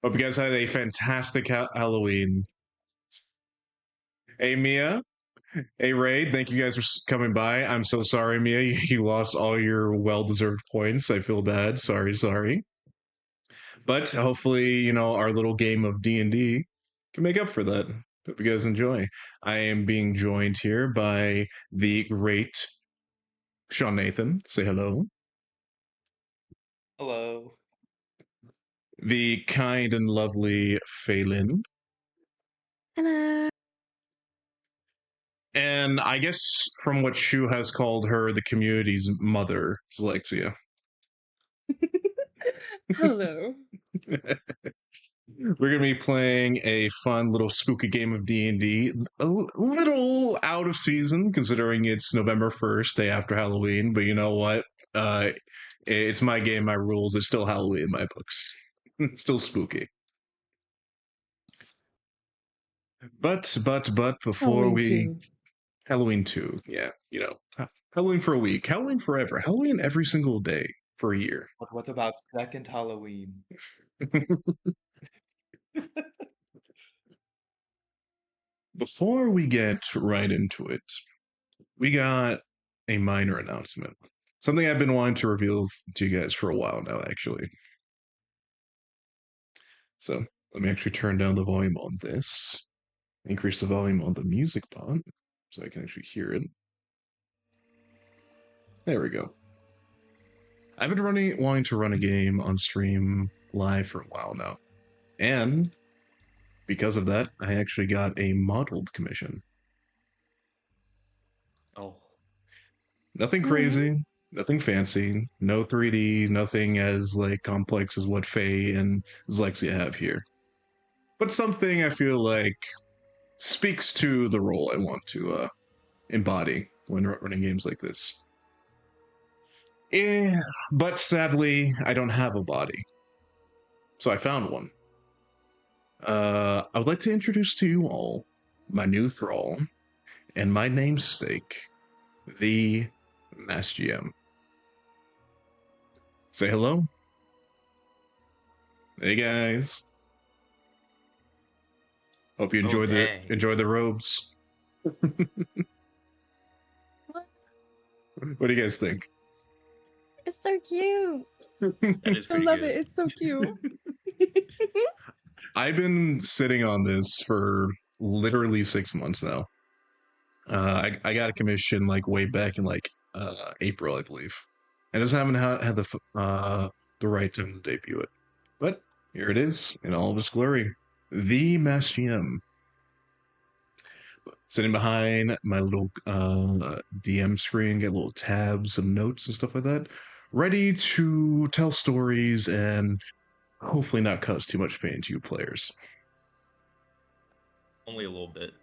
Hope you guys had a fantastic Halloween. Hey, Mia. Hey, Ray. Thank you guys for coming by. I'm so sorry, Mia. You lost all your well-deserved points. I feel bad. Sorry. But hopefully, our little game of D&D can make up for that. Hope you guys enjoy. I am being joined here by the great Sean Nathan. Say hello. Hello. The kind and lovely Phelan. Hello. And I guess from what Shu has called her, the community's mother, Zalexia. Hello. We're gonna be playing a fun little spooky game of D&D. A little out of season, considering it's November 1st, day after Halloween. But you know what? It's my game, my rules. It's still Halloween in my books. It's still spooky. But before Halloween 2. Halloween 2, yeah, Halloween for a week, Halloween forever, Halloween every single day for a year. What about second Halloween? Before we get right into it, we got a minor announcement. Something I've been wanting to reveal to you guys for a while now, actually. So let me actually turn down the volume on this, increase the volume on the music pod, so I can actually hear it. There we go. I've been wanting to run a game on stream live for a while now. And because of that, I actually got a modeled commission. Oh. Nothing crazy, nothing fancy, no 3D, nothing as complex as what Faye and Zlexia have here. But something I feel like speaks to the role I want to embody when running games like this. But sadly, I don't have a body. So I found one. I would like to introduce to you all my new thrall and my namesake, the Mass GM. Say hello. Hey guys. Hope you enjoy the robes. What? What do you guys think? It's so cute. That is I pretty love good. it. It's so cute. I've been sitting on this for literally 6 months now. I got a commission way back in April, I believe, and just haven't had the right time to debut it. But here it is in all of its glory, the Mass GM. Sitting behind my little DM screen, get little tabs, some notes and stuff like that, ready to tell stories and hopefully not cause too much pain to you players. Only a little bit.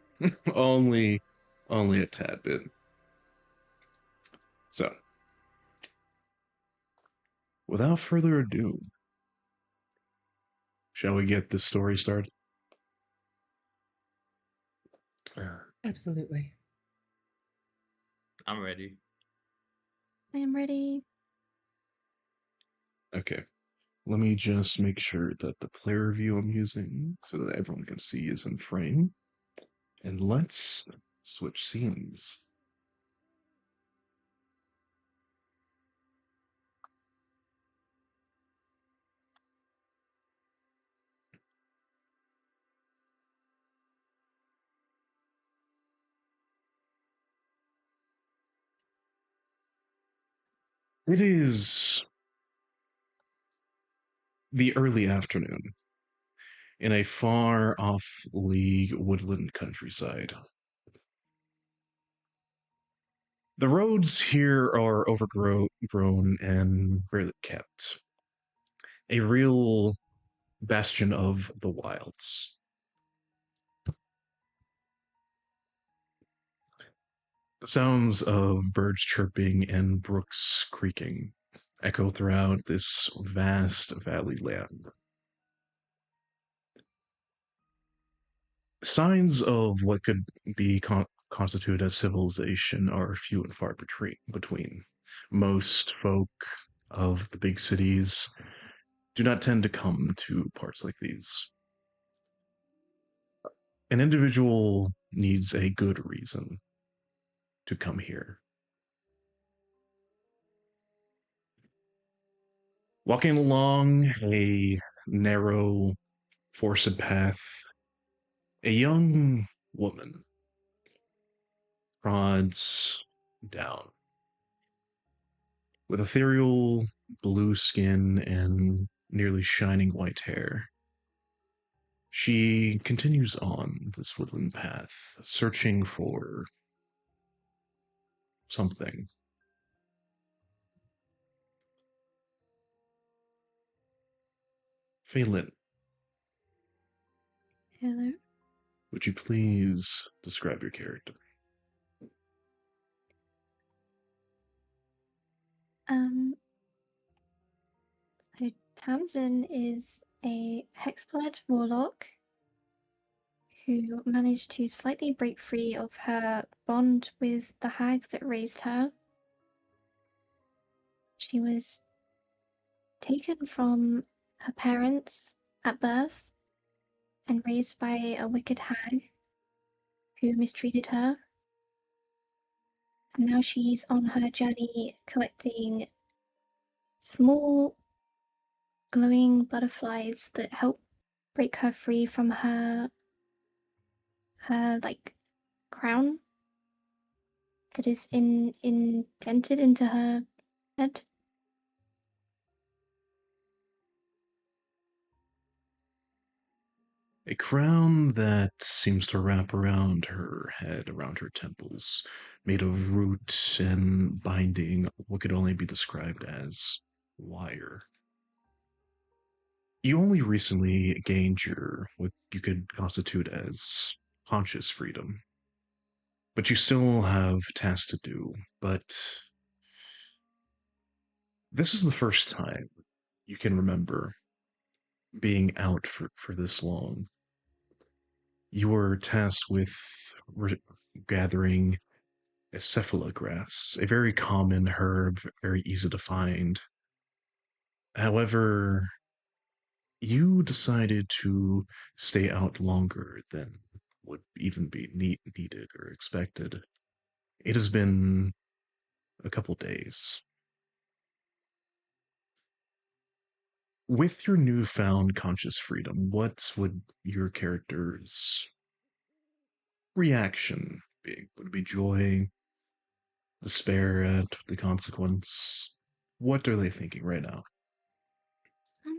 only a tad bit. So, without further ado, shall we get this story started? Absolutely. I'm ready. I am ready. Okay. Let me just make sure that the player view I'm using so that everyone can see is in frame. And let's switch scenes. It is the early afternoon in a far off League woodland countryside. The roads here are overgrown and rarely kept. A real bastion of the wilds. The sounds of birds chirping and brooks creaking echo throughout this vast valley land. Signs of what could be constituted as civilization are few and far between. Most folk of the big cities do not tend to come to parts like these. An individual needs a good reason to come here. Walking along a narrow, forested path, a young woman prods down. With ethereal blue skin and nearly shining white hair, she continues on this woodland path, searching for something. Phelan, Hello. would you please describe your character? Um, so Tamsin is a hexblade warlock who managed to slightly break free of her bond with the hag that raised her. She was taken from her parents at birth and raised by a wicked hag who mistreated her. And now she's on her journey collecting small glowing butterflies that help break her free from her like crown that is indented into her head. A crown that seems to wrap around her head, around her temples, made of root and binding what could only be described as wire. You only recently gained what you could constitute as conscious freedom, but you still have tasks to do. But this is the first time you can remember being out for this long. You were tasked with gathering Acephala grass, a very common herb, very easy to find. However, you decided to stay out longer than would even be needed or expected. It has been a couple days. With your newfound conscious freedom, what would your character's reaction be? Would it be joy, despair at the consequence? What are they thinking right now? Um,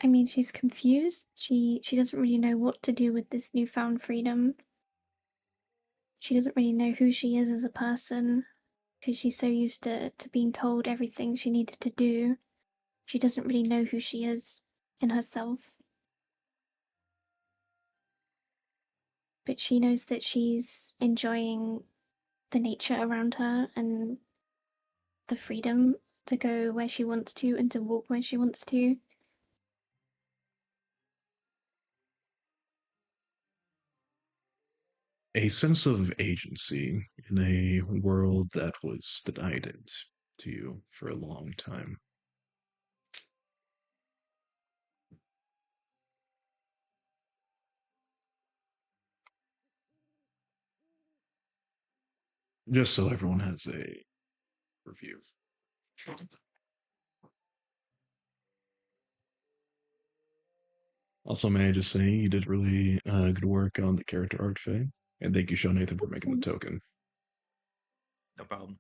I mean, she's confused. She doesn't really know what to do with this newfound freedom. She doesn't really know who she is as a person because she's so used to being told everything she needed to do. She doesn't really know who she is in herself. But she knows that she's enjoying the nature around her and the freedom to go where she wants to and to walk where she wants to. A sense of agency in a world that was denied it to you for a long time. Just so everyone has a review. Also, may I just say you did really good work on the character art, Faye, and thank you, Sean Nathan, for making the token. No problem.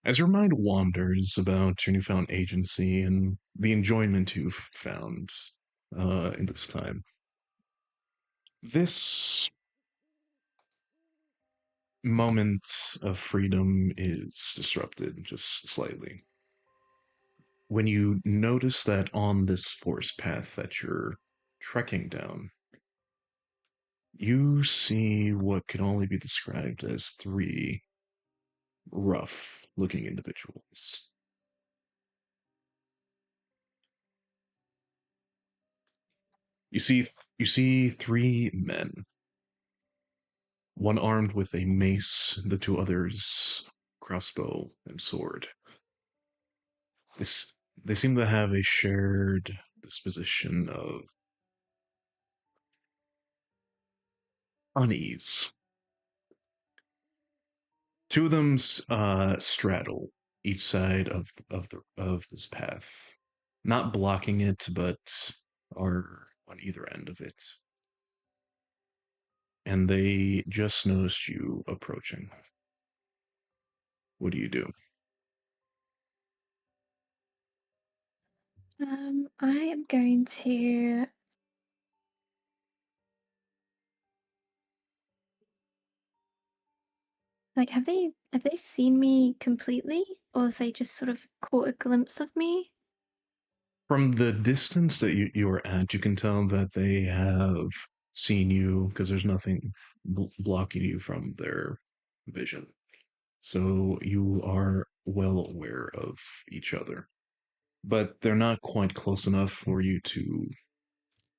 As your mind wanders about your newfound agency and the enjoyment you've found in this time, this moment of freedom is disrupted just slightly. When you notice that on this forest path that you're trekking down, you see what can only be described as three rough looking individuals. You see three men, one armed with a mace, the two others crossbow and sword. This they seem to have a shared disposition of unease. Two of them straddle each side of this path, not blocking it, but are on either end of it. And they just noticed you approaching. What do you do? I am going to like have they seen me completely, or have they just sort of caught a glimpse of me? From the distance that you are at, you can tell that they have seen you because there's nothing blocking you from their vision. So you are well aware of each other, but they're not quite close enough for you to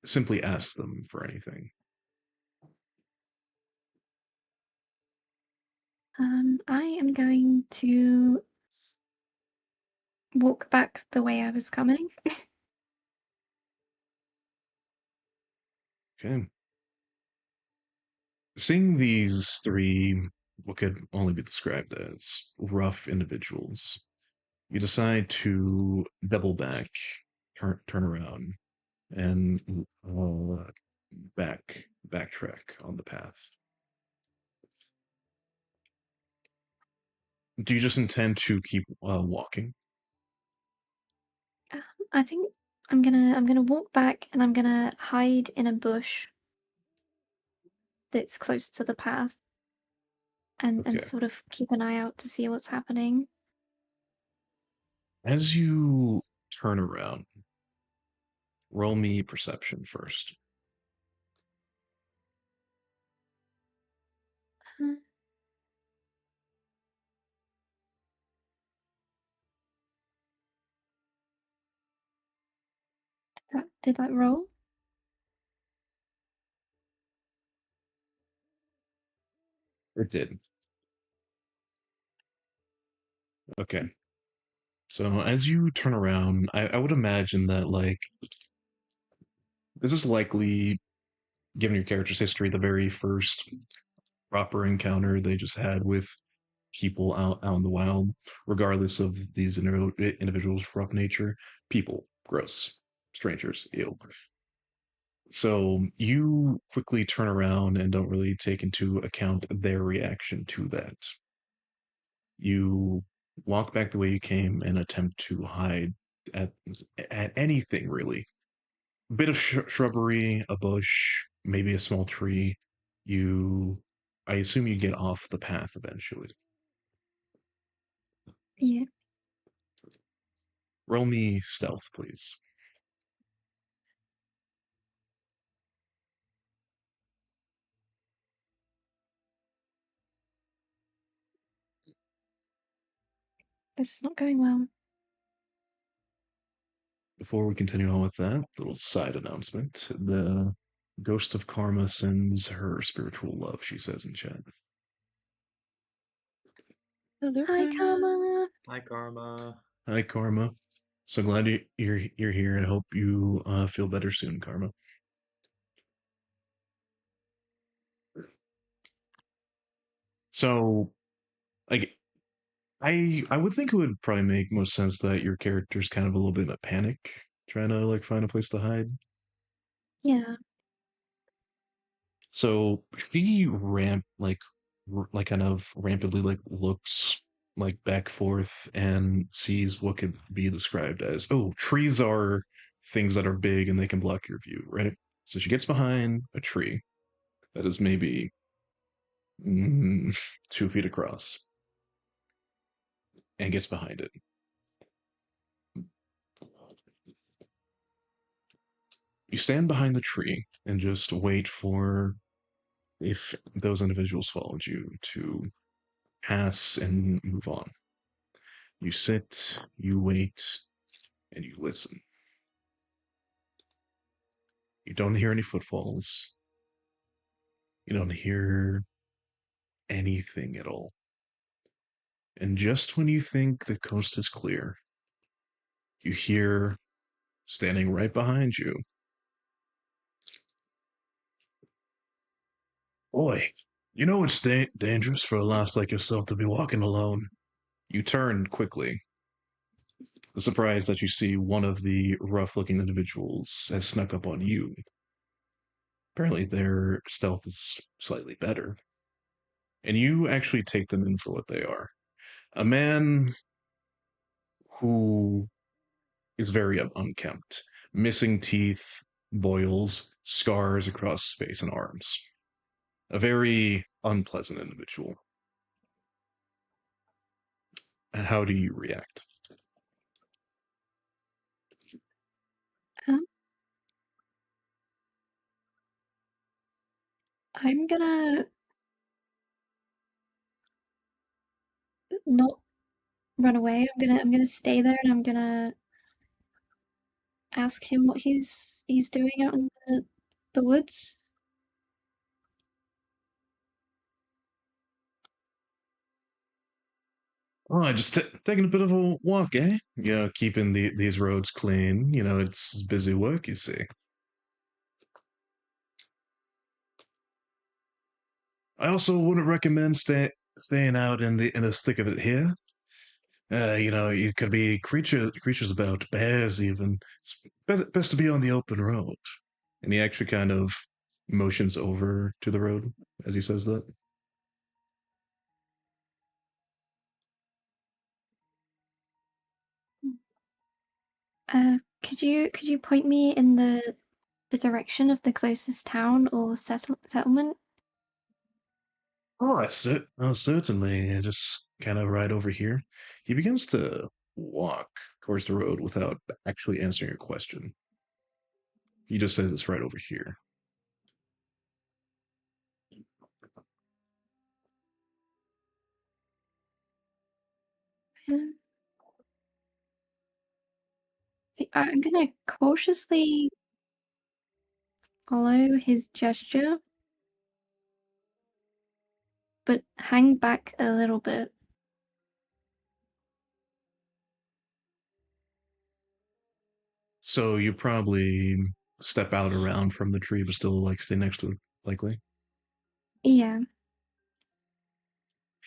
simply ask them for anything. I am going to walk back the way I was coming. Okay. Seeing these three, what could only be described as rough individuals, you decide to double back, turn around, and backtrack on the path. Do you just intend to keep walking? I think I'm gonna walk back and I'm gonna hide in a bush that's close to the path and Okay. sort of keep an eye out to see what's happening. As you turn around, roll me perception first. Uh, did that roll? It did. Okay. So as you turn around, I would imagine that like this is likely, given your character's history, the very first proper encounter they just had with people out in the wild, regardless of these individuals' rough nature. People, gross, strangers, ew. So you quickly turn around and don't really take into account their reaction to that. You walk back the way you came and attempt to hide at at anything really. A bit of shrubbery, a bush, maybe a small tree. You, I assume you get off the path eventually. Yeah, Roll me stealth, please. this is not going well. Before we continue on with that, little side announcement. The Ghost of Karma sends her spiritual love, she says in chat. Hello, Hi, Karma. Hi, Karma. Hi, Karma. So glad you're here and hope you feel better soon, Karma. So, like, I would think it would probably make most sense that your character's kind of a little bit in a panic, trying to like find a place to hide. Yeah, So she like kind of rampantly like looks like back forth and sees what could be described as, oh, trees are things that are big and they can block your view, right? So she gets behind a tree that is maybe 2 feet across and gets behind it. You stand behind the tree and just wait for, if those individuals followed you, to pass and move on. You sit, you wait, and you listen. You don't hear any footfalls. You don't hear anything at all. And just when you think the coast is clear, you hear, standing right behind you, "Boy, you know it's dangerous for a lass like yourself to be walking alone." You turn quickly, the surprise that you see one of the rough-looking individuals has snuck up on you. Apparently, their stealth is slightly better, and you actually take them in for what they are. A man who is very unkempt, missing teeth, boils, scars across his face and arms. A very unpleasant individual. How do you react? Um, I'm gonna not run away. I'm gonna stay there, and I'm gonna ask him what he's doing out in the woods. Oh, I just taking a bit of a walk, eh? You know, keeping these roads clean. You know, it's busy work, you see. I also wouldn't recommend staying out in the thick of it here. You know, it could be creatures about, bears even. It's best to be on the open road. And he actually kind of motions over to the road as he says that. Could you point me in the direction of the closest town or settlement? Oh, certainly. Just kind of right over here. He begins to walk towards the road without actually answering your question. He just says it's right over here. Um, I'm gonna cautiously follow his gesture, but hang back a little bit. So you probably step out around from the tree, but still like stay next to it, likely. Yeah.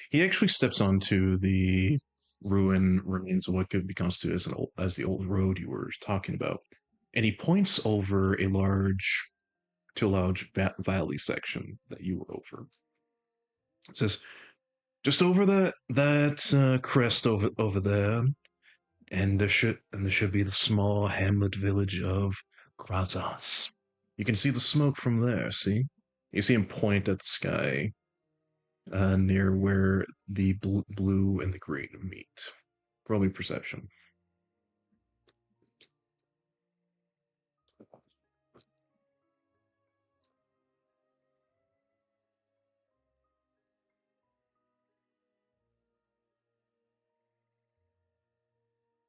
He actually steps onto the remains of what could be constituted as as the old road you were talking about, and he points over a large valley section that you were over. It says, "Just over that crest over there, and there should be the small hamlet village of Grazas. You can see the smoke from there. See, you see him point at the sky near where the blue and the green meet. Roll me perception."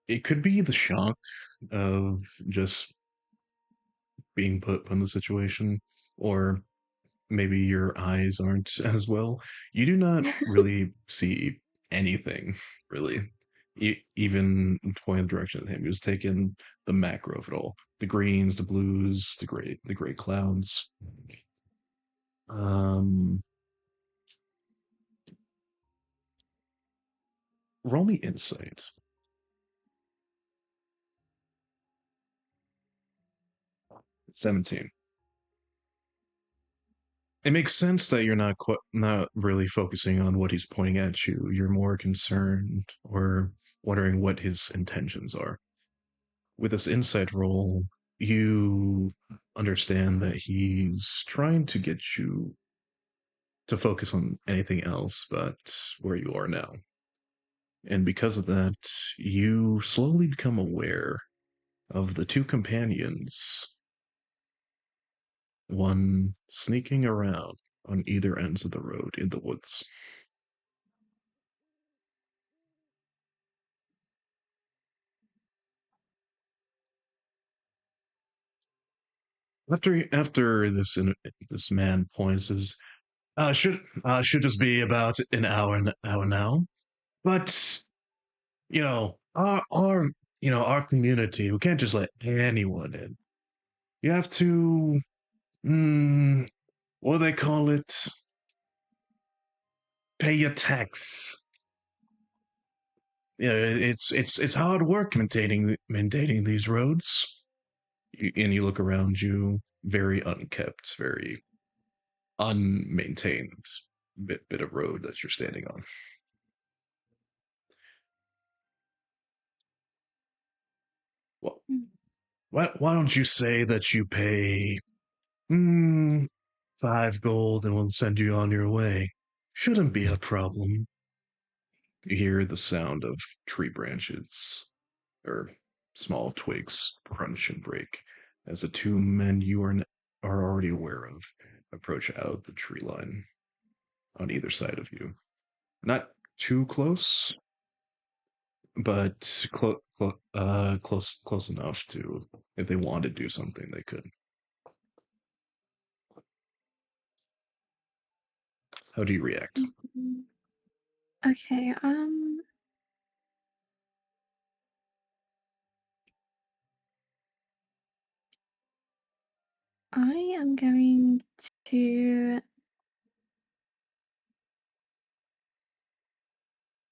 It could be the shock of just being put in the situation, or maybe your eyes aren't as well. You do not really see anything, really. Even pointing the direction of him, he was taking the macro of it all: the greens, the blues, the gray clouds. Um, Roll me insight. 17. It makes sense that you're not really focusing on what he's pointing at you. You're more concerned or wondering what his intentions are. With this insight roll, you understand that he's trying to get you to focus on anything else but where you are now. And because of that, you slowly become aware of the two companions, one sneaking around on either ends of the road in the woods. After this man points, is should just be about an hour now, but you know our our community, we can't just let anyone in. You have to, what do they call it? Pay your tax. Yeah, it's hard work maintaining these roads. And you look around you, very unkept, very unmaintained bit of road that you're standing on. Well, Mm. why don't you say that you pay 5 gold and we'll send you on your way? Shouldn't be a problem. You hear the sound of tree branches or small twigs crunch and break as the two men you are already aware of approach out of the tree line on either side of you. Not too close, but close enough to if they wanted to do something they could. How do you react? Mhm. Okay, I am going to.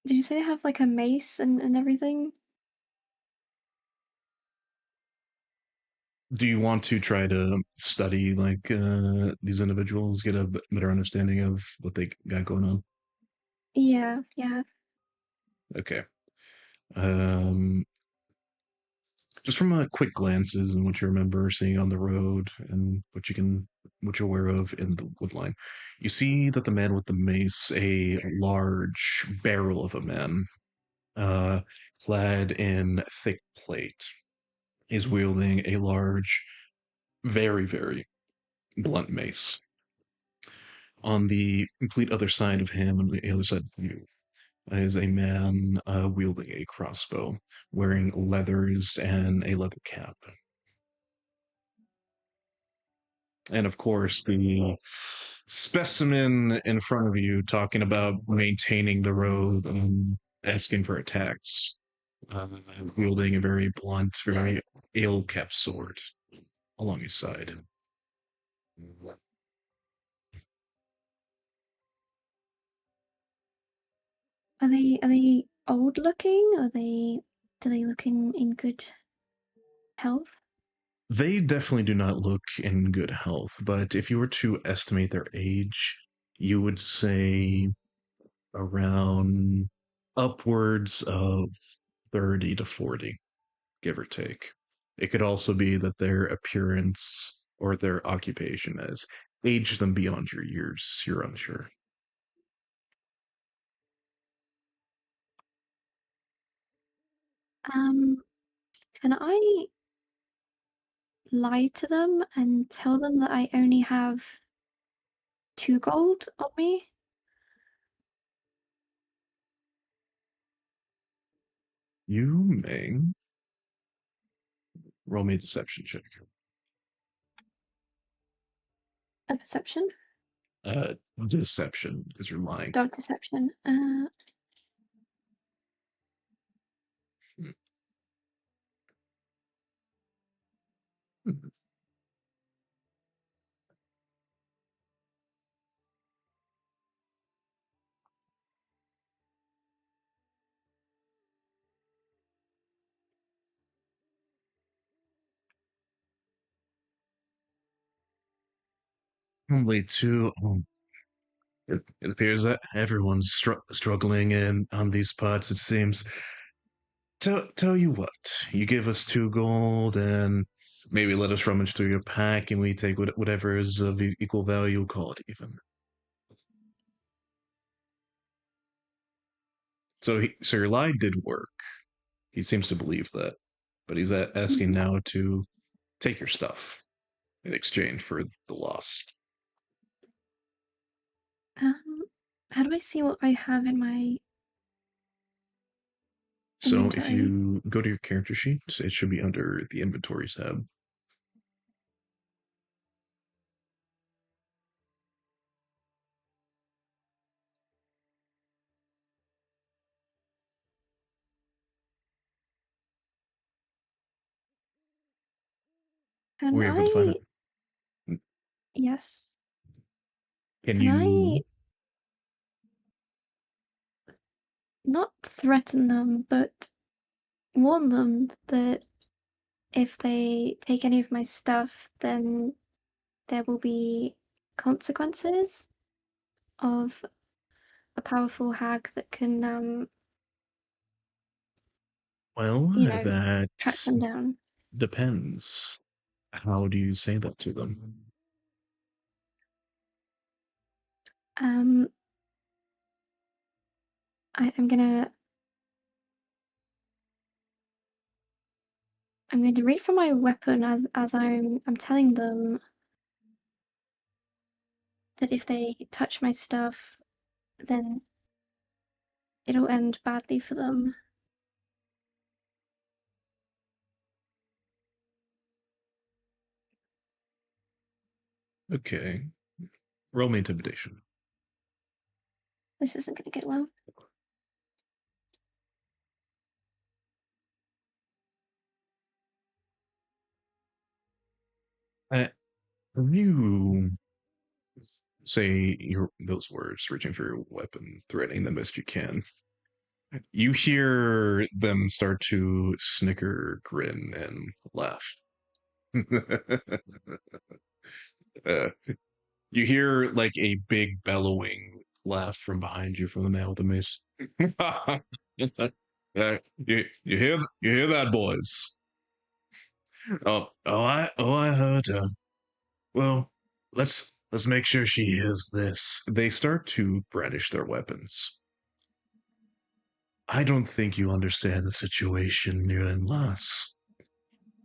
Did you say they have like a mace and everything? Do you want to try to study like these individuals, get a better understanding of what they got going on? Yeah, yeah. Okay. Um, just from a quick glances and what you remember seeing on the road and what you're aware of in the woodline, you see that the man with the mace, a large barrel of a man, uh, clad in thick plate, is wielding a large, very, very blunt mace. On the complete other side of him, on the other side of you, is a man wielding a crossbow, wearing leathers and a leather cap. And of course, the specimen in front of you talking about maintaining the road and asking for attacks, uh, wielding a very blunt, very ill kept sword along his side. Are they old looking? Do they look in good health? They definitely do not look in good health, but if you were to estimate their age, you would say around upwards of 30 to 40, give or take. It could also be that their appearance or their occupation has aged them beyond your years. You're unsure. Um, can I lie to them and tell them that I only have 2 gold on me? You may roll me a deception check. A perception? Uh, Deception, because you're lying. Dark deception. Only two. It appears that everyone's struggling in on these parts. It seems. Tell you what, you give us 2 gold and maybe let us rummage through your pack, and we take whatever is of equal value. Call it even. So your lie did work. He seems to believe that, but he's asking Mhm. now to take your stuff in exchange for the loss. Um, how do I see what I have in my So if inventory? you go to your character sheet, it should be under the inventory tab. Can Were you able to find I? it? Yes. Can Can you? I not threaten them, but warn them that if they take any of my stuff, then there will be consequences of a powerful hag that can, Well, you know, that track them down. depends. How do you say that to them? Um, I'm gonna I'm going to reach for my weapon as I'm telling them that if they touch my stuff, then it'll end badly for them. Okay. Roll me intimidation. This isn't going to go well. You say those words, reaching for your weapon, threatening them best you can. You hear them start to snicker, grin, and laugh. uh, you hear like a big bellowing laugh from behind you from the man with the mace. You hear that, boys? I heard her. Well, let's make sure she hears this. They start to brandish their weapons. I don't think you understand the situation you're in, lass.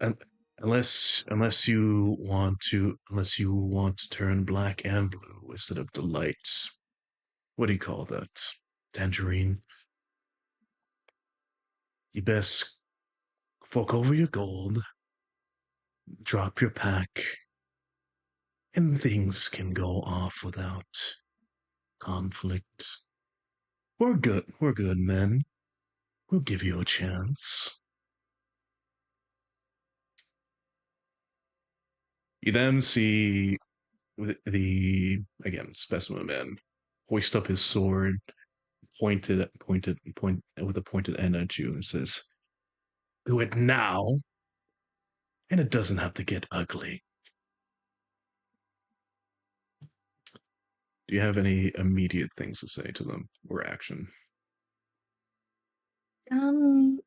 Un- unless you want to turn black and blue instead of delight. What do you call that? Tangerine. You best fork over your gold, drop your pack, and things can go off without conflict. We're good men. We'll give you a chance. You then see the again specimen man hoist up his sword, point with a pointed end at you, and says, "Do it now, and it doesn't have to get ugly." Do you have any immediate things to say to them or action? I'm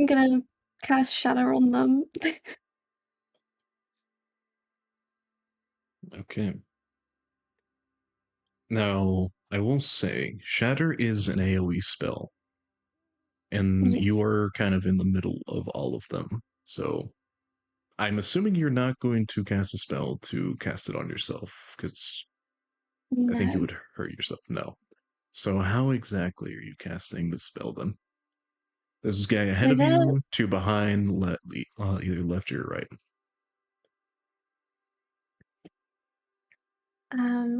gonna cast Shatter on them. Okay. Now, I will say, Shatter is an AoE spell, and you Yes. are kind of in the middle of all of them. So I'm assuming you're not going to cast a spell to cast it on yourself, because I think you No. would hurt yourself. No. So how exactly are you casting the spell then? There's this guy ahead So of they're you, two behind, either left or right.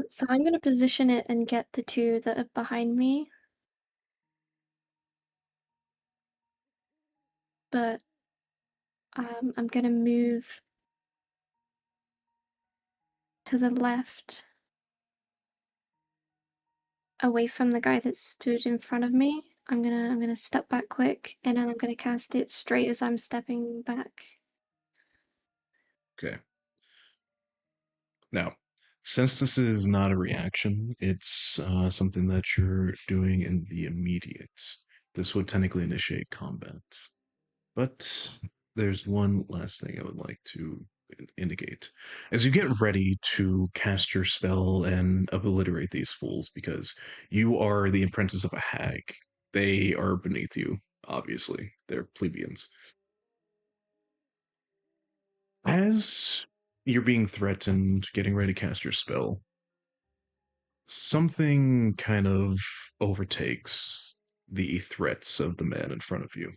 so I'm gonna position it and get the two that are behind me. But I'm gonna move to the left away from the guy that stood in front of me. I'm gonna step back quick and then I'm gonna cast it straight as I'm stepping back. Okay. Now, since this is not a reaction, it's something that you're doing in the immediate. This would technically initiate combat. But there's one last thing I would like to indicate. As you get ready to cast your spell and obliterate these fools, because you are the apprentice of a hag, they are beneath you, obviously. They're plebeians. As you're being threatened, getting ready to cast your spell, something kind of overtakes the threats of the man in front of you.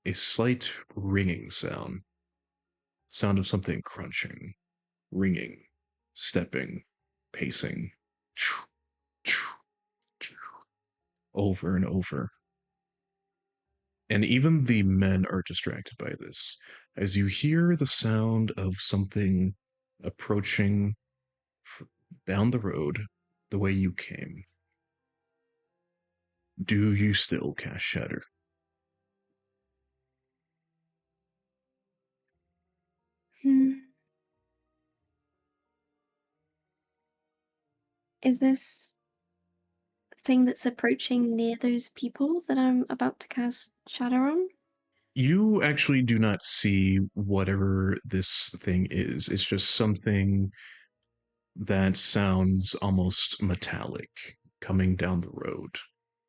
A slight ringing sound of something crunching, ringing, stepping, pacing, over and over. And even the men are distracted by this, as you hear the sound of something approaching down the road the way you came. Do you still cast Shatter? Is this thing that's approaching near those people that I'm about to cast Shadow on? You actually do not see whatever this thing is. It's just something that sounds almost metallic coming down the road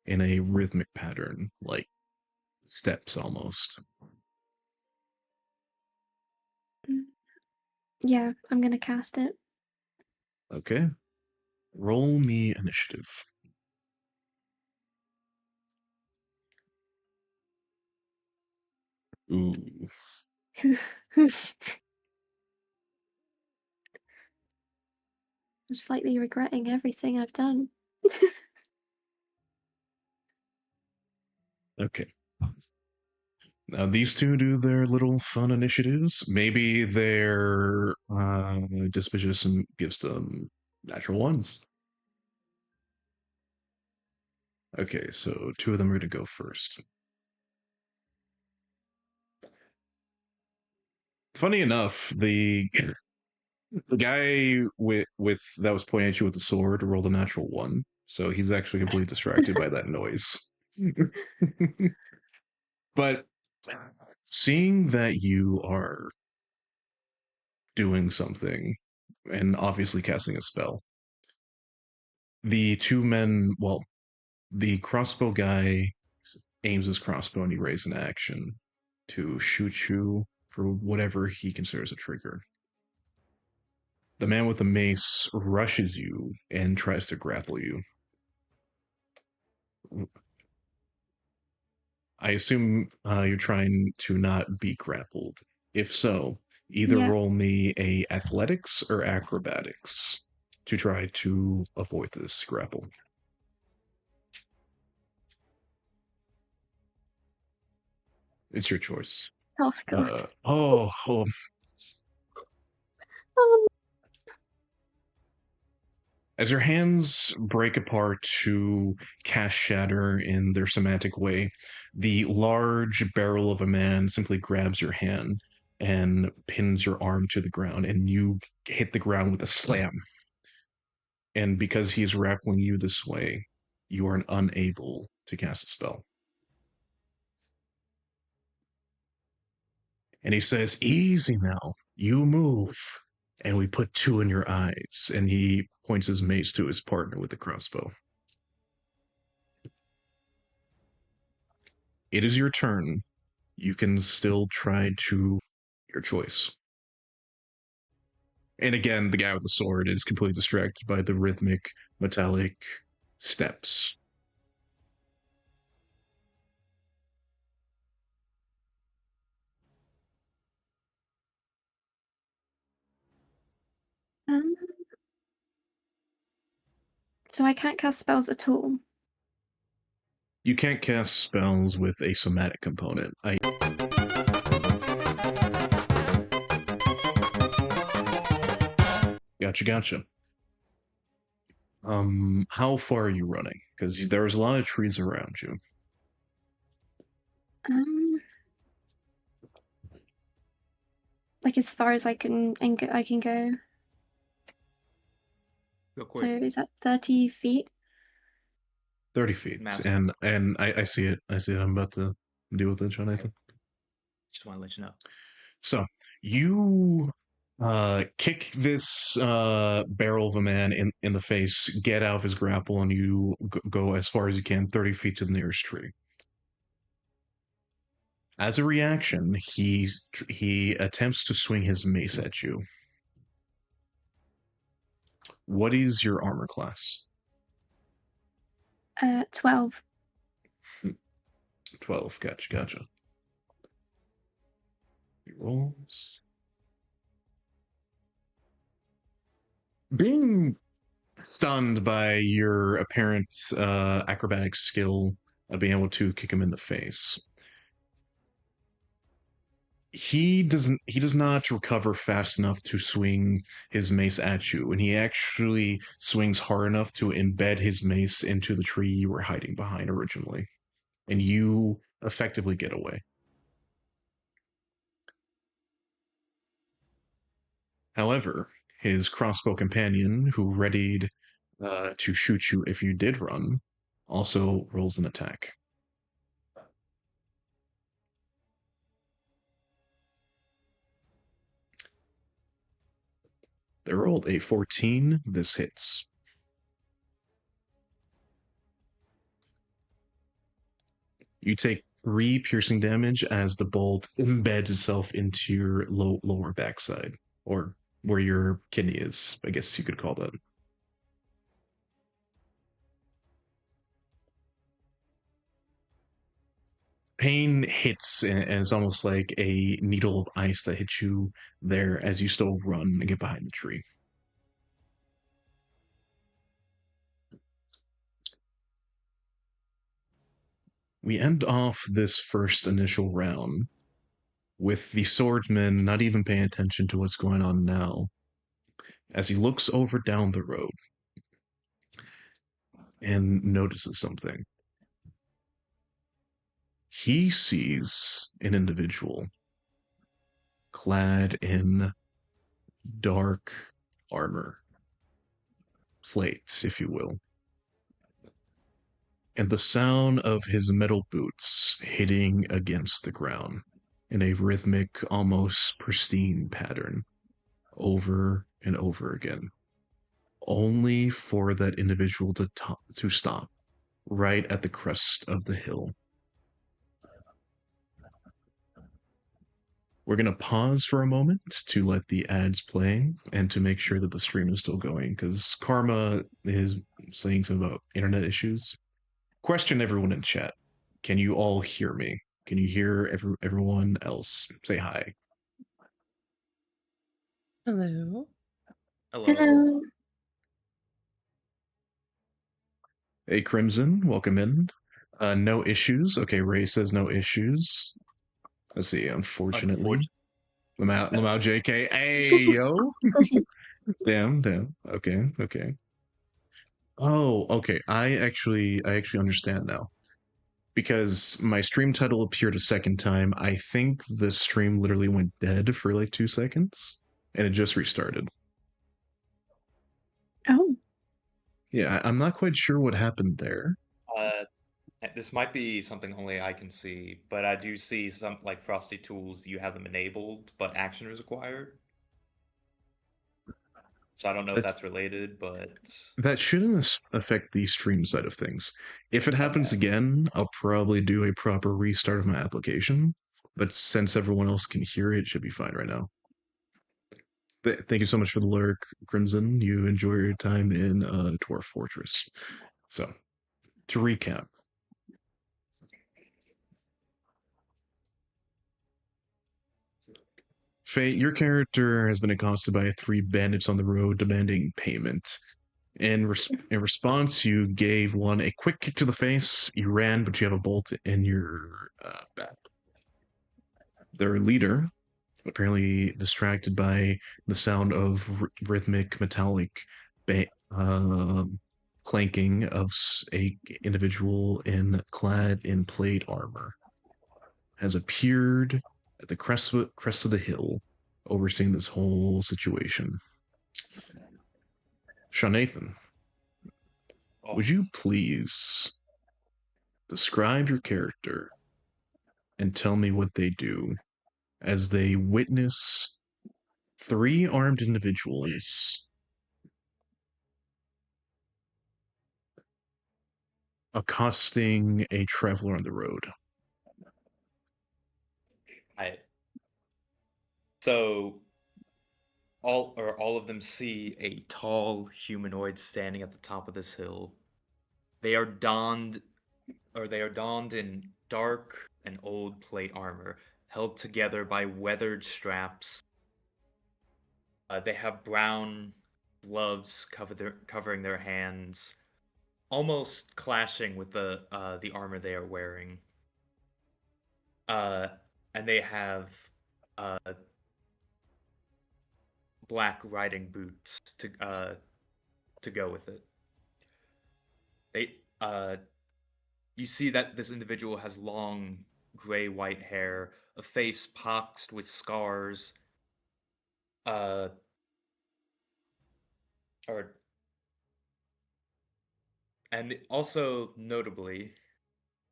in a rhythmic pattern, like steps almost. Yeah, I'm gonna cast it. Okay. Roll me initiative. Ooh. I'm slightly regretting everything I've done. Okay. Now these two do their little fun initiatives. Maybe their disposition gives them natural ones. Okay, so two of them are going to go first. Funny enough, the guy with that was pointing at you with the sword rolled a natural one, so he's actually completely distracted by that noise. But seeing that you are doing something and obviously casting a spell, the two men, well, the crossbow guy aims his crossbow and he raises an action to shoot you for whatever he considers a trigger. The man with the mace rushes you and tries to grapple you. I assume you're trying to not be grappled. If so, either Yeah. roll me a athletics or acrobatics to try to avoid this grapple. It's your choice. Oh god. Oh, Um, as your hands break apart to cast Shatter in their semantic way, the large barrel of a man simply grabs your hand and pins your arm to the ground, and you hit the ground with a slam. And because he's grappling you this way, you are unable to cast a spell. And he says, "Easy now, you move." And we put two in your eyes. And he points his mace to his partner with the crossbow. It is your turn. You can still try to your choice. And again, the guy with the sword is completely distracted by the rhythmic, metallic steps. um, so I can't cast spells at all. You can't cast spells with a somatic component. Gotcha. How far are you running? Because there's a lot of trees around you. Um, like as far as I can I can go. Go So quick. is that 30 feet? 30 feet. Massive. And I see it. I'm about to deal with it, Jonathan. Just want to let you know. So you kick this barrel of a man in the face, get out of his grapple, and you go as far as you can, 30 feet to the nearest tree. As a reaction, he attempts to swing his mace at you. What is your armor class? 12. 12. Gotcha. He rolls. Being stunned by your apparent acrobatic skill of being able to kick him in the face, he does not recover fast enough to swing his mace at you, and he actually swings hard enough to embed his mace into the tree you were hiding behind originally, and you effectively get away. However, his crossbow companion, who readied to shoot you if you did run, also rolls an attack. They rolled a 14. This hits. You take 3 piercing damage as the bolt embeds itself into your lower backside, or where your kidney is, I guess you could call that. Pain hits, and it's almost like a needle of ice that hits you there as you still run and get behind the tree. We end off this first initial round with the swordsman not even paying attention to what's going on now, as he looks over down the road and notices something. He sees an individual clad in dark armor, plates, if you will, and the sound of his metal boots hitting against the ground in a rhythmic, almost pristine pattern over and over again, only for that individual to stop right at the crest of the hill. We're going to pause for a moment to let the ads play and to make sure that the stream is still going, because Karma is saying something about internet issues. Question everyone in chat. Can you all hear me? Can you hear everyone else? Say hi. Hello. Hello. Hello. Hey, Crimson, welcome in. No issues. Okay, Ray says no issues. Let's see, unfortunately. Lamau JK. Hey, yo. Damn. Okay. Oh, okay. I actually understand now. Because my stream title appeared a second time, I think the stream literally went dead for like 2 seconds, and it just restarted. Oh. Yeah, I'm not quite sure what happened there. This might be something only I can see, but I do see some like Frosty Tools. You have them enabled, but action is required. So I don't know if that's related, but That shouldn't affect the stream side of things. If it happens again, I'll probably do a proper restart of my application. But since everyone else can hear it, it should be fine right now. Thank you so much for the lurk, Crimson. You enjoy your time in Dwarf Fortress. So, to recap, Faye, your character has been accosted by 3 bandits on the road demanding payment. In response, you gave one a quick kick to the face. You ran, but you have a bolt in your back. Their leader, apparently distracted by the sound of rhythmic metallic clanking of a individual clad in plate armor, has appeared at the crest of the hill, overseeing this whole situation. Shanathan, would you please describe your character and tell me what they do as they witness 3 armed individuals accosting a traveler on the road? So all of them see a tall humanoid standing at the top of this hill. They are donned in dark and old plate armor, held together by weathered straps. They have brown gloves covering their hands, almost clashing with the armor they are wearing. And they have uh, black riding boots to go with it. They you see that this individual has long gray white hair, a face poxed with scars, uh, or and also notably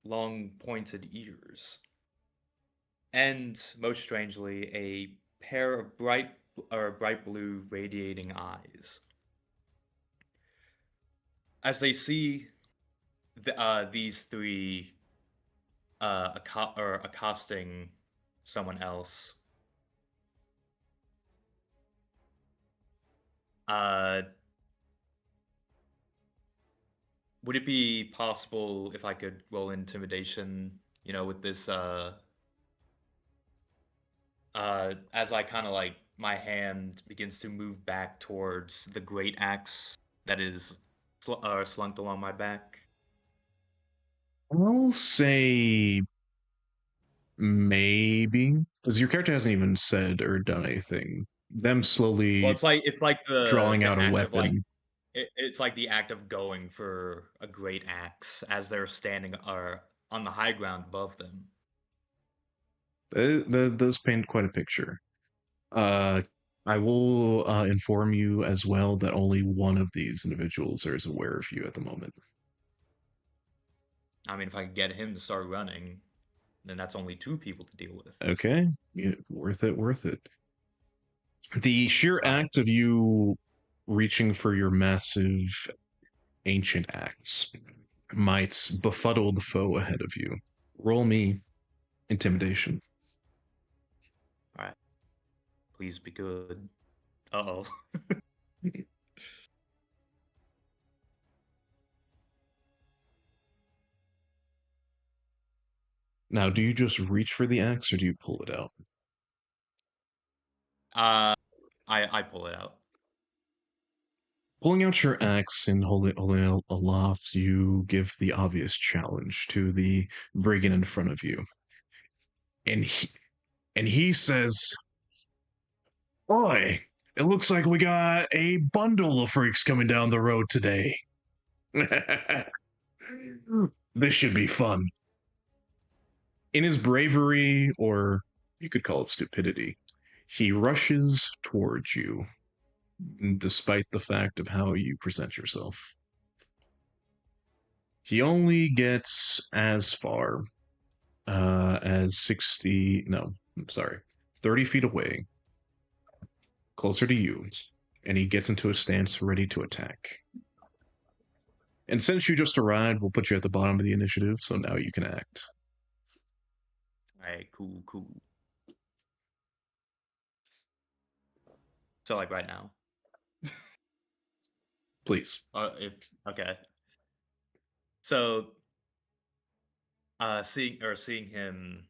long pointed ears, and most strangely, a pair of bright blue radiating eyes. As they see these three accosting someone else, uh, would it be possible if I could roll intimidation? You know, with this as I kind of like my hand begins to move back towards the great axe that is slunk along my back. I'll say maybe, because your character hasn't even said or done anything. Them Well, slowly it's like drawing the out a act of like weapon. it's like the act of going for a great axe as they're standing on the high ground above them. That does paint quite a picture. Uh, I will inform you as well that only one of these individuals is aware of you at the moment. I mean, if I could get him to start running, then that's only two people to deal with. Okay, yeah, worth it, worth it. The sheer All right. act of you reaching for your massive ancient axe might befuddle the foe ahead of you. Roll me intimidation. All right. Please be good. Uh-oh. Now, do you just reach for the axe or do you pull it out? I pull it out. Pulling out your axe and holding it aloft, you give the obvious challenge to the brigand in front of you. And he says, "Boy, it looks like we got a bundle of freaks coming down the road today. This should be fun." In his bravery, or you could call it stupidity, he rushes towards you, despite the fact of how you present yourself. He only gets as far as 60, no, I'm sorry, 30 feet away, closer to you, and he gets into a stance ready to attack. And since you just arrived, we'll put you at the bottom of the initiative, so now you can act. All right, cool. So like right now. Please. Okay. So seeing him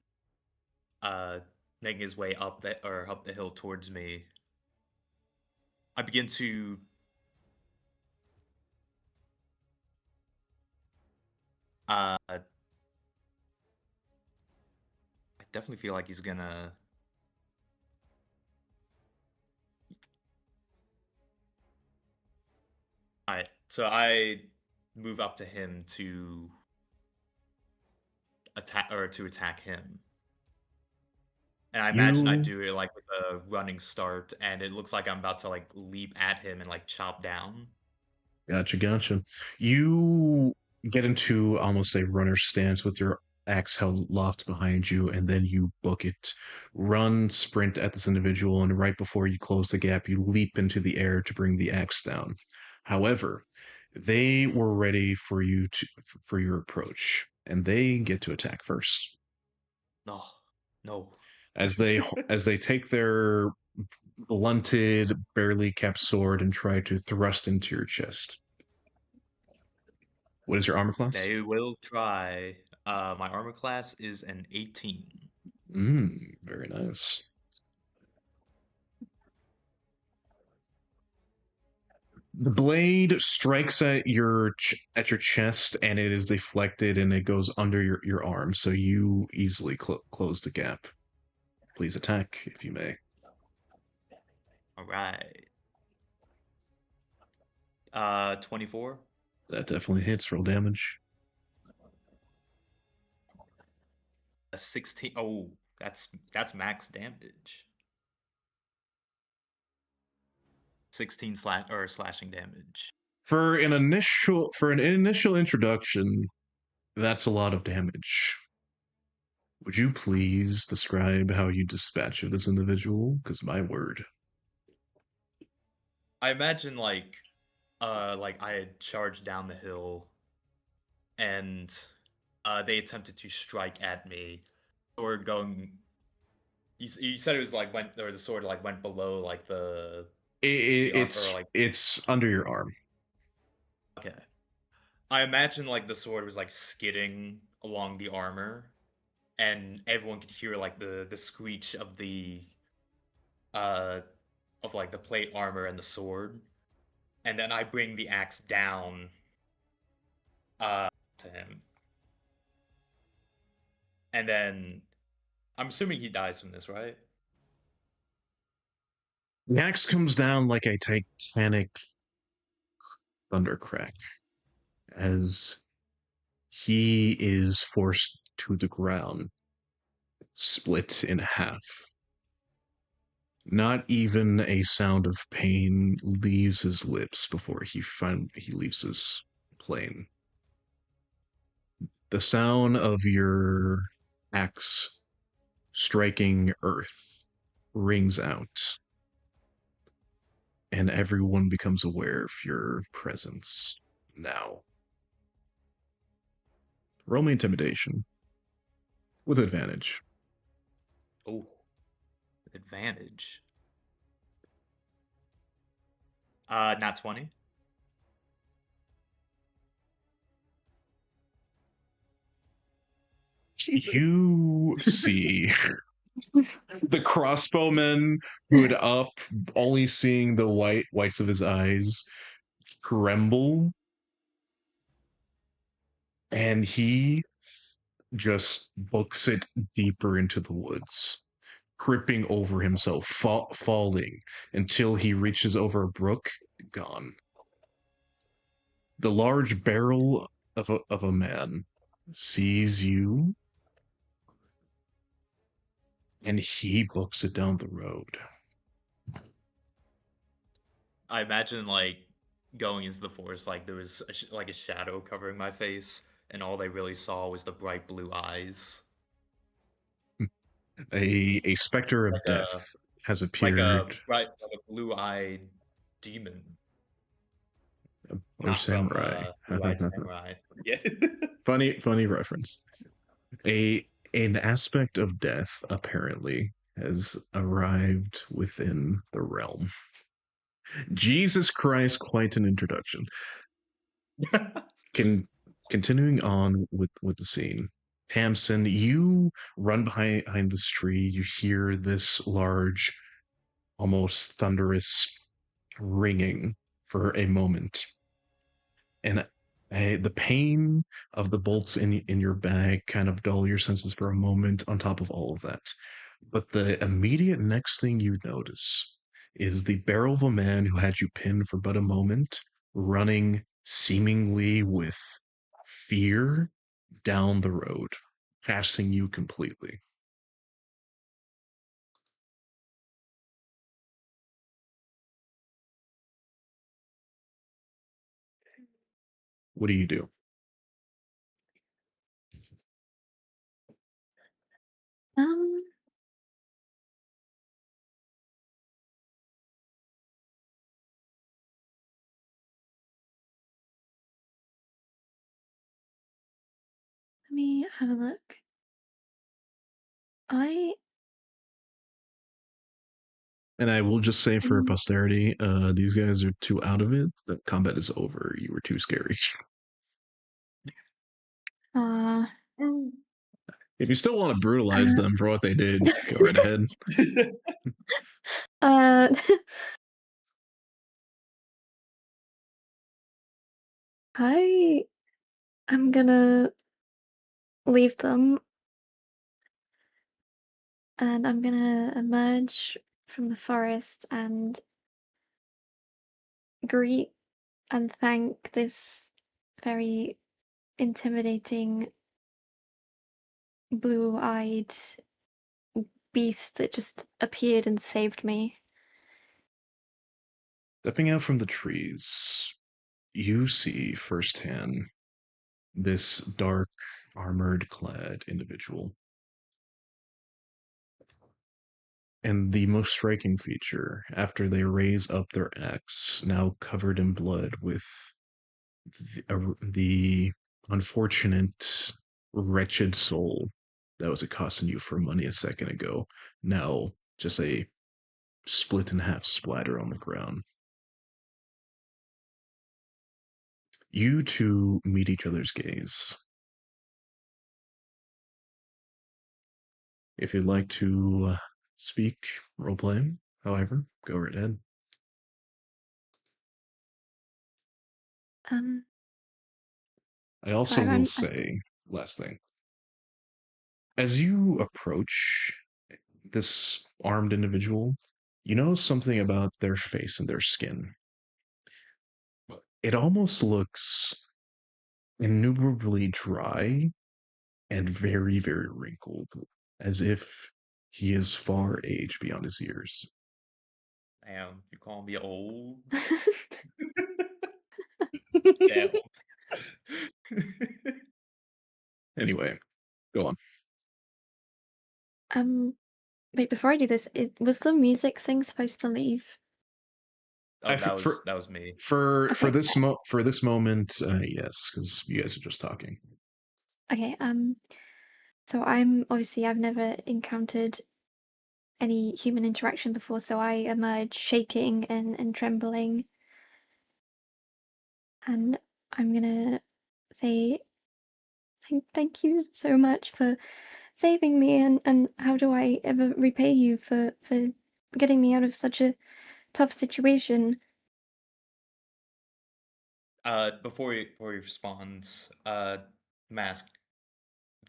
making his way up the hill towards me, I begin to I definitely feel like he's gonna Alright, so I move up to him to attack him. And I imagine I You do it like with a running start, and it looks like I'm about to like leap at him and like chop down. Gotcha. You get into almost a runner stance with your axe held loft behind you, and then you book it. Run, sprint at this individual, and right before you close the gap, you leap into the air to bring the axe down. However, they were ready for for your approach, and they get to attack first. No, no. As they take their blunted, barely kept sword and try to thrust into your chest. What is your armor class? They will try. My armor class is an 18. Very nice. The blade strikes at your chest, and it is deflected, and it goes under your arm, so you easily close the gap. Please attack if you may. All right. 24. That definitely hits. Roll damage. A 16. Oh, that's max damage. 16 slashing damage. For an initial introduction, that's a lot of damage. Would you please describe how you dispatch of this individual? Because my word. I imagine like I had charged down the hill and they attempted to strike at me. Sword going. You said it was like went or the sword like went below like the arm or like It's under your arm. okay. I imagine like the sword was like skidding along the armor, and everyone could hear like the screech uh of like the plate armor and the sword, and then I bring the axe down to him, and then I'm assuming he dies from this, right? The axe comes down like a titanic thundercrack as he is forced to the ground, split in half. Not even a sound of pain leaves his lips before he leaves his plane. The sound of your axe striking earth rings out, and everyone becomes aware of your presence now. Roll me intimidation with advantage. Oh, advantage. Not 20. Jesus. You see the crossbowman hood up, only seeing the whites of his eyes, tremble, and he just books it deeper into the woods, tripping over himself, falling until he reaches over a brook, gone. The large barrel of a man sees you, and he books it down the road. I imagine like going into the forest, like there was like a shadow covering my face, and all they really saw was the bright blue eyes, A specter of like death has appeared, like a blue-eyed demon, or not from samurai. Blue-Eyed Samurai. Yeah. Funny reference. An aspect of death apparently has arrived within the realm. Jesus Christ, quite an introduction. Continuing on with the scene. Tamsin, you run behind this tree. You hear this large, almost thunderous ringing for a moment, and the pain of the bolts in your bag kind of dull your senses for a moment on top of all of that. But the immediate next thing you notice is the barrel of a man who had you pinned for but a moment, running seemingly with fear down the road, passing you completely. What do you do? Um, Let me have a look. I And I will just say for um, posterity, these guys are too out of it. The combat is over. You were too scary. uh If you still want to brutalize them for what they did, go right ahead. uh I am gonna leave them and I'm gonna emerge from the forest and greet and thank this very intimidating blue-eyed beast that just appeared and saved me. Stepping out from the trees, you see firsthand this dark, armored clad individual. And the most striking feature, after they raise up their axe, now covered in blood, with the unfortunate, wretched soul that was accosting you for money a second ago, now just a split in half splatter on the ground. You two meet each other's gaze. If you'd like to speak, roleplay, however, go right ahead. Um, I so also will say, last thing, as you approach this armed individual, you know something about their face and their skin. It almost looks innumerably dry and very, very wrinkled, as if he is far aged beyond his years. Damn, you call me old? I Damn. Anyway, go on. Wait, before I do this, was the music thing supposed to leave? Oh, I for that was me. for Okay, for this moment, yes, because you guys are just talking. okay, so I've never encountered any human interaction before, so I emerge shaking and trembling, and I'm gonna say thank you so much for saving me, and how do I ever repay you for getting me out of such a tough situation? Before he responds, Mask,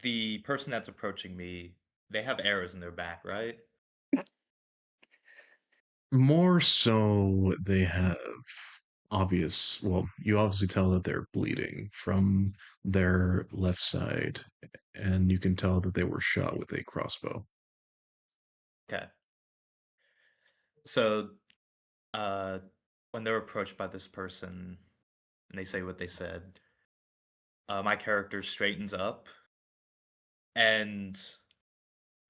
the person that's approaching me, they have arrows in their back, right? More so, they have obvious. Well, you obviously tell that they're bleeding from their left side, and you can tell that they were shot with a crossbow. Okay. So, uh, when they're approached by this person and they say what they said, my character straightens up and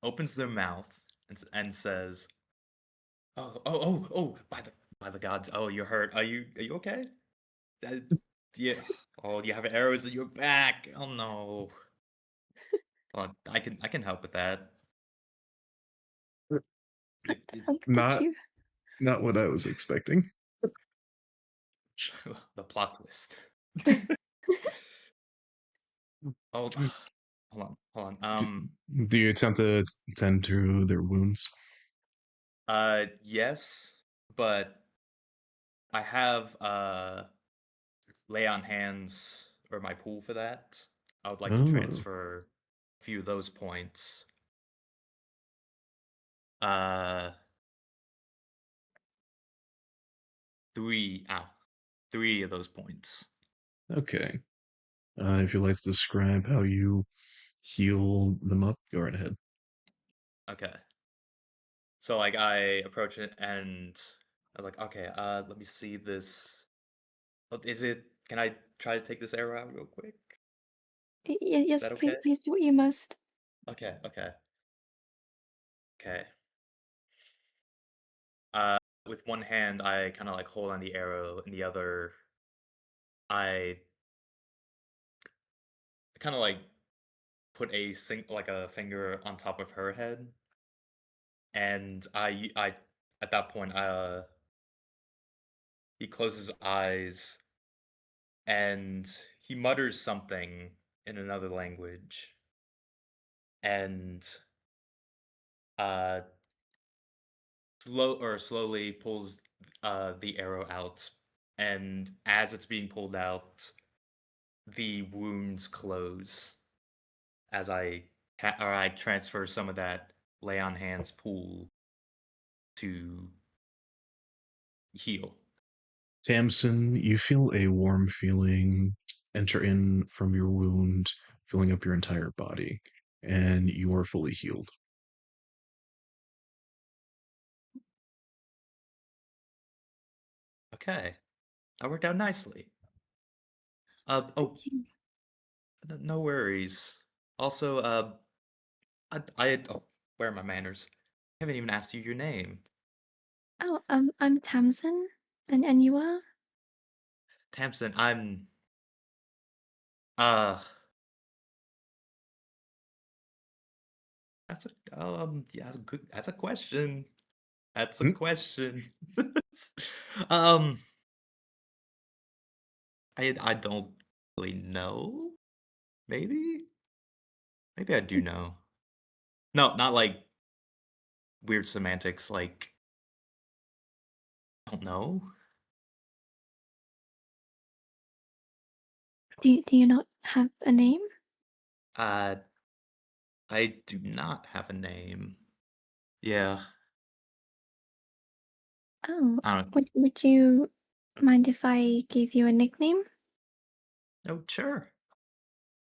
opens their mouth and says, oh, by the gods, oh, you're hurt. Are you okay? Uh, yeah. Oh, you have arrows in your back. Oh no. Well, I can help with that. Thank Not you. not what I was expecting. The plot twist. Oh, hold on. Do, do you attempt to tend to their wounds? Yes, but I have lay on hands or my pool for that. I would like to Oh, transfer a few of those points. Uh, three, ow, three of those points. okay. If you'd like to describe how you heal them up, go right ahead. Okay. So like I approach it and I was like, okay, let me see this. Is it? Can I try to take this arrow out real quick? Is Yes, that okay? please do what you must. Okay. Okay. Uh, with one hand, I kind of like hold on the arrow, and the other, I kind of like put like a finger on top of her head, and I at that point, he closes his eyes and he mutters something in another language, and uh, slowly pulls the arrow out, and as it's being pulled out, the wounds close as I transfer some of that lay on hands pool to heal. Tamsin, you feel a warm feeling enter in from your wound, filling up your entire body, and you are fully healed. Okay, that worked out nicely. Oh, Thank you. no worries. Also, oh, where are my manners? I haven't even asked you your name. Oh, I'm Tamsin, and you are? Tamsin, uh, yeah, that's a question. That's a Hmm? question. Um, I don't really know. Maybe? Maybe I do know. No, not like weird semantics, like, I don't know. Do you not have a name? Uh, I do not have a name. Yeah, Oh, I don't. would you mind if I gave you a nickname? Oh, sure.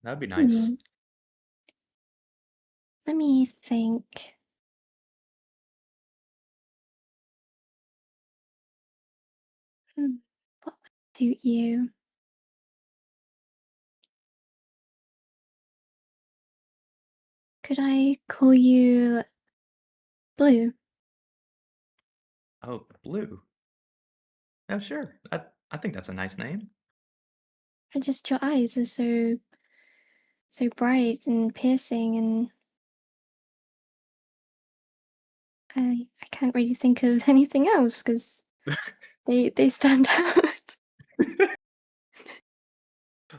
That'd be nice. Hmm. Let me think. Hmm. What would suit you? Could I call you Blue? Oh, Blue. Oh, sure. I think that's a nice name. And just your eyes are so bright and piercing, and I can't really think of anything else because they stand out.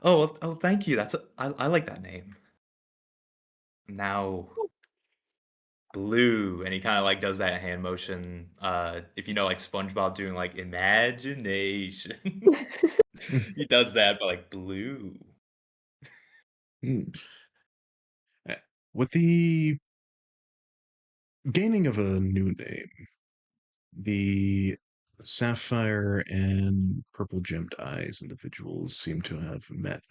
Oh, thank you. I like that name. Now, Blue, and he kind of like does that hand motion. If you know, like SpongeBob doing like imagination, he does that, but like blue. Hmm. Uh, With the gaining of a new name, the sapphire and purple gemmed eyes individuals seem to have met.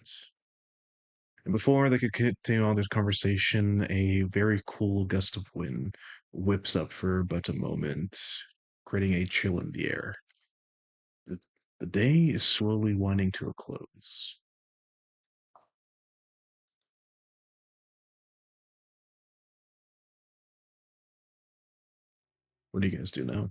And before they could continue on this conversation, a very cool gust of wind whips up for but a moment, creating a chill in the air. The, the day is slowly winding to a close. What do you guys do now?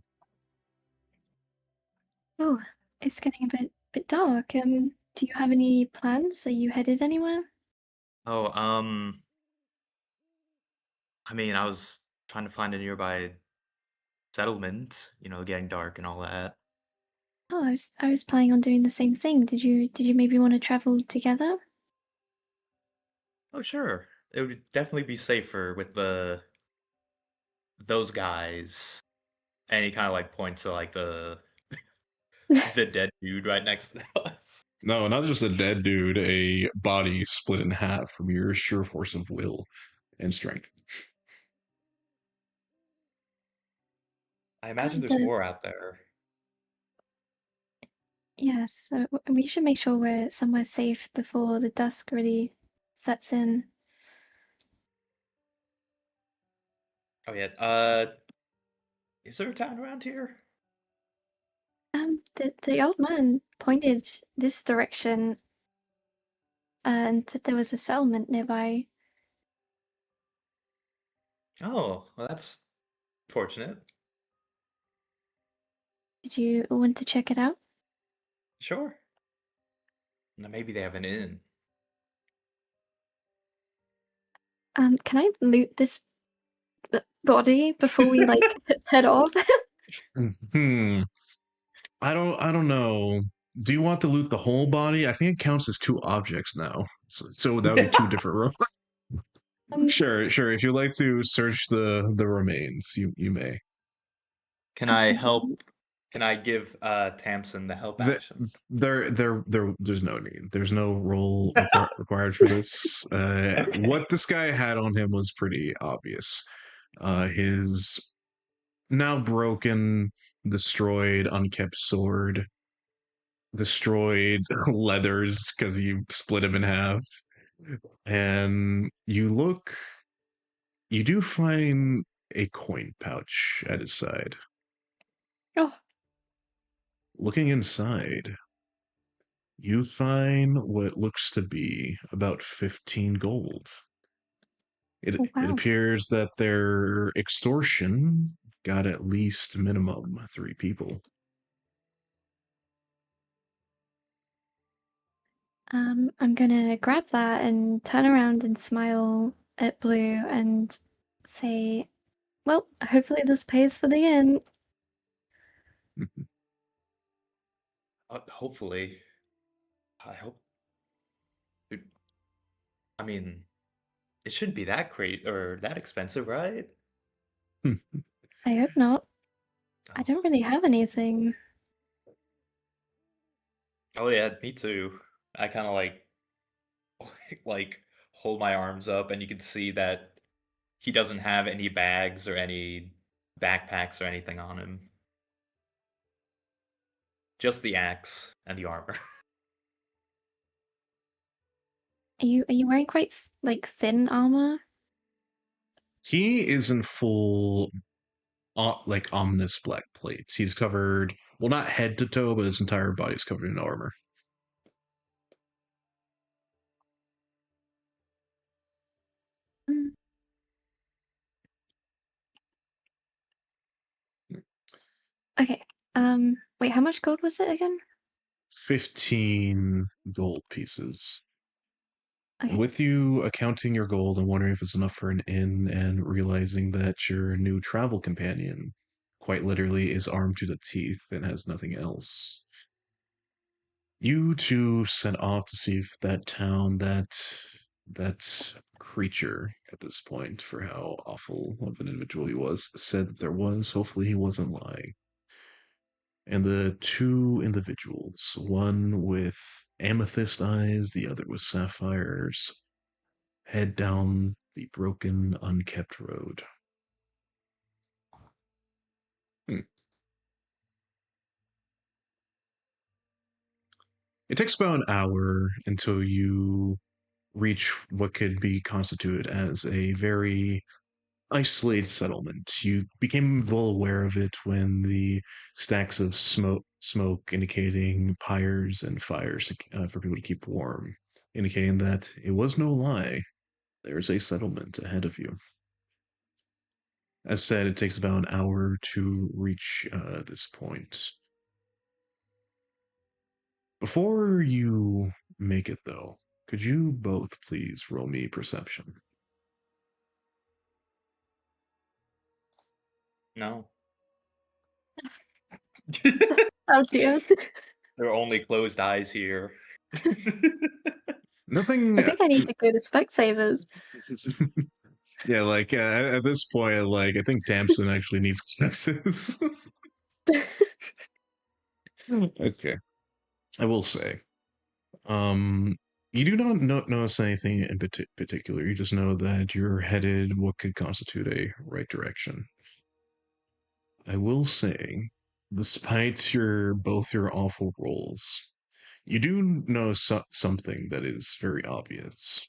Oh, it's getting a bit dark. Do you have any plans? Are you headed anywhere? Oh, I mean, I was trying to find a nearby settlement, getting dark and all that. Oh, I was planning on doing the same thing. Did you maybe want to travel together? Oh, sure. It would definitely be safer with those guys. And he kind of like points to like the dead dude right next to us. No, not just a dead dude, a body split in half from your sheer force of will and strength. I imagine there's The more out there. Yes, so we should make sure we're somewhere safe before the dusk really sets in. Oh yeah. Is there a town around here? The old man pointed this direction, and said there was a settlement nearby. Oh, well, that's fortunate. Did you want to check it out? Sure. Now maybe they have an inn. Can I loot this body before we like head off? Hmm. I don't know. Do you want to loot the whole body? I think it counts as two objects now. So that would be two different rooms. Um, Sure. If you'd like to search the remains, you may. Can I okay. help? Can I give Tamsin the help The, action? there's no need. There's no role required for this. What this guy had on him was pretty obvious. His now broken, destroyed, unkept sword, destroyed leathers because you split him in half. And you do find a coin pouch at his side. Oh, Looking inside, you find what looks to be about 15 gold. oh, It wow. appears that their extortion got at least minimum 3 people. I'm gonna grab that and turn around and smile at Blue and say, well, hopefully this pays for the inn. Hopefully. I hope. I mean, it shouldn't be that great or that expensive, right? I hope not. I Oh, don't really have anything. oh yeah, me too. I kind of like hold my arms up, and you can see that he doesn't have any bags or any backpacks or anything on him. Just the axe and the armor. Are you wearing quite like thin armor? He is in full, like ominous black plates. He's covered, well, not head to toe, but his entire body's covered in armor. Mm. Okay. Wait, how much gold was it again? 15 gold pieces. And Okay. with you accounting your gold and wondering if it's enough for an inn, and realizing that your new travel companion quite literally is armed to the teeth and has nothing else, you two set off to see if that town, that creature at this point, for how awful of an individual he was, said that there was. Hopefully he wasn't lying. And the 2 individuals, one with amethyst eyes, the other with sapphires, head down the broken, unkept road. Hmm. It takes about an hour until you reach what could be constituted as a very isolated settlement. You became well aware of it when the stacks of smoke indicating pyres and fires for people to keep warm, indicating that it was no lie. There's a settlement ahead of you. As said, it takes about an hour to reach this point. Before you make it, though, could you both please roll me perception? No. Oh dear. There are only closed eyes here. Nothing. I think I need to go to Specsavers. Yeah, like at this point, like I think Damson actually needs successes. Okay, I will say, um, you do not notice anything in particular. You just know that you're headed what could constitute a right direction. I will say, despite your awful rolls, you do know something that is very obvious.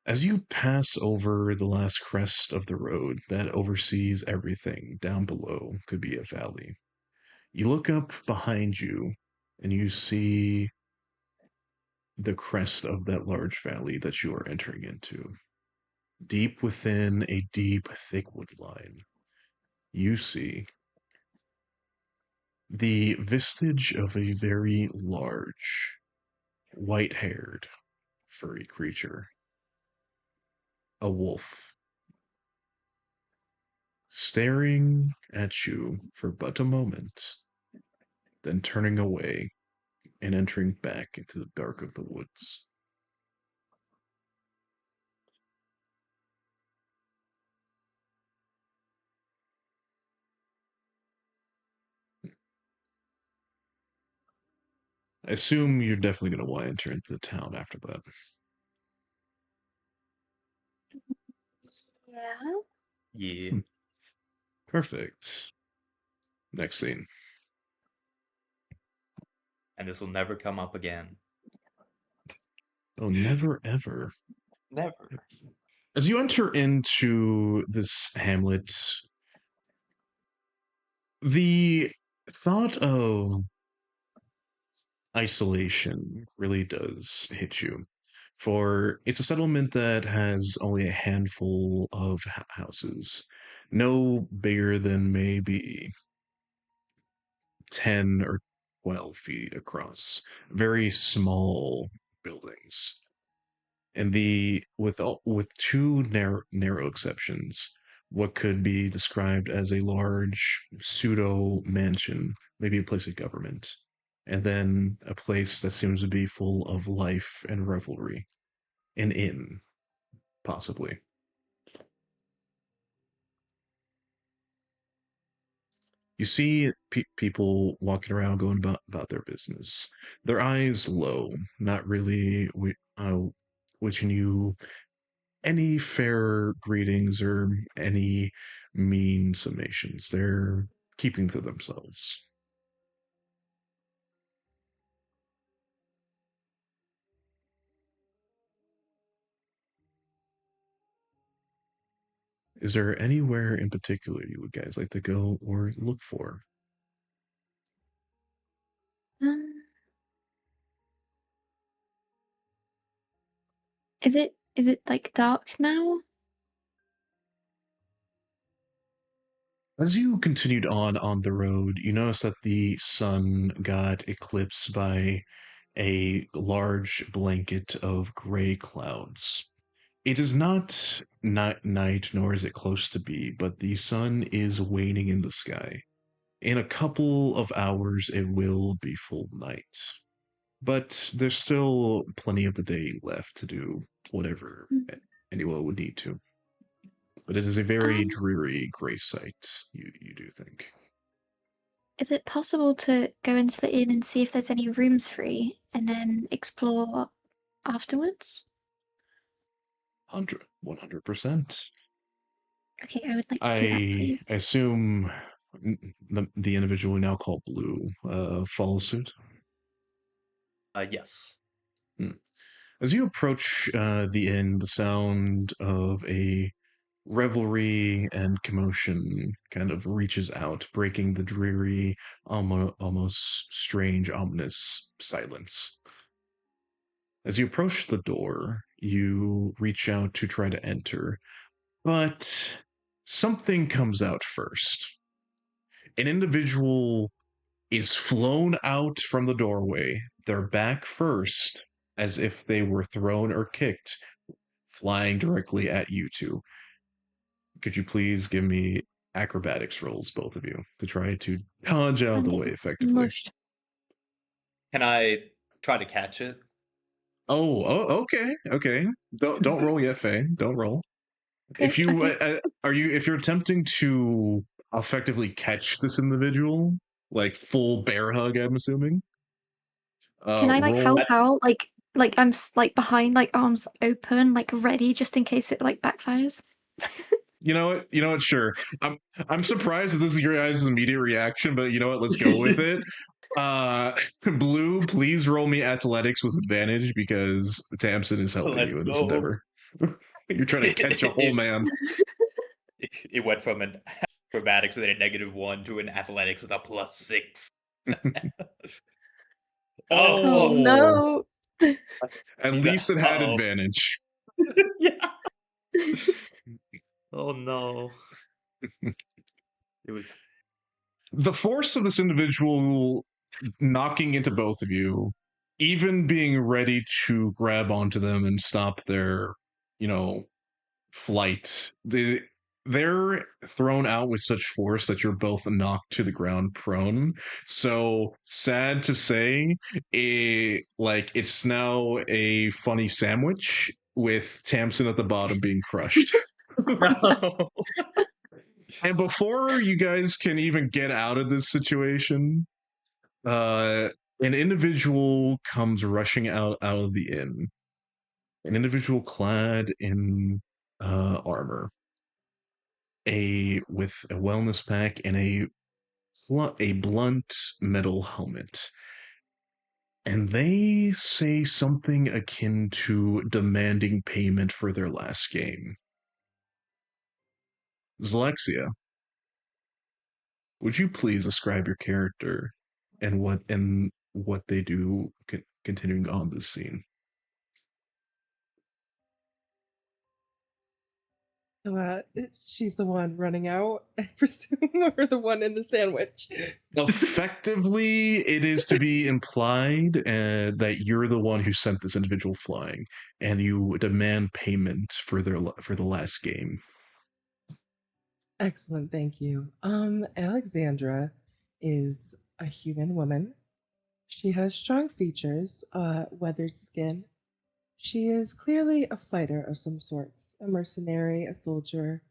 As you pass over the last crest of the road that oversees everything down below, could be a valley. You look up behind you and you see the crest of that large valley that you are entering into. Deep within a deep, thick woodline, you see the vestige of a very large, white haired, furry creature. A wolf, staring at you for but a moment, then turning away and entering back into the dark of the woods. I assume you're definitely going to want to enter into the town after that. Yeah. Yeah. Perfect. Next scene. And this will never come up again. Oh, never ever. Never. As you enter into this hamlet, the thought of isolation really does hit you. For it's a settlement that has only a handful of houses, no bigger than maybe 10 or 12 feet across. Very small buildings. And with two narrow exceptions, what could be described as a large pseudo mansion, maybe a place of government, and then a place that seems to be full of life and revelry, an inn, possibly. You see people walking around, going about their business, their eyes low, not really wishing you any fair greetings or any mean summations. They're keeping to themselves. Is there anywhere in particular you would guys like to go or look for? Um, is it like dark now? As you continued on the road, you notice that the sun got eclipsed by a large blanket of gray clouds. It is not night, nor is it close to be, but the sun is waning in the sky. In a couple of hours, it will be full night. But there's still plenty of the day left to do whatever anyone would need to. But it is a very Um, dreary gray sight, you do think. is it possible to go into the inn and see if there's any rooms free and then explore afterwards? 100%. Okay, I would like to do that, I please. assume the individual we now call Blue follows suit. Yes. As you approach the inn, the sound of a revelry and commotion kind of reaches out, breaking the dreary, almost strange, ominous silence. As you approach the door, you reach out to try to enter, but something comes out first. An individual is flown out from the doorway, their back first, as if they were thrown or kicked, flying directly at you two. Could you please give me acrobatics rolls, both of you, to try to dodge out of I'm the way getting effectively? smushed. Can I try to catch it? Okay, okay. Don't roll yet, Faye. Don't roll. Okay, If you okay. if you're attempting to effectively catch this individual, like full bear hug, I'm assuming. Can I like Roll. help out? Like I'm like behind, like arms open, like ready, just in case it like backfires. You know what? You know what? Sure. I'm surprised that this is your guys' immediate reaction, but you know what? Let's go with it. Blue, please roll me athletics with advantage because Tamsin is helping Let's you in this go. endeavor. You're trying to catch a whole man. It went from an acrobatics with a -1 to an athletics with a +6. Oh Oh, no. At he's least it had uh-oh. advantage. Yeah. Oh no. It was The force of this individual knocking into both of you, even being ready to grab onto them and stop their, you know, flight. They're thrown out with such force that you're both knocked to the ground prone. So sad to say, it's now a funny sandwich with Tamsin at the bottom being crushed. no. And before you guys can even get out of this situation, an individual comes rushing out of the inn. An individual clad in armor. with a wellness pack and a blunt metal helmet. And they say something akin to demanding payment for their last game. Zalexia, would you please describe your character and what they do continuing on this scene? So, she's the one running out, I presume, or the one in the sandwich? Effectively, it is to be implied that you're the one who sent this individual flying, and you demand payment for the last game. Excellent, thank you. Alexandra is a human woman. She has strong features, weathered skin. She is clearly a fighter of some sorts, a mercenary, a soldier.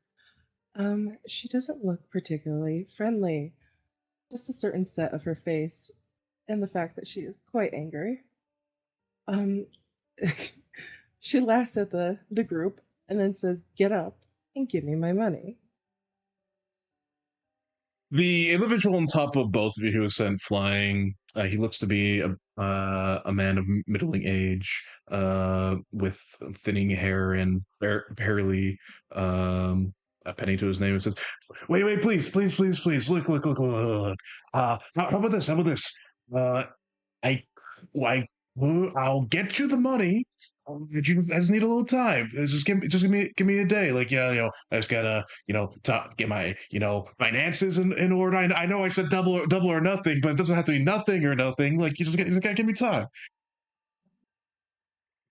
She doesn't look particularly friendly. Just a certain set of her face, and the fact that she is quite angry. Um, she laughs at the group and then says, "Get up and give me my money." The individual on top of both of you who was sent flying, he looks to be a man of middling age, with thinning hair and barely a penny to his name. It says, "Wait, please, please, please, please, look. How about this? How about this? Uh, I, I, I'll get you the money. I just need a little time. Give me a day. Like, yeah, I just gotta, get my, finances in order. I know I said double or nothing, but it doesn't have to be nothing or nothing. Like, you just gotta give me time."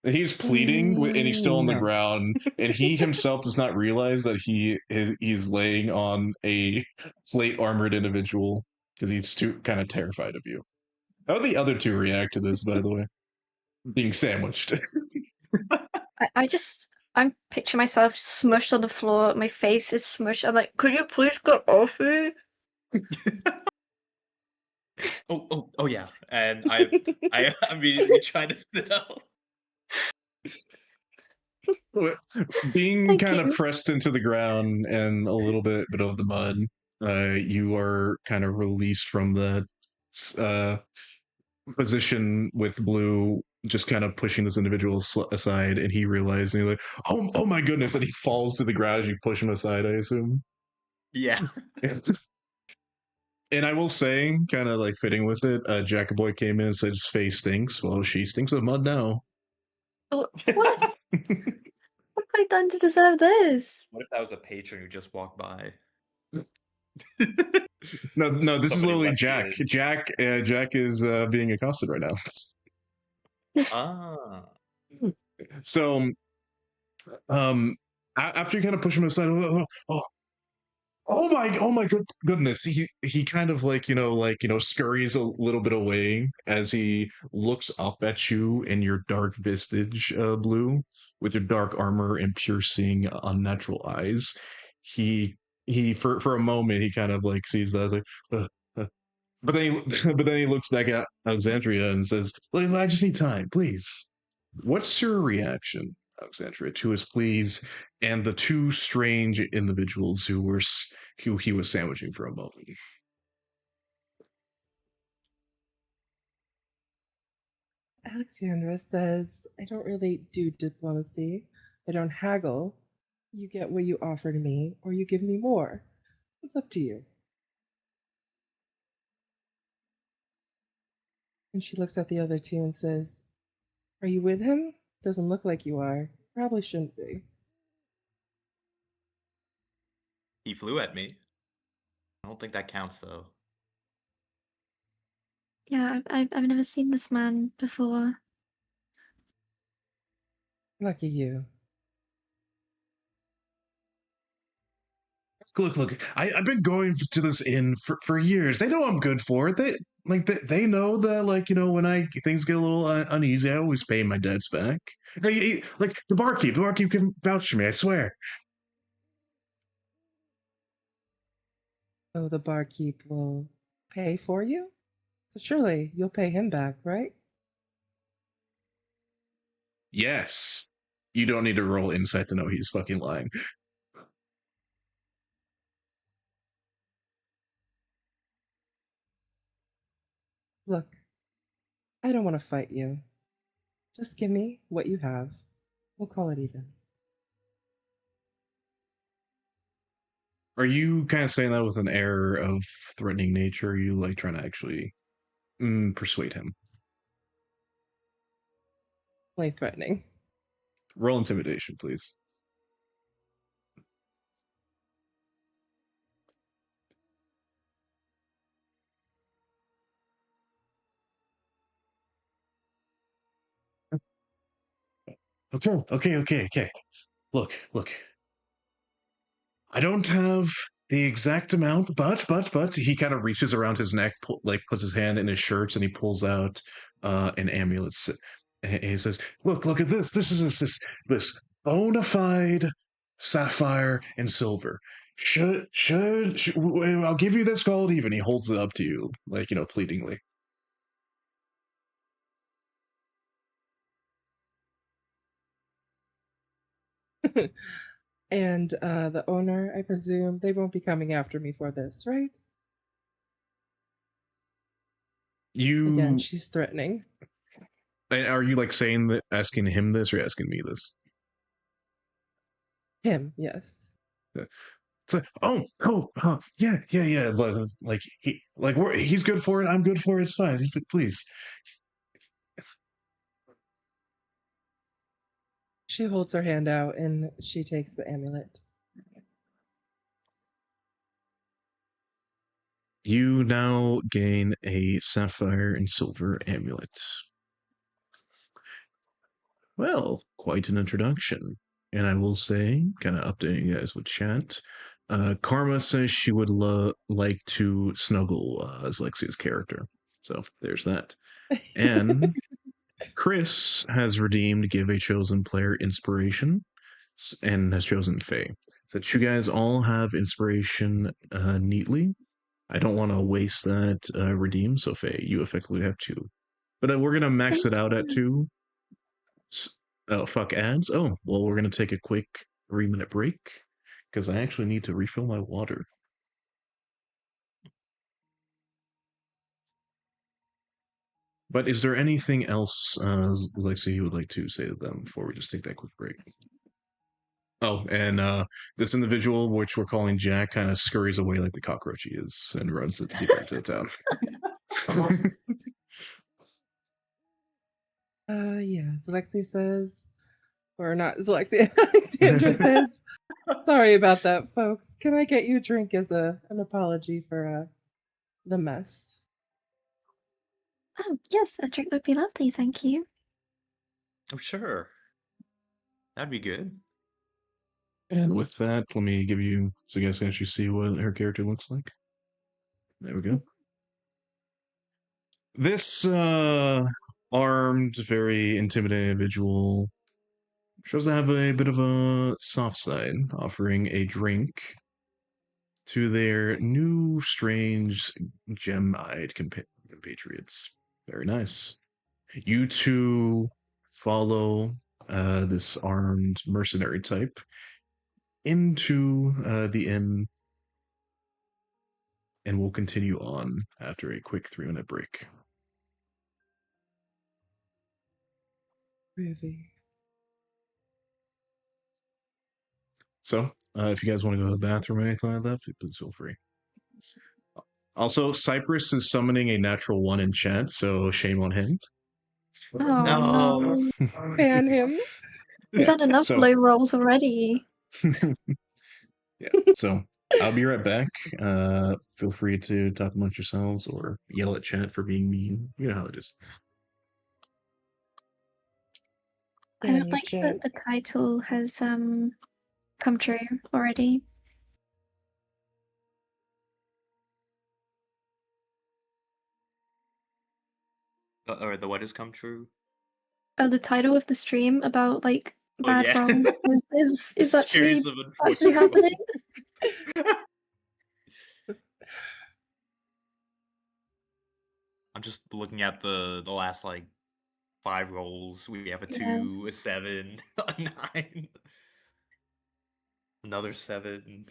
And he's pleading, and he's still on the No. ground, and he himself does not realize that he's laying on a plate armored individual because he's too kind of terrified of you. How would the other two react to this, by the way? Being sandwiched. I'm picturing myself smushed on the floor. My face is smushed. I'm like, could you please get off me? Oh yeah, and I immediately try to sit up. Being Thank kind of you. pressed into the ground and a little bit of the mud, you are kind of released from the uh, position with Blue, just kind of pushing this individual aside, and he realizes, and he's like, oh my goodness, and he falls to the ground as you push him aside, I assume. Yeah. And I will say, kind of like fitting with it, Jackaboy came in and said his face stinks. Well, she stinks of mud now. What? What have I done to deserve this? What if that was a patron who just walked by? No, this is Somebody literally left Jack. it. Jack is being accosted right now. Ah. So, after you kind of push him aside, oh my goodness, he kind of like scurries a little bit away as he looks up at you in your dark visage, Blue, with your dark armor and piercing unnatural eyes. He for a moment he kind of like sees that as like, but then but then he looks back at Alexandria and says, "Look, I just need time, please." What's your reaction, Alexandria, to his pleas and the two strange individuals who he was sandwiching for a moment? Alexandra says, "I don't really do diplomacy. I don't haggle. You get what you offer to me, or you give me more. It's up to you." And she looks at the other two and says, "Are you with him? Doesn't look like you are. Probably shouldn't be." He flew at me. I don't think that counts though. Yeah, I've never seen this man before. Lucky you. Look, I've been going to this inn for years. They know I'm good for it. They know that, like, when things get a little uneasy, I always pay my debts back. Like the barkeep can vouch for me, I swear. So the barkeep will pay for you? Surely you'll pay him back, right? Yes. You don't need to roll insight to know he's fucking lying. Look, I don't want to fight you. Just give me what you have. We'll call it even. Are you kind of saying that with an air of threatening nature? Or are you like trying to actually persuade him? Play threatening. Roll intimidation, please. Okay. Look. I don't have the exact amount, but he kind of reaches around his neck, like puts his hand in his shirts, and he pulls out an amulet. And he says, "Look at this. This is this bona fide sapphire and silver. I'll give you this gold even." He holds it up to you, like pleadingly. And the owner, I presume, they won't be coming after me for this, right? Again, You she's threatening. are you like saying that, asking him this, or asking me this? Him, yes. It's like, yeah. He's good for it. I'm good for it. It's fine. Please. She holds her hand out and she takes the amulet. You now gain a sapphire and silver amulet. Well, quite an introduction. And I will say, kind of updating you guys with chat, Karma says she would like to snuggle Alexia's character. So there's that. And Chris has redeemed Give a Chosen Player inspiration and has chosen Faye. So that you guys all have inspiration neatly. I don't want to waste that redeem, so Faye, you effectively have 2. But we're going to max it out at 2. Oh, fuck ads. Oh, well, we're going to take a quick 3-minute break because I actually need to refill my water. But is there anything else, Lexi, you would like to say to them before we just take that quick break? Oh, and this individual, which we're calling Jack, kind of scurries away like the cockroach he is and runs deeper into the town. Yeah, Zelexi says, or not Zelexi, Alexandra says, sorry about that, folks. Can I get you a drink as an apology for the mess? Oh, yes, a drink would be lovely, thank you. Oh, sure. That'd be good. And with that, let me give you, so you guys can actually see what her character looks like. There we go. This armed, very intimidating individual shows to have a bit of a soft side, offering a drink to their new, strange, gem-eyed compatriots. Very nice. You two follow this armed mercenary type into the inn, and we'll continue on after a quick 3-minute break. Groovy. So, if you guys want to go to the bathroom or anything like that, please feel free. Also, Cypress is summoning a natural 1 in chat, so shame on him. Oh, No. no. Ban him. We've had enough so- low rolls already. Yeah, so I'll be right back. Feel free to talk amongst yourselves or yell at chat for being mean. You know how it is. I don't Ban you, like that Jack. the title has come true already. Or the what has come true? Oh, the title of the stream about like Oh, bad yeah. wrong is A actually series of actually unfortunate happening. I'm just looking at the last like 5 rolls. We have a 2, Yes. a 7, a 9, another 7.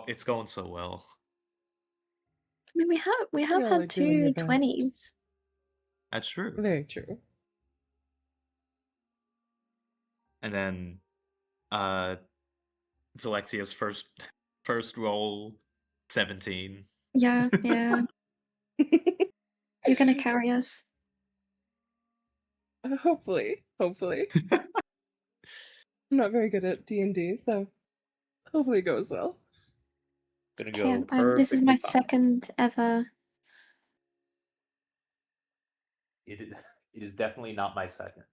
It's going so well. I mean, we have Y'all had are doing your two best. 20s. That's true. Very true. And then it's Alexia's first roll, 17. Yeah, yeah. You're gonna carry us. Hopefully. I'm not very good at D&D, so hopefully it goes well. Gonna Okay, go this is perfectly my fine. second ever. It is definitely not my second.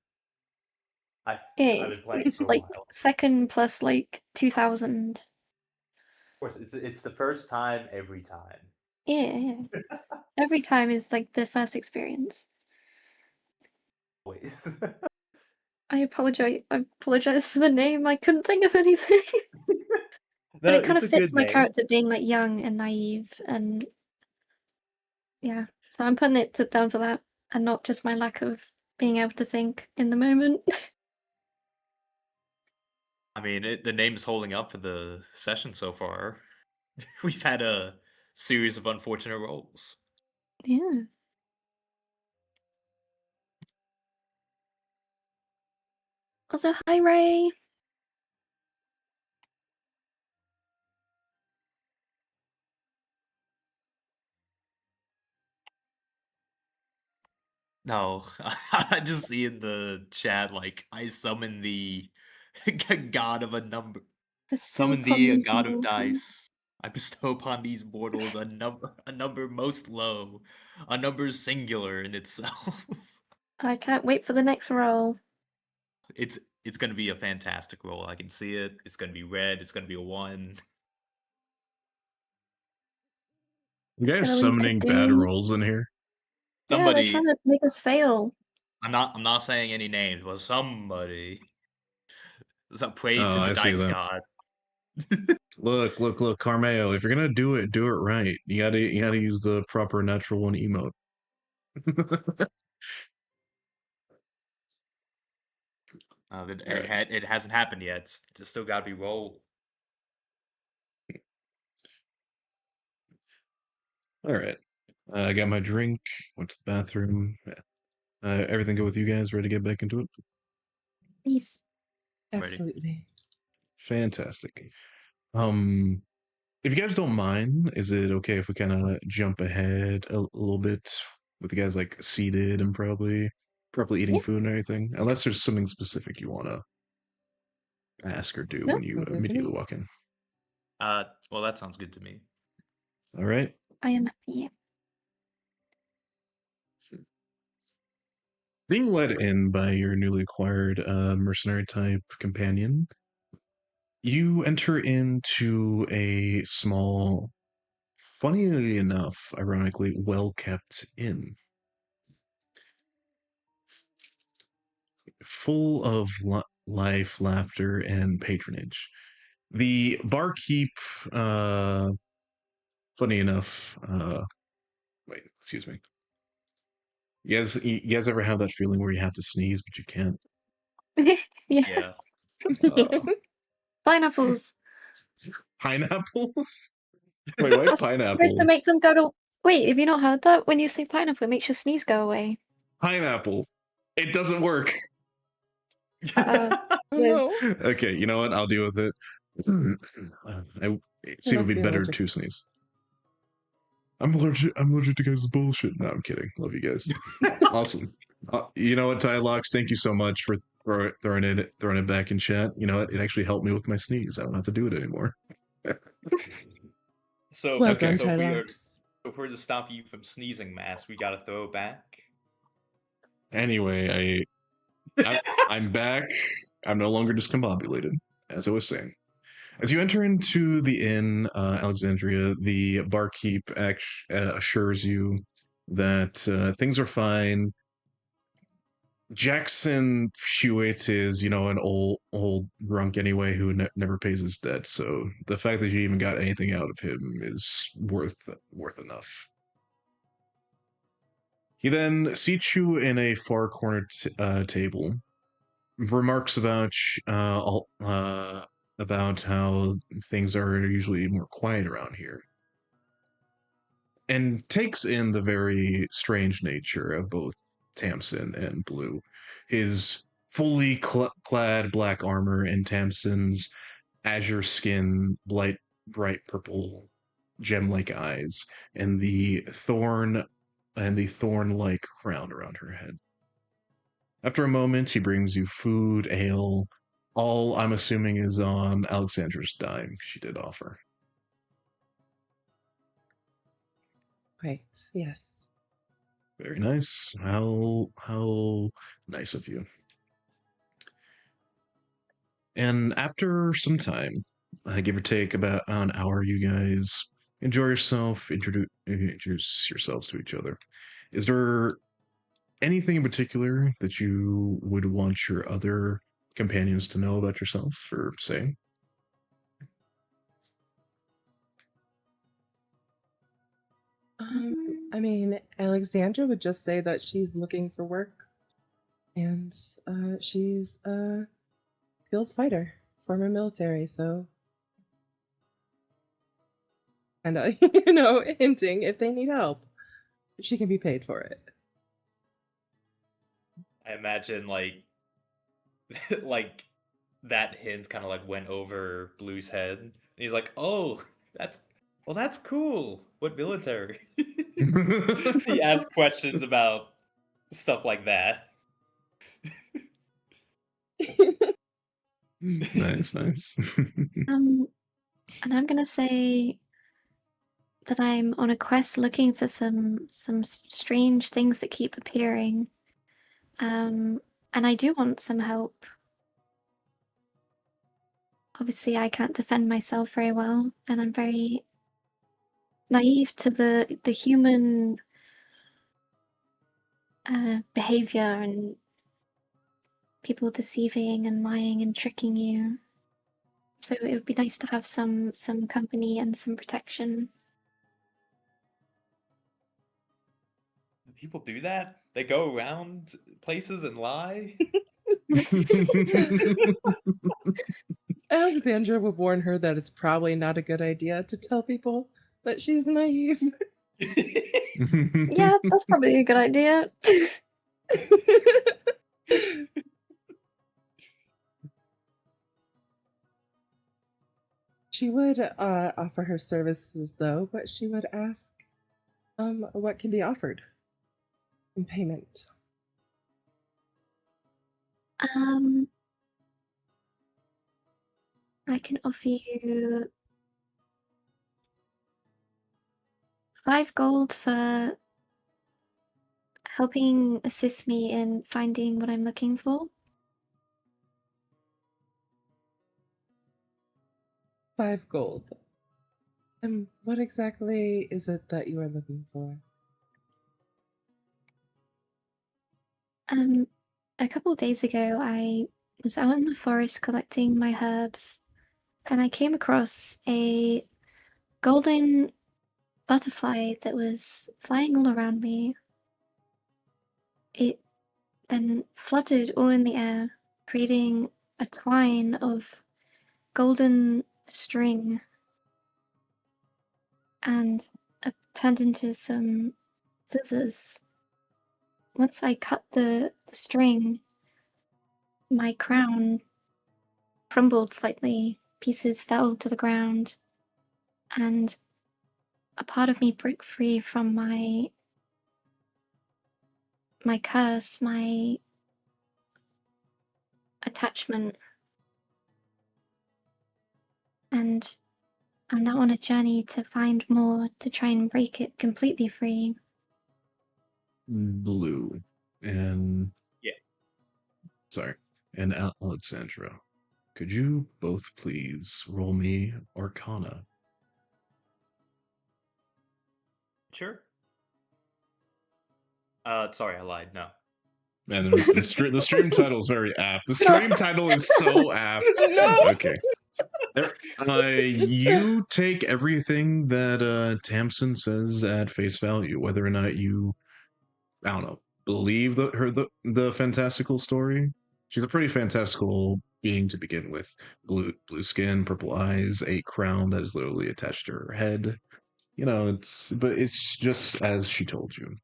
I've been playing It's for a like while. second plus like 2000. Of course, it's the first time every time. Yeah. Every time is like the first experience. Always. I apologize for the name. I couldn't think of anything. But No, it kind it's of a fits good my name. character being like young and naive, and yeah. So I'm putting it down to that, and not just my lack of being able to think in the moment. I mean, the name's holding up for the session so far. We've had a series of unfortunate rolls. Yeah. Also, hi Ray. No, I just see in the chat like I summon the god of a number. Bestow Summon upon thee, a these god of mortals. dice. I bestow upon these mortals a number most low, a number singular in itself. I can't wait for the next roll. It's gonna be a fantastic roll. I can see it. It's gonna be red. It's gonna be a 1. You guys Gonna lead to summoning bad doom. rolls in here? Yeah, they're Somebody, trying to make us fail. I'm not saying any names, but somebody. Pray Oh, to the I see dice them. god. Look, Carmeo. If you're gonna do it right. You gotta use the proper natural one emote. Alright. It hasn't happened yet. It's still got to be rolled. All right. I got my drink. Went to the bathroom. Everything good with you guys? Ready to get back into it? Please. Ready. Absolutely. Fantastic. If you guys don't mind, is it okay if we kind of jump ahead a little bit with you guys like seated and probably eating Yeah. food and everything? Unless there's something specific you want to ask or do No, when you sounds good to immediately me. walk in. Well, that sounds good to me. All right. I am happy. Being led in by your newly acquired mercenary type companion, you enter into a small, funnily enough, ironically, well kept inn. Full of life, laughter, and patronage. The barkeep, funny enough, wait, excuse me. You guys ever have that feeling where you have to sneeze but you can't? Yeah. Yeah. Pineapples. Pineapples? Wait, why That's supposed to make pineapples? them go to. Wait, have you not heard that? When you say pineapple, it makes your sneeze go away. Pineapple. It doesn't work. Uh-oh. Oh Yeah. no. Okay, you know what? I'll deal with it. It would must be be better allergic. to sneeze. I'm allergic to guys' bullshit. No, I'm kidding. Love you guys. Awesome. You know what, Tylox? Thank you so much for throwing it back in chat. You know what? It actually helped me with my sneeze. I don't have to do it anymore. So Well Okay. done, so Tylox. if we're to stop you from sneezing, Mass, we gotta throw it back. Anyway, I'm back. I'm no longer discombobulated, as I was saying. As you enter into the inn, Alexandria, the barkeep assures you that things are fine. Jackson Hewitt is, an old drunk anyway who never pays his debt. So the fact that you even got anything out of him is worth enough. He then seats you in a far corner table, remarks about how things are usually more quiet around here, and takes in the very strange nature of both Tamsin and Blue. His fully clad black armor and Tamsin's azure skin, bright purple gem-like eyes, and the thorn-like crown around her head. After a moment, he brings you food, ale. All I'm assuming is on Alexandra's dime. She did offer. Right. Yes. Very nice. How nice of you. And after some time, give or take about an hour, you guys enjoy yourself, introduce yourselves to each other. Is there anything in particular that you would want your other companions to know about yourself or say? I mean, Alexandra would just say that she's looking for work, and she's a skilled fighter, former military, so and hinting if they need help, she can be paid for it. I imagine like like that hint kind of like went over Blue's head. And he's like, "Oh, that's cool. What military?" He asks questions about stuff like that. Nice. And I'm gonna say that I'm on a quest looking for some strange things that keep appearing. And I do want some help. Obviously, I can't defend myself very well, and I'm very naive to the human behavior and people deceiving and lying and tricking you. So it would be nice to have some company and some protection. People do that? They go around places and lie? Alexandra would warn her that it's probably not a good idea to tell people that she's naive. Yeah, that's probably a good idea. She would offer her services though, but she would ask what can be offered in payment. I can offer you 5 gold for helping assist me in finding what I'm looking for. 5 gold. And what exactly is it that you are looking for? A couple days ago, I was out in the forest collecting my herbs, and I came across a golden butterfly that was flying all around me. It then fluttered all in the air, creating a twine of golden string, and turned into some scissors. Once I cut the string, my crown crumbled slightly, pieces fell to the ground, and a part of me broke free from my curse, my attachment. And I'm now on a journey to find more to try and break it completely free. Blue and Yeah. Sorry, and Alexandra, could you both please roll me Arcana? Sure. Sorry, I lied. No. And the stream title is very apt. The stream title is so apt. No! Okay. You take everything that Tamsin says at face value, whether or not you, I don't know, believe the fantastical story. She's a pretty fantastical being to begin with. Blue skin, purple eyes, a crown that is literally attached to her head. It's just as she told you.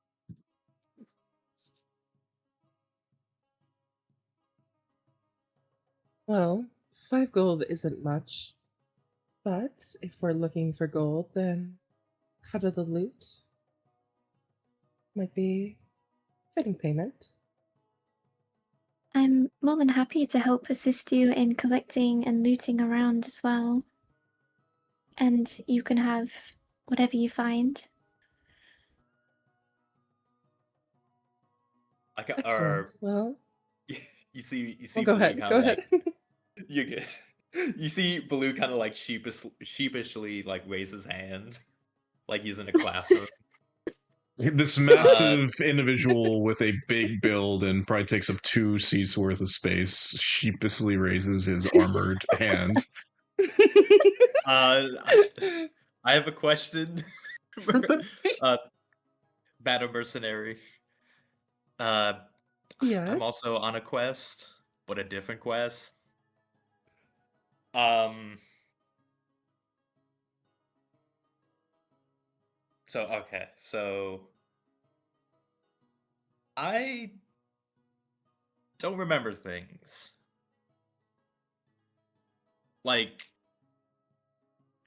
Well, 5 gold isn't much, but if we're looking for gold, then cut of the loot might be fitting payment. I'm more than happy to help assist you in collecting and looting around as well. And you can have whatever you find. Like, Excellent. Well, you see go Blue ahead. kind Go of like ahead. you're good. You see Blue kind of like sheepishly like raise his hand, like he's in a classroom. This massive individual with a big build and probably takes up 2 seats worth of space sheepishly raises his armored hand. I have a question. Battle Mercenary. I'm Yes. also on a quest, but a different quest. So okay, so I don't remember things. Like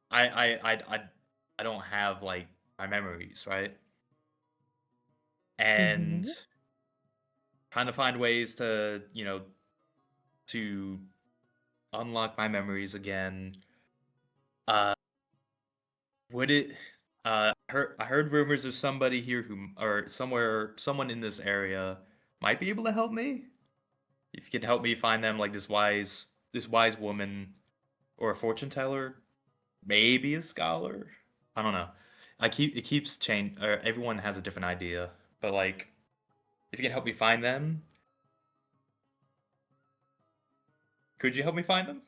I don't have like my memories, right? And Mhm. trying to find ways to, to unlock my memories again. Uh would it I heard rumors of somebody here who or someone in this area might be able to help me. If you could help me find them, like this wise woman or a fortune teller, maybe a scholar. I don't know. It keeps change. Or everyone has a different idea, but like, if you can help me find them, could you help me find them?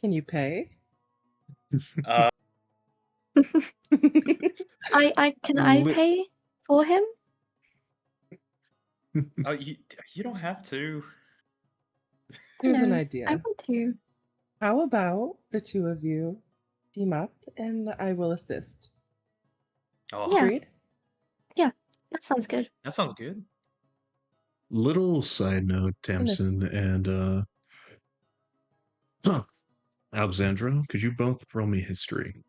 Can you pay? Uh, Can I Li- pay for him? oh, you don't have to. Here's an No, I idea. want to. How about the two of you team up and I will assist? Oh, Yeah. Agreed? Yeah, that sounds good. that sounds good. Little side note, And if Tamsin and Alexandra, could you both roll me history?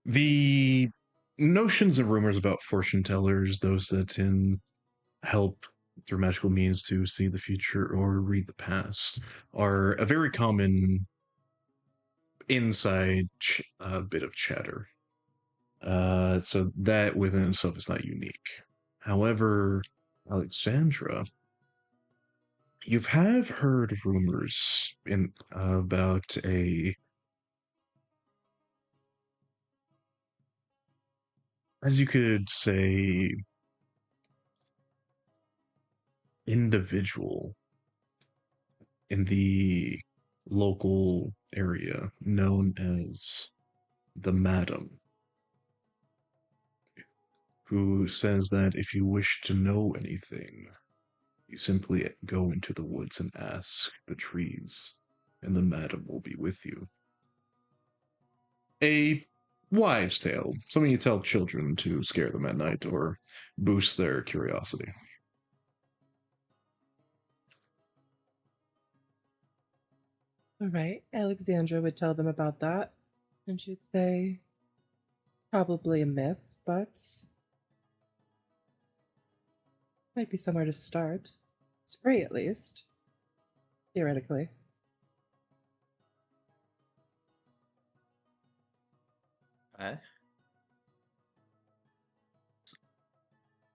The notions and rumors about fortune tellers, those that help through magical means to see the future or read the past, are a very common inside bit of chatter. So that within itself is not unique. However, Alexandra, you've have heard rumors about a, as you could say, individual in the local area known as the Madam, who says that if you wish to know anything, you simply go into the woods and ask the trees, and the Madam will be with you. A wives' tale, something you tell children to scare them at night or boost their curiosity. all right, Alexandra would tell them about that, and she'd say, probably a myth, but might be somewhere to start. It's free at least, theoretically. Okay.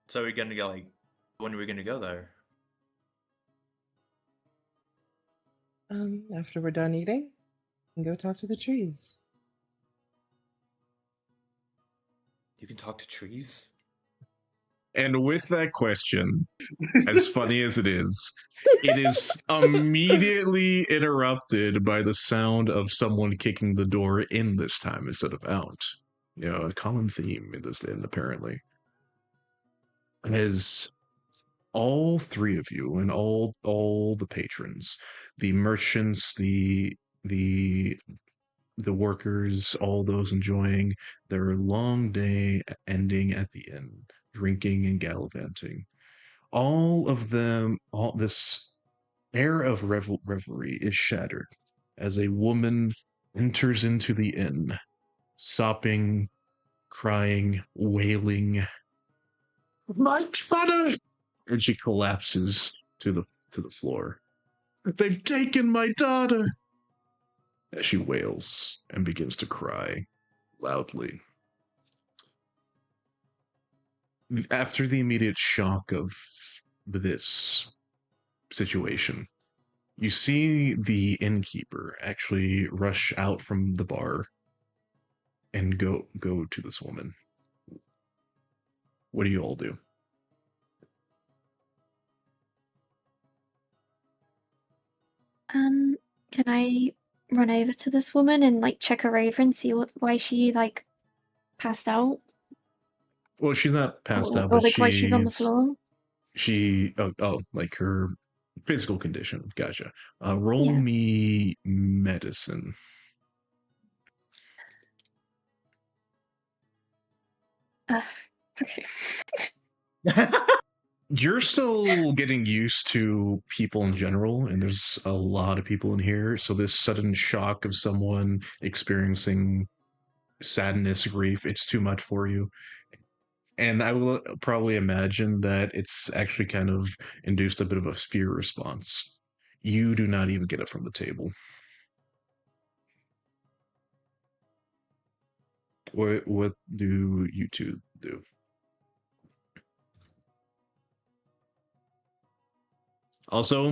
So we're gonna go like, when are we gonna go there? After we're done eating, and go talk to the trees. You can talk to trees. And with that question, as funny as it is immediately interrupted by the sound of someone kicking the door in this time instead of out. A common theme in this inn, apparently. As all three of you and all the patrons, the merchants, the the workers, all those enjoying their long day ending at the inn, drinking and gallivanting. All of them, all this air of revelry is shattered as a woman enters into the inn, sobbing, crying, wailing, "My daughter!" And she collapses to the floor. "They've taken my daughter!" As she wails and begins to cry loudly. After the immediate shock of this situation, you see the innkeeper actually rush out from the bar and go to this woman. What do you all do? Can I run over to this woman and like check her over and see why she like passed out, Well, she's not passed out, or but like why she's on the floor? like her physical condition. Gotcha. Roll Yeah. me medicine. Okay. You're still getting used to people in general, and there's a lot of people in here. So this sudden shock of someone experiencing sadness, grief, it's too much for you. And I will probably imagine that it's actually kind of induced a bit of a fear response. You do not even get up from the table. What do you two do? Also,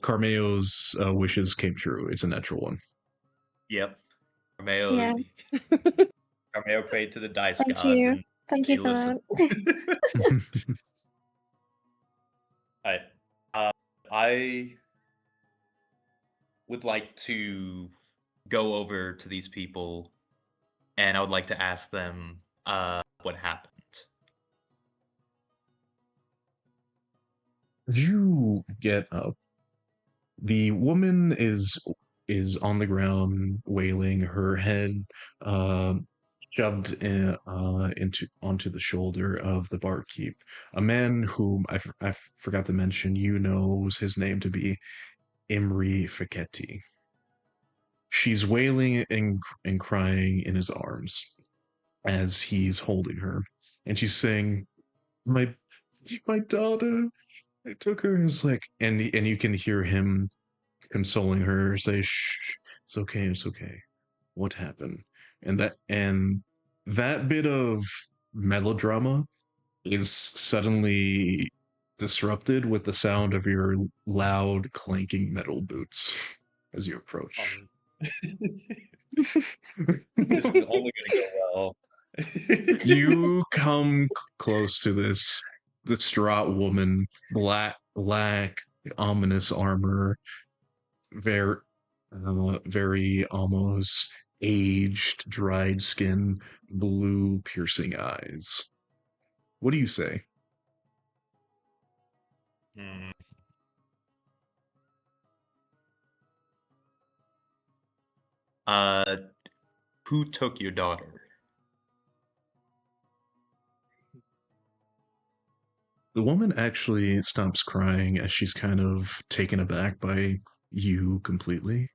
Carmeo's wishes came true. It's a natural one. Yep. Carmeo, Yeah. Carmeo prayed to the dice Thank gods you. and Thank he you for listened. that. Alright. I would like to go over to these people and I would like to ask them what happened. As you get up, the woman is on the ground wailing, her head uh, shoved into onto the shoulder of the barkeep, a man whom I forgot to mention. You knows his name to be Imri Fiketti. She's wailing and crying in his arms as he's holding her, and she's saying, "My my daughter, I took her." It's like, and you can hear him consoling her, say, "Shh, it's okay. What happened?" And that bit of melodrama is suddenly disrupted with the sound of your loud clanking metal boots as you approach. This is only gonna go well. You come close to this distraught woman, black, ominous armor, very almost aged, dried skin, blue, piercing eyes. What do you say? Hmm. Who took your daughter? The woman actually stops crying as she's kind of taken aback by you completely.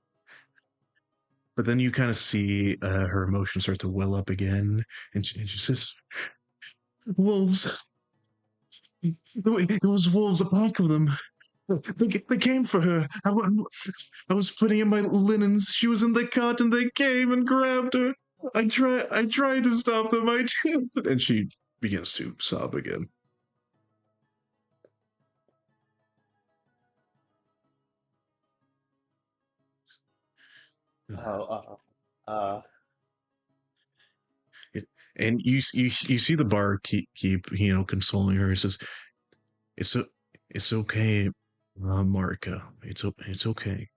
But then you kind of see her emotions start to well up again, and she says, "Wolves! It was wolves, a pack of them. They came for her. I was putting in my linens. She was in the cot, and they came and grabbed her. I tried to stop them. I did." And she begins to sob again. Oh, uh, And you see the bar keep consoling her. He says, "It's it's okay, Marika. It's okay."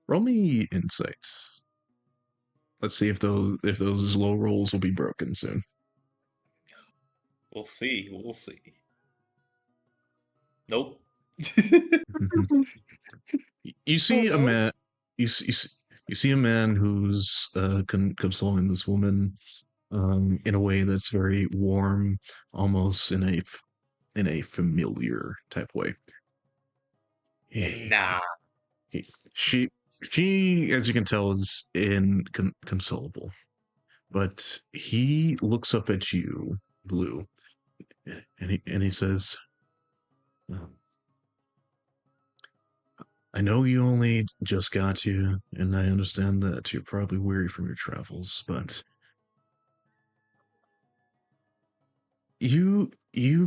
Roll me insights. Let's see if those low rolls will be broken soon. We'll see. We'll see. Nope. You see a no. man. You see a man who's consoling this woman in a way that's very warm, almost in a familiar type way. He, Nah. he, she she, as you can tell, is inconsolable. But he looks up at you, Blue, and he says, "Um, I know you only just got here, and I understand that you're probably weary from your travels, but you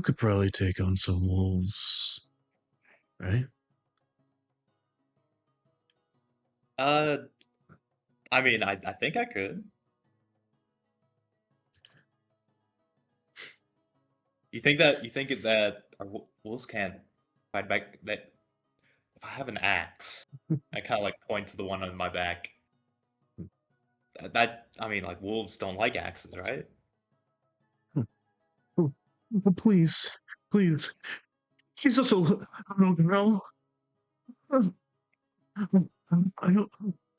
could probably take on some wolves, right?" Uh, I mean, I think I could. You think that our wolves can't fight back? That if I have an axe, I kind of like point to the one on my back. That I mean, like wolves don't like axes, right? Oh, oh, please, please. He's just a little girl. I hope,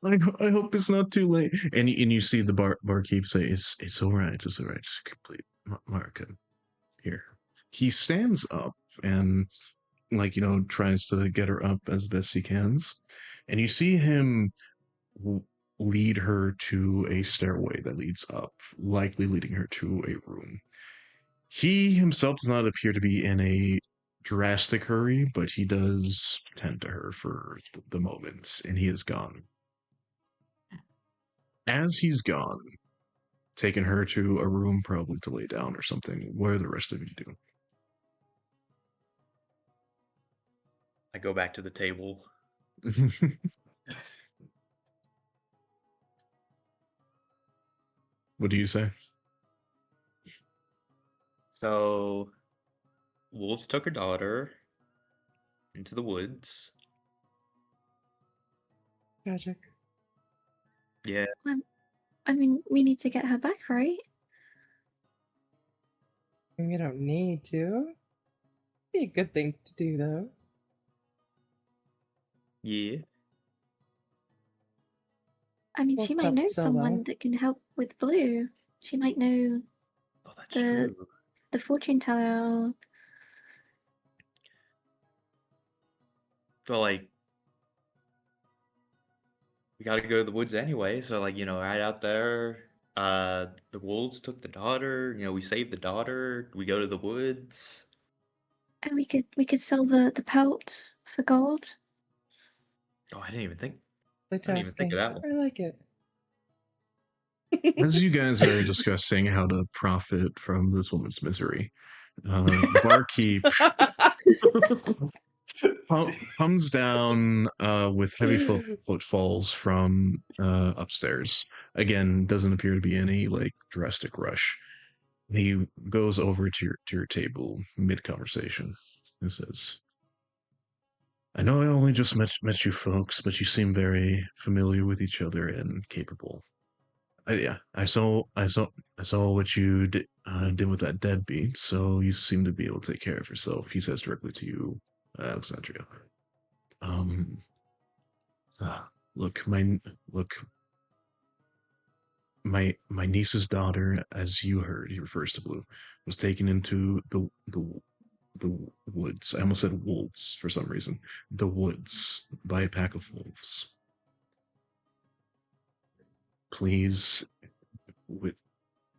I hope it's not too late. And you see the barkeep say, it's all right, it's all right. Just complete, Marika, here." He stands up and, like, tries to get her up as best he can. And you see him lead her to a stairway that leads up, likely leading her to a room. He himself does not appear to be in a drastic hurry, but he does tend to her for the moment, and he is gone. As he's gone, taking her to a room probably to lay down or something, what are the rest of you do? I go back to the table. What do you say? So, wolves took her daughter into the woods. Tragic. Yeah, I mean, we need to get her back, right? We don't need to. Be a good thing to do, though. yeah. I mean, Wolf she might helped know so someone well. that can help with Blue. She might know Oh, that's the true. the fortune teller. So like, we gotta go to the woods anyway. So like, right out there, the wolves took the daughter. We saved the daughter. We go to the woods. And we could sell the pelt for gold. Oh, I didn't even think. The I didn't even think of tasking. that one. I like it. As you guys are discussing how to profit from this woman's misery, barkeep comes down with heavy footfalls from upstairs. Again, doesn't appear to be any like drastic rush. He goes over to your table mid conversation and says, "I know I only just met you folks, but you seem very familiar with each other and capable. Yeah, I saw what you did with that deadbeat. So you seem to be able to take care of yourself." He says directly to you, Alexandria. Um, uh, look, look, my niece's daughter, as you heard, he refers to Blue, was taken into the woods. I almost said wolves for some reason. The woods by a pack of wolves. Please, with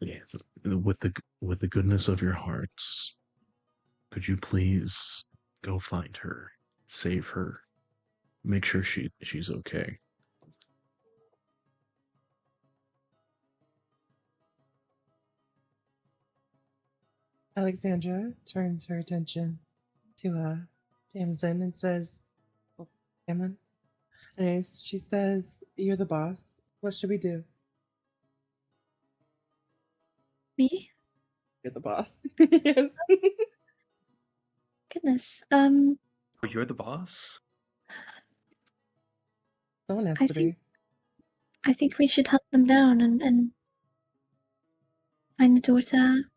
yeah, with the goodness of your hearts, could you please go find her, save her, make sure she's okay." Alexandra turns her attention to Tamsin and says, oh, Tamlin. And she says, "You're the boss. What should we do?" Me? You're the boss. Yes. Goodness. Oh, you're the boss? Someone has I to think be. I think we should hunt them down and find the daughter.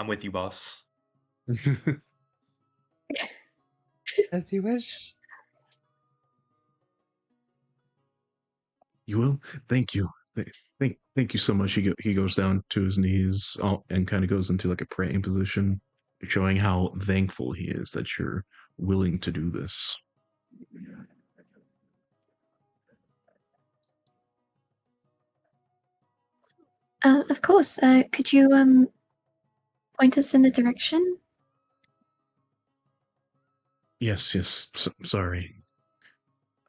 I'm with you, boss. As you wish. You will? Thank you. Thank you so much. He goes down to his knees and kind of goes into like a praying position, showing how thankful he is that you're willing to do this. Of course. Could you point us in the direction? Yes, sorry.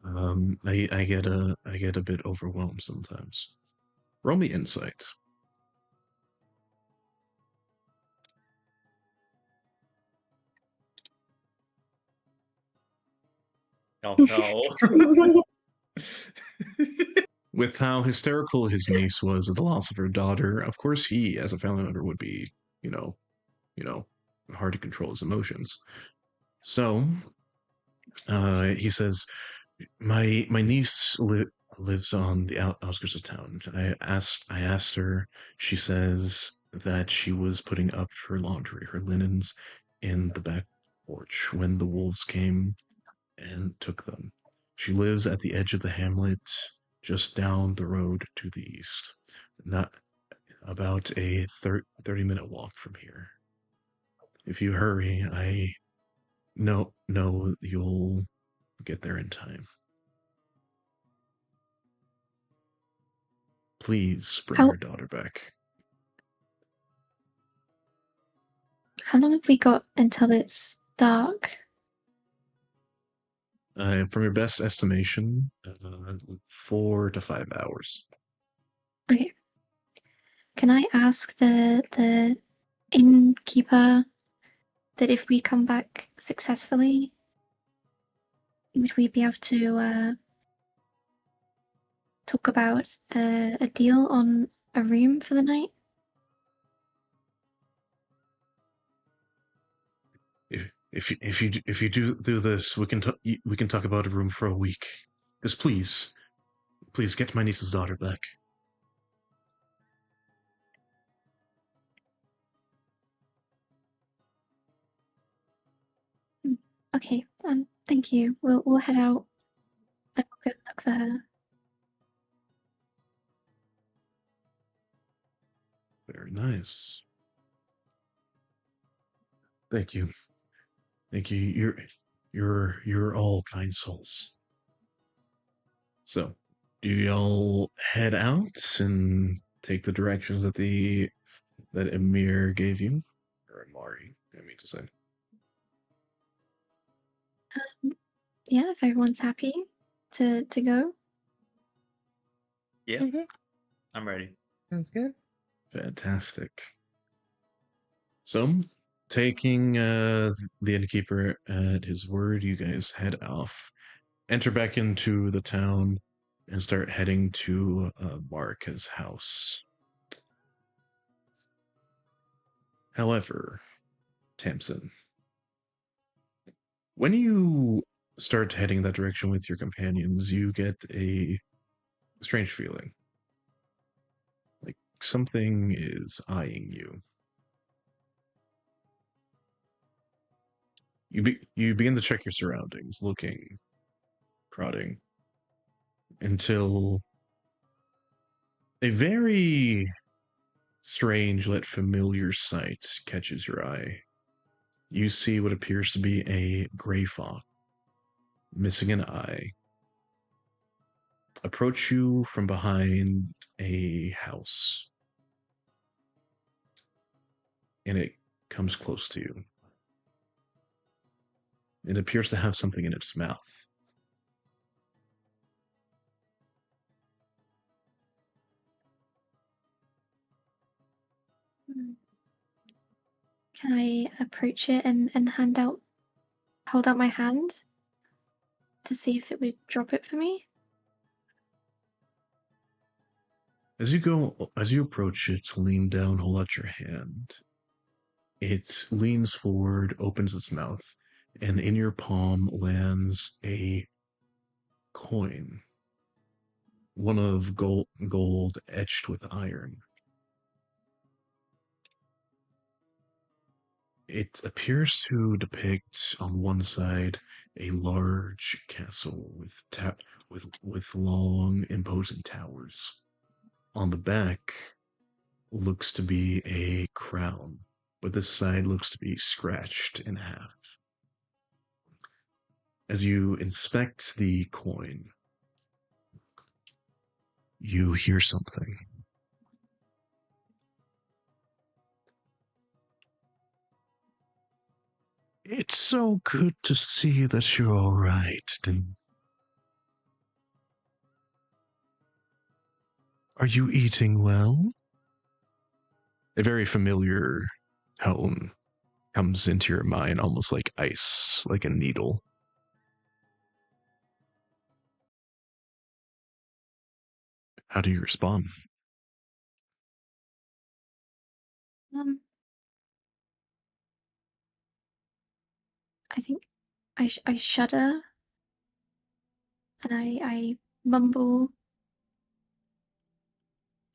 I get a bit overwhelmed sometimes. Roll me insight. Oh no. With how hysterical his niece was at the loss of her daughter, of course he, as a family member, would be, you know, you know, hard to control his emotions. So, he says, my niece lives on the outskirts of town. I asked her. She says that she was putting up her laundry, her linens, in the back porch when the wolves came and took them. She lives at the edge of the hamlet, just down the road to the east. Not about a 30-minute walk from here. If you hurry, I know you'll get there in time. Please bring How her daughter back. how long have we got until it's dark? From your best estimation, 4 to 5 hours. Okay. Can I ask the innkeeper that if we come back successfully, would we be able to talk about a deal on a room for the night? If you do this, we can talk about a room for a week. Just please get my niece's daughter back. Okay. Thank you. We'll head out and we'll go look for her. Very nice. Thank you. Thank you. You're all kind souls. So, do y'all head out and take the directions that Emir gave you? Or Amari, I mean to say. Yeah, if everyone's happy to go. Yeah, Mhm. I'm ready. Sounds good. Fantastic. So, taking the innkeeper at his word, you guys head off, enter back into the town, and start heading to Marka's house. However, Tamsin, when you start heading that direction with your companions, you get a strange feeling. Like something is eyeing you. You begin to check your surroundings, looking, prodding, until a very strange yet familiar sight catches your eye. You see what appears to be a gray fox, missing an eye, approach you from behind a house, and it comes close to you. It appears to have something in its mouth. Can I approach it and hold out my hand to see if it would drop it for me? As you approach it, lean down, hold out your hand. It leans forward, opens its mouth, and in your palm lands a coin, one of gold etched with iron. It appears to depict on one side a large castle with long, imposing towers. On the back looks to be a crown, but this side looks to be scratched in half. As you inspect the coin, you hear something. It's so good to see that you're all right. Are you eating well? A very familiar tone comes into your mind, almost like ice, like a needle. How do you respond? Um, I think I shudder and I mumble.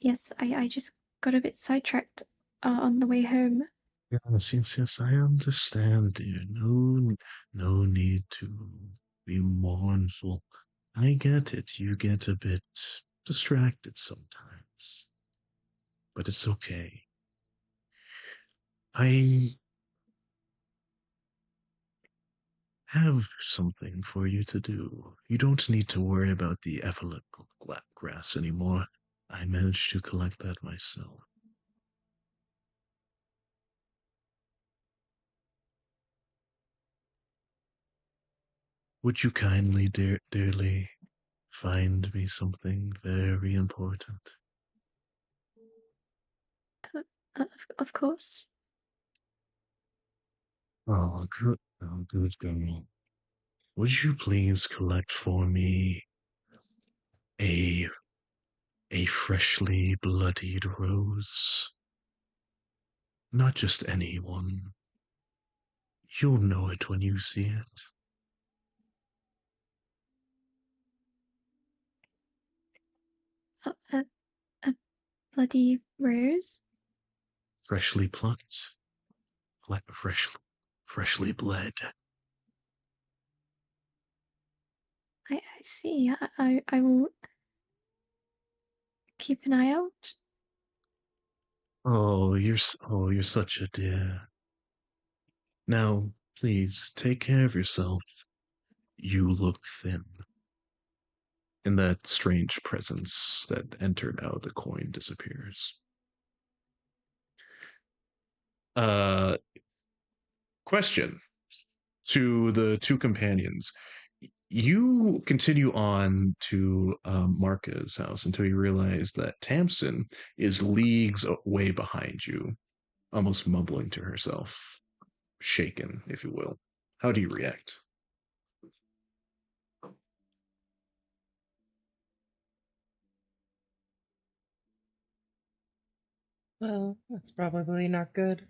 Yes, I just got a bit sidetracked on the way home. Yes, I understand, dear. No need to be mournful. I get it. You get a bit distracted sometimes, but it's okay. I have something for you to do. You don't need to worry about the effluent grass anymore. I managed to collect that myself. Would you kindly, dearly, find me something very important? Of course. Oh, good girl. Would you please collect for me a a freshly bloodied rose? Not just any one. You'll know it when you see it. A, a, a bloody rose. Freshly plucked, freshly bled. I see. I will keep an eye out. Oh, you're such a dear. Now, please take care of yourself. You look thin. And that strange presence that entered out of the coin disappears. Uh, question to the two companions. You continue on to Marca's house until you realize that Tamsin is leagues away behind you, almost mumbling to herself, shaken, if you will. How do you react? Well, that's probably not good.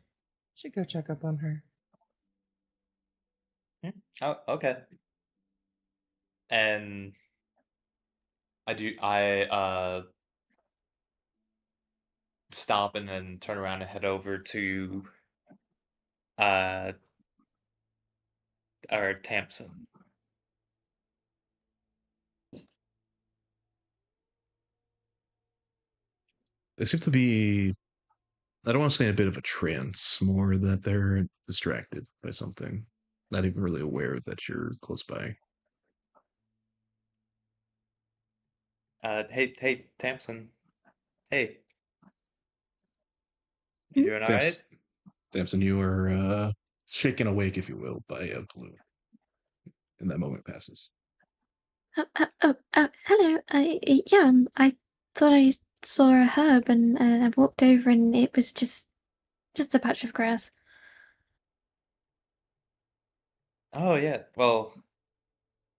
Should go check up on her. Oh, okay. And I stop and then turn around and head over to uh or Tamsin. They seem to be, I don't want to say a bit of a trance, more that they're distracted by something, not even really aware that you're close by. Hey, Tamsin. Hey, you doing all right? Samson, you are shaken awake, if you will, by a balloon, and that moment passes. Hello. Yeah. I thought I saw a herb, and I walked over, and it was just a patch of grass. Oh yeah. Well,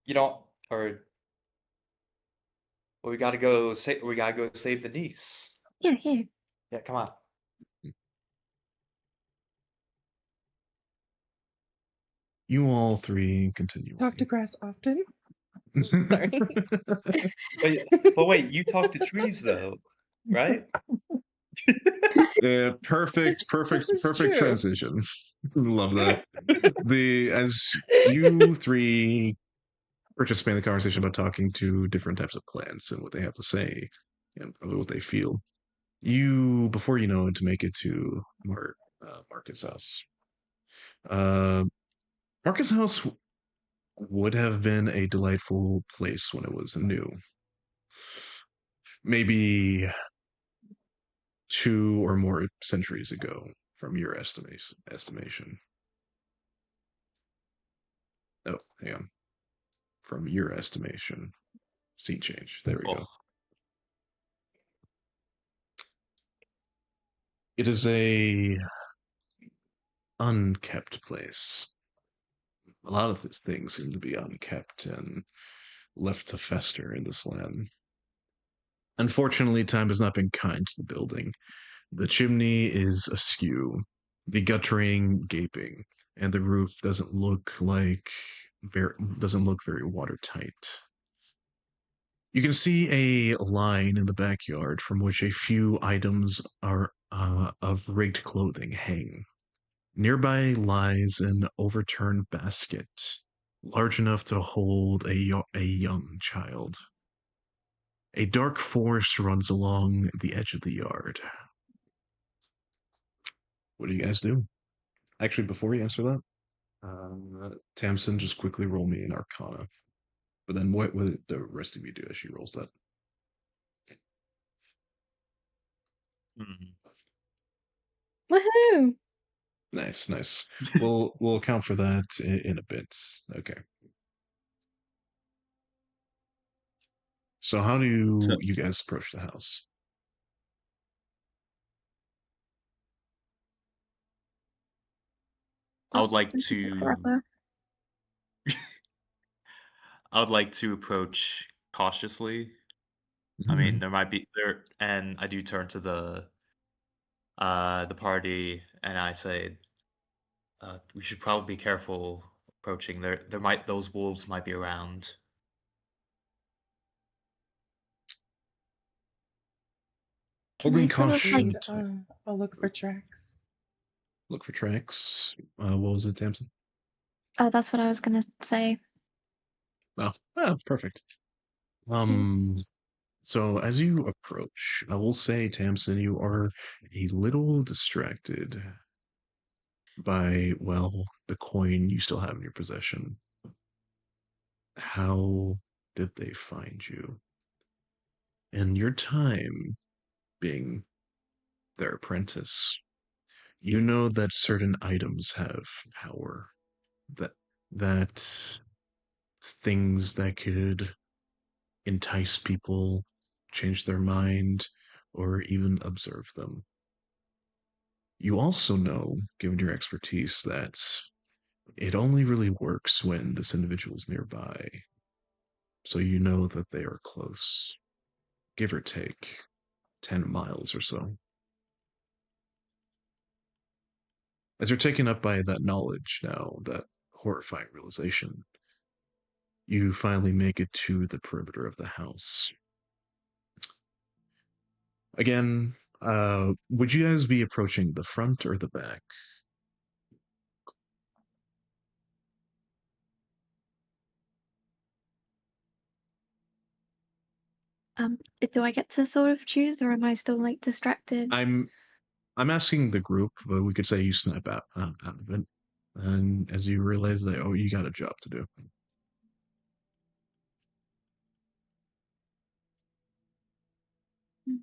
you don't or well, we gotta go save the niece. Yeah, here. Yeah, come on. You all three continue. Talk to grass often? Sorry. But wait, you talk to trees though, right? Perfect, This is perfect true. transition. Love that. As you three participate in the conversation about talking to different types of plants and what they have to say and probably what they feel, before you know it, to make it to Marcus' house. Uh, Marcus' house would have been a delightful place when it was new. Maybe 2 or more centuries ago, from your estimation. Oh, hang on. From your estimation. Scene change. There we Oh, go. It is a unkept place. A lot of these things seem to be unkept and left to fester in this land. Unfortunately, time has not been kind to the building. The chimney is askew, the guttering gaping, and the roof doesn't look very watertight. You can see a line in the backyard from which a few items of rigged clothing hang. Nearby lies an overturned basket, large enough to hold a young child. A dark forest runs along the edge of the yard. What do you guys do? Actually, before you answer that, Tamsin, just quickly roll me an Arcana. But then what will the rest of you do as she rolls that? mhm. Woohoo! Nice, nice. We'll account for that in a bit. Okay. So how So do you guys approach the house? I Oh, would like this will take to forever. I would like to approach cautiously. I mean, Mhm. there might be there, and I do turn to the party, and I say, we should probably be careful approaching. Those wolves might be around. Can I Holding sort of like? caution. Agreed. I'll look for tracks. Look for tracks. What was it, Tamsin? Oh, that's what I was gonna say. Oh, perfect. Thanks. Um, so as you approach, I will say, Tamsin, you are a little distracted by, well, the coin you still have in your possession. How did they find you? In your time being their apprentice, you know that certain items have power, that that things that could entice people, change their mind, or even observe them. You also know, given your expertise, that it only really works when this individual is nearby. So you know that they are close, give or take 10 miles or so. As you're taken up by that knowledge now, that horrifying realization, you finally make it to the perimeter of the house. Again, would you guys be approaching the front or the back? Do I get to sort of choose, or am I still like distracted? I'm I'm asking the group, but we could say you snap out of it, and as you realize that, oh, you got a job to do. Mm.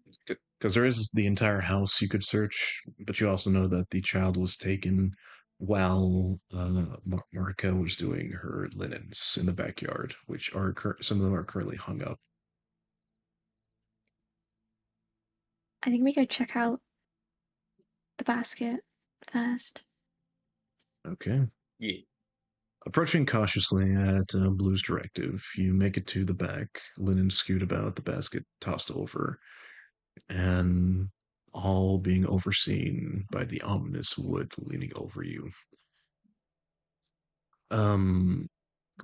Because there is the entire house you could search, but you also know that the child was taken while Marika was doing her linens in the backyard, which are some of them are currently hung up. I think we go check out the basket first. Okay. Yeah. Approaching cautiously at Blue's directive, you make it to the back, linen skewed about, the basket tossed over, and all being overseen by the ominous wood leaning over you. Um,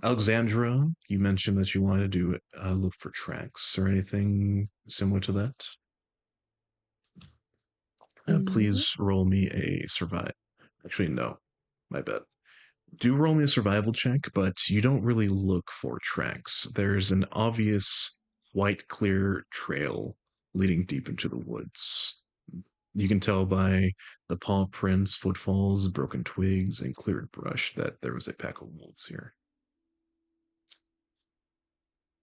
Alexandra, you mentioned that you wanted to look for tracks or anything similar to that. Please roll me a survive. Actually, no, my bad. Do roll me a survival check, but you don't really look for tracks. There's an obvious white clear trail leading deep into the woods. You can tell by the paw prints, footfalls, broken twigs, and cleared brush that there was a pack of wolves here.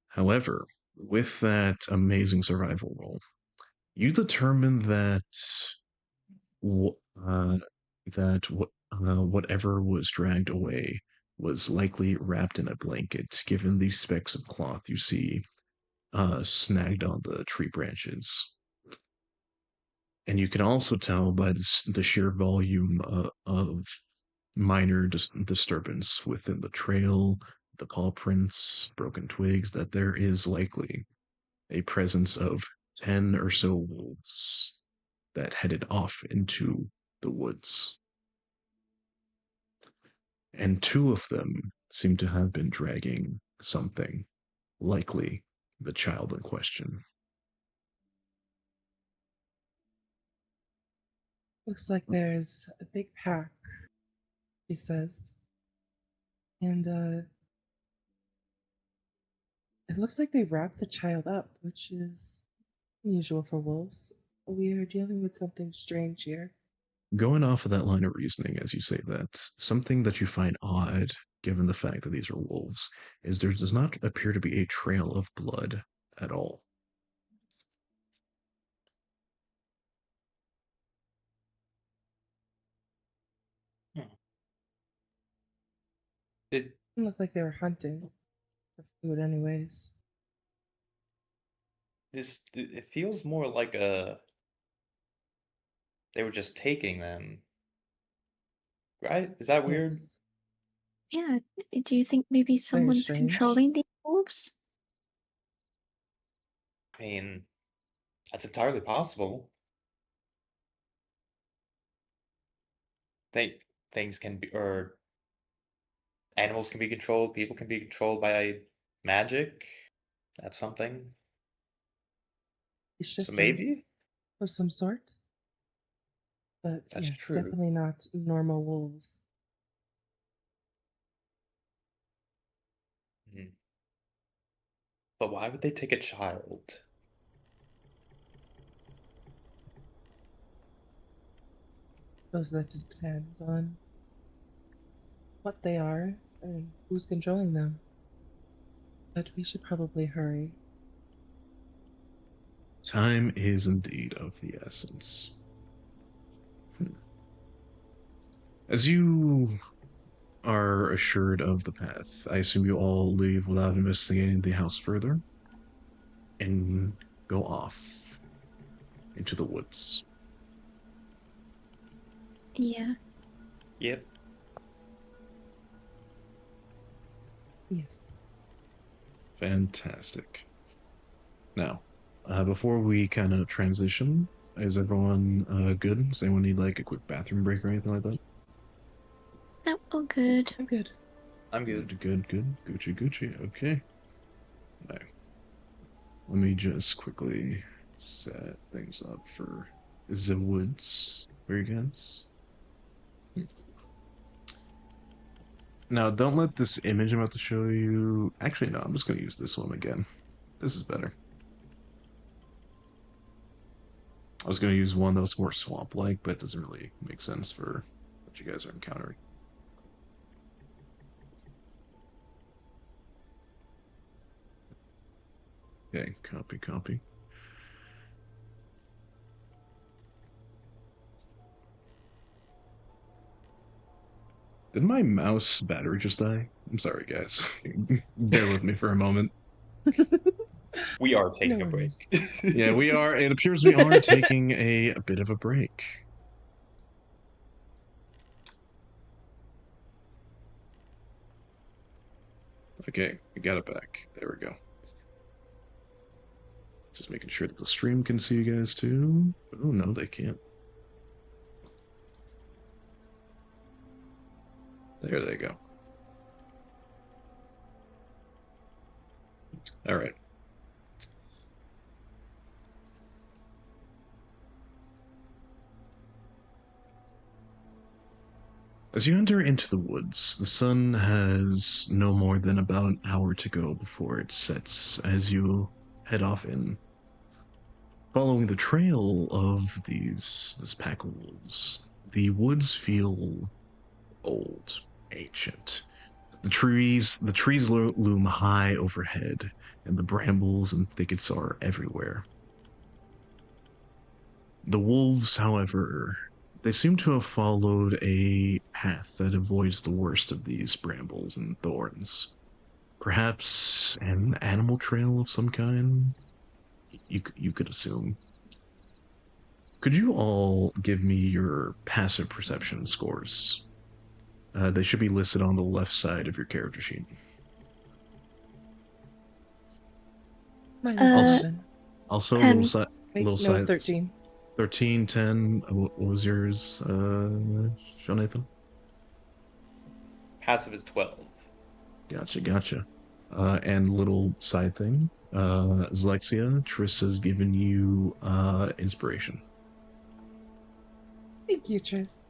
However, with that amazing survival roll, you determine that uh, whatever was dragged away was likely wrapped in a blanket, given the specks of cloth you see snagged on the tree branches. And you can also tell by the sheer volume of minor disturbance within the trail, the paw prints, broken twigs, that there is likely a presence of 10 or so wolves that headed off into the woods. And 2 of them seem to have been dragging something, likely the child in question. Looks like there's a big pack, she says. And it looks like they wrapped the child up, which is unusual for wolves. We are dealing with something strange here. Going off of that line of reasoning as you say that, something that you find odd, given the fact that these are wolves, is there does not appear to be a trail of blood at all. It Didn't look like they were hunting for food, anyways. it feels more like they were just taking them, right? Is that weird? Yes. Yeah. Do you think maybe someone's strange. controlling these wolves? I mean, that's entirely possible. Things can be, or animals can be controlled, people can be controlled by magic. That's something. So maybe of some sort. But that's yes, true. definitely not normal wolves. Mhm. But why would they take a child? Suppose that depends on what they are and who's controlling them. But we should probably hurry. Time is indeed of the essence. As you are assured of the path, I assume you all leave without investigating the house further and go off into the woods. Yeah. Yep. Yes. Fantastic. Now, before we kind of transition, is everyone good? Does anyone need like a quick bathroom break or anything like that? Oh, all good. I'm good. I'm good. Good. Gucci. Okay. Right. Let me just quickly set things up for the woods for you guys. Now, don't let this image I'm about to show you... Actually, no, I'm just going to use this one again. This is better. I was going to use one that was more swamp-like, but it doesn't really make sense for what you guys are encountering. Okay, copy. Did my mouse battery just die? I'm sorry, guys. Bear with me for a moment. We are taking No a break. Yeah, we are. It appears we are taking a bit of a break. Okay, we got it back. There we go. Just making sure that the stream can see you guys too. Oh, no, they can't. There they go. All right. As you enter into the woods, the sun has no more than about an hour to go before it sets as you head off in. Following the trail of this pack of wolves, the woods feel old, ancient. The trees loom high overhead, and the brambles and thickets are everywhere. The wolves, however, they seem to have followed a path that avoids the worst of these brambles and thorns. Perhaps an animal trail of some kind? You could assume. Could you all give me your passive perception scores? They should be listed on the left side of your character sheet. Minus Uh, 11. Also, 10. Wait, little no, side 13. 13, 10. What was yours, Jonathan? Passive is 12. Gotcha. And little side thing. Zlexia, Triss has given you inspiration. Thank you, Tris.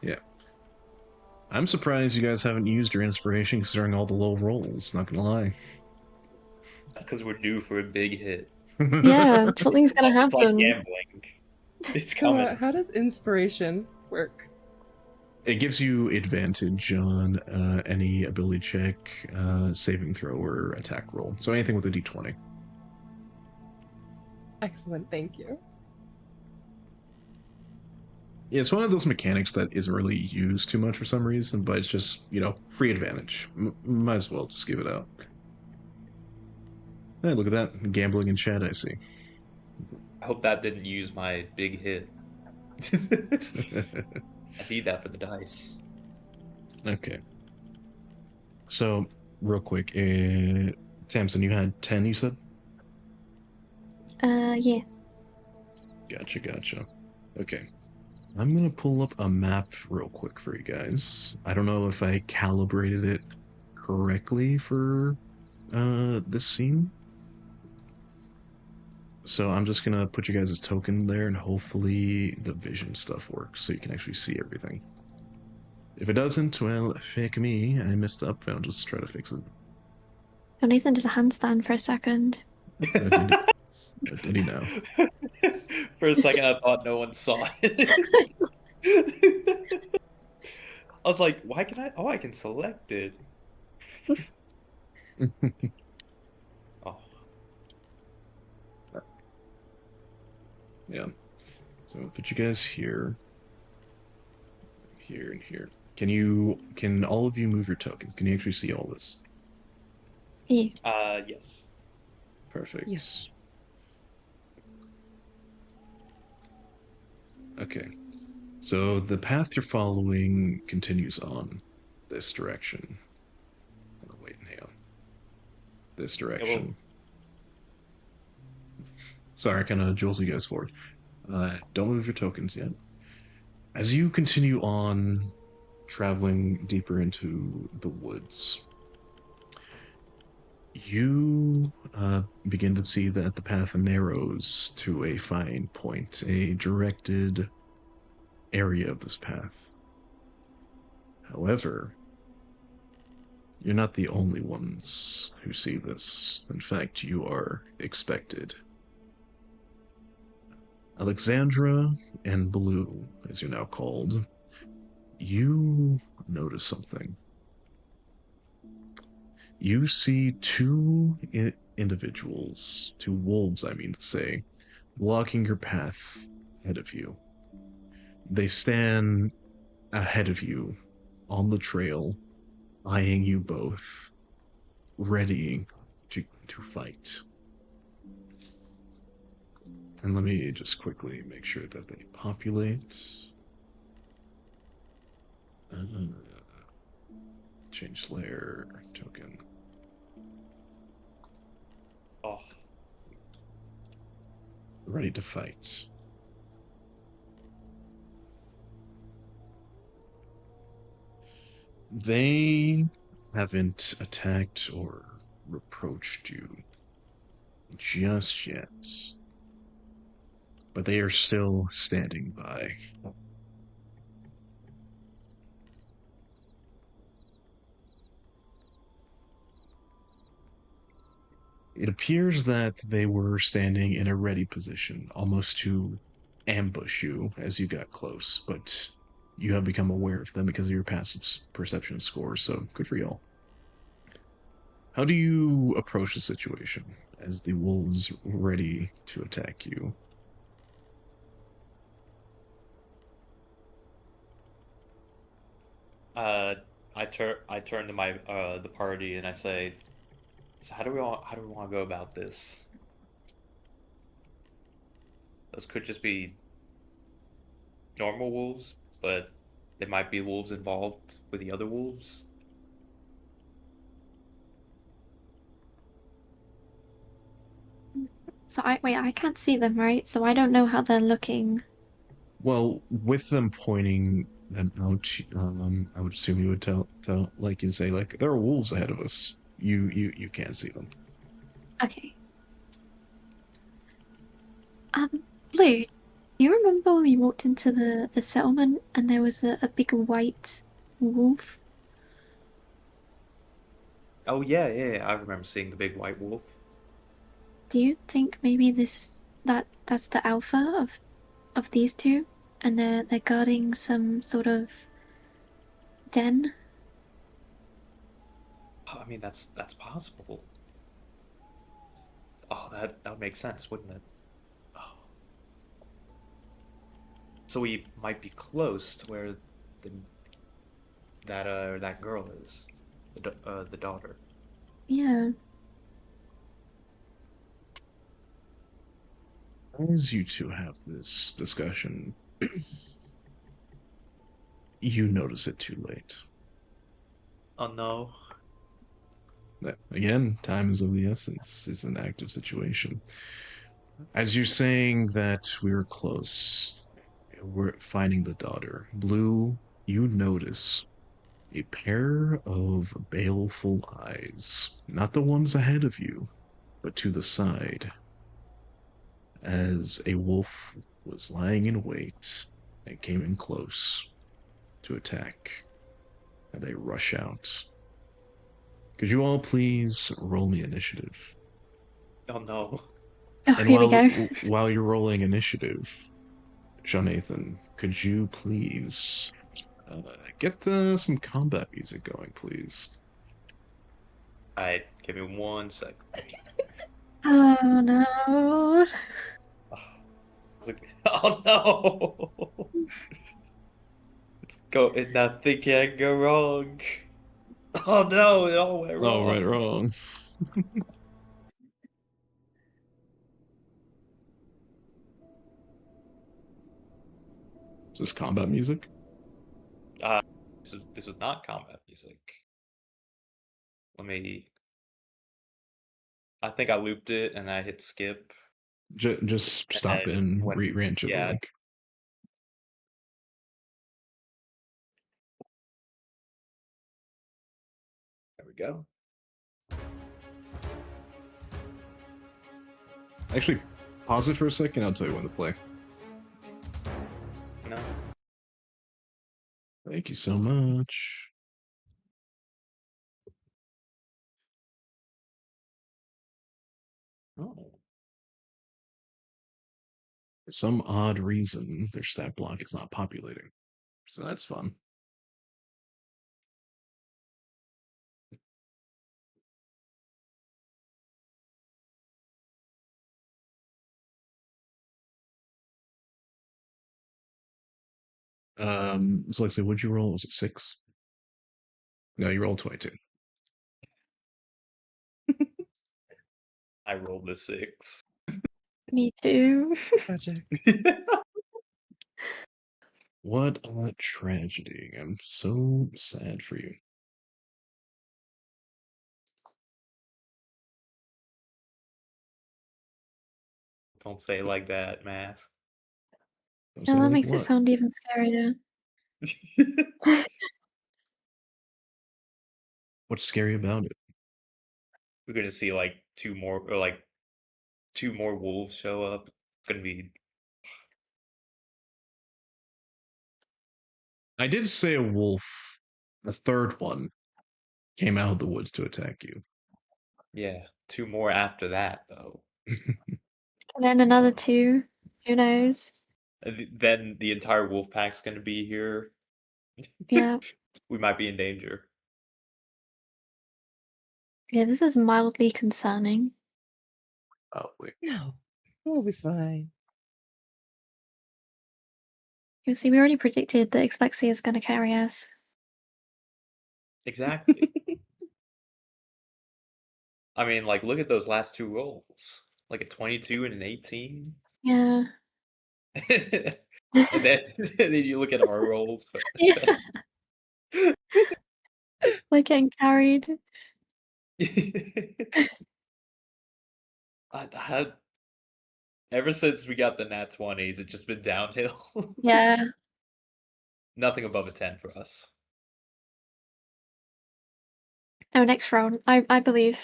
Yeah. I'm surprised you guys haven't used your inspiration considering all the low rolls, not gonna lie. That's because we're due for a big hit. Yeah, something's gonna It's like happen. gambling. It's So, coming. how does inspiration work? It gives you advantage on any ability check, saving throw, or attack roll. So anything with a d20. Excellent, thank you. Yeah, it's one of those mechanics that isn't really used too much for some reason, but it's just, free advantage. Might as well just give it out. Hey, look at that. Gambling in chat, I see. I hope that didn't use my big hit. I need that for the dice. Okay. So, real quick, Samson, you had 10, you said? Yeah. Gotcha. Okay. I'm gonna pull up a map real quick for you guys. I don't know if I calibrated it correctly for this scene. So I'm just gonna put you guys' token there, and hopefully the vision stuff works so you can actually see everything. If it doesn't, well, fake me. I messed up. I'll just try to fix it. Nathan did a handstand for a second. Did he now? For a second, I thought no one saw it. I was like, why can I? Oh, I can select it. Oh, Yeah. So I'll put you guys here. Here and here. Can all of you move your tokens? Can you actually see all this? Yeah. yes. Perfect. Yes. Okay. So the path you're following continues on this direction. Oh, wait, hang on. This direction. Sorry, I kind of jolted you guys forward. Don't move your tokens yet. As you continue on, traveling deeper into the woods, you begin to see that the path narrows to a fine point, a directed area of this path. However, you're not the only ones who see this. In fact, you are expected. Alexandra and Blue, as you're now called, you notice something. You see two individuals, two wolves, I mean to say, blocking your path ahead of you. They stand ahead of you on the trail, eyeing you both, ready to fight. And let me just quickly make sure that they populate. Change layer token. Oh, Ready to fight. They haven't attacked or reproached you just yet. But they are still standing by. It appears that they were standing in a ready position, almost to ambush you as you got close, but you have become aware of them because of your passive perception score, so good for y'all. How do you approach the situation as the wolves ready to attack you? I turn to my the party and I say, so how do we want to go about this? Those could just be normal wolves, but there might be wolves involved with the other wolves. So I can't see them, right? So I don't know how they're looking. Well, with them pointing them out, I would assume you would tell, like you say, like there are wolves ahead of us. You can't see them. Okay. Blue, you remember when we walked into the settlement and there was a big white wolf? Oh yeah. I remember seeing the big white wolf. Do you think maybe that's the alpha of these two, and they're guarding some sort of den? Oh, I mean, that's possible. Oh, that would make sense, wouldn't it? Oh. So we might be close to where the that girl is, the daughter. Yeah. As you two have this discussion, you notice it too late. Oh no. Again, time is of the essence. It's an active situation. As you're saying that we're close, we're finding the daughter. Blue, you notice a pair of baleful eyes, not the ones ahead of you, but to the side, as a wolf was lying in wait and came in close to attack, and they rush out. Could you all please roll me initiative? Oh no. Oh, And here we go. while you're rolling initiative, Jonathan, could you please get some combat music going, please? Alright, give me 1 sec. Oh no. Oh no! Nothing can go wrong. Oh no, it all went Oh, right, wrong. wrong. Is this combat music? This was not combat music. Let me. I think I looped it and I hit skip. Just And stop then and when re-enter the yeah, link. there we go. Actually, pause it for a second. I'll tell you when to play. No. Thank you so much. Oh. For some odd reason, their stat block is not populating. So that's fun. So let's say, what'd you roll? Was it 6? No, you rolled 22. I rolled a 6. Me too. Tragic. What a tragedy. I'm so sad for you. Don't say it like that, Mask. Don't say No, that like makes it what? sound even scarier. What's scary about it? We're gonna see like two more wolves show up. It's gonna be I did say a wolf, the third one, came out of the woods to attack you. yeah. 2 more after that, though. And then another 2. Who knows? Then the entire wolf pack's gonna be here. Yeah. We might be in danger. Yeah, this is mildly concerning. Probably. No, we'll be fine. You see, we already predicted that Explexia is going to carry us. Exactly. I mean, like, look at those last 2 rolls. Like a 22 and an 18. Yeah. And then you look at our rolls. Yeah. We're getting carried. Ever since we got the nat 20s, it's just been downhill. Yeah. Nothing above a 10 for us. Oh, next round. I believe.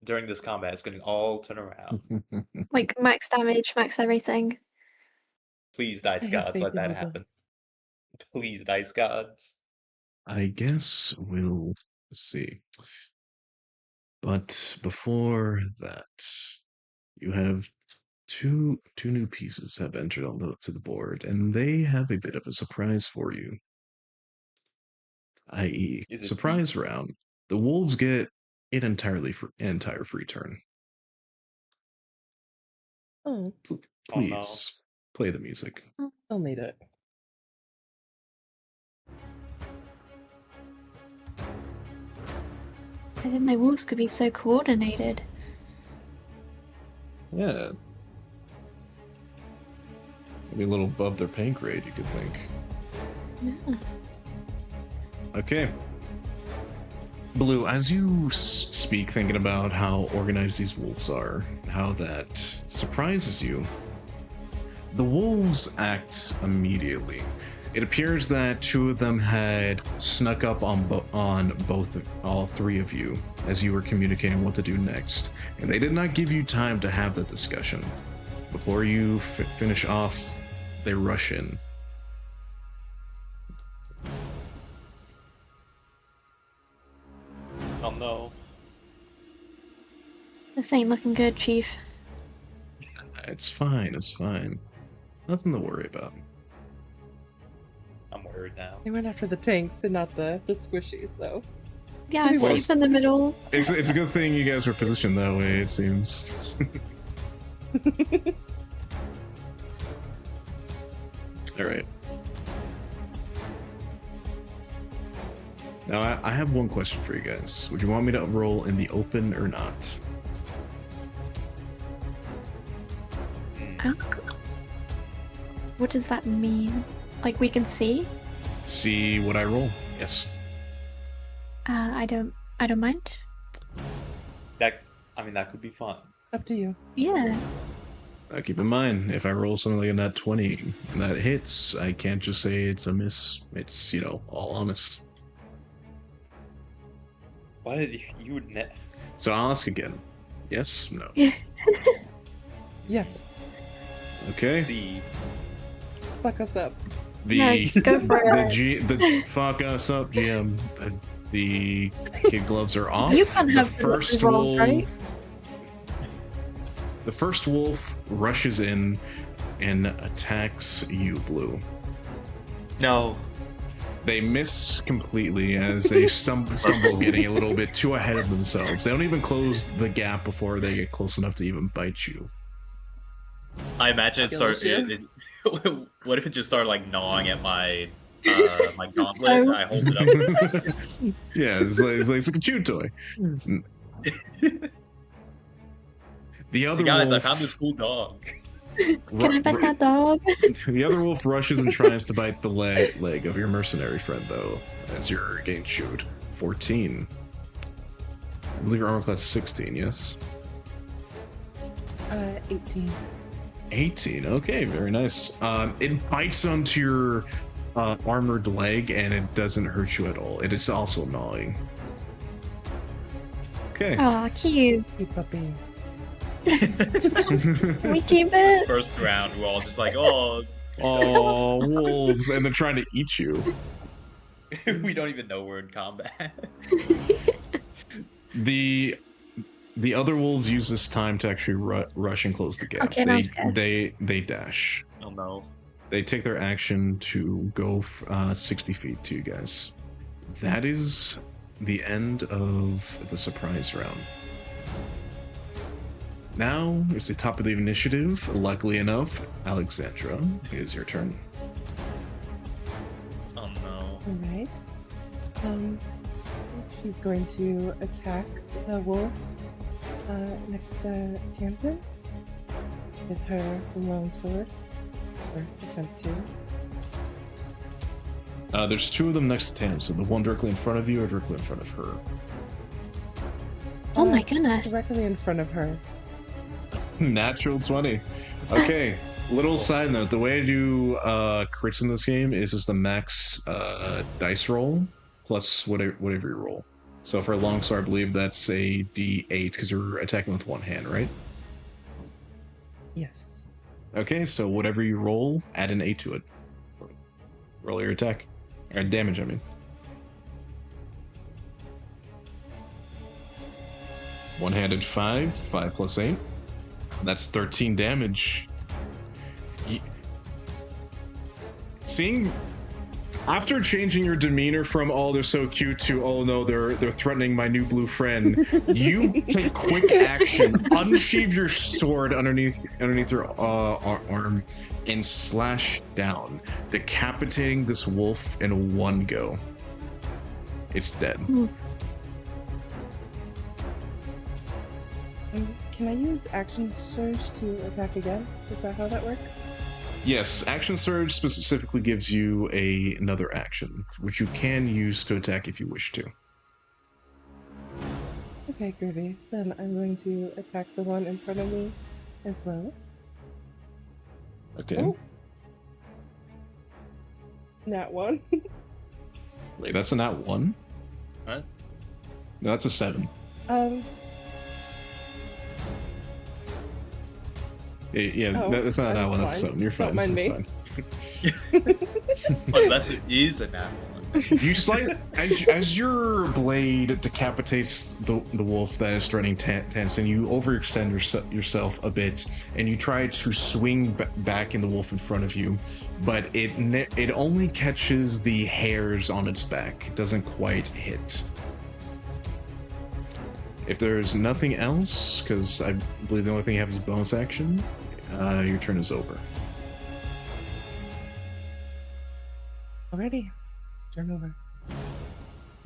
During this combat, it's going to all turn around. Like, max damage, max everything. Please, dice I have gods, faith let in that you both. happen. Please, dice gods. I guess we'll see. But before that, you have two new pieces have entered to the board, and they have a bit of a surprise for you. I.e., Is it surprise round. The wolves get an entire free turn. Oh, Please Oh, no. play the music. I'll need it. I didn't know wolves could be so coordinated. Yeah. Maybe a little above their pay grade, you could think. Yeah. Okay. Blue, as you speak, thinking about how organized these wolves are, how that surprises you, the wolves act immediately. It appears that 2 of them had snuck up on all 3 of you as you were communicating what to do next, and they did not give you time to have that discussion. Before you finish off, they rush in. Oh, no. This ain't looking good, Chief. It's fine, it's fine. Nothing to worry about. I'm worried now. They went after the tanks and not the squishies, so. Yeah, I'm Well, safe in the middle. It's a good thing you guys were positioned that way, it seems. Alright. Now, I have one question for you guys. Would you want me to roll in the open or not? What does that mean? Like, we can see? See what I roll? Yes. I don't mind. That could be fun. Up to you. Yeah. Keep in mind, if I roll something like a nat 20 and that hits, I can't just say it's a miss. It's, all honest. Why did you would net? So I'll ask again. Yes? No? Yes. Okay. See, Fuck us up. The go for it. the fuck us up, GM. The kid gloves are off. You can The have the first rolls, wolf, right? The first wolf rushes in and attacks you, Blue. no. They miss completely as they stumble, getting a little bit too ahead of themselves. They don't even close the gap before they get close enough to even bite you. I imagine it Kill started. you. What if it just started like gnawing at my my gauntlet? Oh. I hold it up. Yeah, it's like a chew toy. The other Hey guys, wolf, I found this cool dog. Can I pet that dog? The other wolf rushes and tries to bite the leg of your mercenary friend, though, as you're getting chewed. 14. I believe your armor class is 16, yes? 18. 18. Okay, very nice. It bites onto your armored leg, and it doesn't hurt you at all. It is also gnawing. Okay. Aw, cute. You puppy. We keep it. First round, we're all just like, oh, Oh, wolves, and they're trying to eat you. we don't even know we're in combat. The The other wolves use this time to actually rush and close the gap. Okay, now I'm scared. They dash. Oh no. They take their action to go 60 feet to you guys. That is the end of the surprise round. Now it's the top of the initiative. Luckily enough, Alexandra, it is your turn. Oh no. All right. She's going to attack the wolf next to Tamsin with her longsword, or attempt to. There's two of them next to Tamsin. The one directly in front of you or directly in front of her? Oh my goodness. Directly in front of her. Natural 20. Okay, little side note. The way I do crits in this game is just the max dice roll plus whatever you roll. So for a longsword, I believe that's a D8 because you're attacking with one hand, right? Yes. Okay, so whatever you roll, add an 8 to it. Roll your attack. Or damage, I mean. One-handed 5 plus 8. That's 13 damage. Seeing after changing your demeanor from "oh they're so cute" to "oh no they're threatening my new blue friend," you take quick action, unsheathe your sword underneath your arm, and slash down, decapitating this wolf in one go. It's dead. Can I use action surge to attack again? Is that how that works? Yes, action surge specifically gives you another action, which you can use to attack if you wish to. Okay, groovy. Then I'm going to attack the one in front of me as well. Okay. Oh. Nat 1. Wait, that's a nat 1? Huh? No, that's a 7. Yeah, Oh, that's not a nat 1, that's a fine. 7. You're fine. Don't mind you're me. fine. Unless it is a nat one. You slice as your blade decapitates the wolf that is threatening Tamsin. You overextend yourself a bit, and you try to swing back in the wolf in front of you, but it only catches the hairs on its back. It doesn't quite hit. If there's nothing else, because I believe the only thing you have is bonus action, your turn is over. Alrighty. Turn over.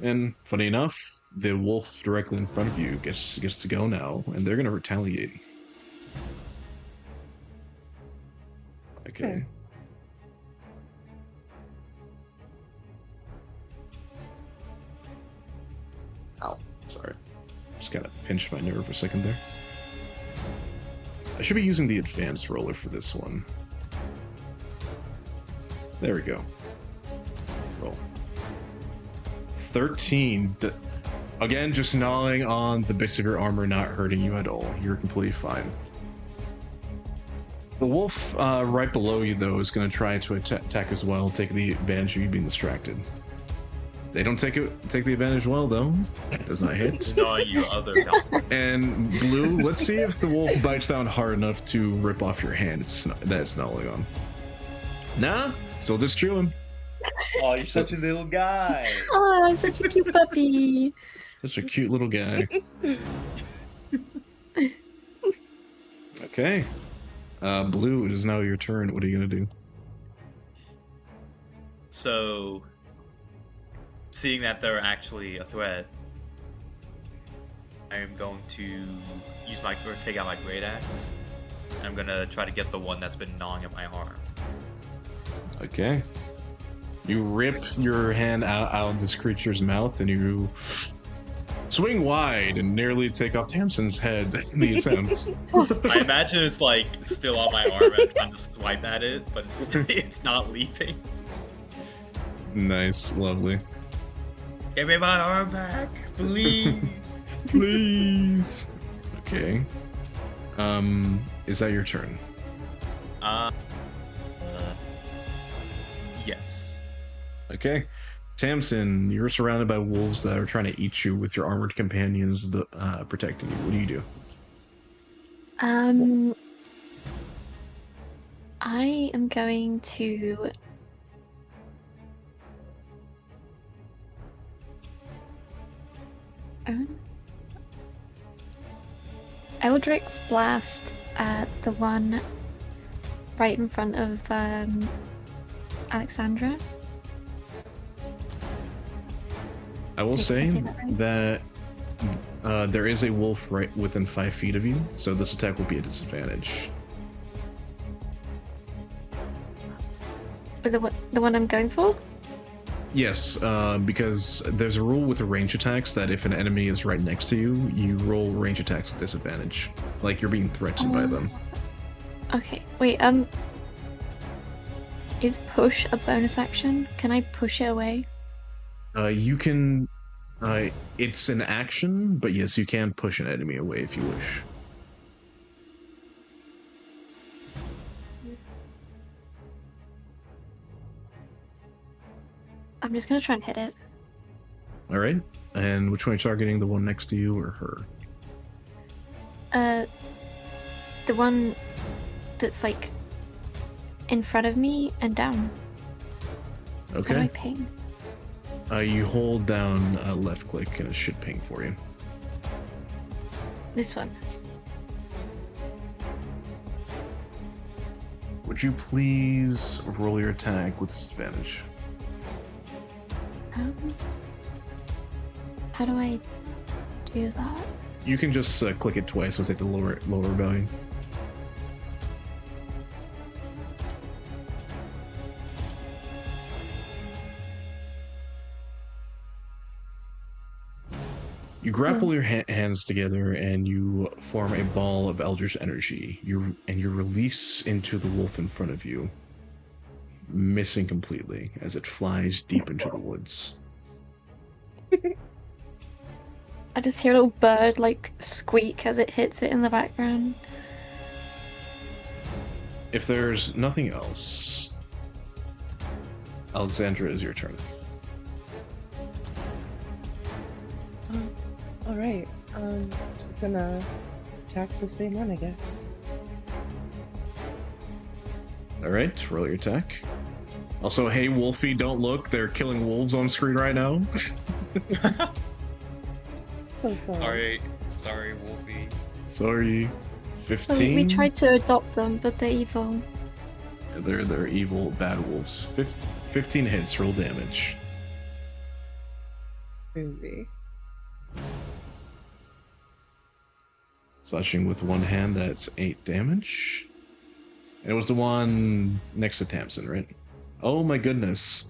And funny enough, the wolf directly in front of you gets to go now, and they're gonna retaliate. Okay. Ow, sorry. Just kind of pinched my nerve for a second there. I should be using the advanced roller for this one. There we go. Roll. 13. Again, just gnawing on the bits of your armor, not hurting you at all. You're completely fine. The wolf right below you, though, is going to try to attack as well, take the advantage of you being distracted. They don't take the advantage well, though. Does not hit. No, you other dog. And Blue, let's see if the wolf bites down hard enough to rip off your hand. That's not like on. Nah, still just chewing. Oh, you're such a little guy. Oh, I'm such a cute puppy. Such a cute little guy. Okay. Blue, it is now your turn. What are you gonna do? So, seeing that they're actually a threat, I am going to take out my great axe. And I'm gonna try to get the one that's been gnawing at my arm. Okay. You rip your hand out of this creature's mouth and you swing wide and nearly take off Tamsin's head in the attempt. I imagine it's like still on my arm and I'm trying to swipe at it, but it's not leaving. Nice, lovely. Give me my arm back, please. Please. Okay. Is that your turn? Yes. Okay. Tamsin, you're surrounded by wolves that are trying to eat you with your armored companions protecting you. What do you do? I am going to. Eldrick's Blast at the one right in front of Alexandra. I will Did I say say that right? that there is a wolf right within 5 feet of you, so this attack will be a disadvantage. The one I'm going for? Yes, because there's a rule with the range attacks that if an enemy is right next to you, you roll range attacks with disadvantage. Like you're being threatened by them. Okay, wait, is push a bonus action? Can I push it away? You can... it's an action, but yes, you can push an enemy away if you wish. I'm just gonna try and hit it. Alright, and which one are you targeting? The one next to you or her? The one that's like in front of me and down. How do I Okay. ping? You hold down left click and it should ping for you. This one. Would you please roll your attack with disadvantage? How do I do that? You can just click it twice, so take the lower value. You grapple your hands together and you form a ball of Eldritch energy. You release into the wolf in front of you, missing completely as it flies deep into the woods. I just hear a little bird like squeak as it hits it in the background. If there's nothing else, Alexandra, is your turn. All right. She's gonna attack the same one, I guess. All right, roll your attack. Also, hey, Wolfie, don't look. They're killing wolves on screen right now. So sorry. Sorry, Wolfie. Sorry. Oh, 15. we tried to adopt them, but they're evil. They're evil bad wolves. 15 hits, roll damage. Groovy. Slashing with one hand, that's 8 damage. And it was the one next to Tamsin, right? Oh my goodness.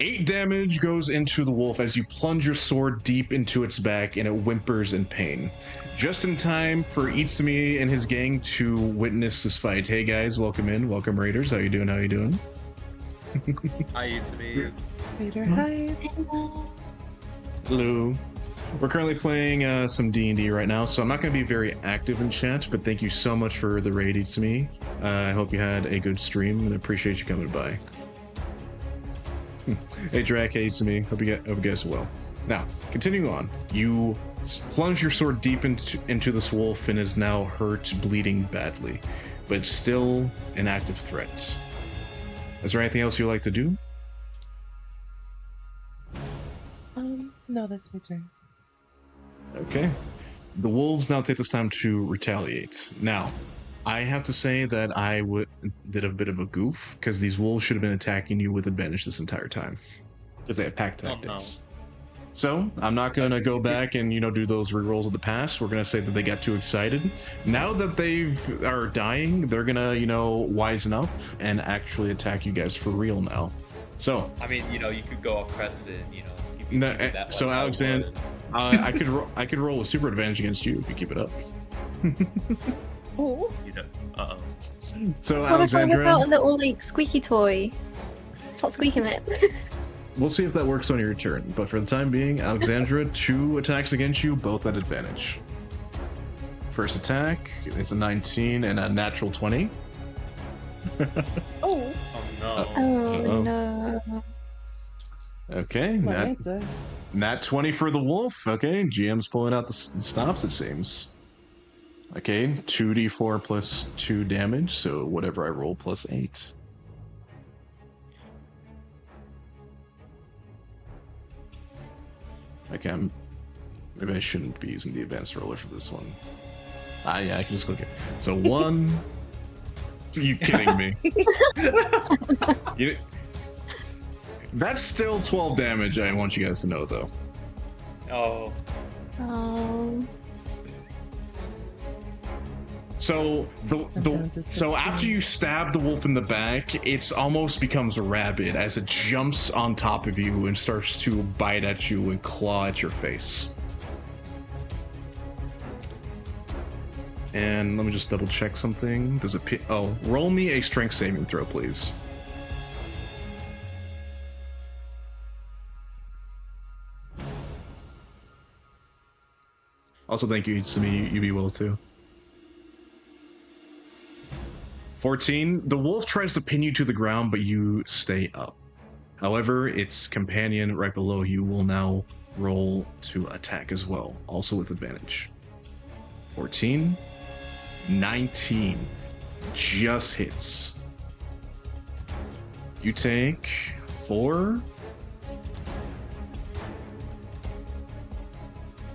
8 damage goes into the wolf as you plunge your sword deep into its back and it whimpers in pain. Just in time for Itsumi and his gang to witness this fight. Hey guys, welcome in. Welcome Raiders. How you doing? How you doing? Hi, Itsumi. Raider, hi. Hello. We're currently playing some D&D right now, so I'm not going to be very active in chat, but thank you so much for the raid to me. I hope you had a good stream and appreciate you coming by. Hey Drac, hey to me. Hope you guys are well. Now, continuing on, you plunge your sword deep into this wolf and is now hurt, bleeding badly, but it's still an active threat. Is there anything else you'd like to do? No, that's my turn. Okay. The wolves now take this time to retaliate. Now, I have to say that I did a bit of a goof, because these wolves should have been attacking you with advantage this entire time. Because they have pack tactics. So, I'm not going to go back and, do those rerolls of the past. We're going to say that they got too excited. Now that they are dying, they're going to, wisen up and actually attack you guys for real now. So, I mean, you could go off precedent, no, so Alexander, I could roll a super advantage against you if you keep it up. Oh. Uh-oh. So What if I whip Alexandra, out a little like squeaky toy? Start squeaking it. we'll see if that works on your turn. But for the time being, Alexandra, 2 attacks against you, both at advantage. First attack is a 19 and a natural 20. Oh. Oh no. Oh Uh-oh. no. Okay, Atlanta. nat 20 for the wolf. Okay, GM's pulling out the stops, it seems. Okay, 2d4 plus 2 damage, so whatever I roll plus 8. Okay, maybe I shouldn't be using the advanced roller for this one. Yeah, I can just click it. So 1. Are you kidding me? You- That's still 12 damage, I want you guys to know, though. Oh. Oh. So I'm down to so after 16. you stab the wolf in the back, it's almost becomes rabid as it jumps on top of you and starts to bite at you and claw at your face. And let me just double check something. Does it? Roll me a strength saving throw, please. Also, thank you to me. You be well too. 14. The wolf tries to pin you to the ground, but you stay up. However, its companion right below you will now roll to attack as well, also with advantage. 14. 19. Just hits. You take 4.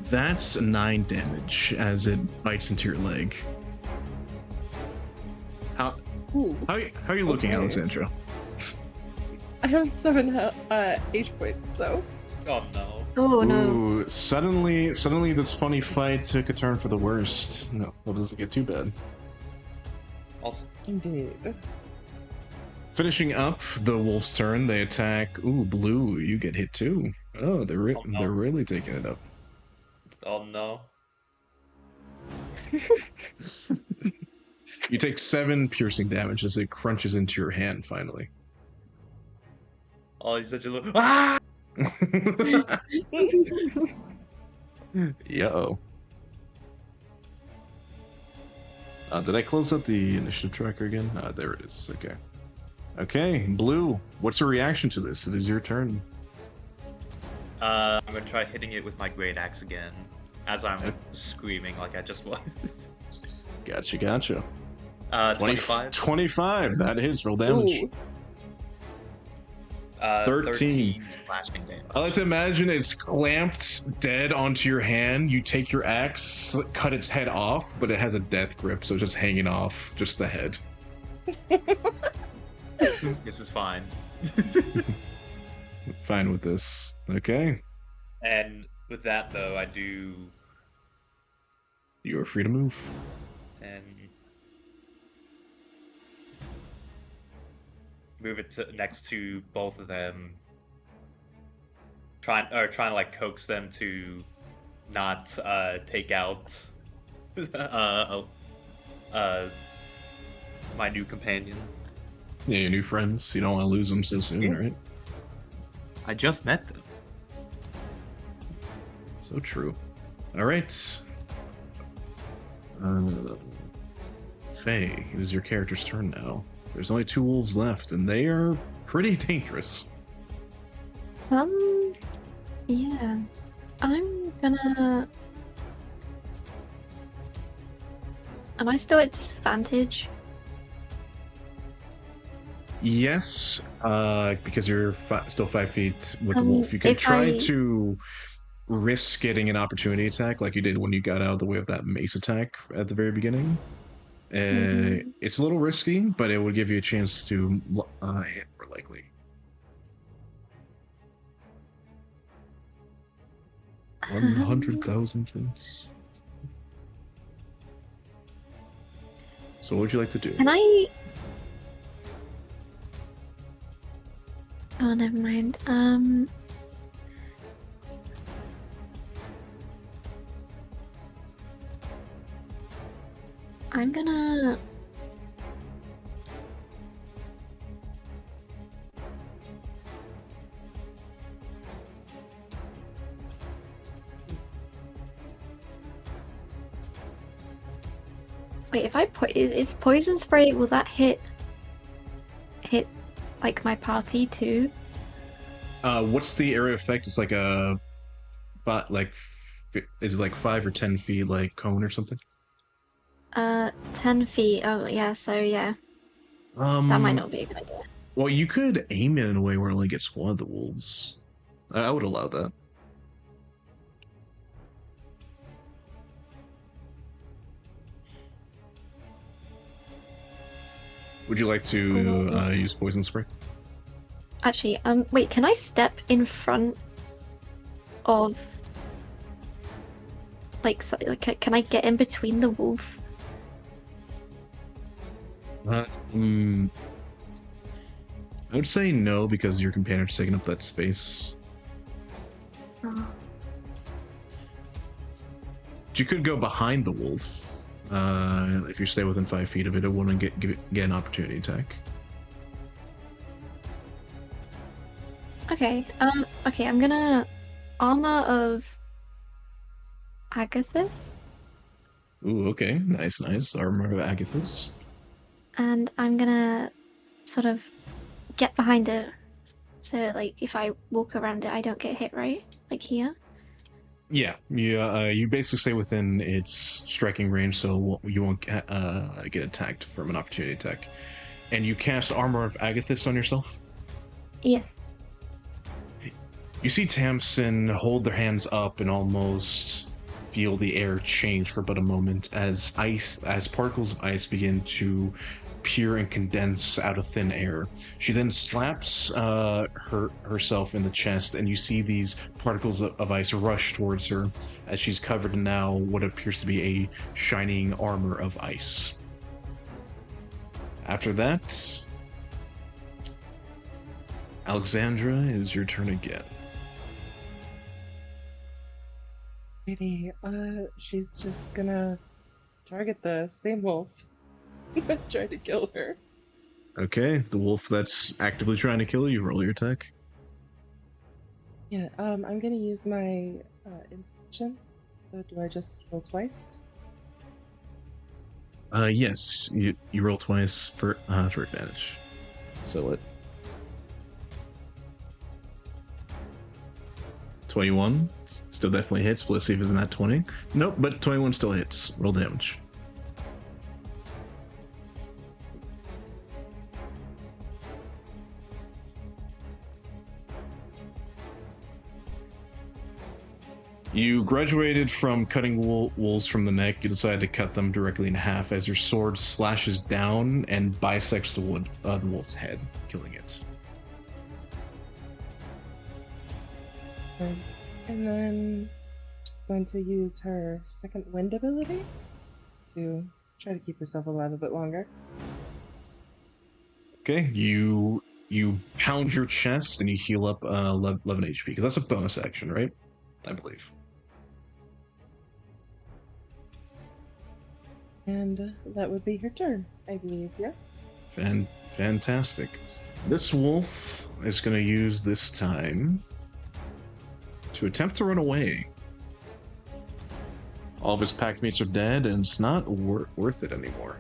That's 9 damage as it bites into your leg. Ooh. How are you looking, Okay. Alexandra? I have 7 H points, so. Oh no. Oh no. Ooh, suddenly this funny fight took a turn for the worst. No, that doesn't get too bad. Also, Indeed. Finishing up the wolf's turn, they attack. Ooh, blue, you get hit too. Oh, they're Oh, no. they're really taking it up. oh no. You take 7 piercing damage as it crunches into your hand finally. Oh, he's such a little. Ah! Yo. Did I close out the initiative tracker again? There it is. Okay. Okay, Blue, what's your reaction to this? It is your turn. I'm gonna try hitting it with my great axe again, as I'm screaming like I just was. Gotcha. 25. 25, that hits. Roll damage. Ooh. 13 slashing damage. I like to imagine it's clamped dead onto your hand. You take your axe, cut its head off, but it has a death grip, so it's just hanging off just the head. This is fine. Fine with this. Okay. And with that though, I do You are free to move. and move it next to both of them. Trying to like coax them to not take out my new companion. Yeah, your new friends. You don't want to lose them so soon, right? I just met them. So true. All right. Faye, it is your character's turn now. There's only 2 wolves left, and they are pretty dangerous. Yeah. I'm gonna. Am I still at disadvantage? Yes, because you're still 5 feet with the wolf. You could if try I- to risk getting an opportunity attack like you did when you got out of the way of that mace attack at the very beginning. Mhm. It's a little risky, but it would give you a chance to hit more likely. Um, 100,000 things. So what would you like to do? Can I? Oh, never mind. I'm gonna. Wait, if I put it's poison spray, will that hit like my party too. What's the area effect? It's like a, but like, is it like 5 or 10 feet, like cone or something? 10 feet. Oh yeah, so yeah, that might not be a good idea. Well, you could aim it in a way where it only gets one of the wolves. I would allow that. Would you like to use poison spray? Actually, wait, can I step in front of, like, can I get in between the wolf? I would say no, because your companion's taking up that space. Oh. You could go behind the wolf. If you stay within 5 feet of it, it wouldn't get an opportunity attack. Okay, okay, I'm gonna Armor of Agathis, Ooh, okay. Nice. Armor of Agathis. and I'm gonna sort of get behind it, so like if I walk around it, I don't get hit, right? Like here. Yeah, you basically stay within its striking range, so you won't get attacked from an opportunity attack. And you cast Armor of Agathis on yourself? Yeah. You see Tamsin hold their hands up and almost feel the air change for but a moment as particles of ice begin to appear and condense out of thin air. She then slaps herself in the chest, and you see these particles of ice rush towards her as she's covered in now what appears to be a shining armor of ice. After that, Alexandra, it is your turn again. Lady, she's just gonna target the same wolf. Try to kill her. Okay, the wolf that's actively trying to kill you, roll your attack. Yeah, I'm gonna use my inspiration. So do I just roll twice? Yes, you roll twice for advantage. So let 21 still definitely hits, but let's see if it's in that 20. Nope, but 21 still hits. Roll damage. You graduated from cutting wolves from the neck. You decided to cut them directly in half as your sword slashes down and bisects the wolf's head, killing it. And then she's going to use her second wind ability to try to keep herself alive a bit longer. Okay, you pound your chest and you heal up 11 HP, because that's a bonus action, right? I believe. And that would be her turn, I believe, yes? Fantastic. This wolf is going to use this time to attempt to run away. All of his pack mates are dead, and it's not worth it anymore.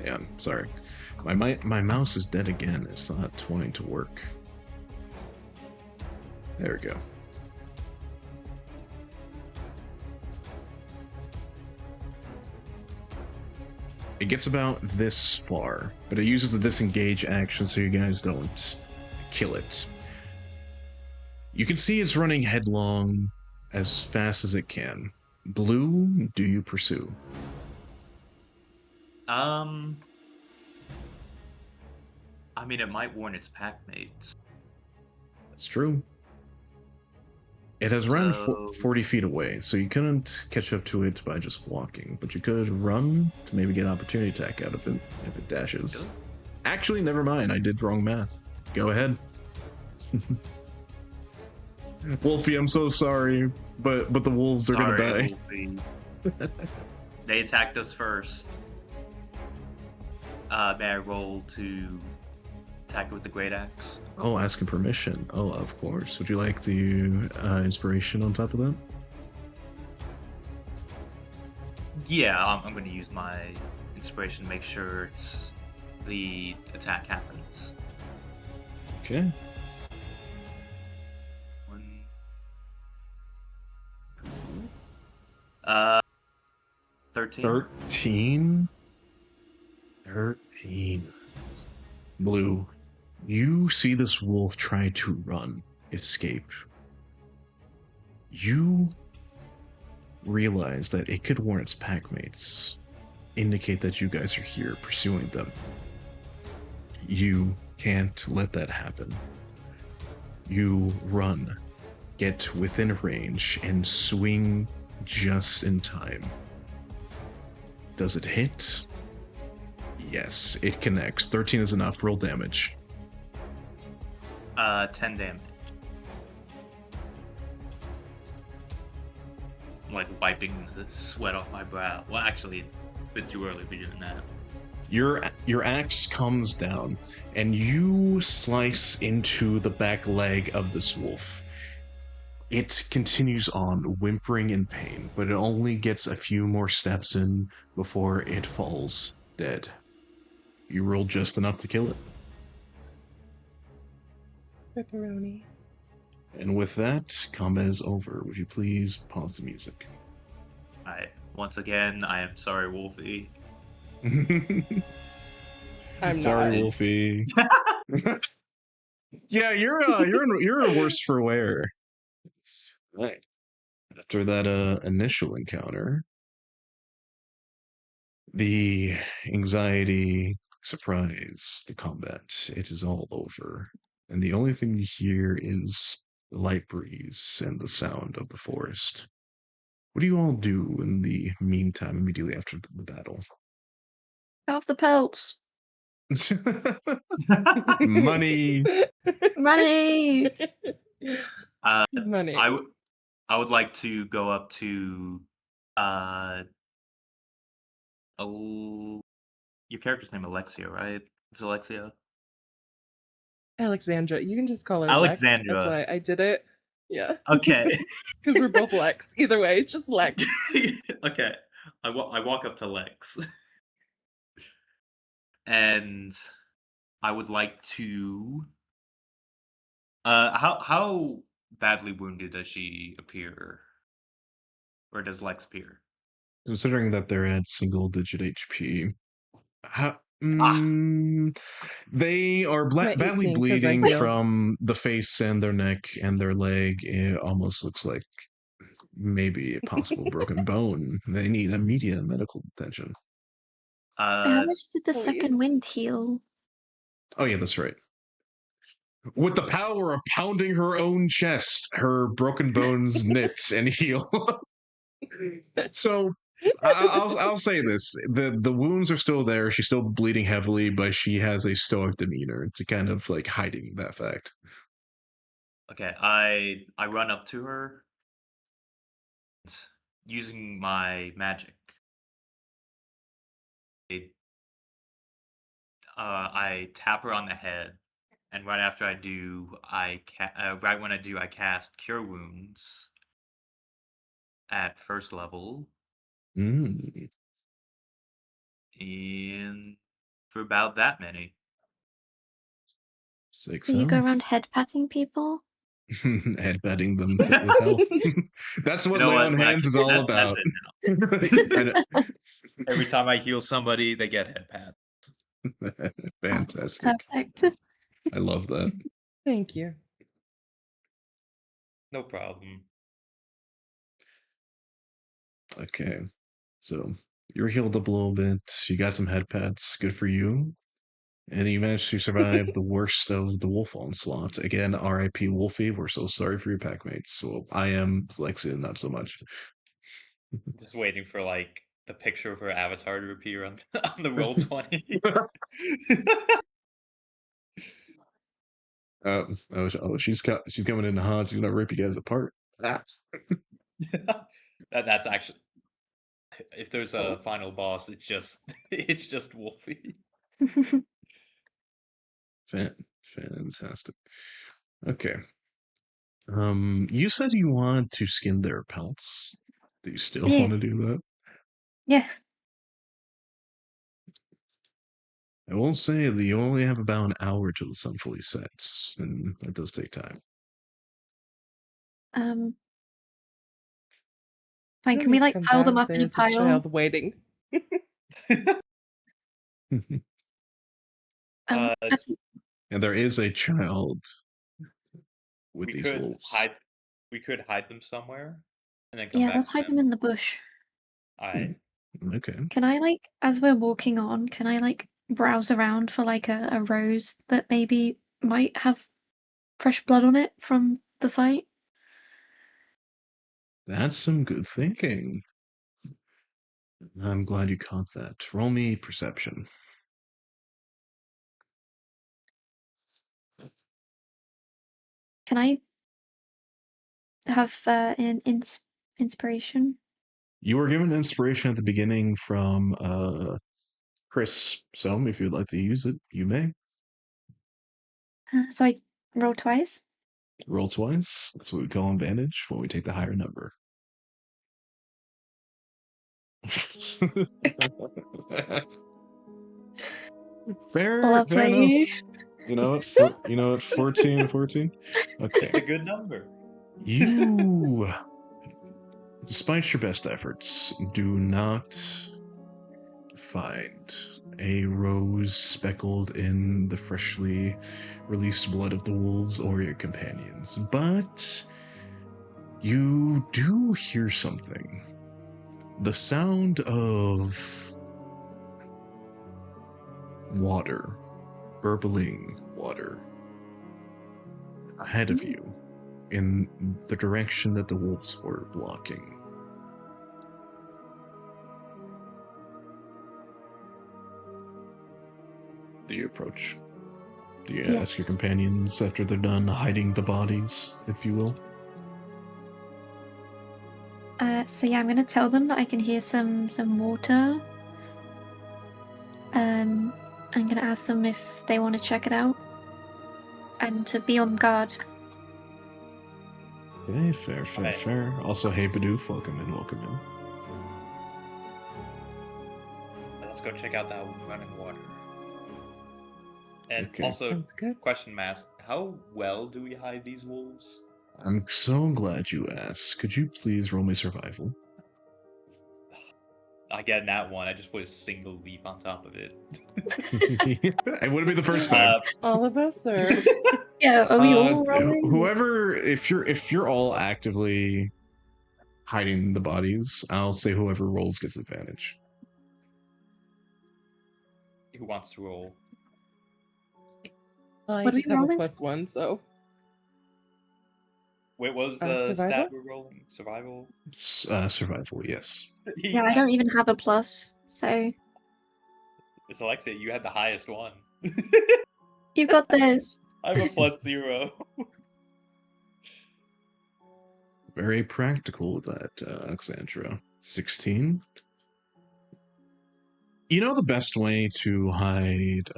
Yeah, I'm sorry. My mouse is dead again. It's not wanting to work. There we go. It gets about this far, but it uses the disengage action so you guys don't kill it. You can see it's running headlong as fast as it can. Blue, do you pursue? I mean, it might warn its pack mates. That's true. It has run So- 40 feet away, so you couldn't catch up to it by just walking, but you could run to maybe get an opportunity attack out of it if it dashes. Really? Actually, never mind. I did wrong math. Go ahead. Wolfie, I'm so sorry, but the wolves are gonna die. Wolfie. They attacked us first. May I roll to attack it with the great axe? Oh, asking permission. Oh, of course. Would you like the inspiration on top of that? Yeah, I'm going to use my inspiration to make sure the attack happens. Okay. 1, 2, 13. 13. 13. Blue, you see this wolf try to run, escape. You realize that it could warn its packmates, indicate that you guys are here pursuing them. You can't let that happen. You run, get within range, and swing just in time. Does it hit? Yes, it connects. 13 is enough. Roll damage. 10 damage. I'm like wiping the sweat off my brow. Well, actually, a bit too early to be doing that. Your axe comes down, and you slice into the back leg of this wolf. It continues on, whimpering in pain, but it only gets a few more steps in before it falls dead. You rolled just enough to kill it. Pepperoni. And with that, combat is over. Would you please pause the music? Once again, I am sorry, Wolfie. I'm Sorry, not. Wolfie. Yeah, you're a worse for wear. Right. After that initial encounter, the anxiety, surprise, the combat, it is all over. And the only thing you hear is the light breeze and the sound of the forest. What do you all do in the meantime, immediately after the battle? Off the pelts. Money. Money. Money. I would like to go up to your character's name Alexia, right? It's Alexia. Alexandra. You can just call her Lex. That's Alexandra. why I did it. Yeah. Okay. Because we're both Lex. Either way, it's just Lex. Okay. I walk up to Lex. And I would like to how badly wounded does she appear? Or does Lex appear? Considering that they're at single digit HP, how, they are I'm badly 18 'cause I bleeding healed. from the face and their neck and their leg. It almost looks like maybe a possible broken bone. They need immediate medical attention. How much did the second Please. wind heal? Oh yeah, that's right. With the power of pounding her own chest, her broken bones knit and heal. So I'll say this: the wounds are still there. She's still bleeding heavily, but she has a stoic demeanor to kind of like hiding that fact. Okay, I run up to her using my magic. I tap her on the head, and right after I do, right when I do, I cast Cure Wounds at first level, Mm. and for about that many. Six So you go around health. head patting people? Headbutting them with health. That's what You know Lay what? on Hands is all about. That's it now. I know. Every time I heal somebody, they get head pat. Fantastic. Perfect. I love that. Thank you. No problem. Okay. So you're healed up a little bit. You got some head pats. Good for you. And you managed to survive the worst of the wolf onslaught. Again, RIP Wolfie. We're so sorry for your packmates. Well, I am Lexi, not so much. Just waiting for like the picture of her avatar to appear on the roll 20. She's coming in hot. She's gonna rip you guys apart. Ah. That's actually, if there's a final boss, it's just Wolfie. Fantastic. Okay. You said you want to skin their pelts. Do you still Yeah. want to do that? Yeah. I will say that you only have about an hour till the sun fully sets, and that does take time. Fine. Can we Please like come pile them back. up in a There's a pile? child waiting. Uh, Actually, And there is a child with we these could wolves. hide them somewhere, and then come yeah, back let's to hide them them. in the bush. I Okay. Can I like, as we're walking on, can I like browse around for like a rose that maybe might have fresh blood on it from the fight? That's some good thinking. I'm glad you caught that. Roll me perception. Can I have an inspiration? You were given inspiration at the beginning from Chris, so if you'd like to use it, you may. So I roll twice. Roll twice. That's what we call advantage when we take the higher number. Fair enough. Lovely. You know what? 14. Okay. It's a good number. You, despite your best efforts, do not find a rose speckled in the freshly released blood of the wolves or your companions. But you do hear something. The sound of water, burbling water, ahead of you in the direction that the wolves were blocking. Do you approach? Do you ask your Yes. companions after they're done hiding the bodies, if you will? So yeah, I'm gonna tell them that I can hear some water. I'm gonna ask them if they want to check it out and to be on guard. Okay, fair. Okay. Also, hey Bidoof, welcome in. Let's go check out that running water. And Okay. also, Sounds good. question mask: how well do we hide these wolves? I'm so glad you asked. Could you please roll me survival? I get that one. I just put a single leaf on top of it. It wouldn't be the first time. All of us, or Yeah, are we all rolling? Whoever, if you're all actively hiding the bodies, I'll say whoever rolls gets advantage. Who wants to roll? I What are we just have a rolling? +1, so Wait, what was the survival? stat we're rolling? Survival? Survival, yes. Yeah, I don't even have a plus, so It's Alexia, you had the highest one. you got this. I have a +0. Very practical with that, Alexandra. 16. You know, the best way to hide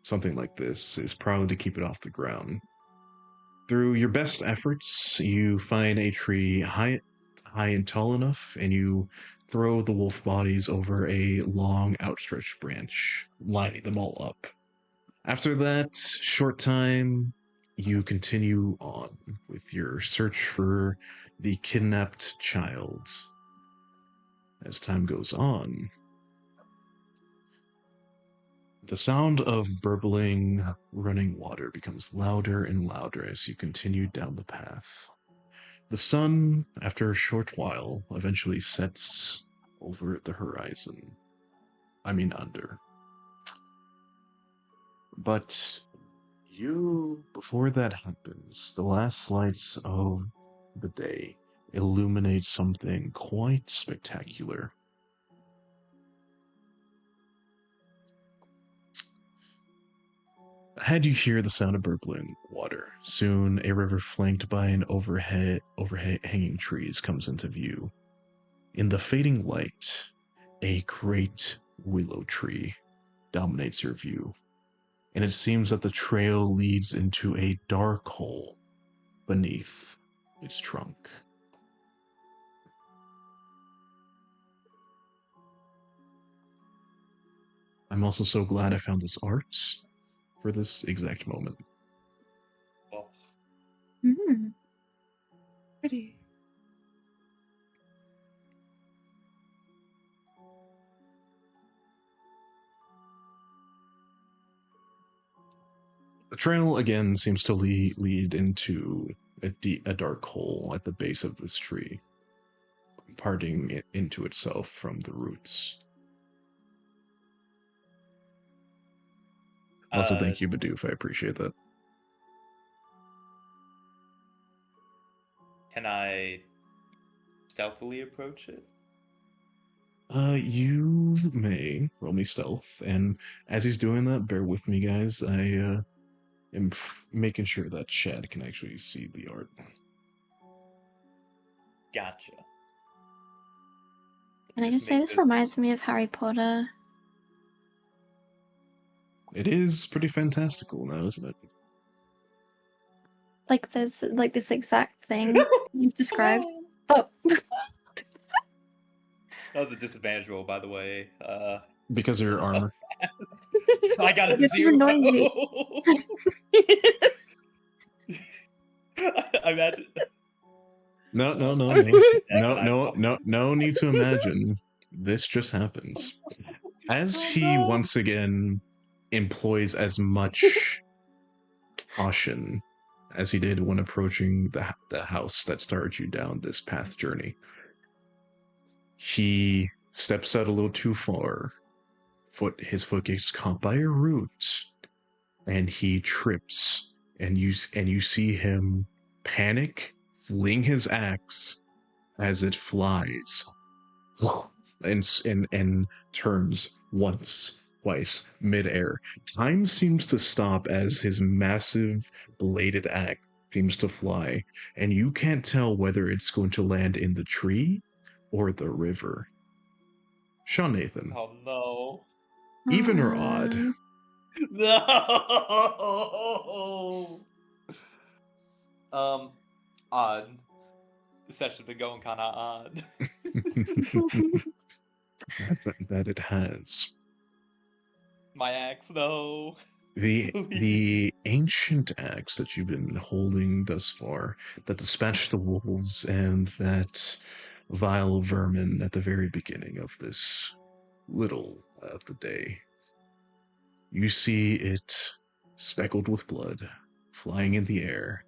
something like this is probably to keep it off the ground. Through your best efforts, you find a tree high and tall enough, and you throw the wolf bodies over a long, outstretched branch, lining them all up. After that short time, you continue on with your search for the kidnapped child. As time goes on, the sound of burbling, running water becomes louder and louder as you continue down the path. The sun, after a short while, eventually sets over the horizon. I mean, under. But before that happens, the last lights of the day illuminate something quite spectacular. Ahead, you hear the sound of burbling water. Soon, a river flanked by an overhanging trees comes into view. In the fading light, a great willow tree dominates your view, and it seems that the trail leads into a dark hole beneath its trunk. I'm also so glad I found this art for this exact moment. Well, Mm. Pretty. The trail again seems to lead into a dark hole at the base of this tree, parting it into itself from the roots. Also, uh, thank you, Bidoof. I appreciate that. can I stealthily approach it? You may roll me stealth, and as he's doing that, bear with me, guys. I am making sure that Chad can actually see the art. Gotcha. Can I Just just say make this this- reminds me of Harry Potter? It is pretty fantastical now, isn't it? Like there's like this exact thing you've described. But That was a disadvantage roll, by the way. Because of your armor. So I got a This is 0. noisy. I imagine. No, no, no, I'm no, just no, checking, no, I'm no, no need to imagine. This just happens. As Oh, he no. once again employs as much caution as he did when approaching the house that started you down this path journey. He steps out a little too far. His foot gets caught by a root, and he trips. And you see him panic, fling his axe as it flies, and turns once, twice, midair. Time seems to stop as his massive bladed axe seems to fly, and you can't tell whether it's going to land in the tree or the river. Sean Nathan, Oh no. even or odd? No. Odd. This session's been going kind of odd. that it has. My axe, no. The ancient axe that you've been holding thus far, that dispatched the wolves and that vile vermin at the very beginning of this little of the day. You see it speckled with blood, flying in the air,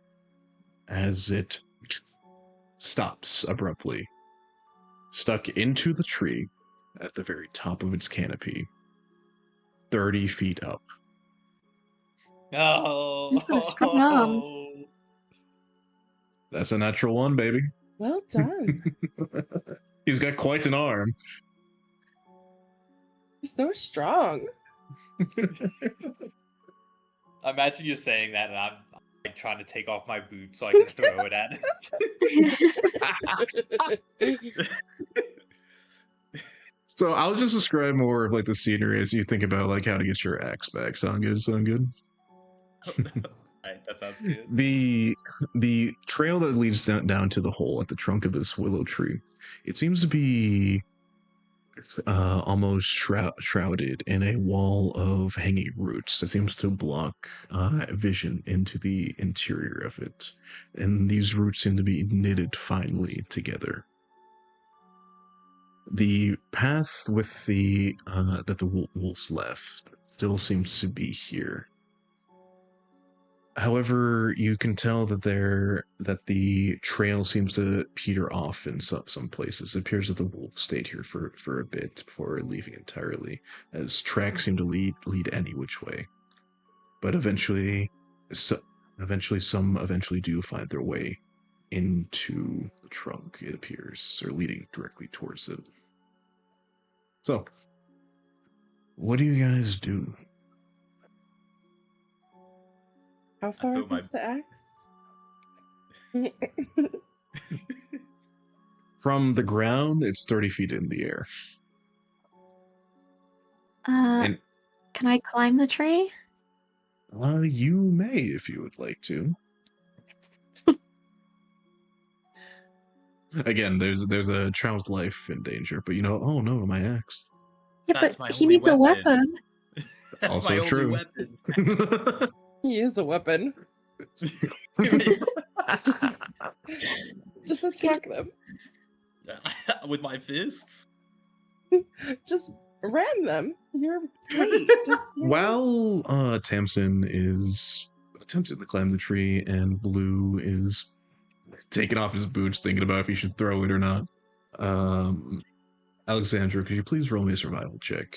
as it stops abruptly, stuck into the tree at the very top of its canopy, 30 feet up. No. He's got a strong arm. That's a natural one, baby. Well done. He's got quite an arm. You're so strong. I imagine you saying that, and I'm like trying to take off my boot so I can throw it at it. So I'll just describe more of like the scenery as you think about like how to get your axe back. Sound good? Sound good? Alright, that sounds good. The trail that leads down to the hole at the trunk of this willow tree, it seems to be almost shrouded in a wall of hanging roots that seems to block vision into the interior of it, and these roots seem to be knitted finely together. The path with the that the wolves left still seems to be here. However, you can tell that the trail seems to peter off in some places. It appears that the wolves stayed here for a bit before leaving entirely, as tracks seem to lead any which way. But eventually some do find their way into the trunk, it appears, or leading directly towards it. So, what do you guys do? How far threw up my- is the axe? From the ground, it's 30 feet in the air. And Can I climb the tree? you may if you would like to. Again, there's a child's life in danger, but oh no, my axe. Yeah, That's but my he only needs a weapon. weapon. That's Also my only true. weapon. He is a weapon. Just attack them. With my fists? Just ram them. You're great. Just While Tamsin is attempting to climb the tree and Blue is taking off his boots, thinking about if he should throw it or not, Alexandra, could you please roll me a survival check?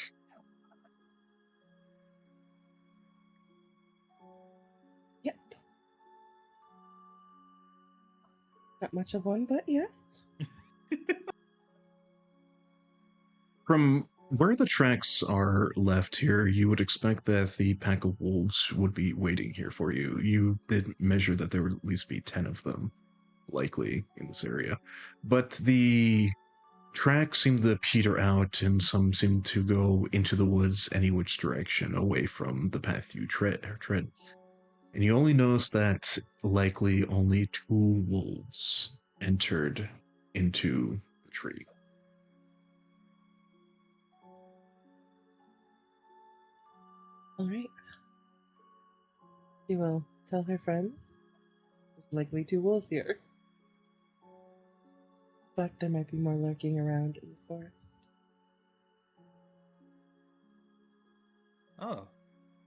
Yep. Not much of one, but yes. From where the tracks are left here, you would expect that the pack of wolves would be waiting here for you. You did measure that there would at least be 10 of them, likely, in this area. But the tracks seem to peter out, and some seem to go into the woods any which direction, away from the path you tread. And you only notice that likely only 2 wolves entered into the tree. All right. She will tell her friends. There's likely 2 wolves here. But there might be more lurking around in the forest. Oh.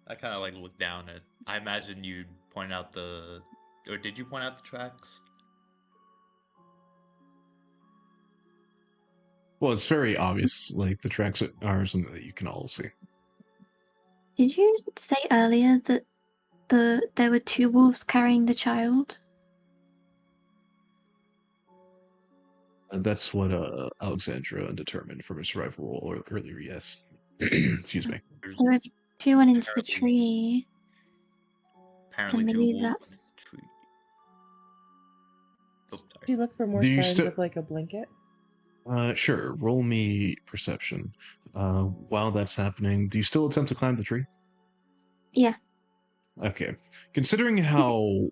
I kind of like look down at. I imagine you'd point out the. Or did you point out the tracks? Well, it's very obvious. Like, the tracks are something that you can all see. Did you say earlier that there were 2 wolves carrying the child? That's what Alexandra determined from her survival roll earlier, yes. Excuse me. So if 2 went into the Apparently- tree, Apparently, Then 2 maybe wolves went that's- into the tree. Oh, sorry. Do you look for more Do you signs sti- of like a blanket? Sure. Roll me perception. While that's happening, do you still attempt to climb the tree? Yeah. Okay. Considering how...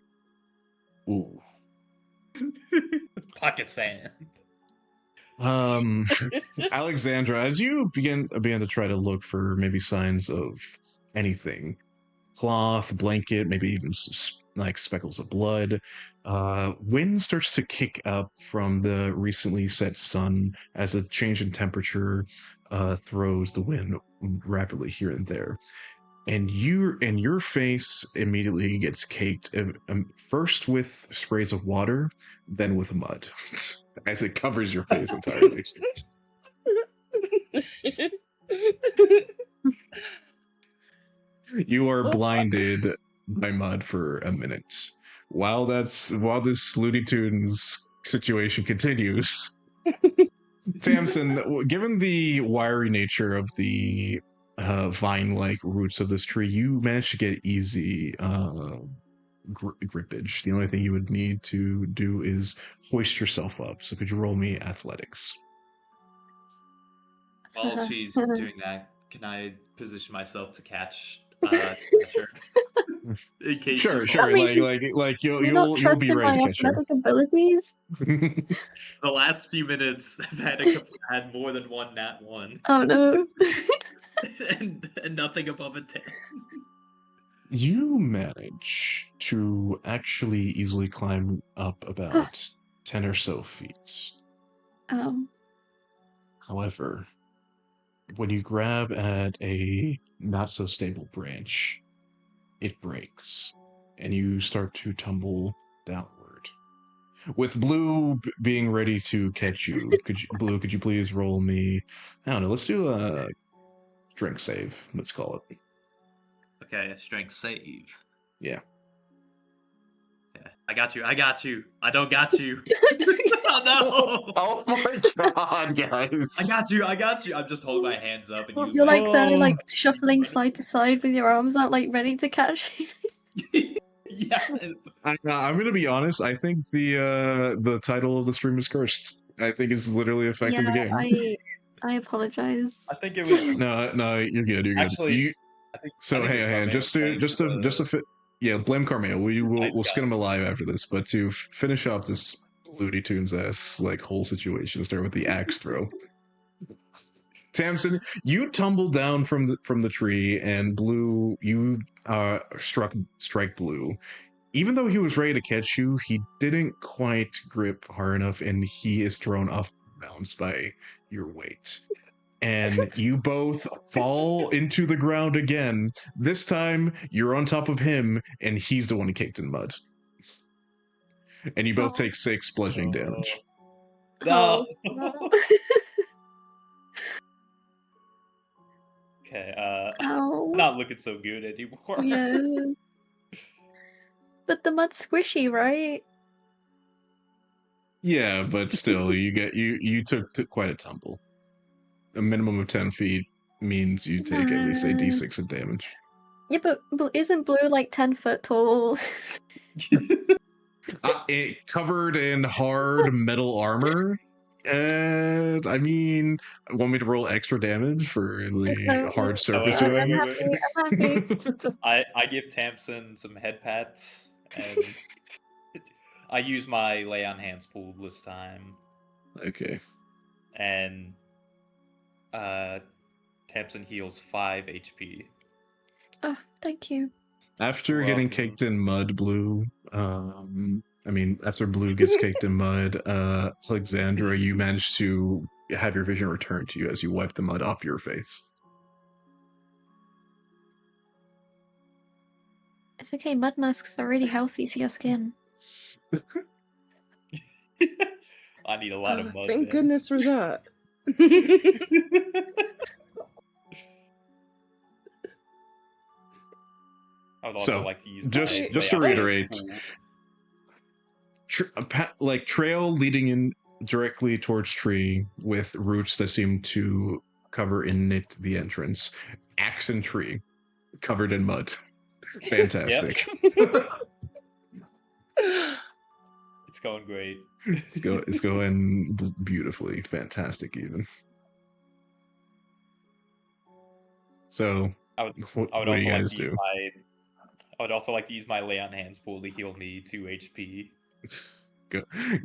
Ooh. Pocket sand. Alexandra, as you begin to try to look for maybe signs of anything, cloth, blanket, maybe even like speckles of blood, wind starts to kick up from the recently set sun as the change in temperature throws the wind rapidly here and there. And your face immediately gets caked, first with sprays of water, then with mud, as it covers your face entirely. You are Oh, fuck. blinded by mud for a minute. While this Looney Tunes situation continues, Tamsin, given the wiry nature of the vine-like roots of this tree, you managed to get easy grippage. The only thing you would need to do is hoist yourself up. So could you roll me athletics? While she's doing that, can I position myself to catch treasure? In case Sure, you sure. fall. mean, Like you're you'll not be trusting ready my to catch her. athletic abilities? The last few minutes, I've had more than one nat 1. Oh no. and nothing above a 10. You manage to actually easily climb up about 10 or so feet. Oh. However, when you grab at a not so stable branch, it breaks, and you start to tumble downward. With Blue being ready to catch you, Blue, could you please roll me? I don't know. Let's do a drink save. Let's call it. Okay, strength save. Yeah. Yeah, I got you. I don't got you. Oh no! Oh my god, guys! I got you. I'm just holding my hands up and You're like there, Oh. like shuffling side to side with your arms out, like ready to catch. Yeah. I'm gonna be honest. I think the title of the stream is cursed. I think it's literally affecting the game. I apologize. I think it was. No, you're good. You're good. Actually, I think So it hey, was Carmeo just playing to the- yeah, blame Carmeo. We'll Nice skin guy. him alive after this. But to finish off this Looney Tunes ass like whole situation, start with the axe throw. Tamsin, you tumble down from the tree, and Blue, you strike Blue. Even though he was ready to catch you, he didn't quite grip hard enough, and he is thrown off balance by your weight. And you both fall into the ground again. This time, you're on top of him, and he's the one who kicked in mud. And you both take 6 bludgeoning damage. No. No. Okay, Ow. not looking so good anymore. Yes. But the mud's squishy, right? Yeah, but still, you took quite a tumble. A minimum of 10 feet means you take at least a d6 of damage. Yeah, but isn't Blue like 10 foot tall? It covered in hard metal armor. And I mean, want me to roll extra damage for the No, hard surface no, you're I'm in? happy. I give Tamsin some head pats, and I use my lay on hands pool this time, Okay. and Tamsin heals 5 HP. Oh, thank you. After You're getting welcome. caked in mud, Blue, after Blue gets caked in mud, Alexandra, you manage to have your vision return to you as you wipe the mud off your face. It's okay, mud masks are really healthy for your skin. I need a lot of mud. Thank then. goodness for that. I would also So, like to use just- my just lay to on hands reiterate, pool. Trail leading in directly towards tree with roots that seem to cover in it the entrance. Axe and tree covered in mud. Fantastic. It's going great. It's going beautifully. Fantastic, even. So, I would what also do you like guys to use do? I would also like to use my lay on hands pool to heal me 2 HP.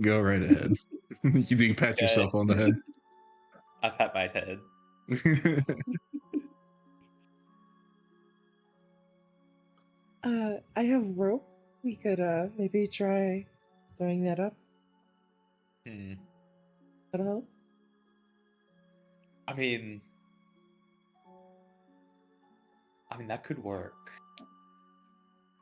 Go right ahead. You can pat Okay. yourself on the head. I pat my head. I have rope. We could maybe try throwing that up. Hmm. That'll help. I mean, that could work.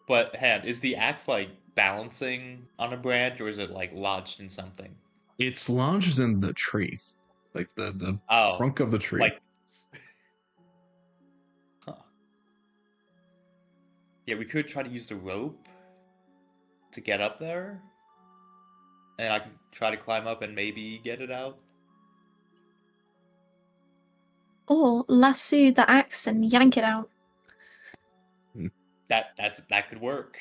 But, Hand, is the axe like balancing on a branch, or is it like lodged in something? It's lodged in the tree, like the Oh, trunk of the tree. like. Huh. Yeah, we could try to use the rope to get up there, and I can try to climb up and maybe get it out. Or lasso the axe and yank it out. That could work.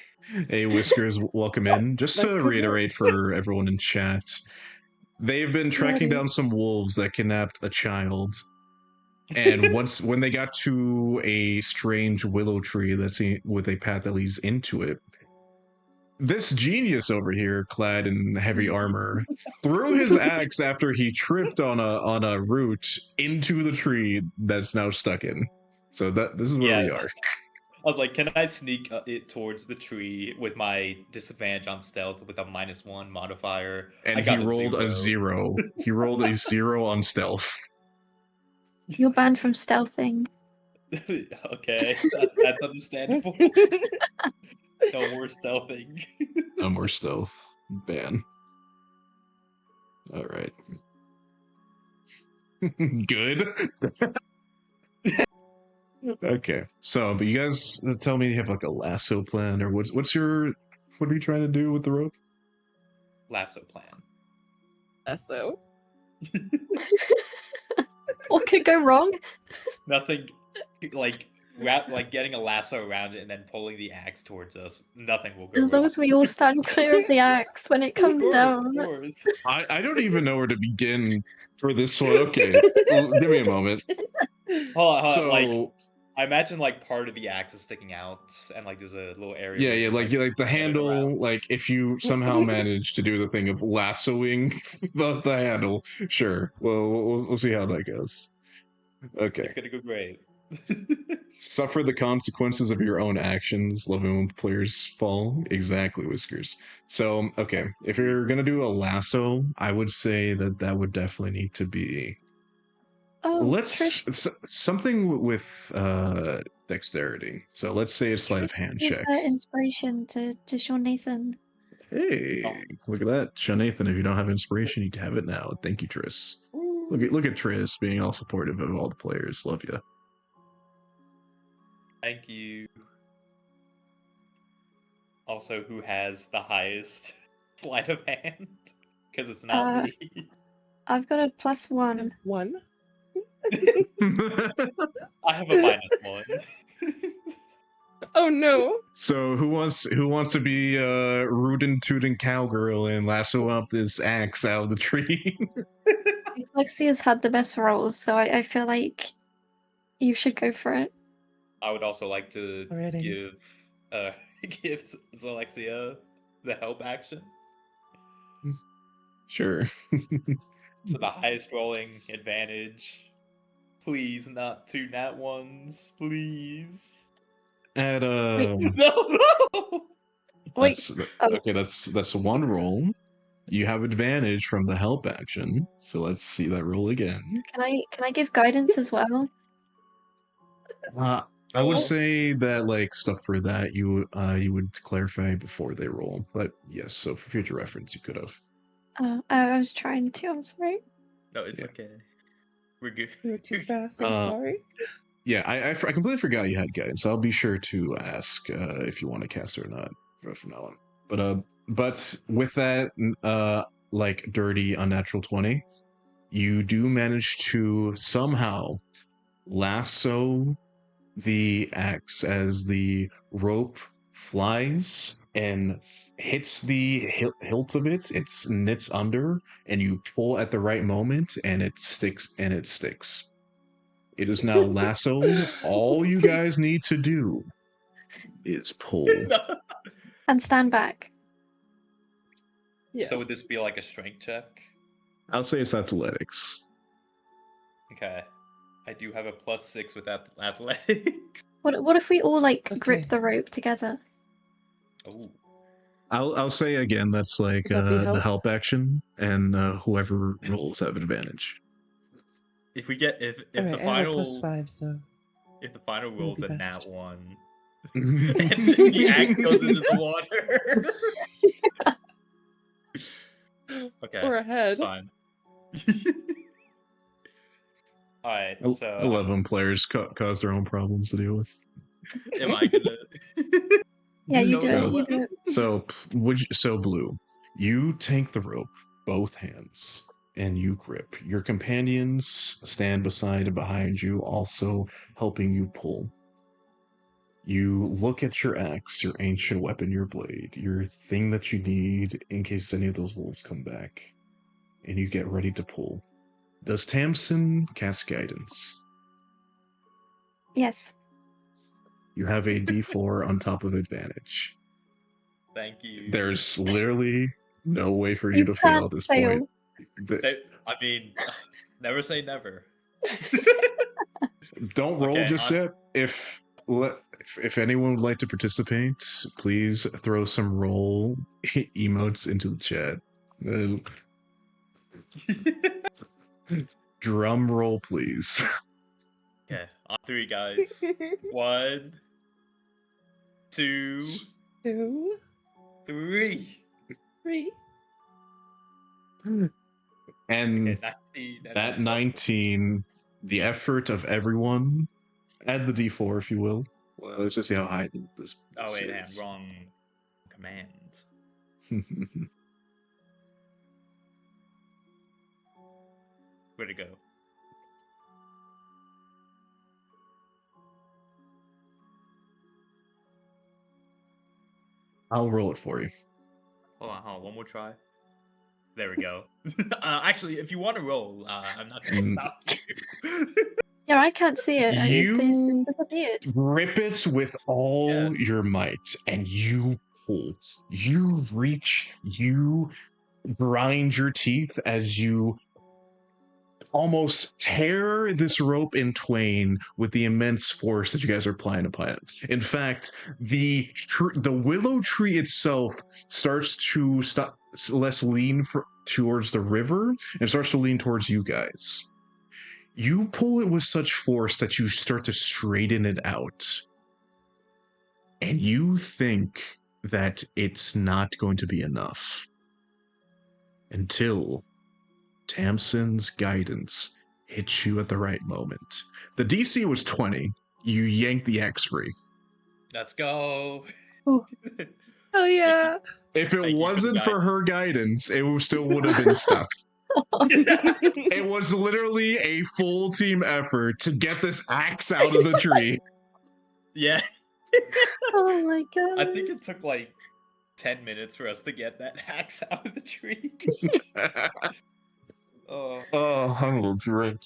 Hey, Whiskers, welcome in. Just That to could reiterate for everyone in chat, they've been tracking Ready. down some wolves that kidnapped a child. And when they got to a strange willow tree that's with a path that leads into it, this genius over here, clad in heavy armor, threw his axe after he tripped on a root into the tree that's now stuck in. So this is where we Yeah. are. I was like, can I sneak it towards the tree with my disadvantage on stealth with a -1 modifier? And I he got rolled a 0. He rolled a 0 on stealth. You're banned from stealthing. Okay, that's understandable. No more stealthing. No more stealth. Ban. All right. Good. Okay. So, but you guys tell me you have like a lasso plan, or what are you trying to do with the rope? Lasso plan. So What could go wrong? Nothing like getting a lasso around it and then pulling the axe towards us. Nothing will go As long wrong. as we all stand clear of the axe when it comes Of down. course. I don't even know where to begin for this one. Okay, well, give me a moment. Hold on, So, like I imagine like part of the axe is sticking out, and like there's a little area. where yeah, you like can, the set it handle. around. Like if you somehow manage to do the thing of lassoing the handle, sure. Well, we'll see how that goes. Okay. It's gonna go great. Suffer the consequences of your own actions. Loving when players fall. Exactly, Whiskers. So, okay, if you're gonna do a lasso, I would say that would definitely need to be Oh, Trish, something with dexterity. So let's say a sleight of hand give check. inspiration to Sean Nathan. Hey, look at that, Sean Nathan. If you don't have inspiration, you have it now. Thank you, Triss. Look at Triss being all supportive of all the players. Love you. Thank you. Also, who has the highest sleight of hand? Because it's not me. I've got a I +1. have 1. I have a -1. Oh no. So who wants to be rootin' tootin' cowgirl and lasso up this axe out of the tree? Lexia's had the best rolls, so I feel like you should go for it. I would also like to Alrighty. give Alexia the help action. Sure. So the highest rolling advantage. Please, not 2 nat 1s. Please. At No! Wait. okay, that's one roll. You have advantage from the help action. So let's see that roll again. Can I give guidance as well? I would say that like stuff for that you would clarify before they roll. But yes, so for future reference you could have. I was trying to. I'm sorry. No, it's Yeah. okay. We're good. You were too fast. I'm sorry. Yeah, I completely forgot you had guidance. I'll be sure to ask if you want to cast it or not from now on. But with that like dirty unnatural 20, you do manage to somehow lasso the axe as the rope flies and hits the hilt of it. It knits under, and you pull at the right moment, and it sticks. It is now lassoed. All you guys need to do is pull. And stand back. Yes. So would this be like a strength check? I'll say it's athletics. Okay. I do have a +6 with athletics. What if we all like Okay. grip the rope together? Oh. I'll say again that's like Would that be the help? help action, and whoever rolls have advantage. If we get if Alright, the I have a final +5, so if the final It'll rolls be a nat best. 1 and then the axe goes into the water. Okay. or ahead. It's fine. Alright, so 11 players cause their own problems to deal with. am I gonna Yeah, you do So- it. You do it. So Blue, you take the rope, both hands, and you grip. Your companions stand beside and behind you, also helping you pull. You look at your axe, your ancient weapon, your blade, your thing that you need in case any of those wolves come back, and you get ready to pull. Does Tamsin cast guidance? Yes. You have a D4 on top of advantage. Thank you. There's literally no way for you to fail can't at this fail. point. I mean, never say never. Don't roll Okay, just yet. If anyone would like to participate, please throw some roll emotes into the chat. Drum roll, please. Okay, on 3, guys. 1, 2, 2, 3. 3. And Okay, 19. and that then 19, the effort of everyone, add the D4 if you will. Well, let's just see how high this. Oh wait, is. damn, wrong command. Where'd it go? I'll roll it for you. Hold on, one more try. There we go. Actually, if you want to roll, I'm not gonna stop you. Yeah, I can't see it. You- It's disappeared. Rip it with all your might, and you pull. You reach, you grind your teeth as you almost tear this rope in twain with the immense force that you guys are applying upon it. In fact, the willow tree itself starts to less lean towards the river and starts to lean towards you guys. You pull it with such force that you start to straighten it out. And you think that it's not going to be enough. Until Tamsin's guidance hits you at the right moment. The DC was 20. You yanked the axe free. Let's go. Oh. Hell yeah! If it Thank you for the wasn't for her guidance, it still would have been stuck. It was literally a full team effort to get this axe out of the tree. Yeah. Oh my god. I think it took like 10 minutes for us to get that axe out of the tree. Oh. Oh, I'm a little drunk.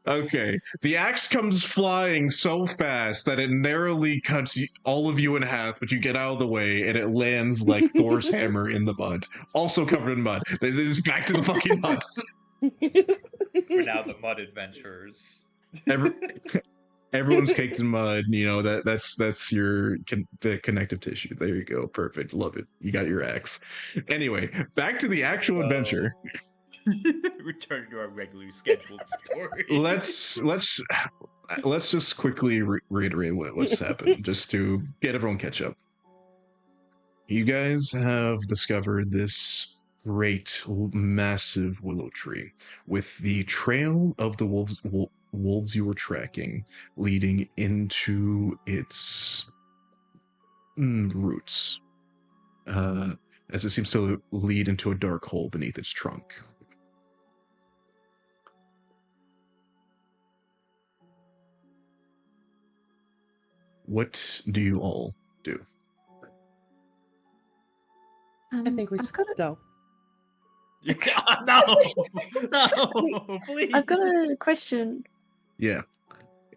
Okay, the axe comes flying so fast that it narrowly cuts all of you in half, but you get out of the way and it lands like Thor's hammer in the mud, also covered in mud. This is back to the fucking mud. We're now the mud adventurers. Everyone's caked in mud. You know that's your the connective tissue. There you go, perfect, love it. You got your axe. Anyway, back to the actual adventure. Return to our regularly scheduled story. Let's just quickly reiterate what's happened, just to get everyone catch up. You guys have discovered this great, massive willow tree with the trail of the wolves you were tracking leading into its roots, as it seems to lead into a dark hole beneath its trunk. What do you all do? I think we I've should got a- stealth. No, please. I've got a question. Yeah,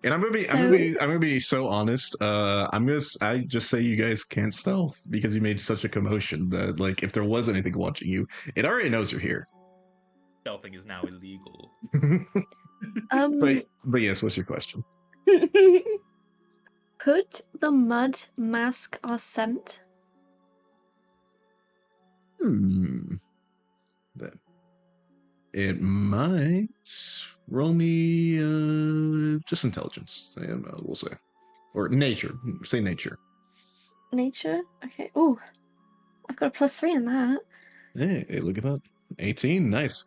and I'm gonna be so honest. I just say you guys can't stealth because you made such a commotion that, like, if there was anything watching you, it already knows you're here. Stealthing is now illegal. But yes, what's your question? Could the mud mask our scent? That it might. Roll me just intelligence. We'll say, or nature. Say nature. Nature? Okay. Oh, I've got a +3 in that. Hey, look at that. 18, nice.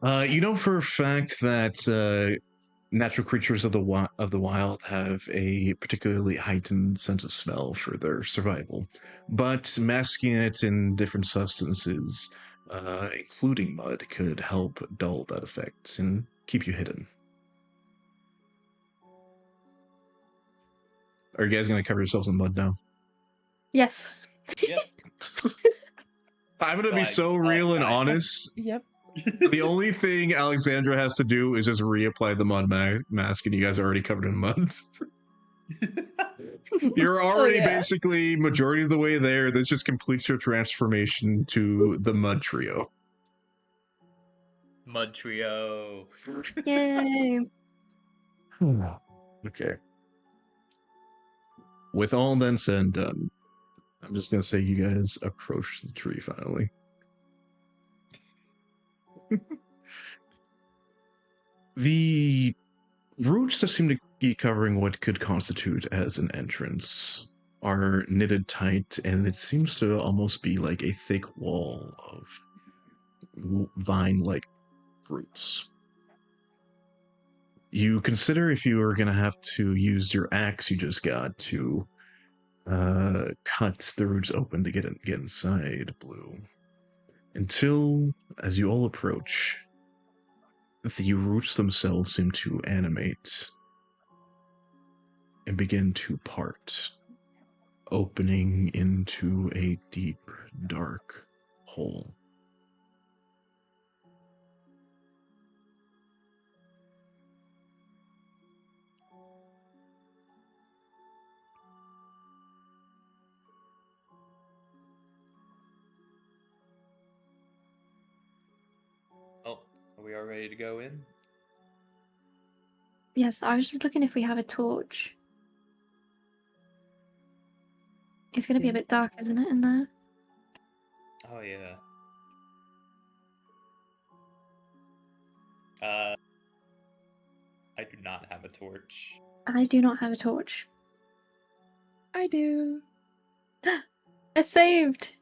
You know for a fact that natural creatures of the wild have a particularly heightened sense of smell for their survival, but masking it in different substances, including mud, could help dull that effect and keep you hidden. Are you guys going to cover yourselves in mud now? Yes. Yes. I'm going to be Like, so real and honest. Yep. The only thing Alexandra has to do is just reapply the mud mask, and you guys are already covered in mud. You're already basically majority of the way there. This just completes your transformation to the mud trio. Mud trio. Yay. Okay. With all then said and done, I'm just gonna say you guys approach the tree finally. The roots that seem to be covering what could constitute as an entrance are knitted tight, and it seems to almost be like a thick wall of vine-like roots. You consider if you were going to have to use your axe you just got to cut the roots open to get inside Blue. Until, as you all approach, the roots themselves seem to animate and begin to part, opening into a deep, dark hole. we all ready to go in? Yes, I was just looking if we have a torch. It's gonna be a Yeah. bit dark, isn't it, in there? Oh yeah. I do not have a torch. I do not have a torch. I do. I saved!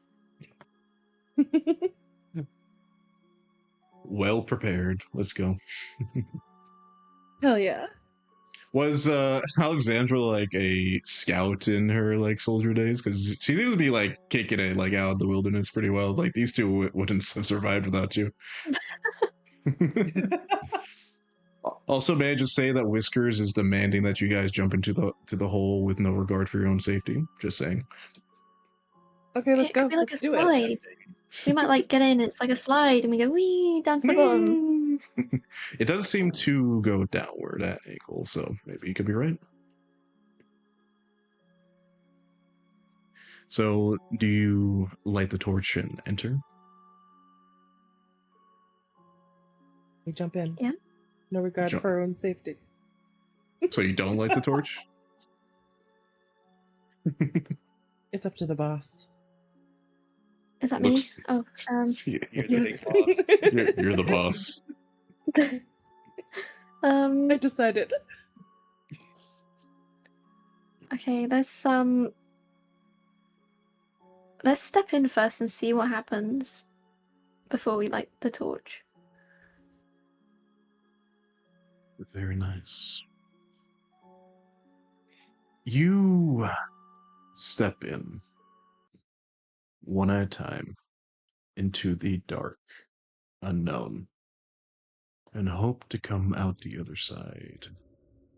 Well prepared. Let's go. Hell yeah. Was Alexandra like a scout in her like soldier days? Because she seems to be like kicking it like out in the wilderness pretty well. Like these two wouldn't have survived without you. Also, may I just say that Whiskers is demanding that you guys jump into the hole with no regard for your own safety. Just saying. Okay, let's It go. could be like Let's a do it. slide. We might like get in, it's like a slide, and we go wee down to the bottom. It does seem to go downward at angle, so maybe you could be right. So, do you light the torch and enter? We jump in. Yeah. No regard Jump. for our own safety. So you don't light the torch? It's up to the boss. Is that me? Looks- Oh, You're the Yes. big boss. You're the boss. I decided. Okay, let's step in first and see what happens before we light the torch. Very nice. You step in one at a time into the dark unknown and hope to come out the other side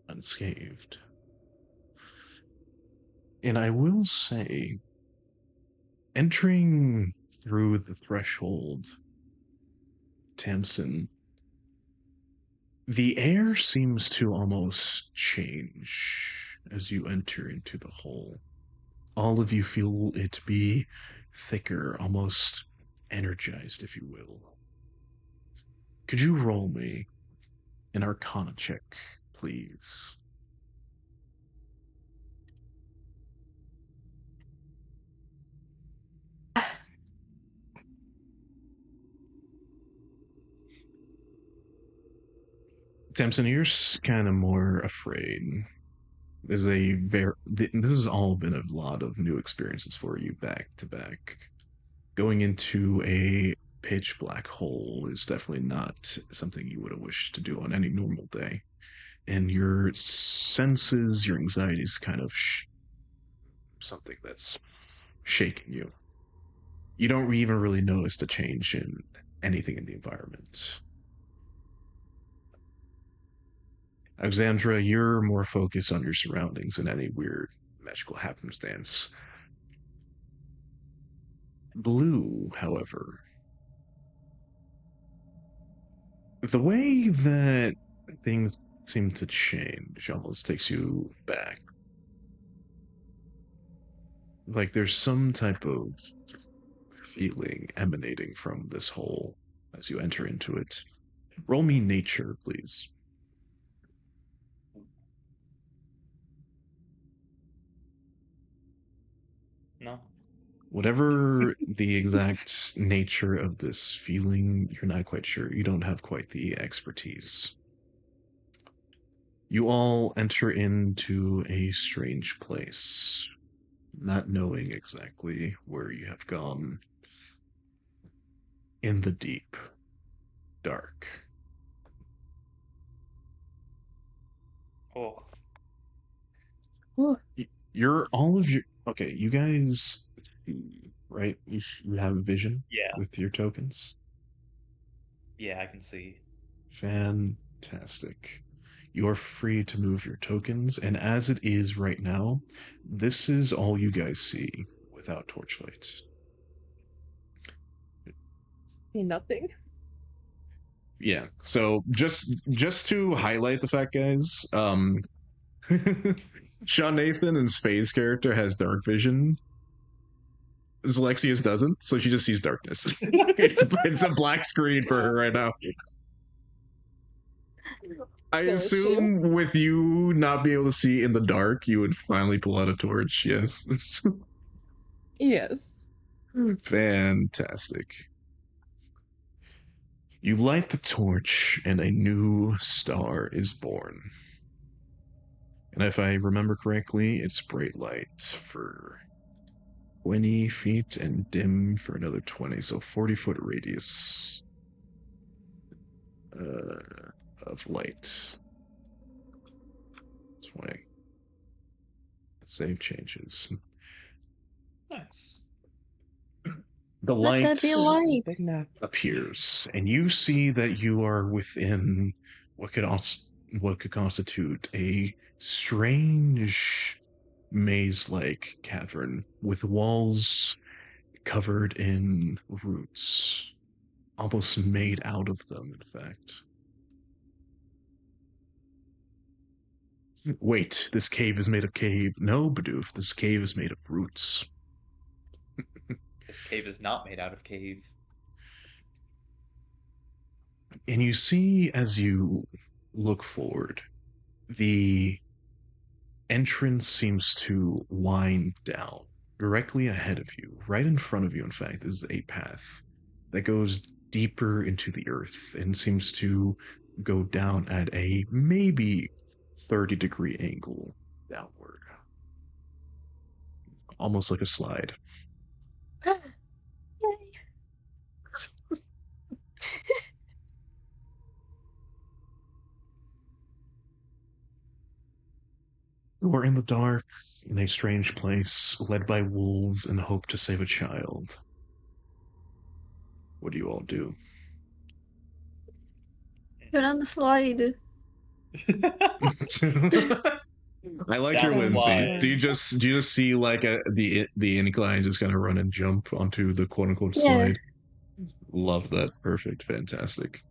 unscathed. And I will say, entering through the threshold, Tamsin, the air seems to almost change as you enter into the hole. All of you feel it be thicker, almost energized, if you will. Could you roll me an Arcana check, please? Tamsin, you're kind of more afraid. This has all been a lot of new experiences for you back to back. Going into a pitch black hole is definitely not something you would have wished to do on any normal day. And your senses, your anxiety is kind of something that's shaking you. You don't even really notice the change in anything in the environment. Alexandra, you're more focused on your surroundings and any weird magical happenstance. Blue, however, the way that things seem to change almost takes you back. Like there's some type of feeling emanating from this hole as you enter into it. Roll me nature, please. No. Whatever the exact nature of this feeling, you're not quite sure. You don't have quite the expertise. You all enter into a strange place, not knowing exactly where you have gone. In the deep, dark. Oh. You're all of your... Okay, you guys... Right? You have vision Yeah. with your tokens? Yeah, I can see. Fantastic. You are free to move your tokens, and as it is right now, this is all you guys see without torchlight. See nothing. Yeah. So just to highlight the fact, guys, Sean Nathan and Spade's character has dark vision. Zalexia's doesn't, so she just sees darkness. It's a black screen for her right now. I No issue. assume with you not being able to see in the dark, you would finally pull out a torch. Yes. Yes. Fantastic. You light the torch, and a new star is born. And if I remember correctly, it's bright light for 20 feet and dim for another 20, so 40-foot radius of light. 20. Save changes. Nice. The Let there light be light. Big nap. appears, and you see that you are within what could constitute a strange maze-like cavern with walls covered in roots, almost made out of them, in fact. Wait, this cave is made of cave. No, Bidoof, this cave is made of roots. This cave is not made out of cave. And you see, as you look forward, the entrance seems to wind down. Directly ahead of you, right in front of you, in fact, is a path that goes deeper into the earth and seems to go down at a maybe 30-degree angle downward. Almost like a slide. Yay. You are in the dark, in a strange place, led by wolves in hope to save a child. What do you all do? Go down the slide. I like Down your the whimsy. slide. Do you just see like the incline just kind of run and jump onto the quote unquote Yeah. slide? Love that. Perfect. Fantastic.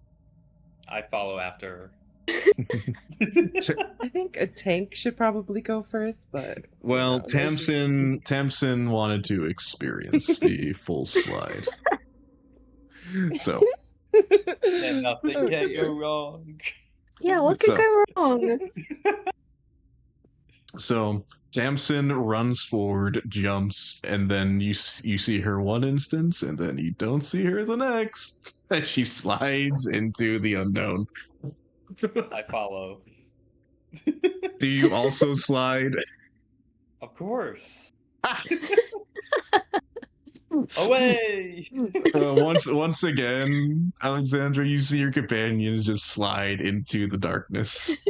I follow after. I think a tank should probably go first, but Well, let's just- Tamsin wanted to experience the full slide. So And nothing Oh, can dear. go wrong. Yeah, what could So- go wrong? So Tamsin runs forward, jumps, and then you see her one instance, and then you don't see her the next. As she slides into the unknown. I follow. Do you also slide? Of course. Away! Once again, Alexandra, you see your companions just slide into the darkness.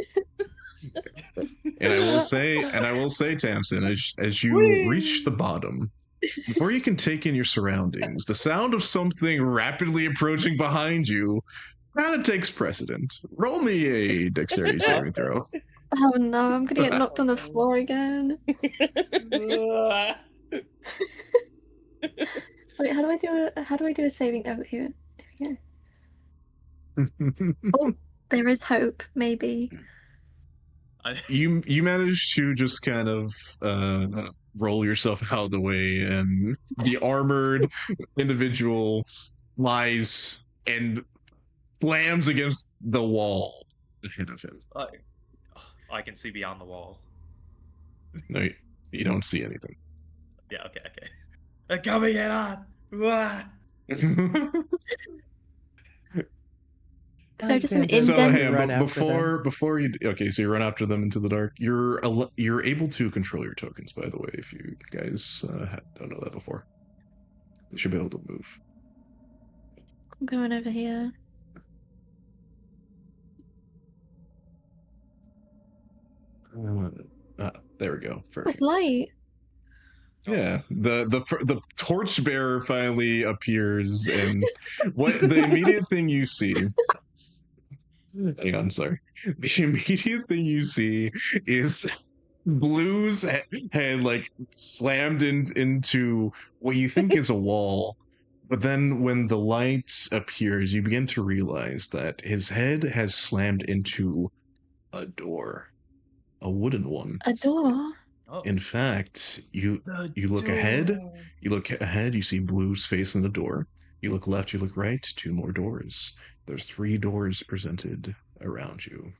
And I will say, Tamsin, as you Whee! reach the bottom, before you can take in your surroundings, the sound of something rapidly approaching behind you kind of takes precedent. Roll me a dexterity saving throw. Oh no, I'm gonna get knocked on the floor again. Wait, how do I do a saving over here? There we go. There is hope, maybe. You manage to just kind of roll yourself out of the way, and the armored individual lies and slams against the wall ahead of him. I can see beyond the wall. No, you don't see anything. Yeah, okay. They're coming in on! Wah! So just an Alexander, So indent. hey, run after them. before you so you run after them into the dark. You're able to control your tokens, by the way. If you guys don't know that before, you should be able to move. I'm going over here. There we go. Oh, Perfect. it's light. Yeah, the torchbearer finally appears, and what the immediate thing you see. Hang on, sorry. The immediate thing you see is Blue's head like slammed into what you think is a wall, but then when the light appears, you begin to realize that his head has slammed into a door, a wooden one. A door. Oh. In fact, you look ahead. You look ahead, you see Blue's face in the door. You look left, you look right, 2 more doors. There's 3 doors presented around you.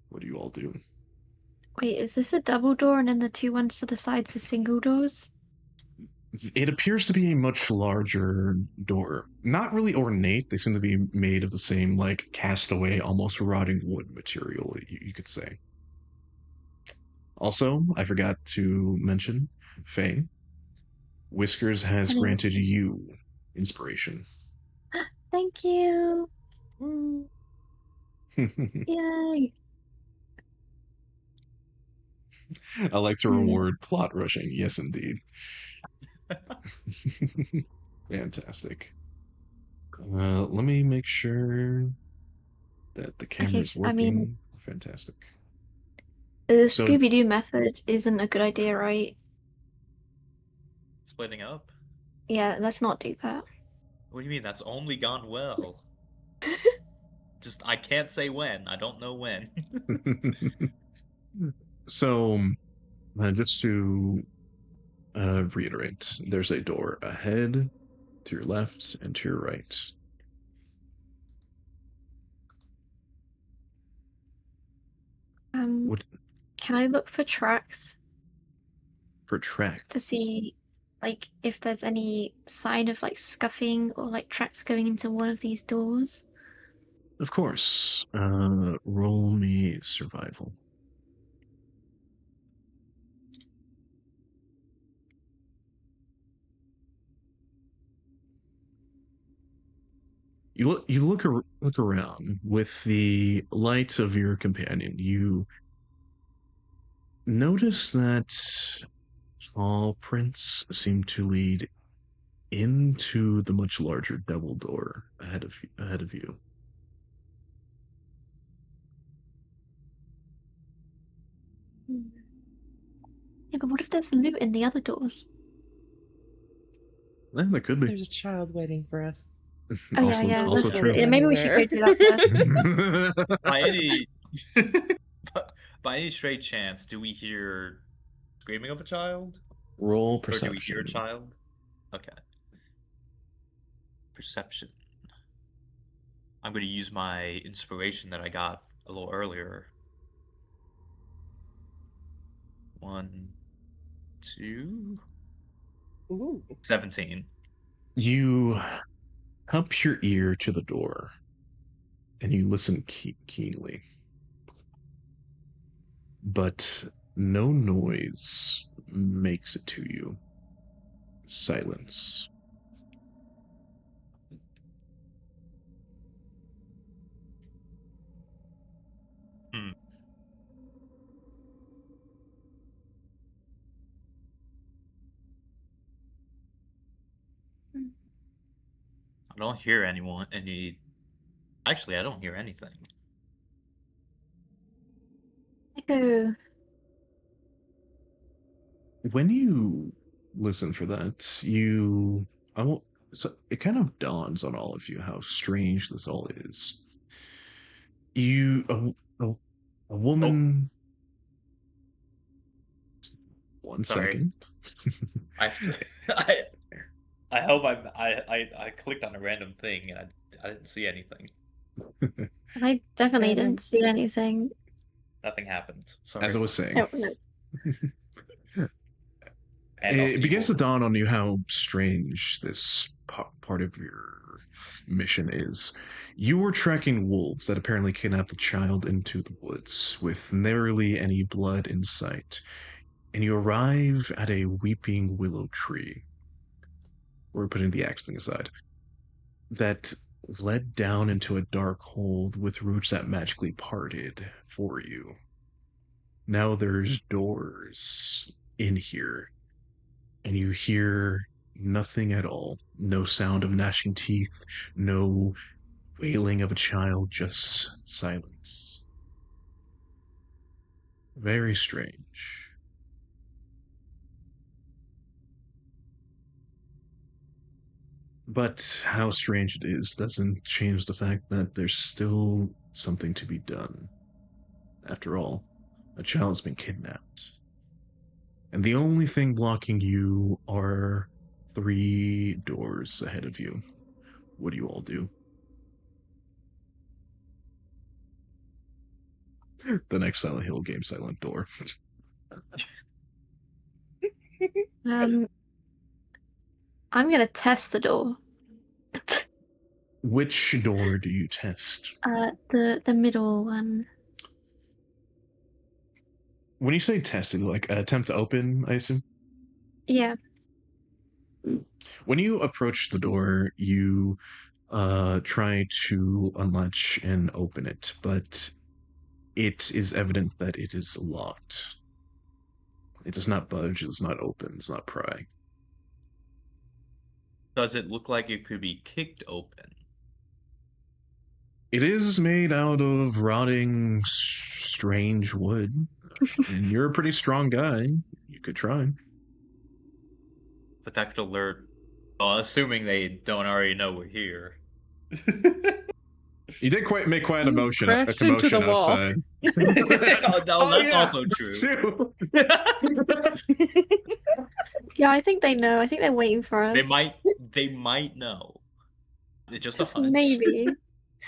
What do you all do? Wait, is this a double door and then the two ones to the sides are single doors? It appears to be a much larger door. Not really ornate. They seem to be made of the same, like, castaway, almost rotting wood material, you could say. Also, I forgot to mention, Faye, Whiskers has Hello. granted you inspiration. Thank you. Woo. Yay. I like to Hmm. reward plot rushing. Yes, indeed. Fantastic. Let me make sure that the camera's I mean, working. Fantastic. the So- Scooby-Doo method isn't a good idea, right? Splitting up? Yeah, let's not do that. What do you mean? That's only gone well. Just, I can't say when. I don't know when. So, just to reiterate, there's a door ahead, to your left, and to your right. What Can I look for tracks for track? to see, like, if there's any sign of like scuffing or like tracks going into one of these doors? Of course. Roll me survival. You look around with the light of your companion. You notice that all prints seem to lead into the much larger double door ahead of you. Yeah, but what if there's loot in the other doors? That could be. There's a child waiting for us. Oh also, yeah, also let's- true. yeah, maybe we should go do that first. By any, by any straight chance, do we hear screaming of a child? Roll Or do we hear a perception. child? Okay. Perception. I'm going to use my inspiration that I got a little earlier. 1, 2, Ooh. 17. You cup your ear to the door, and you listen keenly. But no noise makes it to you. Silence. I don't hear Actually, I don't hear anything. Echo. When you listen for that, so it kind of dawns on all of you how strange this all is. A woman. One Sorry. second. I hope I clicked on a random thing and I didn't see anything. I definitely And then- didn't see anything. Nothing happened. Sorry. As I was saying, No, no. And off it you begins to go. dawn on you how strange this part of your mission is. You were tracking wolves that apparently kidnapped the child into the woods with nary any blood in sight, and you arrive at a weeping willow tree. We're putting the axe thing aside. That led down into a dark hole with roots that magically parted for you. Now there's doors in here, and you hear nothing at all. No sound of gnashing teeth, no wailing of a child, just silence. Very strange. But how strange it is doesn't change the fact that there's still something to be done. After all, a child's been kidnapped. And the only thing blocking you are 3 doors ahead of you. What do you all do? The next Silent Hill game, Silent Door. I'm gonna test the door. Which door do you test? The middle one. When you say test, is it like attempt to open, I assume? Yeah. When you approach the door, you try to unlatch and open it, but it is evident that it is locked. It does not budge, it does not open, it does not pry. Does it look like it could be kicked open? It is made out of rotting, strange wood. And you're a pretty strong guy. You could try. But that could alert. Well, assuming they don't already know we're here. You did make quite a motion, a Crashed into commotion the wall. outside. That's also true. Too. Yeah, I think they know. I think they're waiting for us. They might know. It's just a Just hunch. maybe.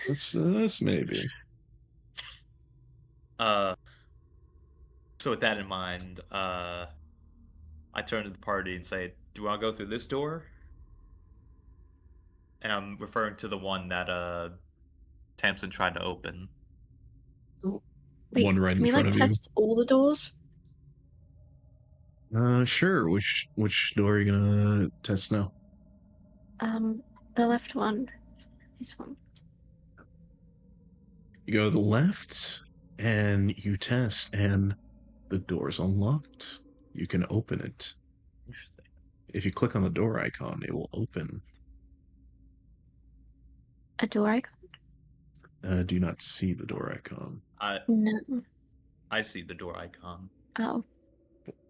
That's maybe. So with that in mind, I turn to the party and say, "Do you want to go through this door?" And I'm referring to the one that Tamsin tried to open. Wait, One right can in we front like of test all the doors? you. Sure. Which door are you gonna test now? The left one. This one. You go to the left, and you test, and the door's unlocked. You can open it. Interesting. If you click on the door icon, it will open. A door icon? Do you not see the door icon? No. I see the door icon. Oh.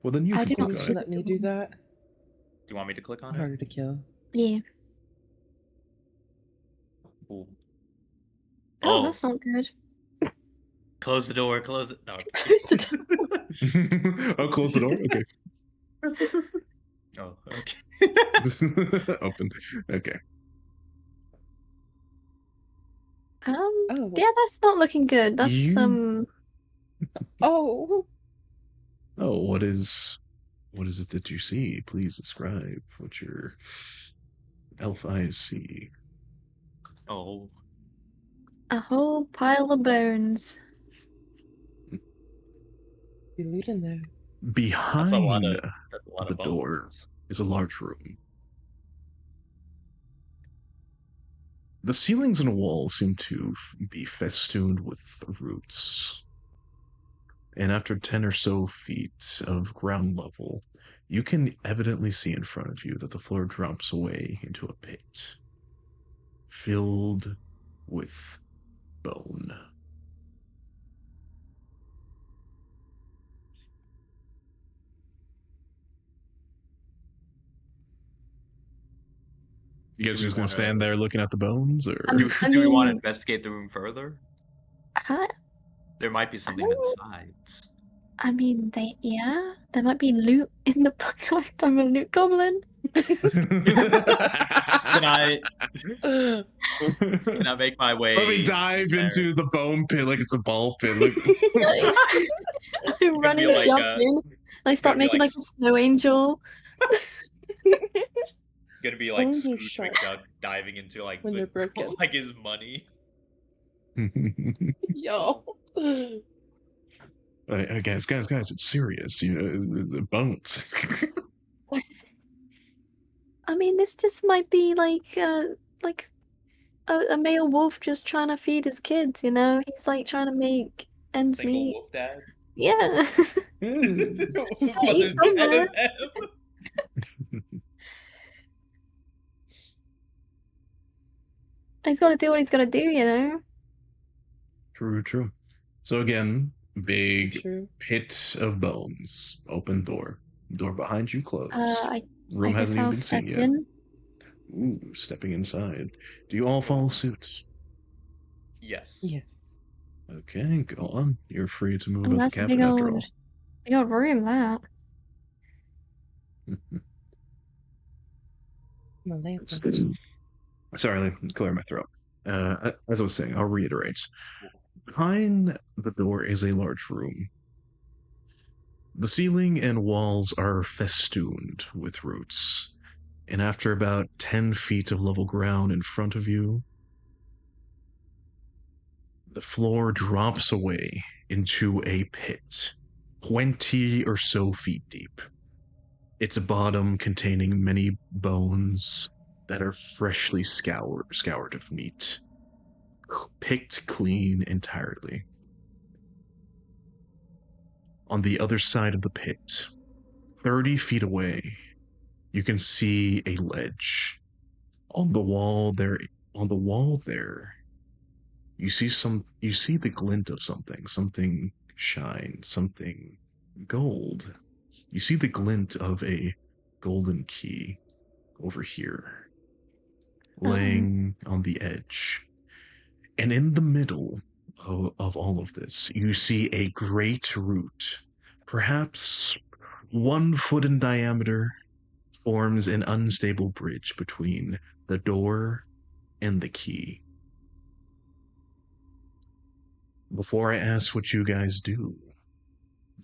Well, then you I can do click not on see it. Let me do that. Do you want me to click on it? Harder to kill. Yeah. Ooh. Oh, that's not good. Close the door. Close it. No. Close the door. Oh, close the door? Okay. Oh, okay. Open. Okay. Oh. Yeah, that's not looking good. That's You- Oh. Oh, what is it that you see? Please describe what your elf eyes see. Oh. a whole pile of bones. Be loot in there. Behind That's a lot the of door bones. is a large room. The ceilings and walls seem to be festooned with roots. And after 10 or so feet of ground level, you can evidently see in front of you that the floor drops away into a pit filled with bone. You guys Do we just gonna wanna- stand there looking at the bones, or I Do we want to mean- investigate the room further? Uh, There might be something Oh. inside. I mean, there might be loot in the. I'm a loot goblin. Can I make my way? Let me dive there? into the bone pit like it's a ball pit. Look. I'm running, like, jumping. I start gonna be making like like a snow angel. Gonna be like Bones are Scrooge sharp McDuck diving into like when they're broken. like his money. Yo. Guys, it's serious. You know, the bones. I mean, this just might be like a male wolf just trying to feed his kids. You know, he's like trying to make ends Single meet. wolf dad. Yeah. Father's somewhere. dead in him. He's got to do what he's got to do. You know. True. So again, big True. pit of bones. Open door. Door behind you closed. I Room guess hasn't even I'll been step seen yet. in. Ooh, stepping inside. Do you all follow suit? Yes. Yes. Okay, go on. You're free to move Oh, about that's the a cabin big after old, big old room. That. all. My lantern. Sorry, let me clear my throat. As I was saying, I'll reiterate. Behind the door is a large room. The ceiling and walls are festooned with roots, and after about 10 feet of level ground in front of you, the floor drops away into a pit, 20 or so feet deep. Its bottom containing many bones that are freshly scoured of meat, picked clean entirely. On the other side of the pit, 30 feet away, you can see a ledge. On the wall there, you see the glint of something shine, something gold. You see the glint of a golden key over here, laying on the edge. And in the middle of all of this, you see a great root, perhaps 1 foot in diameter, forms an unstable bridge between the door and the key. Before I ask what you guys do,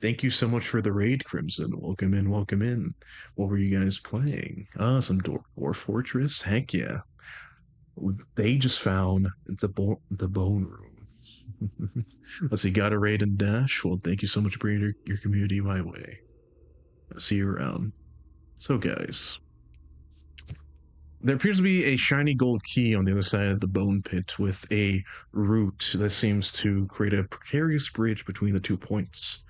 thank you so much for the raid, Crimson. Welcome in, welcome in. What were you guys playing? Some Dwarf Fortress? Heck yeah. They just found the bone room. Let's see, got a raid and dash? Well, thank you so much for bringing your community my way. I'll see you around. So, guys, there appears to be a shiny gold key on the other side of the bone pit with a root that seems to create a precarious bridge between the 2 points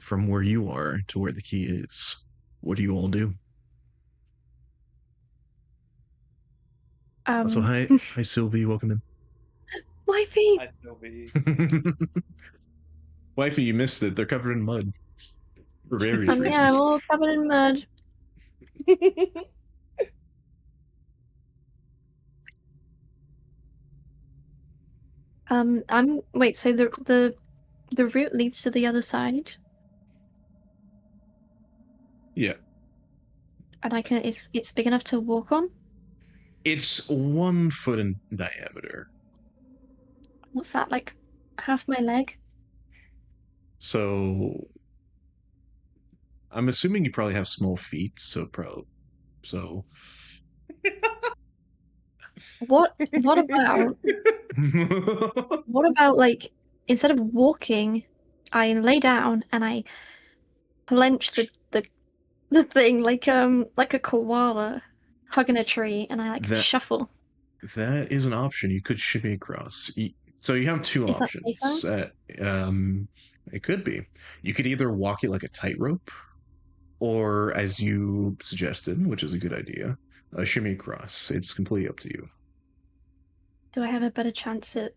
from where you are to where the key is. What do you all do? So hi Sylvie, welcome in. Wifey! Hi, Sylvie. Wifey, you missed it. They're covered in mud. For various Yeah, I'm reasons. all covered in mud. Wait, so the route leads to the other side? Yeah. And it's big enough to walk on? It's 1 foot in diameter. What's that, like half my leg? So I'm assuming you probably have small feet, so What about like instead of walking, I lay down and I clench the thing like a koala hugging a tree, and I like shuffle. That is an option. You could shimmy across. So you have 2 Is that options. It could be. You could either walk it like a tightrope, or as you suggested, which is a good idea, shimmy across. It's completely up to you. Do I have a better chance at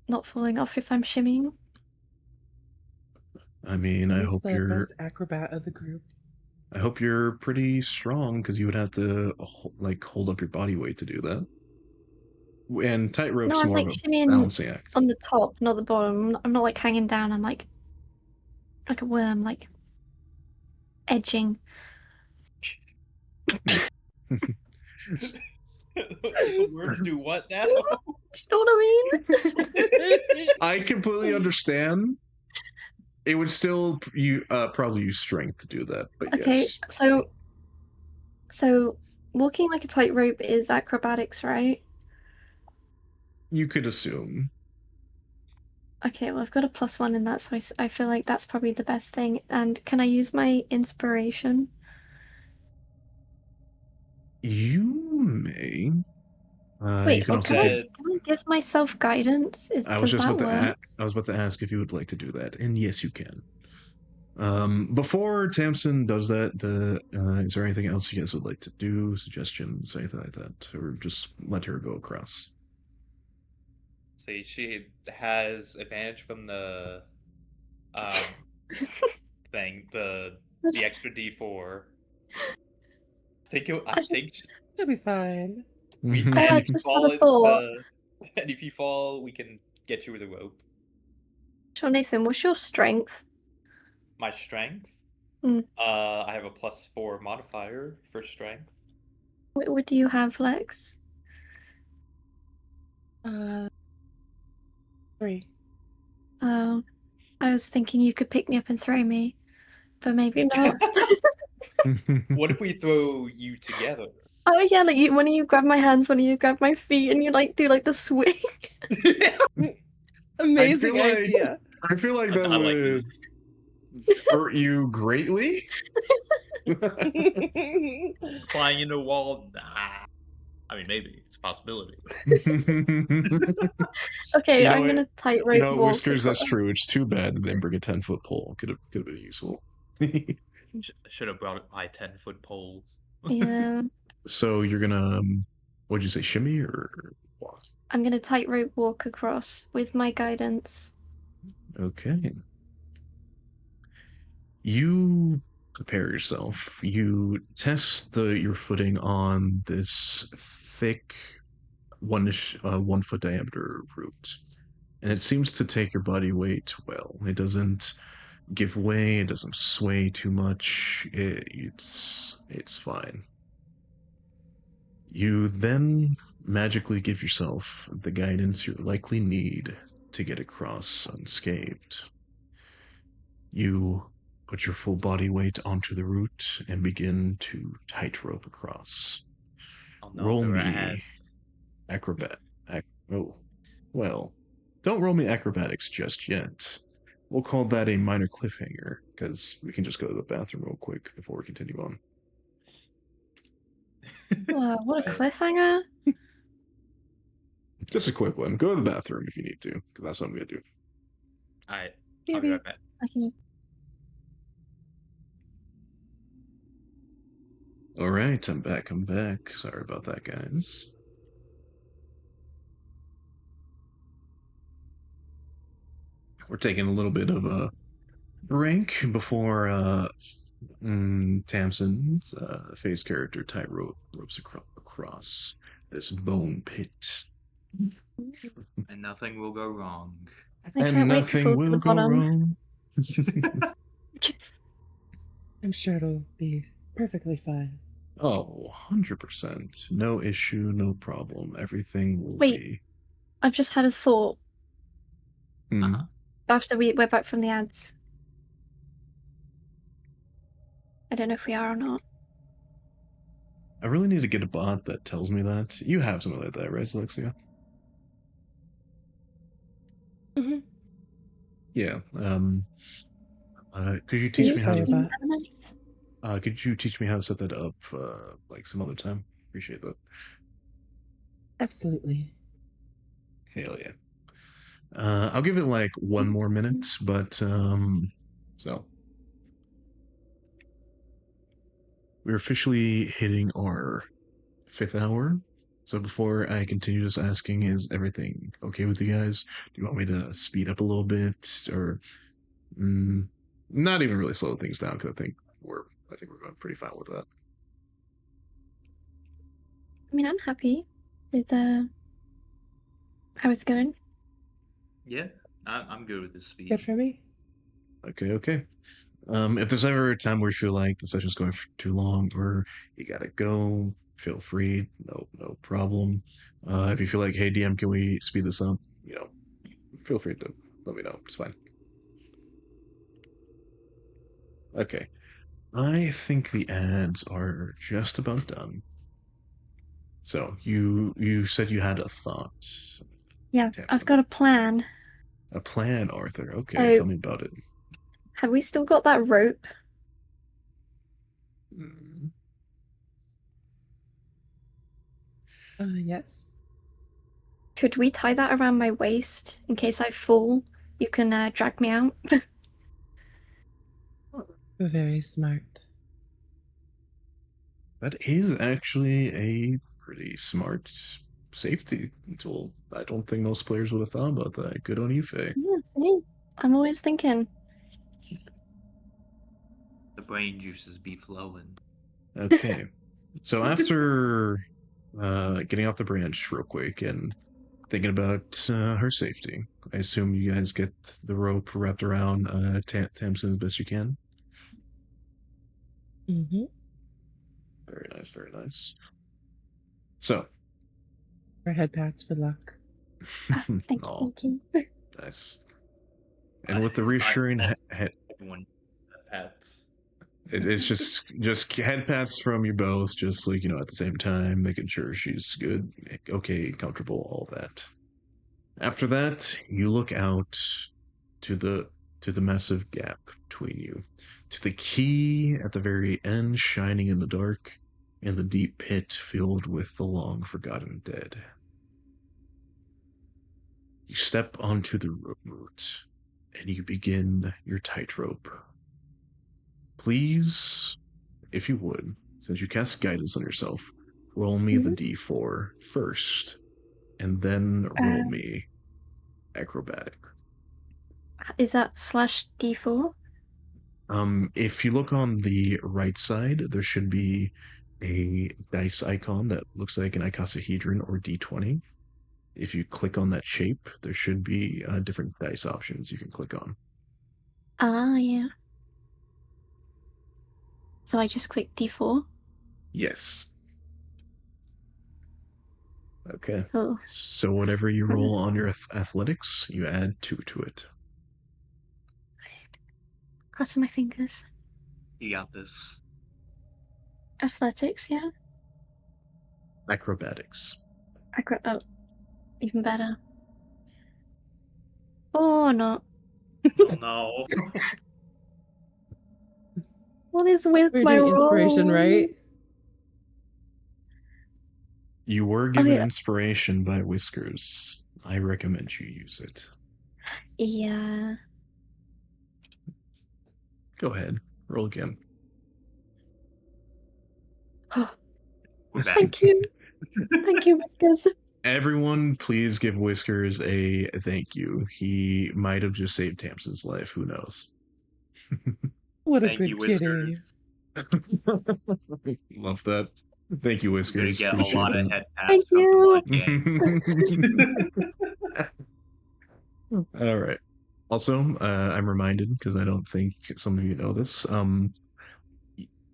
not falling off if I'm shimmying? I mean, I hope the you're best acrobat of the group. I hope you're pretty strong, because you would have to like hold up your body weight to do that. And tightrope's No, I'm more like of a shimmying balancing act. on the top, not the bottom. I'm not like hanging down. I'm like a worm, like edging. The worms do what now? Do you know what I mean? I completely understand. It would still probably use strength to do that, but Okay, yes. so walking like a tightrope is acrobatics, right? You could assume. Okay, well, I've got a +1 in that, so I feel like that's probably the best thing. And can I use my inspiration? You may. Wait, you can also can get, I give myself guidance? I was Does just that about work? I was about to ask if you would like to do that, and yes, you can. Before Tamsin does that, is there anything else you guys would like to do? Suggestions, anything like that, or just let her go across? See, she has advantage from the thing, the extra D4. I think She'll be fine. Mhm. I if you just fall have a thought. and if you fall, we can get you with a rope. Sure, Nathan, what's your strength? My strength? Mm. I have a +4 modifier for strength. What do you have, Lex? 3. Oh, I was thinking you could pick me up and throw me, but maybe not. What if we throw you together? Oh yeah, like one of you grab my hands, one of you grab my feet, and you like do like the swing. Amazing like- idea. I feel like that I like would this. hurt you greatly. Flying into a wall? Nah. I mean, maybe it's a possibility. Okay, You know I'm what? gonna tightrope walk Whiskers, that's across. true. It's too bad that they didn't bring a 10-foot pole. Could have been useful. Should have brought my 10-foot pole. Yeah, So you're gonna, what'd you say, shimmy or walk? I'm gonna tightrope walk across with my guidance. Okay. You prepare yourself. You test your footing on this thick 1 foot diameter root, and it seems to take your body weight well. It doesn't give way. It doesn't sway too much. It's fine. You then magically give yourself the guidance you likely need to get across unscathed. You put your full body weight onto the root and begin to tightrope across. Oh no, Roll there are me ads. acrobat. Oh, well, don't roll me acrobatics just yet. We'll call that a minor cliffhanger because we can just go to the bathroom real quick before we continue on. What a cliffhanger! Just a quick one. Go to the bathroom if you need to, because that's what I'm gonna do. Alright, I'll be Maybe. right back. Okay. All right, I'm back. I'm back. Sorry about that, guys. We're taking a little bit of a break before Tamsin's face character tightrope ropes across this bone pit. And nothing will go wrong. I And can't wait to nothing fall to will the go bottom. wrong. I'm sure it'll be perfectly fine. Oh, 100%. No issue, no problem. Everything will Wait. be. I've just had a thought Hmm. Uh-huh. after we're back from the ads. I don't know if we are or not. I really need to get a bot that tells me that. You have something like that, right, Alexia? Mhm. Yeah. Could you Can teach you me how Sorry to? about- elements? Could you teach me how to set that up, like some other time? Appreciate that. Absolutely. Hell yeah. I'll give it like one more minute, but so we're officially hitting our 5th hour. So before I continue just asking, is everything okay with you guys? Do you want me to speed up a little bit, or not even really slow things down? Because we're going pretty fine with that. I mean, I'm happy with how it's going. Yeah, I'm good with this speed. Good for me. Okay. If there's ever a time where you feel like the session's going for too long or you gotta go, feel free. No problem. If you feel like, hey DM, can we speed this up? Feel free to let me know. It's fine. Okay. I think the ads are just about done. So you said you had a thought. Yeah, Tamsin. I've got a plan. A plan, Arthur. Okay, Oh. tell me about it. Have we still got that rope? Mm, Yes. Could we tie that around my waist in case I fall? You can drag me out. Very smart. That is actually a pretty smart safety tool. I don't think most players would have thought about that. Good on you, Faye. Yeah, see? I'm always thinking. The brain juices be flowing. Okay. So after getting off the branch real quick and thinking about her safety, I assume you guys get the rope wrapped around Tamsin as best you can. Mm-hmm. Very nice, very nice. So, For head pats for luck. Thank Aw, you. nice. And with the reassuring head, Everyone pets. it's just head pats from you both, just like, at the same time, making sure she's good, okay, comfortable, all that. After that, you look out to the massive gap between you, to the key at the very end shining in the dark, and the deep pit filled with the long forgotten dead. You step onto the route, and you begin your tightrope. Please, if you would, since you cast guidance on yourself, roll me the d4 first, and then roll me acrobatic. Is that /D4? If you look on the right side, there should be a dice icon that looks like an icosahedron or d20. If you click on that shape, there should be different dice options you can click on. Ah, yeah. So I just click D4. Yes. Okay. Cool. So whatever you roll on your athletics, you add 2 to it. Crossing my fingers. You got this. Athletics, yeah. Acrobatics. Oh, even better. Oh, not. Oh no. What is with We're my doing inspiration, roll? right? You were given yeah. inspiration by Whiskers. I recommend you use it. Yeah. Go ahead. Roll again. We're back. Thank you. Thank you, Whiskers. Everyone, please give Whiskers a thank you. He might have just saved Tamsin's life. Who knows? What a Thank good you, kitty. Whiskers. Love that. Thank you, We're gonna Whiskers. get a Appreciate lot of that. head pats Thank from you. the Blood Gang. All right. Also, I'm reminded, because I don't think some of you know this,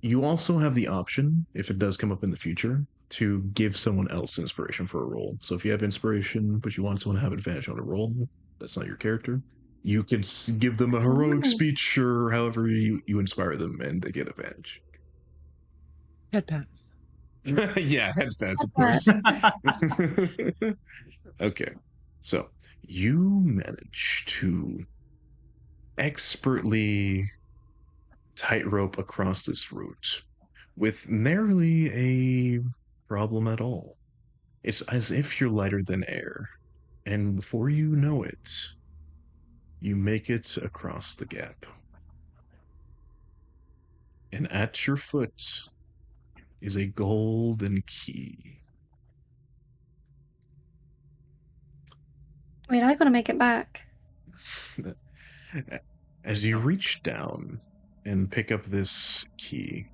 you also have the option, if it does come up in the future, to give someone else inspiration for a roll. So if you have inspiration, but you want someone to have advantage on a roll, that's not your character, you could give them a heroic Oh. speech or however you inspire them, and they get advantage. Head pats. Yeah, head stats, of course. Okay, so you manage to expertly tightrope across this route with nary a problem at all. It's as if you're lighter than air, and before you know it, you make it across the gap. And at your foot is a golden key. Wait, I gotta make it back. As you reach down and pick up this key,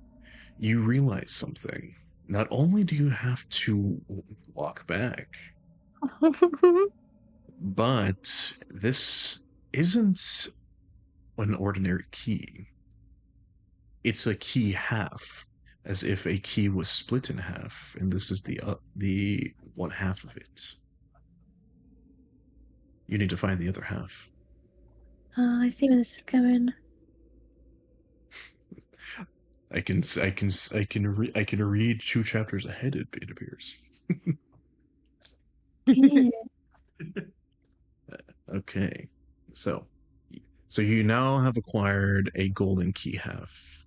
you realize something. Not only do you have to walk back, but this isn't an ordinary key. It's a key half, as if a key was split in half, and this is the one half of it. You need to find the other half. Oh, I see where this is going. I can read 2 chapters ahead. It appears. Yeah. Okay, so you now have acquired a golden key half,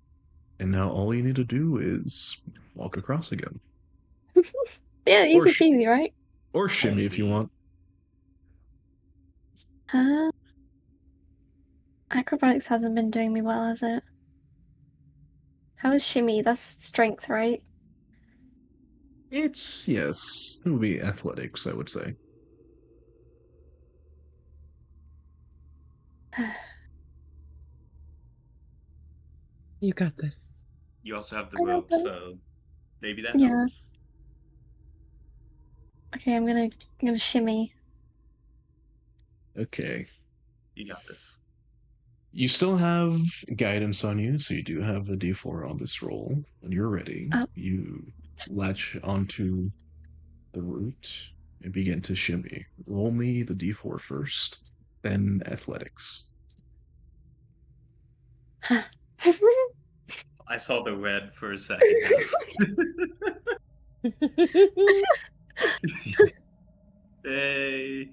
and now all you need to do is walk across again, Yeah, Or easy sh- peasy, right? or shimmy if you want. Acrobatics hasn't been doing me well, has it? How is shimmy? That's strength, right? It's yes, it would be athletics, I would say. You got this. You also have the I got rope, this. so maybe that Yeah. helps. Okay, I'm gonna shimmy. Okay, You got this. you still have guidance on you, so you do have a d4 on this roll. When you're ready, Oh. you latch onto the root and begin to shimmy. Roll me the d4 first, then athletics. I saw the red for a second. Hey.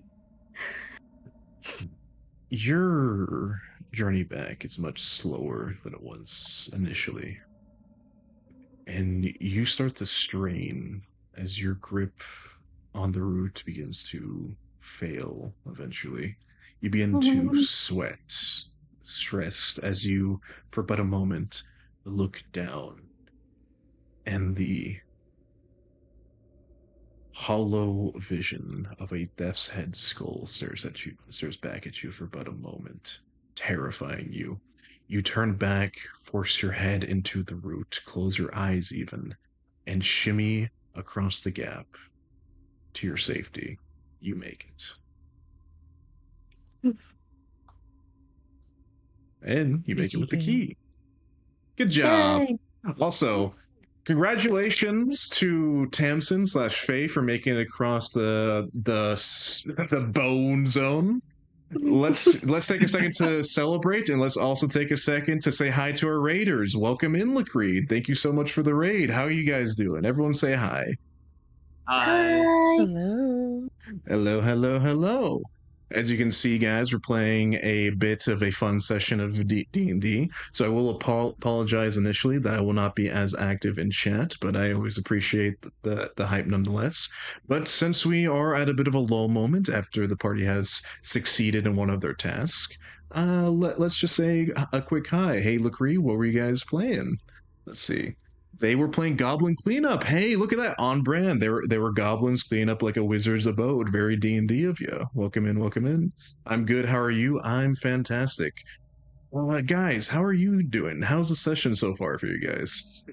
Your journey back is much slower than it was initially. And you start to strain as your grip on the root begins to fail eventually. You begin to sweat, stressed as you, for but a moment, look down, and the hollow vision of a death's head skull stares back at you for but a moment, terrifying you. You turn back, force your head into the root, close your eyes even, and shimmy across the gap to your safety. You make it. And you make it with the key. Good job. Yay. Also, congratulations to Tamsin / Faye for making it across the bone zone. Let's take a second to celebrate, and let's also take a second to say hi to our raiders. Welcome in, Lacreed. Thank you so much for the raid. How are you guys doing? Everyone say hi. Hi. Hello. Hello, hello, hello. As you can see, guys, we're playing a bit of a fun session of D&D, so I will apologize initially that I will not be as active in chat, but I always appreciate the hype nonetheless. But since we are at a bit of a lull moment after the party has succeeded in one of their tasks, let's just say a quick hi. Hey, Lacree, what were you guys playing? Let's see. They were playing Goblin Cleanup. Hey, look at that, on brand. They were goblins cleaning up like a wizard's abode. Very D&D of you. Welcome in, welcome in. I'm good. How are you? I'm fantastic. Guys, how are you doing? How's the session so far for you guys?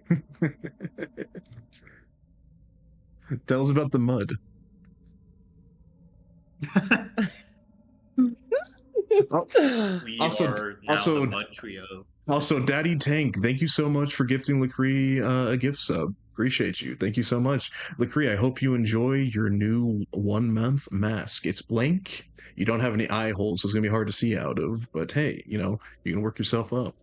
Tell us about the mud. We Also- are now also- the Mud Trio. Also, Daddy Tank, thank you so much for gifting Lacree a gift sub. Appreciate you. Thank you so much. Lacree, I hope you enjoy your new 1-month mask. It's blank. You don't have any eye holes, so it's going to be hard to see out of. But hey, you know, you can work yourself up.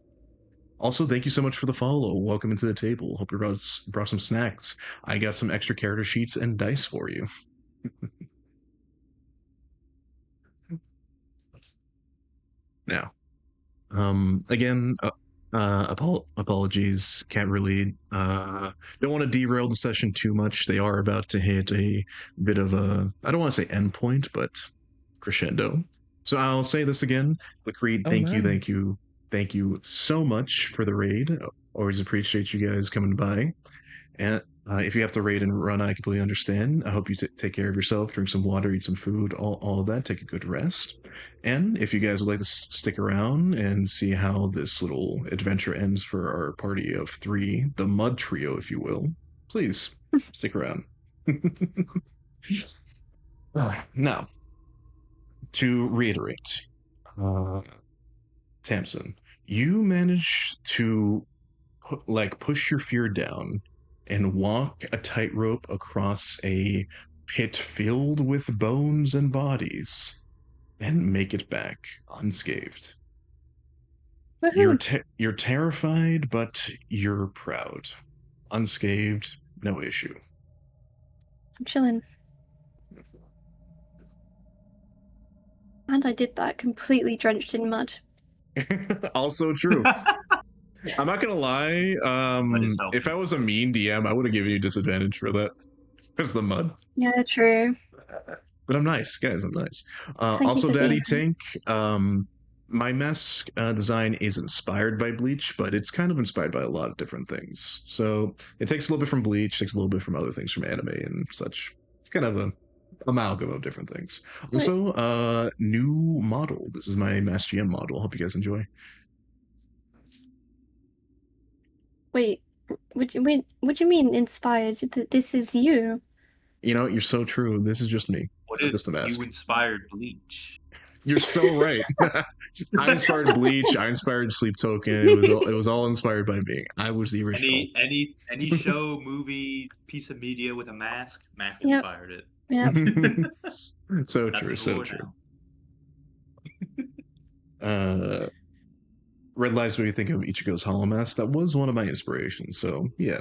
Also, thank you so much for the follow. Welcome into the table. Hope you brought some snacks. I got some extra character sheets and dice for you. Now, again, apologies. Can't really, don't want to derail the session too much. They are about to hit a bit of a, I don't want to say endpoint, but crescendo. So I'll say this again. Lacree, Oh, thank you, my. thank you so much for the raid. Always appreciate you guys coming by. And if you have to raid and run, I completely understand. I hope you take care of yourself, drink some water, eat some food, all of that. Take a good rest. And if you guys would like to stick around and see how this little adventure ends for our party of 3, the Mud Trio, if you will, please stick around. Now, to reiterate, Tamsin, you managed to push your fear down and walk a tightrope across a pit filled with bones and bodies, and make it back unscathed. You're terrified, but you're proud. Unscathed, no issue. I'm chilling. And I did that completely drenched in mud. Also true. I'm not gonna lie. If I was a mean DM, I would have given you disadvantage for that. Because the mud. Yeah, true. But I'm nice, guys. I'm nice. Thank you Also, for Daddy being Tank. My mask design is inspired by Bleach, but it's kind of inspired by a lot of different things. So it takes a little bit from Bleach, takes a little bit from other things from anime and such. It's kind of a amalgam of different things. Also, new model. This is my Mass GM model. Hope you guys enjoy. Wait, what do you mean inspired? This is you. You know, you're so true. This is just me. What I'm if just a mask. you inspired Bleach? You're so right. I inspired Bleach. I inspired Sleep Token. It was all inspired by me. I was the original. Any show, movie, piece of media with a mask Yep. inspired it. Yeah. So That's true. the So lore true. now. Red Lives made me think of Ichigo's Hollow Mask. That was one of my inspirations. So yeah,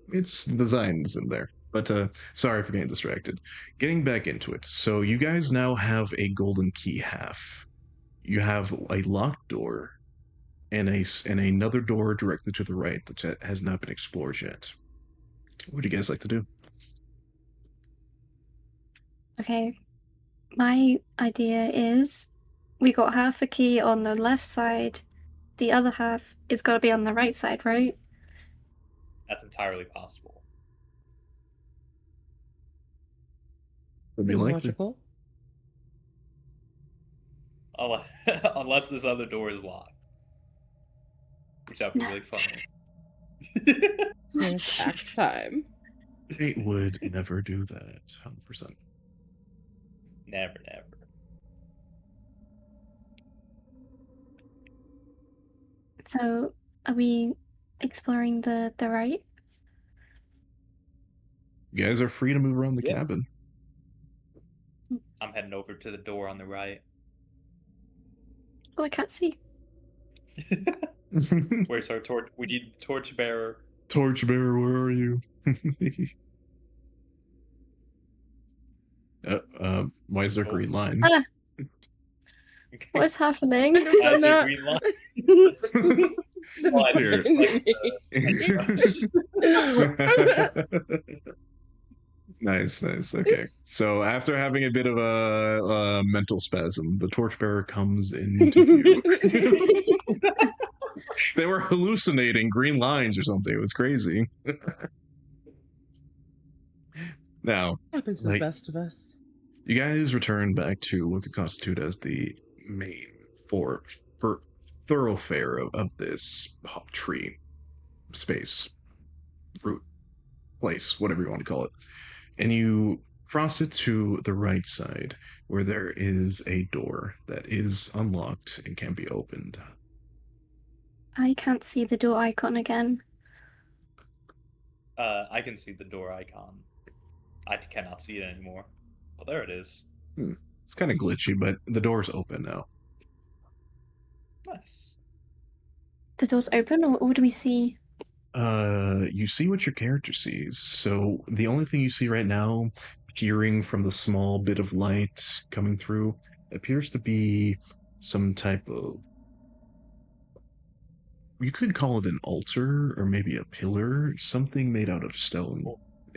it's designs in there. But sorry for getting distracted. Getting back into it. So you guys now have a golden key half. You have a locked door and another door directly to the right that has not been explored yet. What do you guys like to do? Okay. My idea is we got half the key on the left side. The other half is got to be on the right side, right? That's entirely possible. Would be Pretty likely. logical. Unless this other door is locked. Which would be No. really funny. It's axe time. They would never do that. 100%. Never. So are we exploring the right? You guys are free to move around the Yeah. cabin. I'm heading over to the door on the right. Oh, I can't see. Where's our torch? We need the torchbearer. Torchbearer, where are you? Why is there green lines? Ah. What is happening? Why is there Not- green line? Don't Well, I think Here. it's Nice. Okay. So after having a bit of a mental spasm, the torchbearer comes into view. They were hallucinating green lines or something. It was crazy. Now, Happens to the Like- best of us. you guys return back to what could constitute as the main for thoroughfare of this tree space, root, place, whatever you want to call it. And you cross it to the right side, where there is a door that is unlocked and can be opened. I can't see the door icon again. I can see the door icon. I cannot see it anymore. Oh, there it is. It's kind of glitchy, but the door's open now. Nice. The door's open, or what do we see? You see what your character sees. So the only thing you see right now, peering from the small bit of light coming through, appears to be some type of. You could call it an altar or maybe a pillar, something made out of stone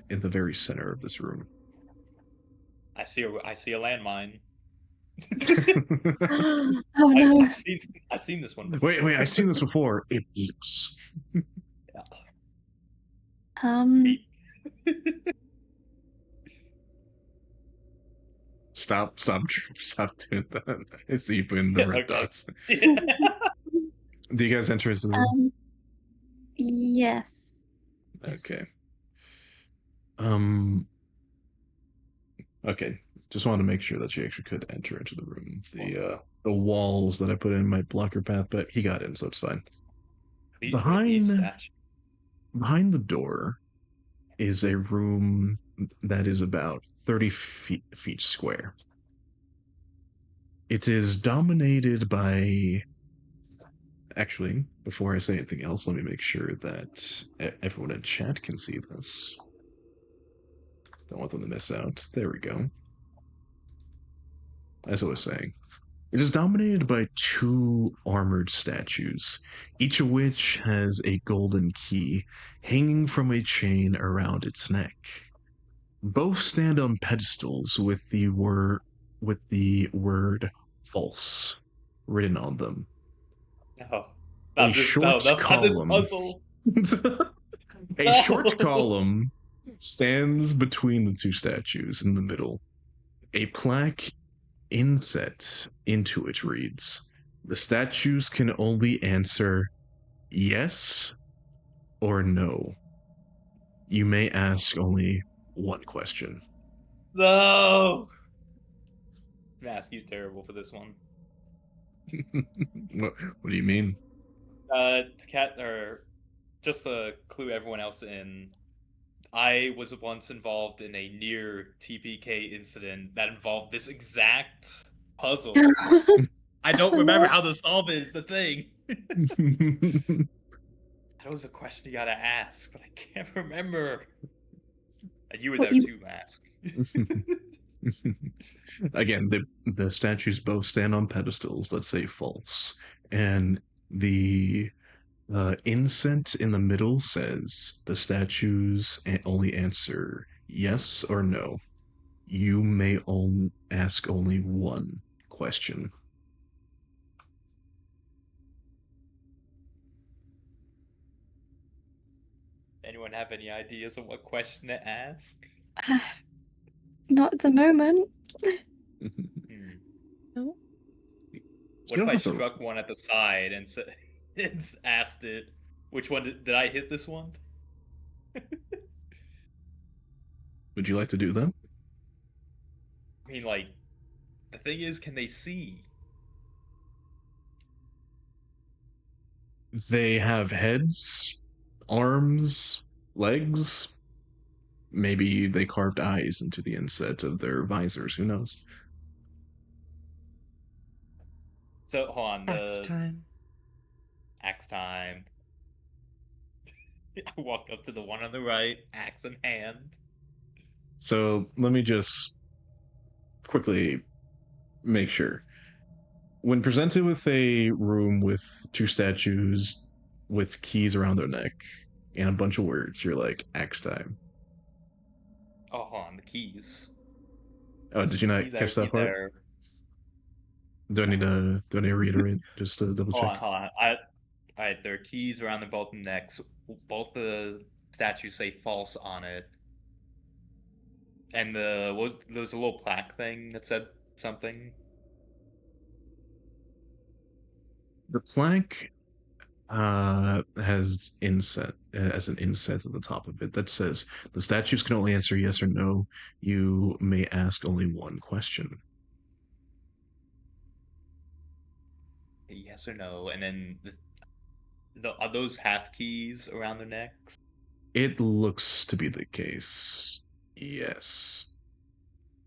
in the very center of this room. I see a landmine. Oh no. I've seen this one before. Wait, I've seen this before. It beeps. Um, Stop doing that. It's even the red Okay. dots. Do you guys enter into the room? yes. Okay. Okay. Just wanted to make sure that she actually could enter into the room. The walls that I put in my blocker path, but he got in, so it's fine. These statues. Behind the door is a room that is about 30 feet square. It is dominated by. Actually, before I say anything else, let me make sure that everyone in chat can see this. Don't want them to miss out. There we go. As I was saying, it is dominated by two armored statues, each of which has a golden key hanging from a chain around its neck. Both stand on pedestals with the word false written on them. No. A Not this, short not this column. puzzle. A short column stands between the two statues in the middle. A plaque inset into it reads, "The statues can only answer yes or no. You may ask only one question." No. Mask, you terrible for this one. What do you mean? Just to clue everyone else in, I was once involved in a near TPK incident that involved this exact puzzle. I don't remember how to solve it. Is the thing. That was a question you gotta ask, but I can't remember. And you were What there you too, Mask. Again, the statues both stand on pedestals that say false, and the incense in the middle says the statues only answer yes or no. You may ask only one question. Anyone have any ideas of what question to ask? not at the moment. Hmm. No. What You if don't I have to. struck one at the side and asked it, which one did I hit this one? Would you like to do that? I mean, like, the thing is, can they see? They have heads, arms, legs. Maybe they carved eyes into the inset of their visors. Who knows? So, hold on, Axe the time. axe time. I walk up to the one on the right, axe in hand. So let me just quickly make sure. When presented with a room with two statues with keys around their neck and a bunch of words, you're like, axe time. Oh, hold on, the keys. Oh, did you Keys not I catch that read part? there. Do I need to reiterate just to double Hold check? on, hold on. Alright, there are keys around both necks. Both the statues say false on it. And there was a little plaque thing that said something. The plaque has inset as an inset at the top of it that says the statues can only answer yes or no. You may ask only one question. Yes or no, and then are those half keys around their necks? It looks to be the case. Yes.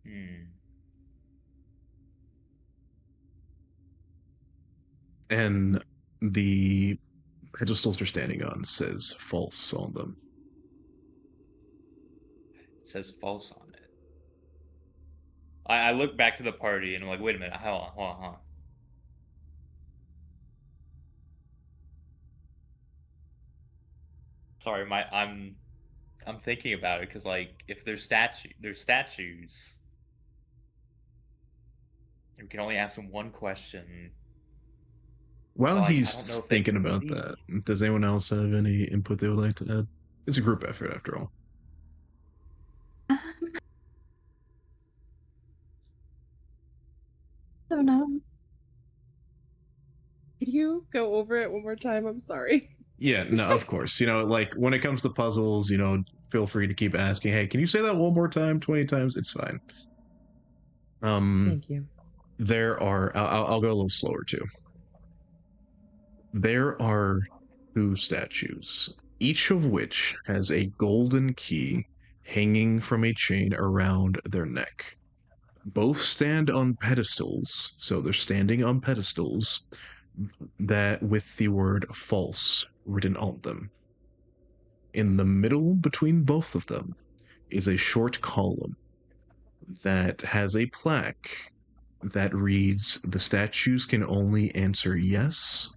Hmm. And the pedestals they're standing on says false on them. It says false on it. I look back to the party and I'm like, wait a minute, hold on, hold on. Sorry, I'm thinking about it because like if they're statues, we can only ask them one question. So While like I don't know he's if they thinking can about see. that, does anyone else have any input they would like to add? It's a group effort after all. Um, I don't know. Could you go over it one more time? I'm sorry. Yeah, no, of course. Like when it comes to puzzles, feel free to keep asking, hey, can you say that one more time, 20 times? It's fine. Thank you. There are, I'll go a little slower too. There are two statues, each of which has a golden key hanging from a chain around their neck. Both stand on pedestals, so they're standing on pedestals that with the word false written on them. In the middle between both of them is a short column that has a plaque that reads, the statues can only answer yes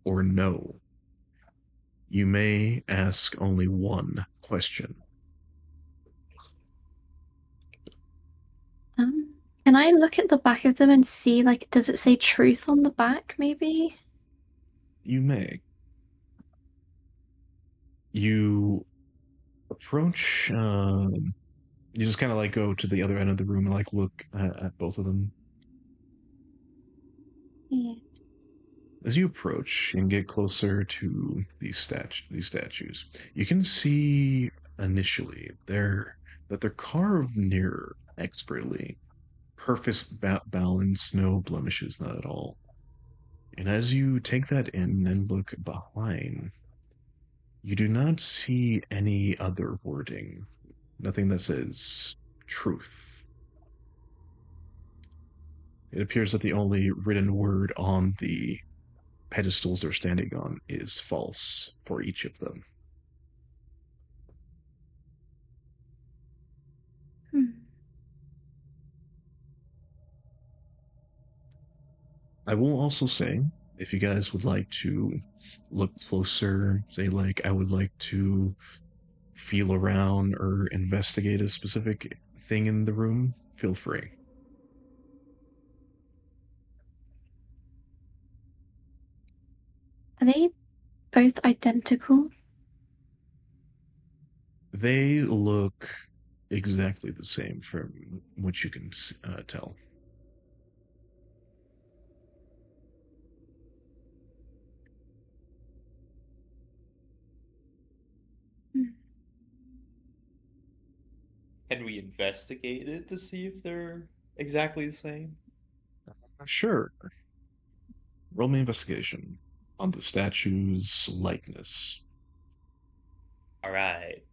or no. You may ask only one question. Can I look at the back of them and see, like, does it say truth on the back, maybe? You may. You approach, you just kind of like go to the other end of the room and like look at both of them. Yeah. As you approach and get closer to these statues, you can see initially that they're carved near expertly. Perfect balance, no blemishes, not at all. And as you take that in and look behind, you do not see any other wording. Nothing that says truth. It appears that the only written word on the pedestals they're standing on is false for each of them. Hmm. I will also say, if you guys would like to look closer, say, like, I would like to feel around or investigate a specific thing in the room, feel free. Are they both identical? They look exactly the same from what you can tell. Hmm. Can we investigate it to see if they're exactly the same? Sure. Roll me investigation on the statue's likeness. All right.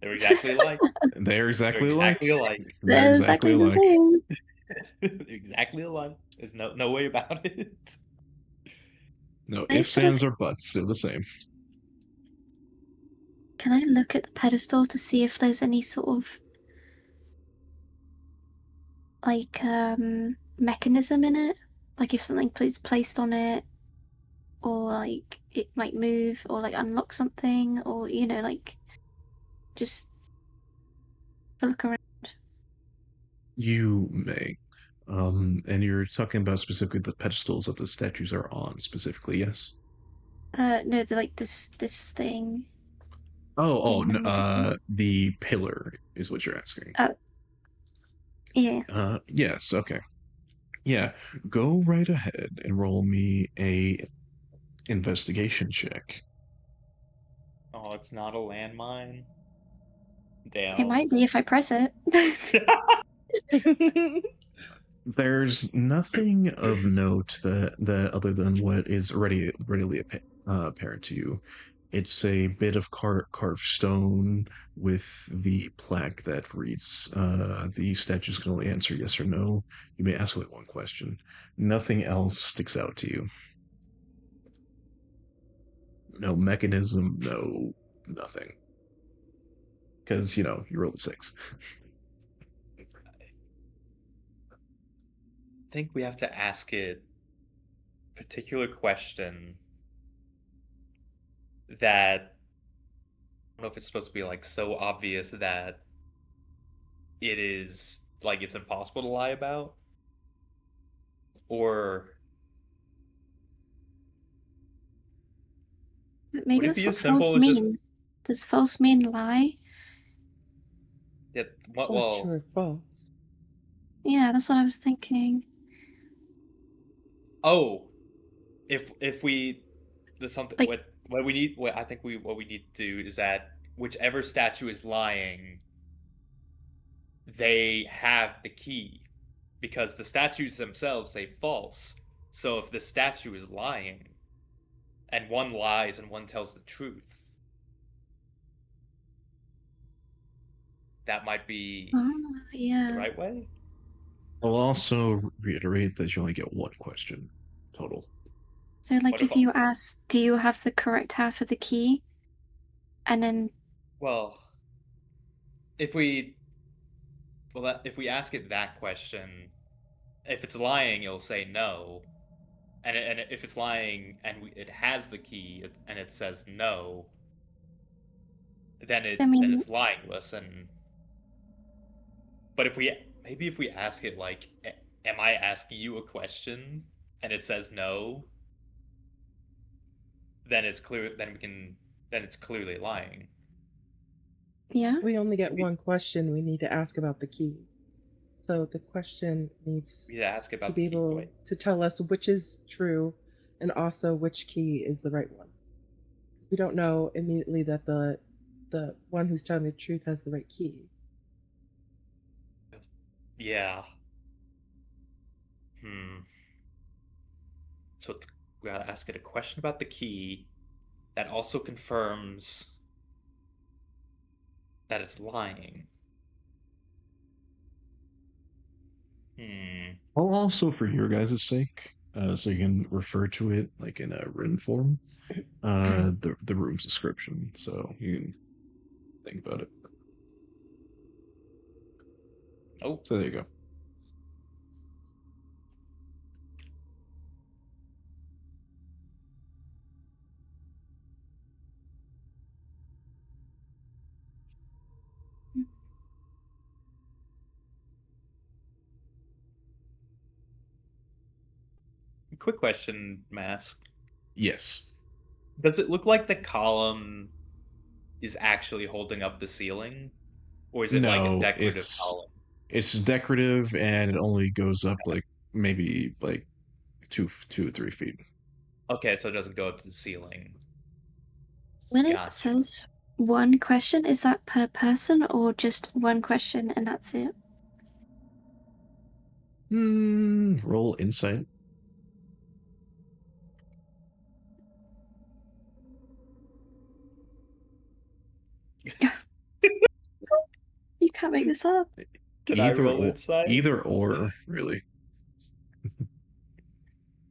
They're exactly alike. They're They're exactly alike. exactly alike. They're They're exactly the alike. same. They're exactly alike. There's no way about it. No I ifs, sort of ands, or buts. They're the same. Can I look at the pedestal to see if there's any sort of like mechanism in it? Like if something is placed on it, or like it might move, or like unlock something, or like just look around. You may. And you're talking about specifically the pedestals that the statues are on, specifically, yes? No, they're like this thing. Oh, the pillar is what you're asking. Oh, yeah. Yes, okay. Yeah, go right ahead and roll me a investigation check. Oh, it's not a landmine. It Damn. might be if I press it. There's nothing of note that other than what is readily apparent to you. It's a bit of carved stone with the plaque that reads, "The statues can only answer yes or no. You may ask only one question." Nothing else sticks out to you. No mechanism, no nothing. Because you rolled a 6. I think we have to ask it a particular question that I don't know if it's supposed to be like so obvious that it is like it's impossible to lie about, or would Maybe it that's be what as simple false as just means. Does false mean lie? yeah, what? Or true Well, or false. Yeah, that's what I was thinking. oh, if we there's something Like, what we need what I think what we need to do is that whichever statue is lying, they have the key because the statues themselves say false. So if the statue is lying and one lies and one tells the truth, that might be the yeah. right way. I'll also reiterate that you only get one question total. So, like, What if about you ask, do you have the correct half of the key? And then, well, if we if we ask it that question, if it's lying, it'll say no. And if it's lying and it has the key and it says no, then I mean, it's lying to us. And but if we ask it like, am I asking you a question? And it says no, then it's clear. Then it's clearly lying. yeah. We only get one question. We need to ask about the key. So the question needs We need to ask to about the be key. able Wait. to tell us which is true and also which key is the right one. We don't know immediately that the one who's telling the truth has the right key. Yeah. So we gotta ask it a question about the key that also confirms that it's lying. Well, also for your guys' sake, so you can refer to it like in a written form. The room's description, so you can think about it. Oh, So there you go. quick question, Mask. Yes. Does it look like the column is actually holding up the ceiling? Or is it like a No, decorative column? it's decorative and it only goes up like maybe like 2 or 3 feet. Okay, so it doesn't go up to the ceiling. When it Gotcha. says one question, is that per person or just one question and that's it? Roll insight. You can't make this up. Can I roll or, insight? Either or, really.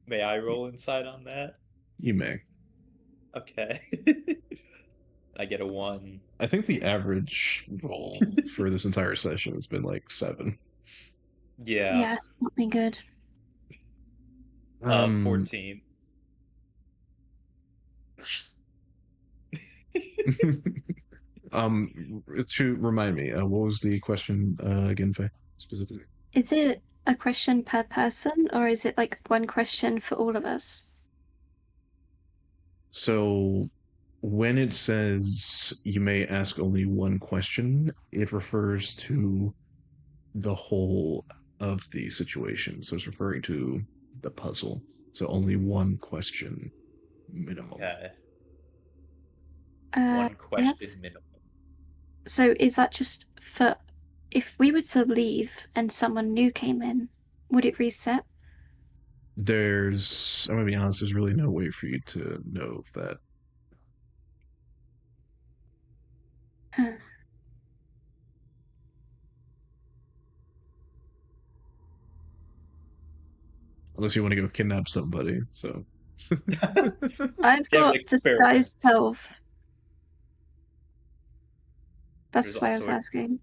May I roll insight on that? You may. Okay. I get a 1. I think the average roll for this entire session has been like 7. Yeah. Yeah, it's not been good. 14. To remind me, what was the question again, Faye, specifically? Is it a question per person or is it like one question for all of us? So when it says you may ask only one question, it refers to the whole of the situation. So it's referring to the puzzle. So only one question minimum. Okay. Uh, One question minimum. So is that just for if we were to leave and someone new came in, would it reset? I'm gonna be honest, there's really no way for you to know that. Huh. Unless you want to go kidnap somebody, so. I've Yeah, got but disguise experiments. self. That's There's why I was also a- asking.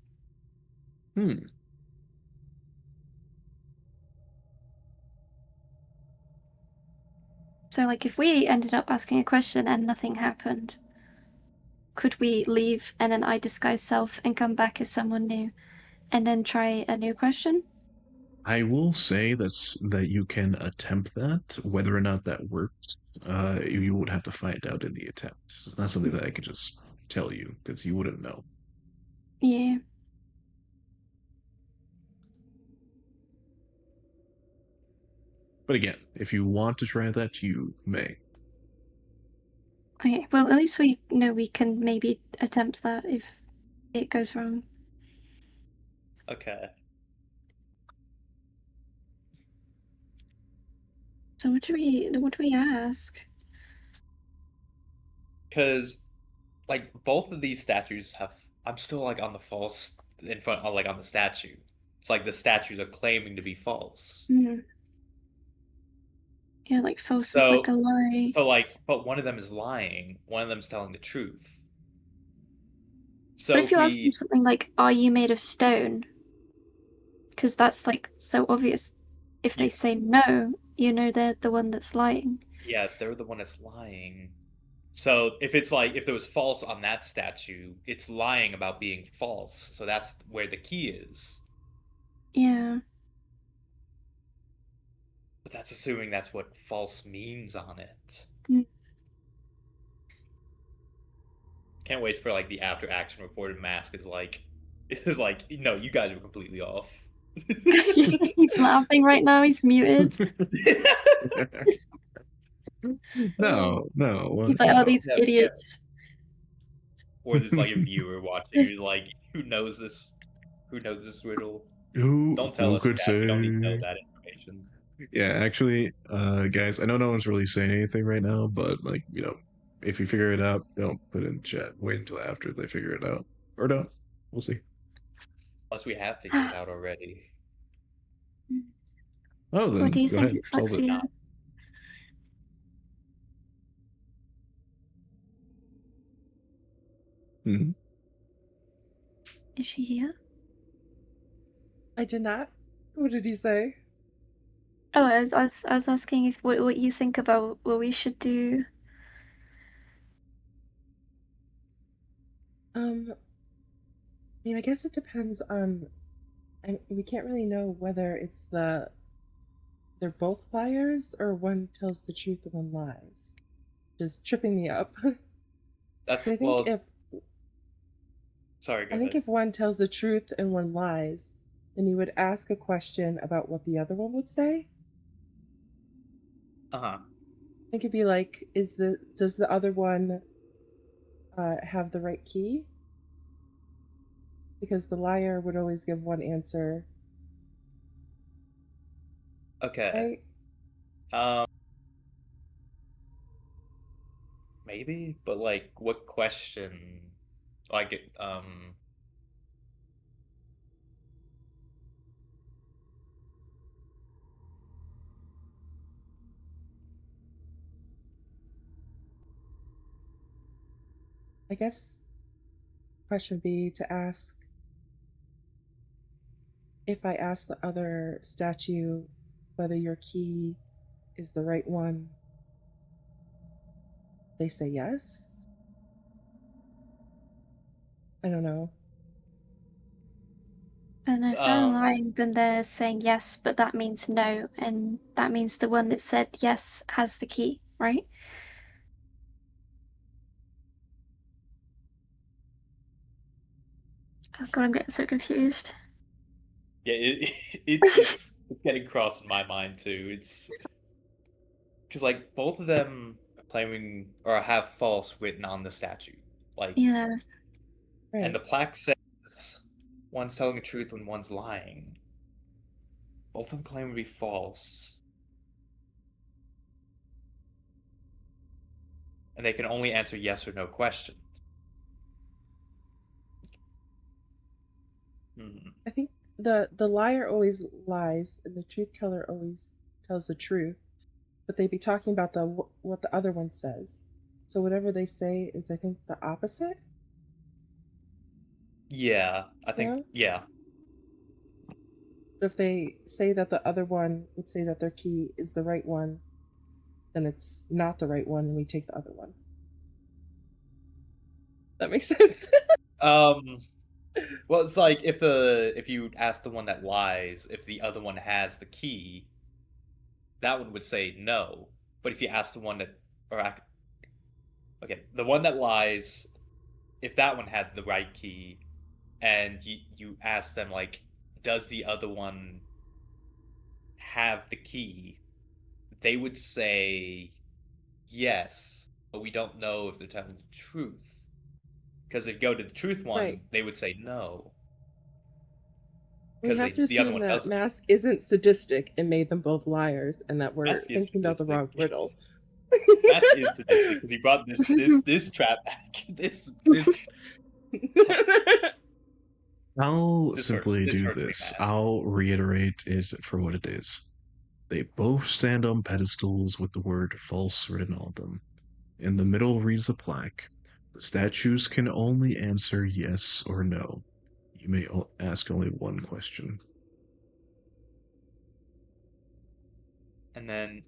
So, like, if we ended up asking a question and nothing happened, could we leave and then I disguise self and come back as someone new and then try a new question? I will say that you can attempt that. Whether or not that works, you would have to find out in the attempt. It's not something that I could just tell you because you wouldn't know. Yeah. But again, if you want to try that, you may. Okay, well, at least we know we can maybe attempt that if it goes wrong. Okay. So what do we ask? Because, like, both of these statues have. I'm still like on the false in front, like on the statue. It's like the statues are claiming to be false. Yeah, like false is like a lie. So like, but one of them is lying. One of them's telling the truth. So But if you ask them something like, "Are you made of stone?" Because that's like so obvious. If they say no, you know they're the one that's lying. Yeah, they're the one that's lying. So if it's like if there was false on that statue, it's lying about being false. So that's where the key is. Yeah. But that's assuming that's what false means on it. Can't wait for like the after action report and Mask is like no, you guys were completely off. He's laughing right now. He's muted. No. He's like, "Oh, these Yeah, idiots." Or there's like a viewer watching who's like, who knows this riddle? Don't tell us could that. say? We don't need to know that information. Yeah, actually, guys, I know no one's really saying anything right now, but like, if you figure it out, don't put it in chat. Wait until after they figure it out. Or don't. We'll see. Unless we have figured it out already. Oh, then What do you go think, ahead. Solve it. Dyslexia? Mhm. Is she here? I did not. What did you say? Oh, I was asking if what you think about what we should do. I mean, I guess it depends on. We can't really know whether it's they're both liars or one tells the truth and one lies. Just tripping me up. That's I think well. if Sorry, go I think ahead. if one tells the truth and one lies, then you would ask a question about what the other one would say. Uh huh. I think it'd be like, does the other one have the right key? Because the liar would always give one answer, Okay. right? Maybe, but like, what question? Like, I guess question would be to ask if I ask the other statue whether your key is the right one, they say yes. I don't know. And if they're lying, then they're saying yes, but that means no, and that means the one that said yes has the key, right? Oh god, I'm getting so confused. yeah, it's getting crossed in my mind too. It's because like both of them are claiming or have false written on the statue, like, Yeah. Right. and the plaque says one's telling the truth when one's lying. Both of them claim to be false, and they can only answer yes or no questions. I think the liar always lies and the truth teller always tells the truth, but they'd be talking about what the other one says. So whatever they say is, I think, the opposite. Yeah, I think Yeah. yeah. If they say that the other one would say that their key is the right one, then it's not the right one, and we take the other one. That makes sense. Well, it's like if you ask the one that lies if the other one has the key, that one would say no. But if you ask the one that okay, the one that lies, if that one had the right key, and you ask them like, does the other one have the key? They would say yes, but we don't know if they're telling the truth. Because if you go to the truth one, Right. they would say no. We Because have to the other assume one that doesn't. Mask isn't sadistic and made them both liars, and that we're Mask is thinking about the wrong sadistic. riddle. Mask is sadistic because he brought this trap back. This I'll This hurts. simply This do hurts me, this. Mask. I'll reiterate it for what it is. They both stand on pedestals with the word false written on them. In the middle reads a plaque. The statues can only answer yes or no. You may ask only one question. And then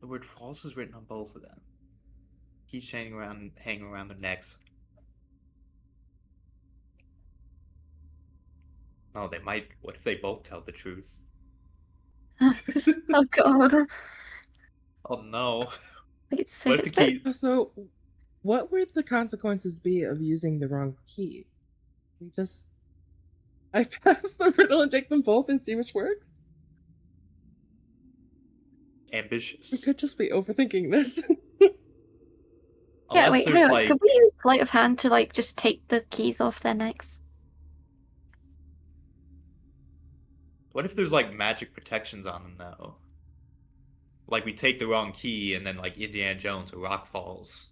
the word false is written on both of them. Keeps hanging around their necks. Oh, they might. What if they both tell the truth? Oh god. Oh no. Wait, so What if the key? So, what would the consequences be of using the wrong key? I pass the riddle and take them both and see which works? Ambitious. We could just be overthinking this. Yeah, Unless wait, there's hang on. like, Could we use sleight of hand to like just take the keys off their necks? what if there's like magic protections on them though? Like we take the wrong key and then like Indiana Jones, a rock falls.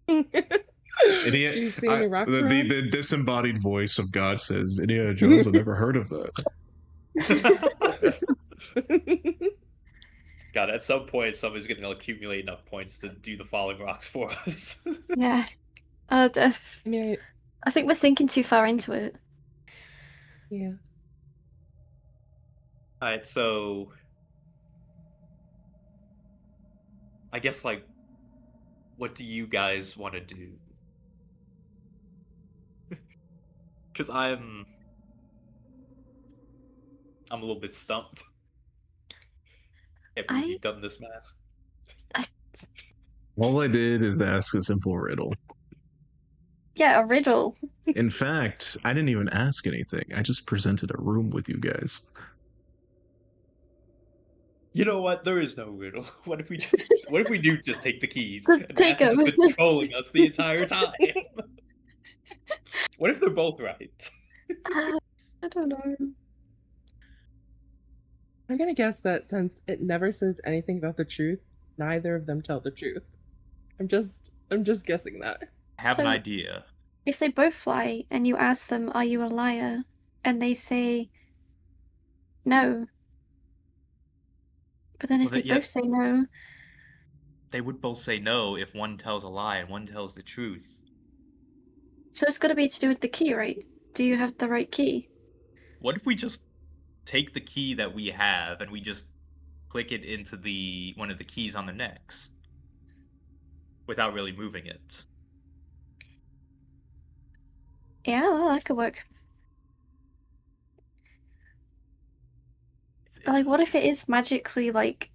Idiot. Do you see any rocks around? The disembodied voice of God says, Indiana Jones, I've never heard of that. God, at some point, somebody's going to accumulate enough points to do the falling rocks for us. Yeah. I mean, I think we're thinking too far into it. yeah. Alright, so I guess, like, what do you guys want to do? Because I'm a little bit stumped. Can't believe you've done this, Mass. All I did is ask a simple riddle. Yeah, a riddle. In fact, I didn't even ask anything. I just presented a room with you guys. You know what? There is no riddle. What if we do just take the keys? Just And take Mass has them. just been trolling us the entire time. What if they're both right? I don't know. I'm gonna guess that since it never says anything about the truth, neither of them tell the truth. I'm just guessing that. I have an So- idea. If they both fly and you ask them, "Are you a liar?" and they say no, but then if Well, they yeah. both say no, They would both say no if one tells a lie and one tells the truth. so it's got to be to do with the key, right? Do you have the right key? What if we just take the key that we have and we just click it into one of the keys on the necks without really moving it? Yeah, well, that could work. But, like, what if it is magically like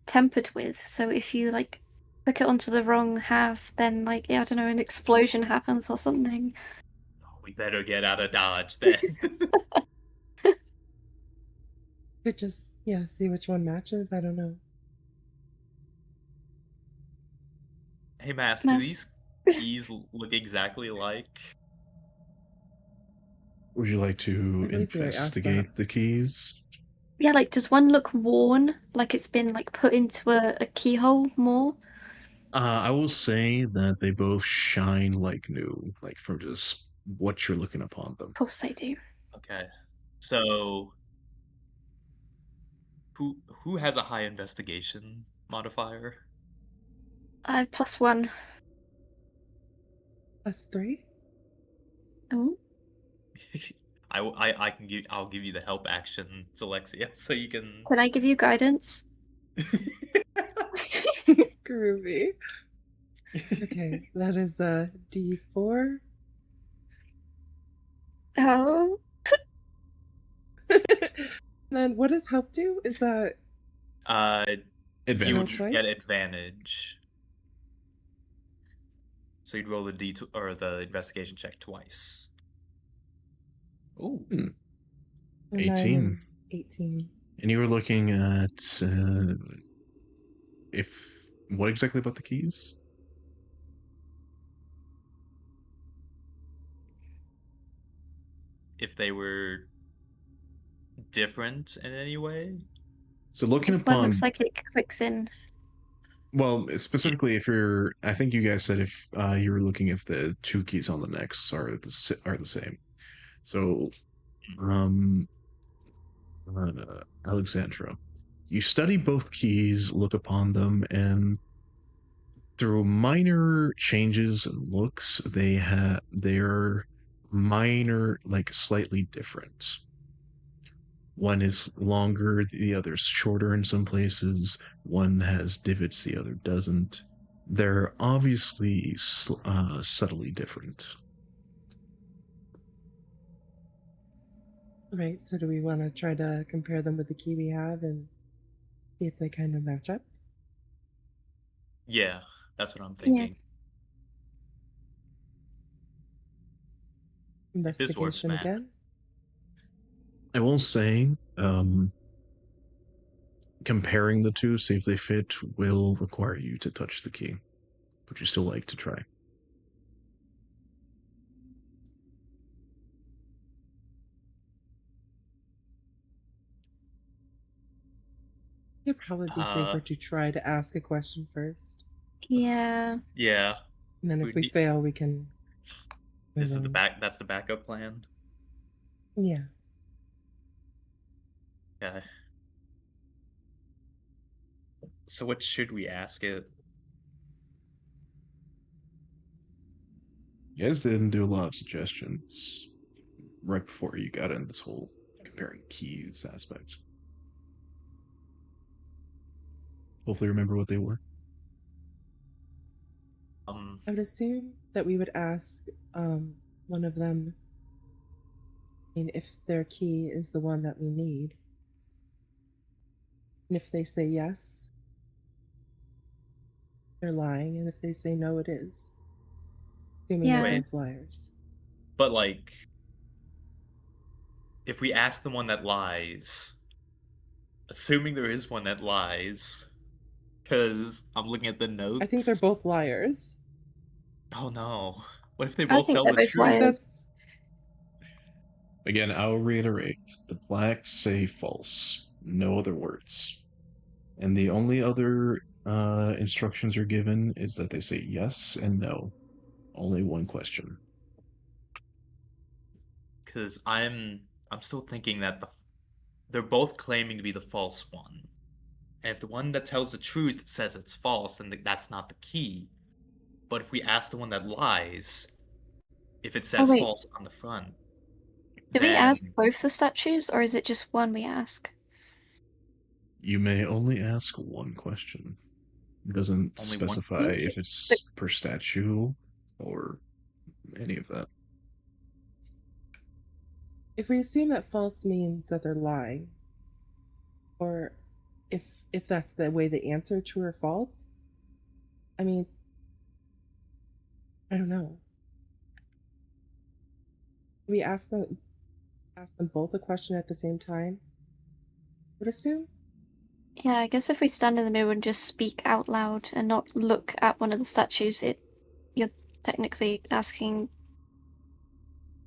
tempered with? So if you like click it onto the wrong half, then like, yeah, I don't know, an explosion happens or something. We better get out of Dodge then. Could just see which one matches. I don't know. Hey, Mass, do Mass. these keys look exactly alike? Would you like to I believe we already asked investigate that. the keys? Yeah, like, does one look worn, like it's been like put into a keyhole more? I will say that they both shine like new, like from just what you're looking upon them. Of course they do. Okay. So who has a high investigation modifier? I have +1. +3? Oh, I'll give you the help action, Alexia, so you can. can I give you guidance? Groovy. Okay, that is a D4. Oh, Then what does help do? Is that You Advantage. would get Choice? advantage. So you'd roll the D2 or the investigation check twice. Ooh. a 9 18. and 18? And you were looking at if what exactly about the keys? If they were different in any way? So looking if one upon looks like it clicks in. well, specifically if you're, I think you guys said if you were looking if the two keys on the necks are the same. So, Alexandra, you study both keys, look upon them, and through minor changes and looks, they're minor, like slightly different. One is longer, the other's shorter in some places. One has divots, the other doesn't. They're obviously subtly different. Right, so do we want to try to compare them with the key we have and see if they kind of match up? Yeah, that's what I'm thinking. This works, Investigation Matt. again? I will say, comparing the two, see if they fit, will require you to touch the key. Would you still like to try? It'd probably be safer to try to ask a question first. Yeah. Yeah. And then if we We'd- fail, we can. This is move the on. that's the backup plan. Yeah. Okay. So what should we ask it? You guys didn't do a lot of suggestions right before you got in this whole comparing keys aspect. Hopefully, remember what they were. I would assume that we would ask one of them, I mean, if their key is the one that we need. And if they say yes, they're lying. And if they say no, it is. Assuming Yeah. they're Wait. both liars. But like, if we ask the one that lies, assuming there is one that lies, because I'm looking at the notes. I think they're both liars. Oh no! What if they I both think tell they're the both truth? liars. That's Again, I'll reiterate: the blacks say false, no other words, and the only other instructions are given is that they say yes and no. Only one question. Because I'm still thinking that they're both claiming to be the false one, and if the one that tells the truth says it's false, then that's not the key. But if we ask the one that lies, if it says wait. false on the front, Do we then ask both the statues, or is it just one we ask? You may only ask one question. It doesn't Only one? specify if it's per statue or any of that. if we assume that false means that they're lying, or if that's the way they answer, true or false. I mean, I don't know. We ask them both a question at the same time. Would assume. Yeah, I guess if we stand in the middle and just speak out loud and not look at one of the statues, you're technically asking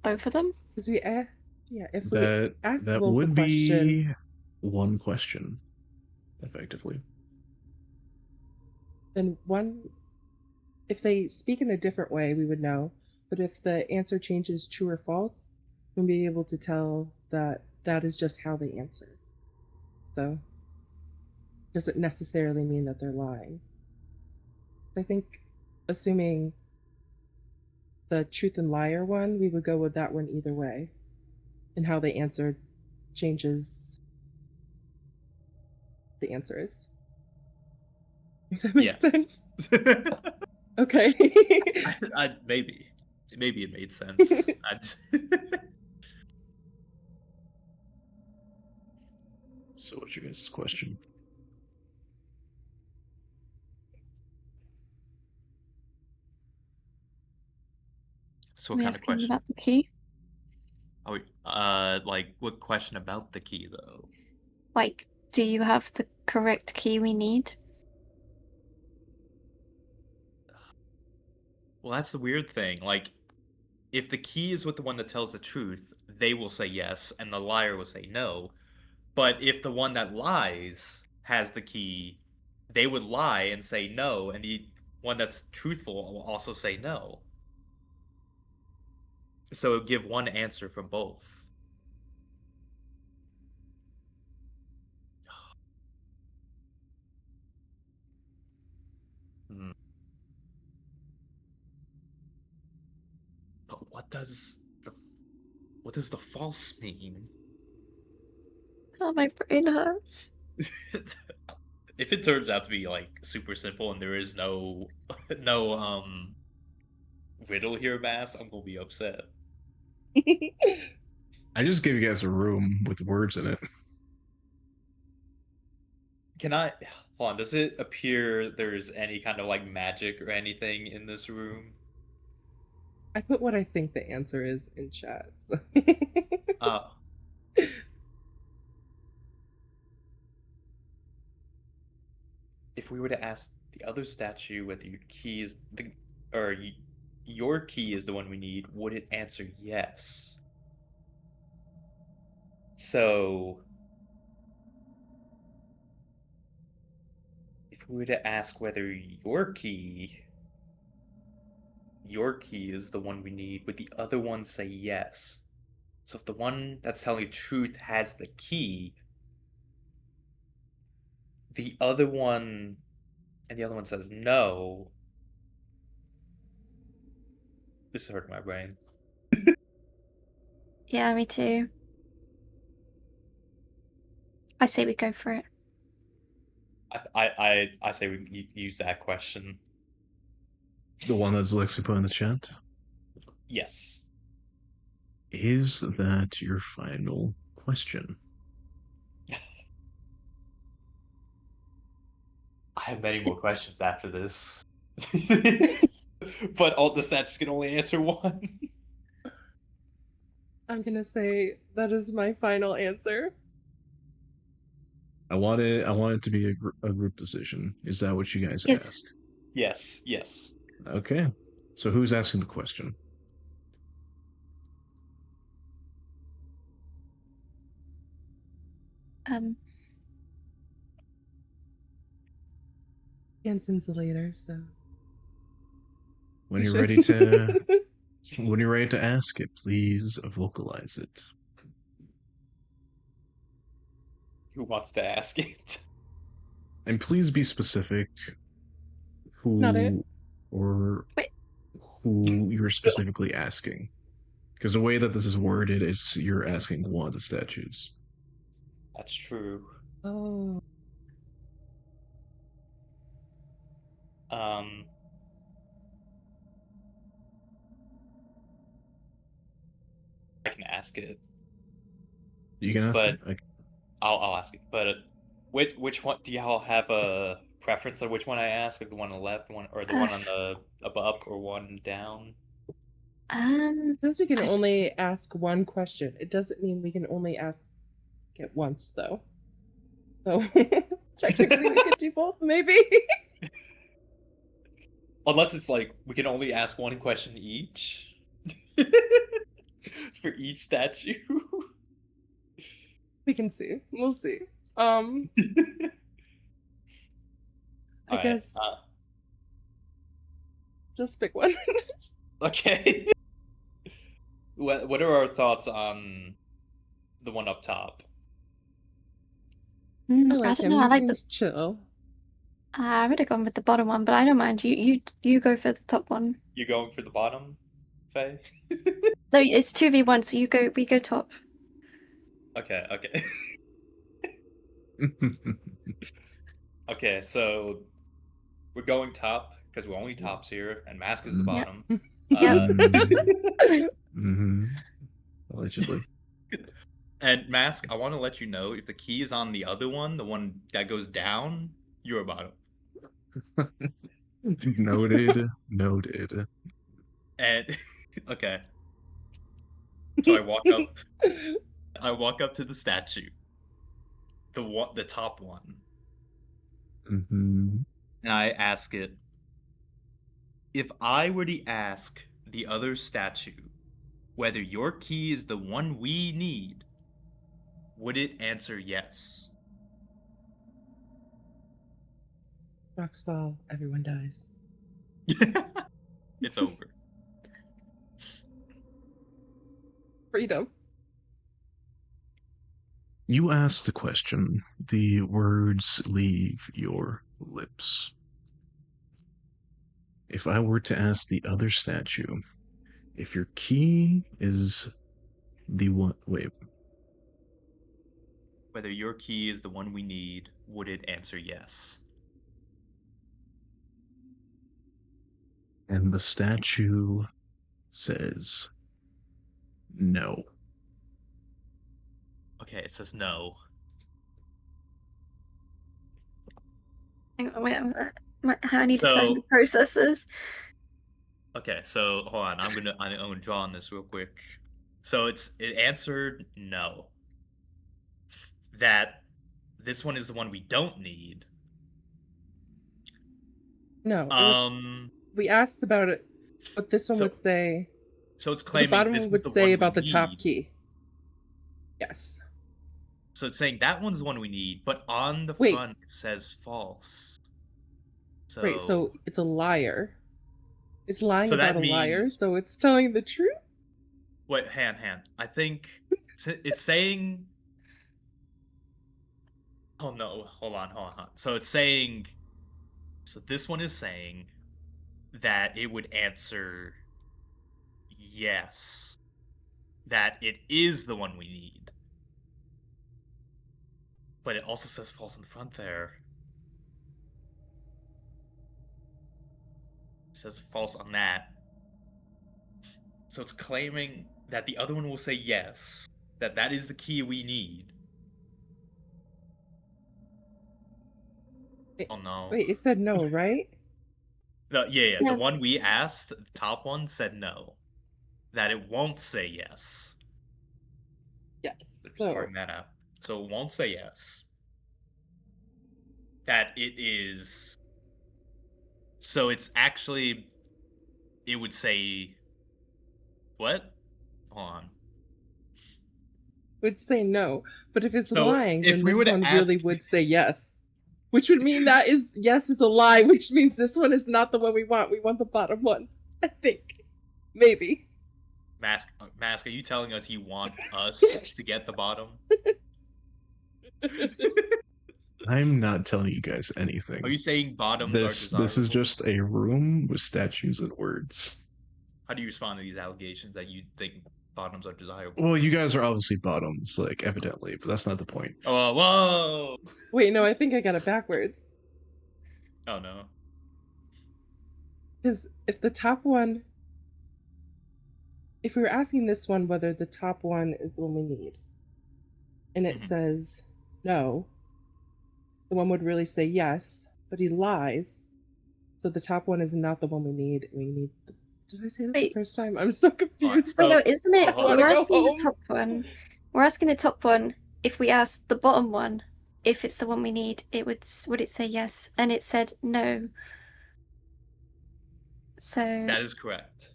both of them. Because if we That ask that both would a question, be one question, effectively. then one, if they speak in a different way, we would know. But if the answer changes true or false, we'll be able to tell that that is just how they answer. So, doesn't necessarily mean that they're lying. I think, assuming the truth and liar one, we would go with that one either way. And how they answered changes the answers. If that makes sense. Okay. Maybe it made sense. I just So what's your guys' question? So Are what we kind of asking question? about the key? Are we, like what question about the key though? Like, do you have the correct key we need? Well, that's the weird thing. Like, if the key is with the one that tells the truth, they will say yes, and the liar will say no. But if the one that lies has the key, they would lie and say no, and the one that's truthful will also say no. So it would give one answer from both. Hmm. But what does the false mean? Oh, my brain hurts. If it turns out to be like super simple and there is no riddle here, Mass, I'm gonna be upset. I just gave you guys a room with words in it. Can I hold on? Does it appear there's any kind of like magic or anything in this room? I put what I think the answer is in chat. So. Uh, if we were to ask the other statue whether your key is your key is the one we need, would it answer yes? So, if we were to ask whether your key is the one we need, would the other one say yes? So if the one that's telling the truth has the key, the other one says no. This hurt my brain. Yeah, me too. I say we go for it. I say we use that question. The one that's Lexi put in the chat. Yes. Is that your final question? I have many more questions after this. But all the stats can only answer one. I'm gonna say that is my final answer. I want it to be a group decision. Is that what you guys Yes. ask? Yes, yes. Okay. So who's asking the question? Jensen's the leader, so When you're ready to ask it, please vocalize it. Who wants to ask it? And please be specific Not it. or Wait. who you're specifically asking. Because the way that this is worded, it's you're asking one of the statues. That's true. Oh, I can ask it. You can ask But it? I'll ask it. But which one do y'all have a preference of which one I ask? Like the one on the left, one or the one on the up, or one down? because we can I- only ask one question. It doesn't mean we can only ask it once, though. So technically, we could do both, maybe. Unless it's like we can only ask one question each for each statue. We can see. We'll see. I Alright, guess just pick one. okay. What are our thoughts on the one up top? I I like don't him. know. I He like the. seems chill. I would have gone with the bottom one, but I don't mind. You go for the top one. You going for the bottom, Faye? No, it's 2v1, so we go top. Okay. Okay, so we're going top because we're only tops here, and Mask is the Yep. bottom. Yep. Allegedly. And Mask, I want to let you know if the key is on the other one, the one that goes down, you're bottom. Noted. And okay, so I walk up to the statue, the top one, Mm-hmm. and I ask it, if I were to ask the other statue whether your key is the one we need, would it answer yes? Rocks fall, everyone dies. It's over. Freedom. You ask the question, the words leave your lips. If I were to ask the other statue, if your key is the one. Wait. Whether your key is the one we need, would it answer yes? And the statue says no. Okay, it says no. Hang on, wait, I need to So- to process this. Okay, so hold on. I'm gonna draw on this real quick. So it answered no. That this one is the one we don't need. No. We asked about it, but this one So- would say. So it's The claiming bottom this one is would the say one we about the top need. key. Yes. So it's saying that one's the one we need, but on the Wait. front it says false. So Right, so it's a liar. It's lying So that about a liar, means- so it's telling the truth? wait, hand. I think it's saying. Oh no, hold on. So it's saying, so this one is saying that it would answer yes, that it is the one we need. But it also says false in the front there. It says false on that. So it's claiming that the other one will say yes, that that is the key we need. Wait, Oh no. wait, it said no, right? No, yeah, the one Yes. we asked, the top one said no. That it won't say yes. Yes. They're just So working that out. So it won't say yes. That it is. So it's actually. It would say. What? Hold on. would say no, but if it's So lying, if then we this were to one ask. really would say yes, which would mean that is yes is a lie, which means this one is not the one we want. We want the bottom one. I think, maybe. Mask, are you telling us you want us to get the bottom? I'm not telling you guys anything. Are you saying bottoms are This desirable? is just a room with statues and words. How do you respond to these allegations that you think bottoms are desirable? Well, you guys are obviously bottoms, like evidently, but that's not the point. Oh, whoa! Wait, no, I think I got it backwards. Oh no. Because if the top one, if we were asking this one whether the top one is the one we need, and it Mhm. says no, the one would really say yes, but he lies. So the top one is not the one we need. We need. Did I say that the Wait. first time? I'm so confused. Wait, So- no, isn't it? hold on. We're I wanna go asking the home. top one. We're asking the top one. If we asked the bottom one, if it's the one we need, it would it say yes? And it said no. So That is correct.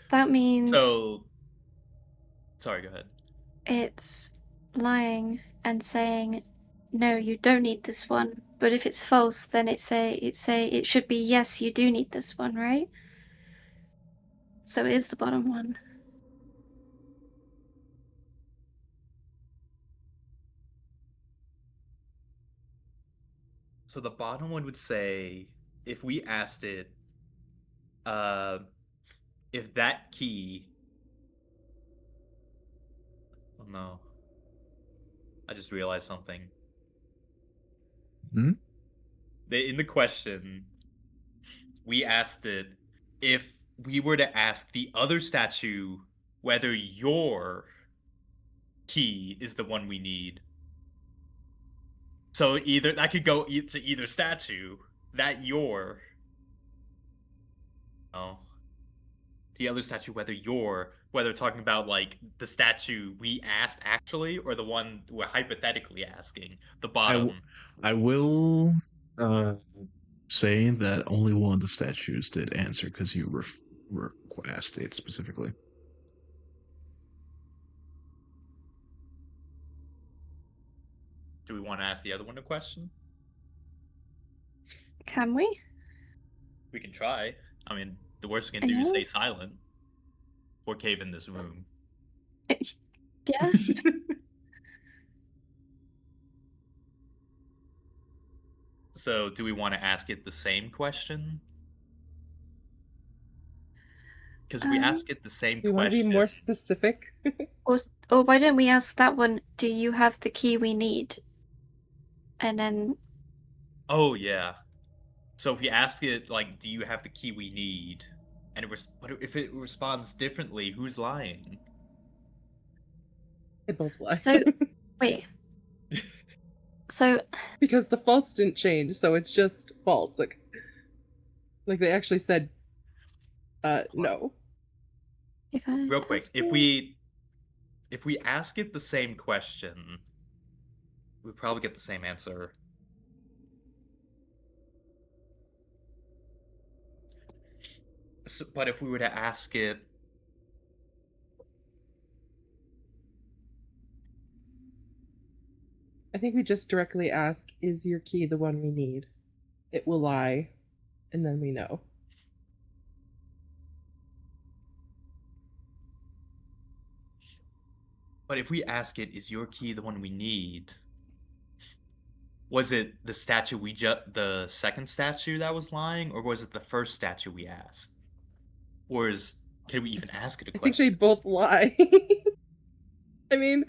that means So, sorry, go ahead. it's lying and saying no, you don't need this one. But if it's false, then it should be yes, you do need this one, right? So it is the bottom one. So the bottom one would say, if we asked it, if that key. Oh no. I just realized something. Hmm? In the question, we asked it if we were to ask the other statue whether your key is the one we need. So either that could go to either statue, that your. Oh. The other statue, whether talking about like the statue we asked actually, or the one we're hypothetically asking, the bottom. I will say that only one of the statues did answer because you requested it specifically. Do we want to ask the other one a question? Can we? We can try. I mean, the worst we can do is Yeah. stay silent or cave in this room. Yeah. So, do we want to ask it the same question? Because if we ask it the same Do you want to question, be more specific? Or why don't we ask that one? Do you have the key we need? And then oh yeah. So if we ask it like, "Do you have the key we need?" and but if it responds differently, who's lying? They both lie. So wait. So because the faults didn't change, so it's just false. Like they actually said no. if I Real quick, ask if it- we ask it the same question, we probably get the same answer. So, but if we were to ask it, I think we just directly ask, is your key the one we need? It will lie, and then we know. but if we ask it, is your key the one we need? Was it the statue the second statue that was lying, or was it the first statue we asked? Or can we even ask it a I think they question? both lie. I mean,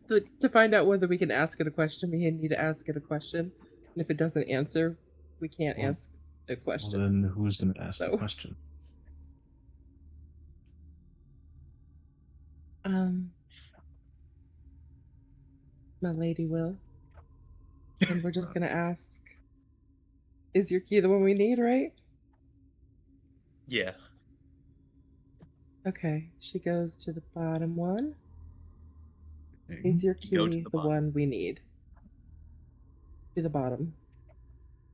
to find out whether we can ask it a question, we need to ask it a question. And if it doesn't answer, we can't Well- ask a Well, question. then who's going to ask the So- question? My lady will. And we're just gonna ask, is your key the one we need, right? Yeah. Okay, she goes to the bottom one. Okay. Is your You go to key the the bottom. one we need? To the bottom.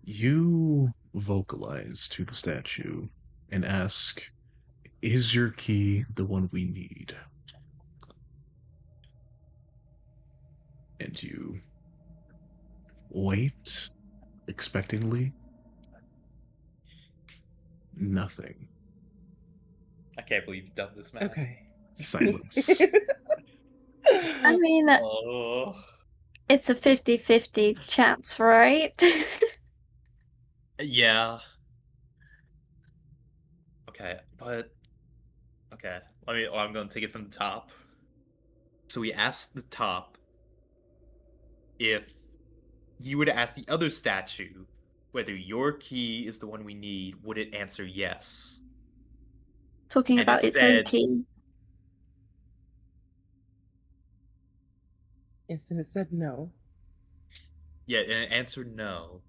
You vocalize to the statue and ask, "Is your key the one we need?" And you wait expectantly. Nothing. I can't believe you've done this, Mask. Okay. Silence. I mean, Oh. it's a 50-50 chance, right? Yeah. Okay, but okay. I'm gonna take it from the top. So we asked the top if you were to ask the other statue whether your key is the one we need, would it answer yes? Talking And about it its own said- key. Yes, and it said no, Yeah, and it answered no.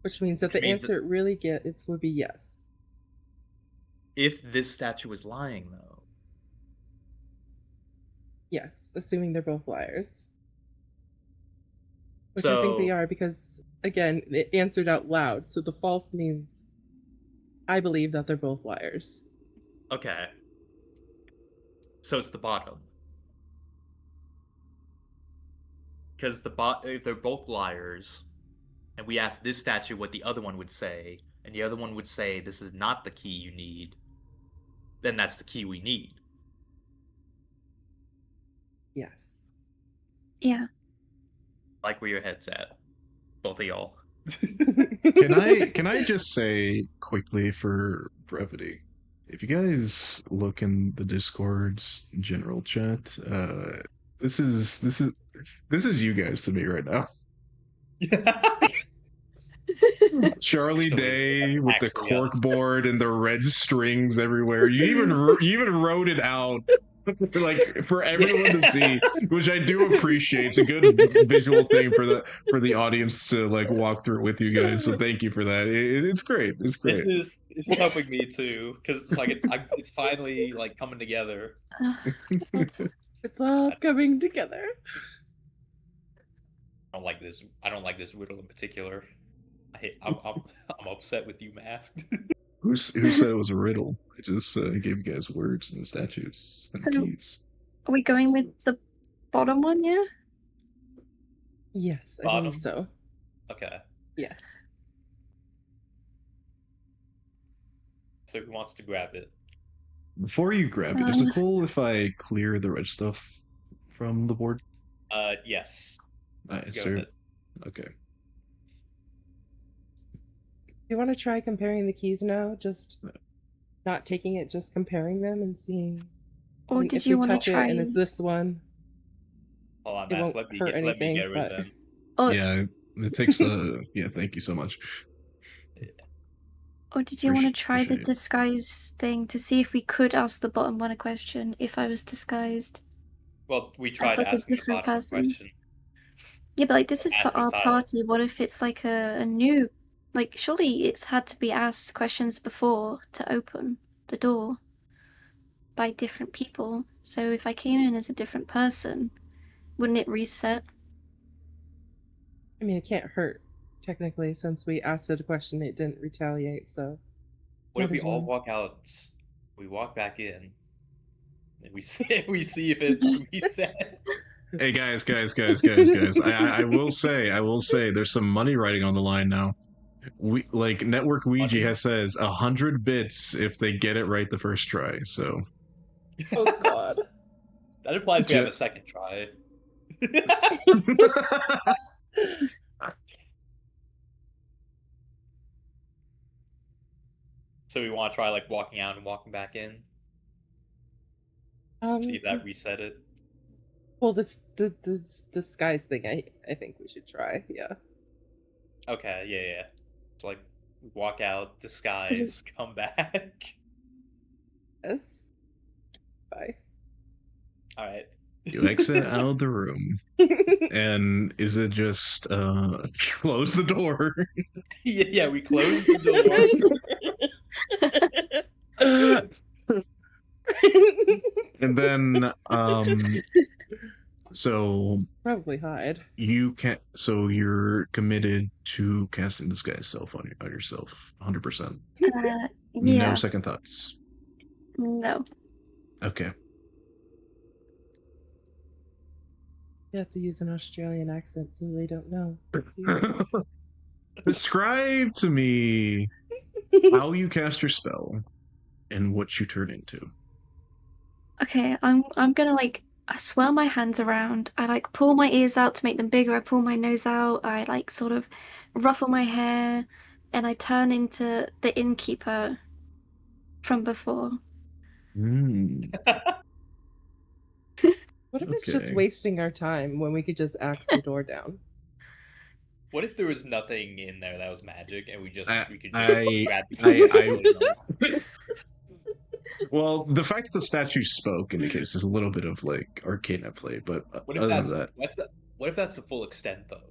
which means that Which the means that- answer it really would be yes. If this statue was lying, though, Yes, assuming they're both liars. Which I think they So- are because, again, it answered out loud. So the false means I believe that they're both liars. okay. So it's the bottom. Because if they're both liars, and we ask this statue what the other one would say, and the other one would say this is not the key you need, then that's the key we need. Yes. Yeah. Like where your head's at. Both of y'all. Can I just say quickly for brevity, if you guys look in the Discord's general chat, this is you guys to me right now. Charlie Actually, Day that's with the actually cork us. board and the red strings everywhere. You even wrote it out like for everyone to see, which I do appreciate. It's a good visual thing for the audience to like walk through with you guys. So thank you for that. It's great. It's great. This is helping me too, because it's like it's finally like coming together. It's all coming together. I don't like this riddle in particular. I'm upset with you, Masked. Who said it was a riddle? I just gave you guys words and statues and So- keys. Are we going with the bottom one, yeah? Yes, I Bottom. believe so. Okay, Yes. so who wants to grab it? Before you grab it, is it cool if I clear the red stuff from the board? Yes. Nice, Go sir. ahead. Okay. You want to try comparing the keys now? Just not taking it, just comparing them and seeing. Or and did if you we want touch to try? it and it's this one? Hold on, It Mask. won't Let me hurt get anything, rid of but- them. Or, Yeah, it takes the. Yeah, thank you so much. or did you want to Appreciate- try the appreciate it. disguise thing to see if we could ask the bottom one a question if I was disguised? Well, we tried like a asking the different bottom person. question. Yeah, but like this is for Ask her our style. party. What if it's like a new, like surely it's had to be asked questions before to open the door by different people. So if I came in as a different person, wouldn't it reset? I mean, it can't hurt, technically, since we asked it a question, it didn't retaliate, so. What if Might we as all well. walk out? We walk back in, and we see if it reset. Hey guys. I will say, there's some money writing on the line now. We like Network Ouija Money? has says 100 bits if they get it right the first try. So Oh, God. That implies we have Ju- a second try. So we want to try like walking out and walking back in. See if that reset it. Well, this disguise thing, I think we should try. Yeah. Okay, yeah. So like walk out, disguise, come back. Yes. Bye. All right. You exit out of the room, and is it just close the door? Yeah, we close the door. And then so Probably hide. you can so you're committed to casting disguise self on yourself 100%. Yeah. No second thoughts. No. Okay. You have to use an Australian accent so they don't know. Describe to me how you cast your spell and what you turn into. Okay, I'm gonna like I swirl my hands around. I like pull my ears out to make them bigger. I pull my nose out. I like sort of ruffle my hair, and I turn into the innkeeper from before. What if it's just Okay. wasting our time when we could just axe the door down? What if there was nothing in there that was magic and we could just I- grab the Well, the fact that the statue spoke indicates there's a little bit of like arcane at play, but What if other that's than that, what if that's the full extent though?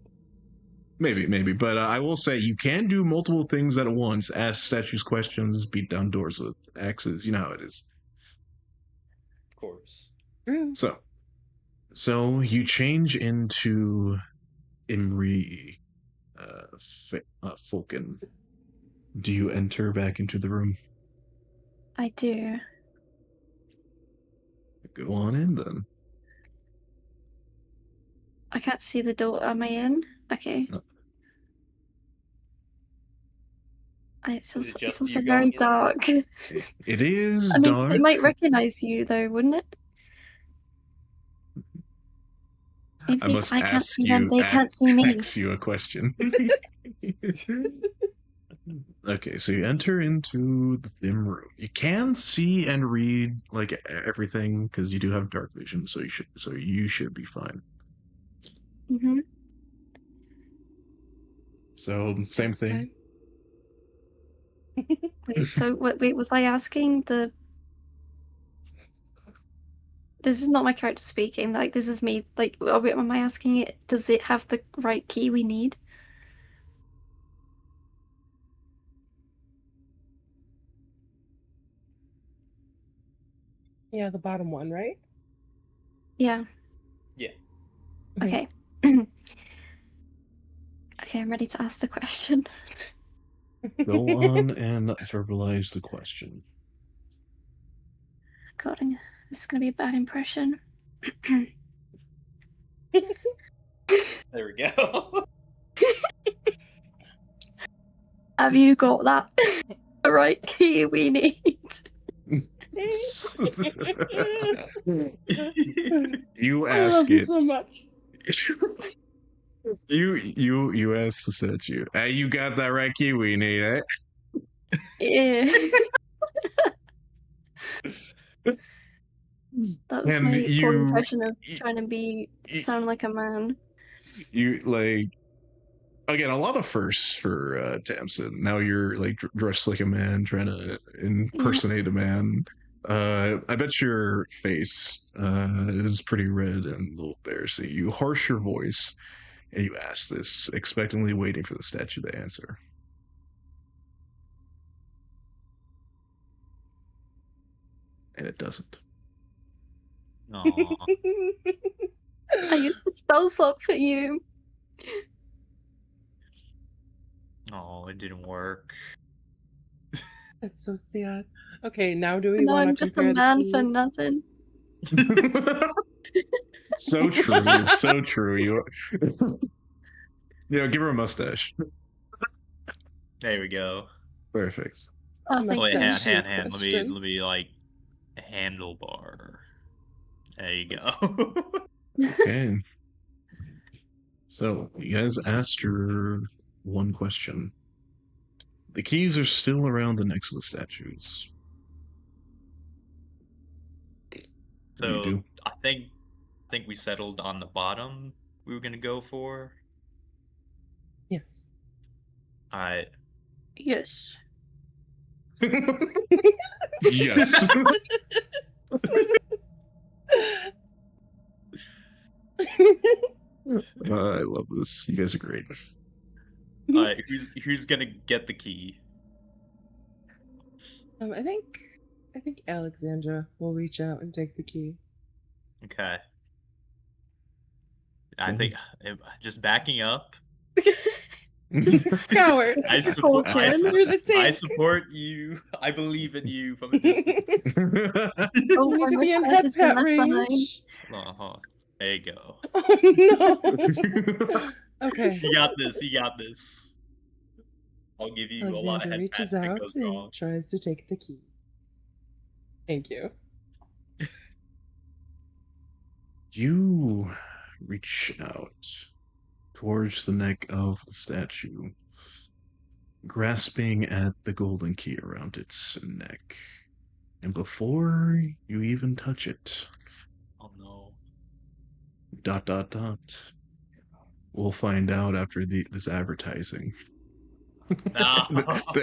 maybe. But I will say you can do multiple things at once: ask statues questions, beat down doors with axes. You know how it is. Of course. True. So you change into Imri Fulkin. Do you enter back into the room? I do. Go on in then. I can't see the door. Am I in? Okay. No. It's Is it just also you very going in? dark. It is I mean, dark. it might recognize you though, wouldn't it? Maybe I if must I can't ask see them, you. they can't see me. Ask you a question. Okay, so you enter into the dim room. You can see and read like everything because you do have dark vision, so you should be fine. Mm-hmm. So same Next thing. time. Wait, so wait, was I asking the? This is not my character speaking. Like, this is me. Like, am I asking it? Does it have the right key we need? Yeah, the bottom one, right? Yeah. Yeah. Okay. Okay, I'm ready to ask the question. Go on and verbalize the question. God, this is gonna be a bad impression. There we go. Have you got that right key we need? You I ask love you it. so much. You ask the statue. Hey, you got that right key we need, eh? Yeah. That was And my you- poor impression of you- trying to be you- sound like a man. You like again a lot of firsts for Tamsin. Now you're like dressed like a man, trying to impersonate a man. I bet your face is pretty red and a little embarrassing. You harsh your voice and you ask this, expectantly waiting for the statue to answer. And it doesn't. Aw. I used the spell slot for you. Oh, it didn't work. That's so sad. Okay, now do we No, want to I'm just a compare the man key? for nothing. So true, so true. Give her a mustache. There we go. Perfect. Oh, Must thank Wait, you. That's hand. your Let question. me like handlebar. There you go. Okay. So you guys asked your one question. The keys are still around the necks of the statues. What do you So do? I think we settled on the bottom we were gonna go for. Yes. Alright. Yes. Yes. I love this. You guys are great. Alright, who's gonna get the key? I think Alexandra will reach out and take the key. Okay. I Okay. think just backing up. Coward. I support Caution. You're the I tank. support you. I believe in you from a distance. Oh, You need to be in my head has been pat left behind. There range. you go. Oh no. Okay. You got this. You got this. I'll give you a lot of Alexandra head reaches pats if it out goes and wrong. tries to take the key. Thank you. You reach out towards the neck of the statue, grasping at the golden key around its neck. And before you even touch it, Oh no. ... We'll find out after this advertising. No.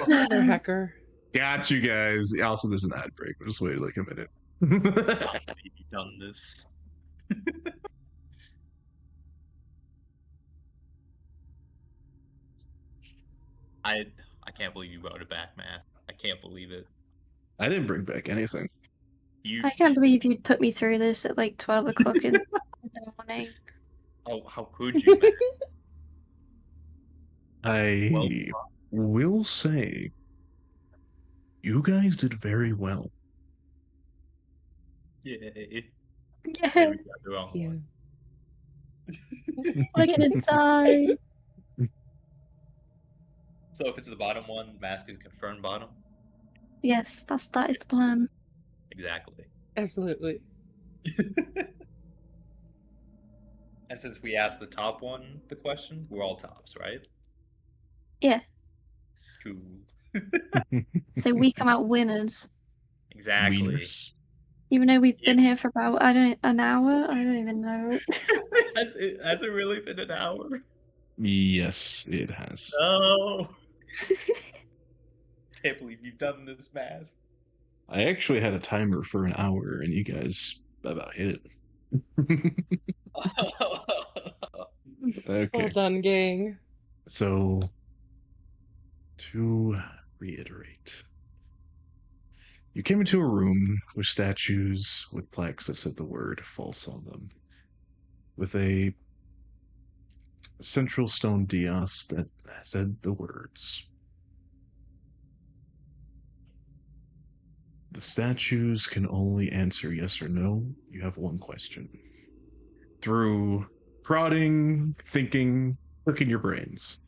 Another hacker. Got you guys. Also, there's an ad break. Just wait like a minute. How have you done this? I can't believe you brought it back, man. I can't believe it. I didn't bring back anything. You. I can't believe you'd put me through this at like 12 o'clock in the morning. Oh, how could you, man? I Well, will say, you guys did very well. yay. Yeah, Maybe we got the wrong Yeah. one. we're gonna die. So if it's the bottom one, mask is confirmed bottom. Yes, that is the plan. Exactly. Absolutely. And since we asked the top one the question, we're all tops, right? Yeah. Cool. So we come out winners. Exactly. Wieners. Even though we've been here for about an hour, I don't even know. Has it really been an hour? Yes, it has. No. Can't believe you've done this, mask. I actually had a timer for an hour, and you guys about hit it. Okay. Well done, gang. So, to reiterate, you came into a room with statues with plaques that said the word false on them, with a central stone dais that said the words. The statues can only answer yes or no. You have one question. Through prodding, thinking, cooking your brains,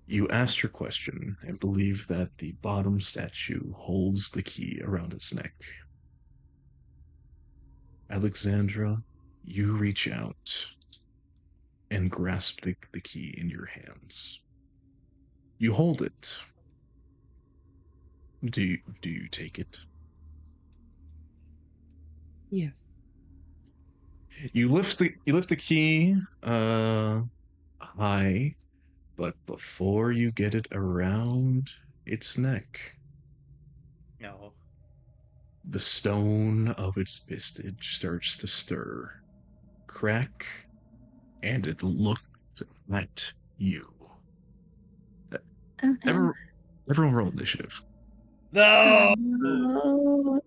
you asked your question and believe that the bottom statue holds the key around its neck. Alexandra, you reach out and grasp the key in your hands. You hold it. Do you take it? Yes. You lift the key high, but before you get it around its neck, No. the stone of its vistage starts to stir, crack, and it looks at you. Oh, no. Everyone roll initiative. No. No.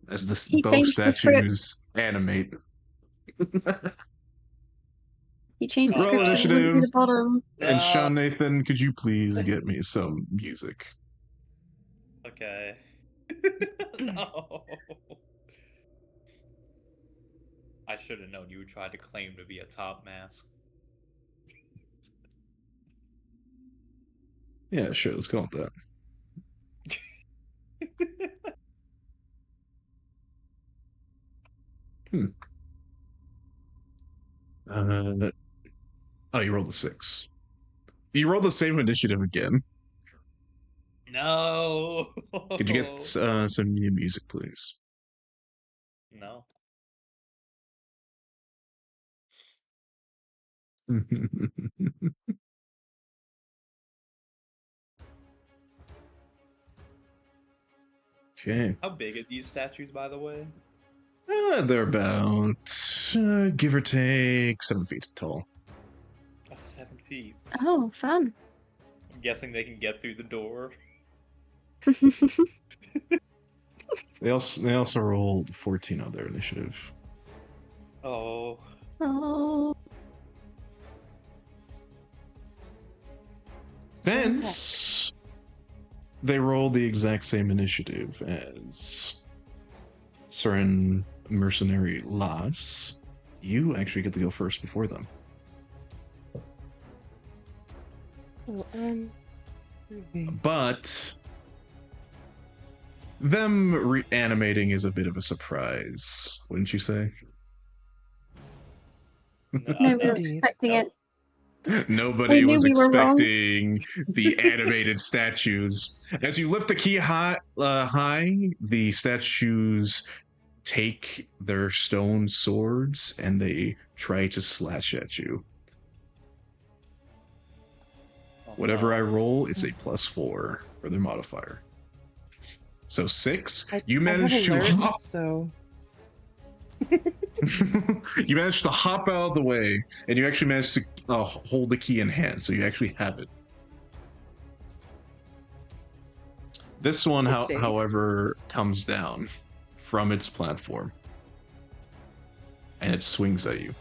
As He both changed the script. statues animate. You changed the Roll script so it wouldn't be the initiative. bottom. And No. Sean Nathan, could you please get me some music? Okay. No. I should have known you would try to claim to be a top mask. Yeah, sure, let's call it that. Oh, you rolled a 6. You rolled the same initiative again. No. Could you get some new music, please? No. Okay. How big are these statues, by the way? They're about, give or take, 7 feet tall. Oh, 7 feet. Oh, fun. I'm guessing they can get through the door. They also rolled 14 on their initiative. Oh. Oh. Since they rolled the exact same initiative as certain mercenary Las, you actually get to go first before them. Oh, But them reanimating is a bit of a surprise, wouldn't you say? No, we were Indeed. expecting it. Nobody We knew was we were wrong. expecting the animated statues. As you lift the key high, the statues take their stone swords and they try to slash at you. Oh, Whatever I no. roll, it's a +4 for their modifier. So 6. You I have managed to alert, hop. so You managed to hop out of the way, and you actually managed to hold the key in hand, so you actually have it. This one, Okay. however, comes down from its platform, and it swings at you.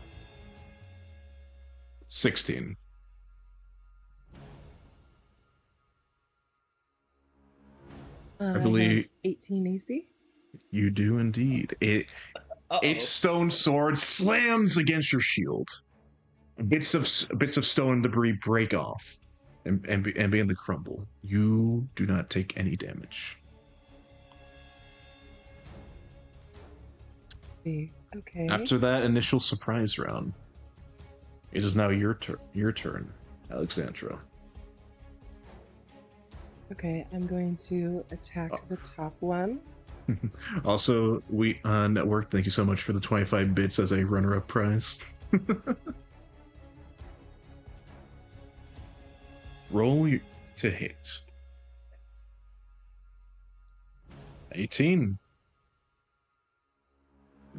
16. I believe- have 18 AC. You do indeed. Uh-oh. Its stone sword slams against your shield. Bits of stone debris break off and begin to crumble. You do not take any damage. Okay. After that initial surprise round, it is now your turn, Alexandra. Okay, I'm going to attack the top one. Also, we Network, thank you so much for the 25 bits as a runner-up prize. Roll to hit. 18.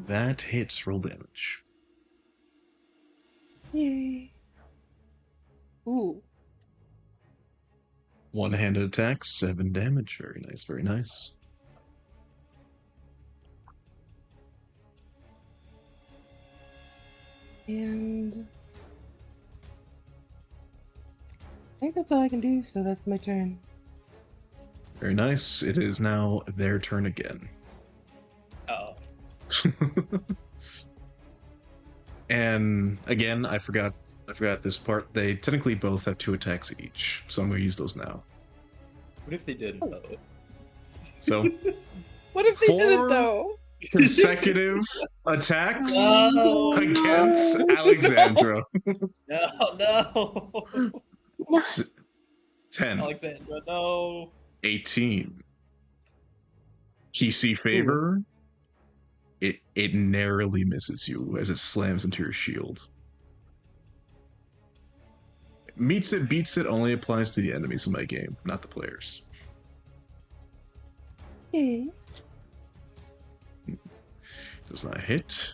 That hits. Roll damage. Yay. Ooh. One-handed attack, 7 damage. Very nice, very nice. And I think that's all I can do, so that's my turn. Very nice. It is now their turn again. Uh-oh. And again, I forgot this part. They technically both have 2 attacks each, so I'm going to use those now. What if they didn't, though? So What if they 4 didn't, though? consecutive attacks No. against Alexandra. No. No. 10, Alexandra, no. 18. PC favor. It narrowly misses you as it slams into your shield. Meets it, beats it only applies to the enemies in my game, not the players. Yay. Does not hit.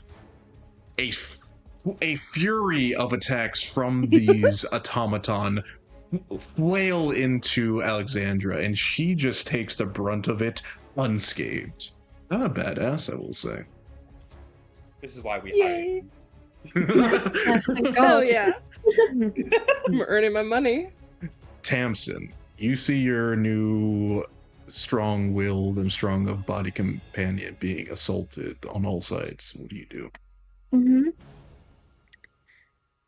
A fury of attacks from these automaton wail into Alexandra, and she just takes the brunt of it unscathed. Not a badass, I will say. This is why we Yay. Yes, thank Hell God. yeah. I'm earning my money. Tamsin, you see your new strong-willed and strong of body companion being assaulted on all sides. What do you do? Mm-hmm.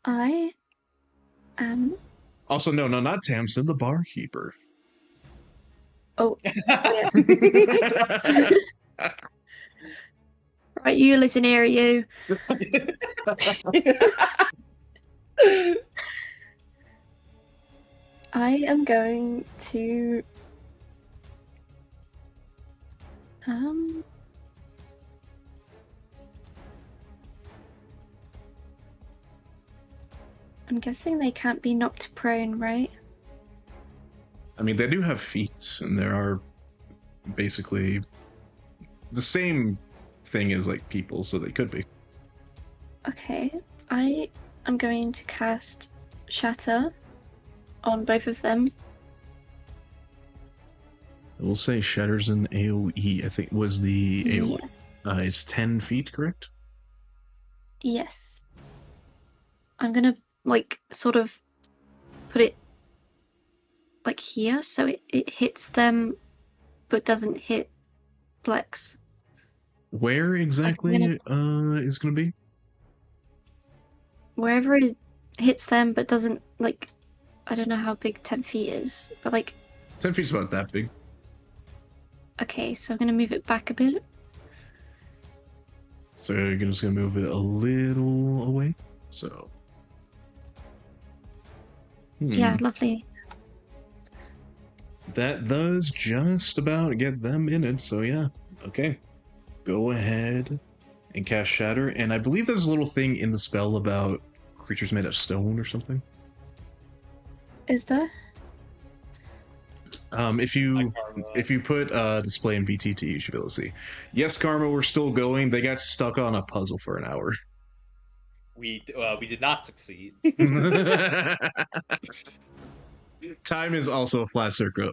I am. Also, no, not Tamsin, the barkeeper. Oh, yeah. Right, you listen here, you. I am going to Um. I'm guessing they can't be knocked prone, right? I mean, they do have feet, and there are basically the same thing as like people, so they could be. Okay. I am going to cast Shatter on both of them. We'll say Shatters in AoE. I think was the AoE. Yes. It's 10 feet, correct? Yes. I'm gonna like sort of put it like here so it hits them but doesn't hit Flex. Where exactly is going to be? Wherever it hits them but doesn't like I don't know how big 10 feet is, but like 10 feet's about that big. okay, so I'm gonna move it back a bit. So you're just going to move it a little away. So. Yeah, lovely. That does just about get them in it, so yeah. Okay. Go ahead and cast Shatter. And I believe there's a little thing in the spell about creatures made of stone or something. Is there? If you put display in BTT, you should be able to see. Yes, Karma, we're still going. They got stuck on a puzzle for an hour. We did not succeed. Time is also a flat circle.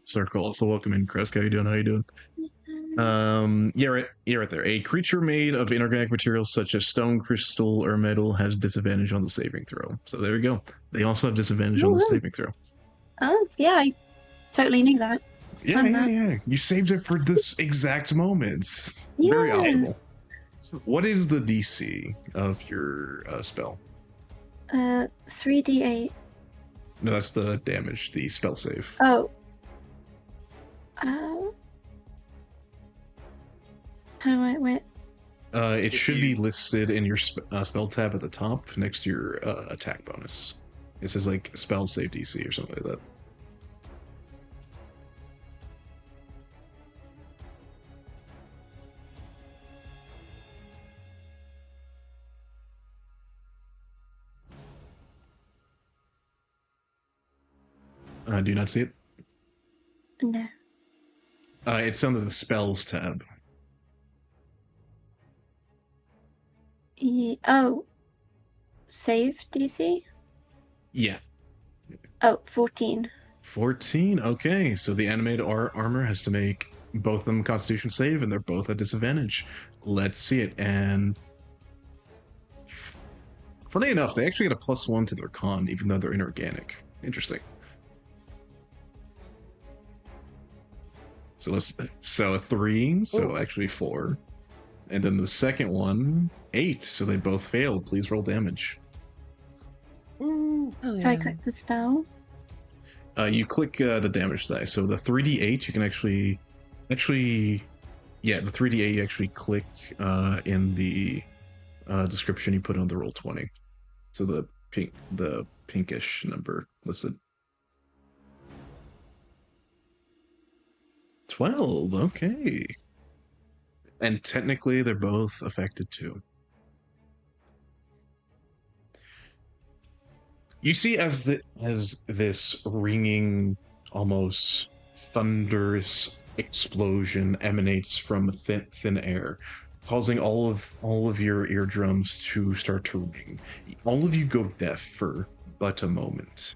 So welcome in, Chris. How you doing? How you doing? You're right there. A creature made of inorganic materials such as stone, crystal, or metal has disadvantage on the saving throw. So there we go. They also have disadvantage on the saving throw. Oh, yeah, I totally knew that. Yeah. You saved it for this exact moment. Very Yeah. optimal. What is the DC of your spell? 3d8. No, that's the damage, the spell save. Oh. How do I wait? It should be listed in your spell tab at the top next to your attack bonus. It says like spell save DC or something like that. Do you not see it? No. It's under the spells tab. Oh. Save DC? Yeah. Oh, 14. 14. Okay, so the animated armor has to make both of them Constitution save, and they're both at disadvantage. Let's see it. And funny enough, they actually get a +1 to their con, even though they're inorganic. Interesting. So a 3, so actually 4. And then the second one, 8. So they both failed. Please roll damage. Oh, So I yeah. click the spell. You click the damage die. So the 3d8, you can actually, the 3d8 you actually click in the description you put on the Roll20. So the pinkish number listed. 12, okay. And technically they're both affected too. You see as this ringing, almost thunderous explosion emanates from thin air, causing all of your eardrums to start to ring. All of you go deaf for but a moment.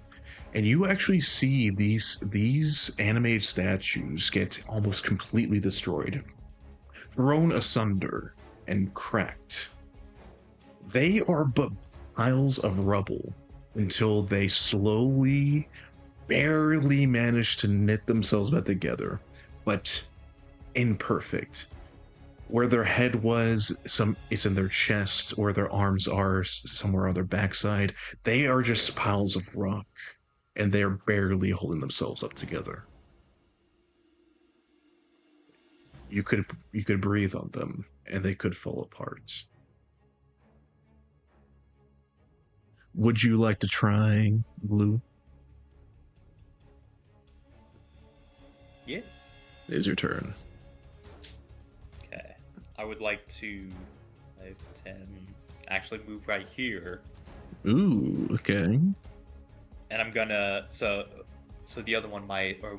And you actually see these animated statues get almost completely destroyed, thrown asunder, and cracked. They are but piles of rubble until they slowly, barely manage to knit themselves back together, but imperfect. Where their head was, it's in their chest, or their arms are somewhere on their backside. They are just piles of rock, and they are barely holding themselves up together. You could breathe on them, and they could fall apart. Would you like to try, Blue? Yeah. It is your turn. I would like to 5, 10, actually move right here, Ooh, okay. and I'm gonna so the other one might but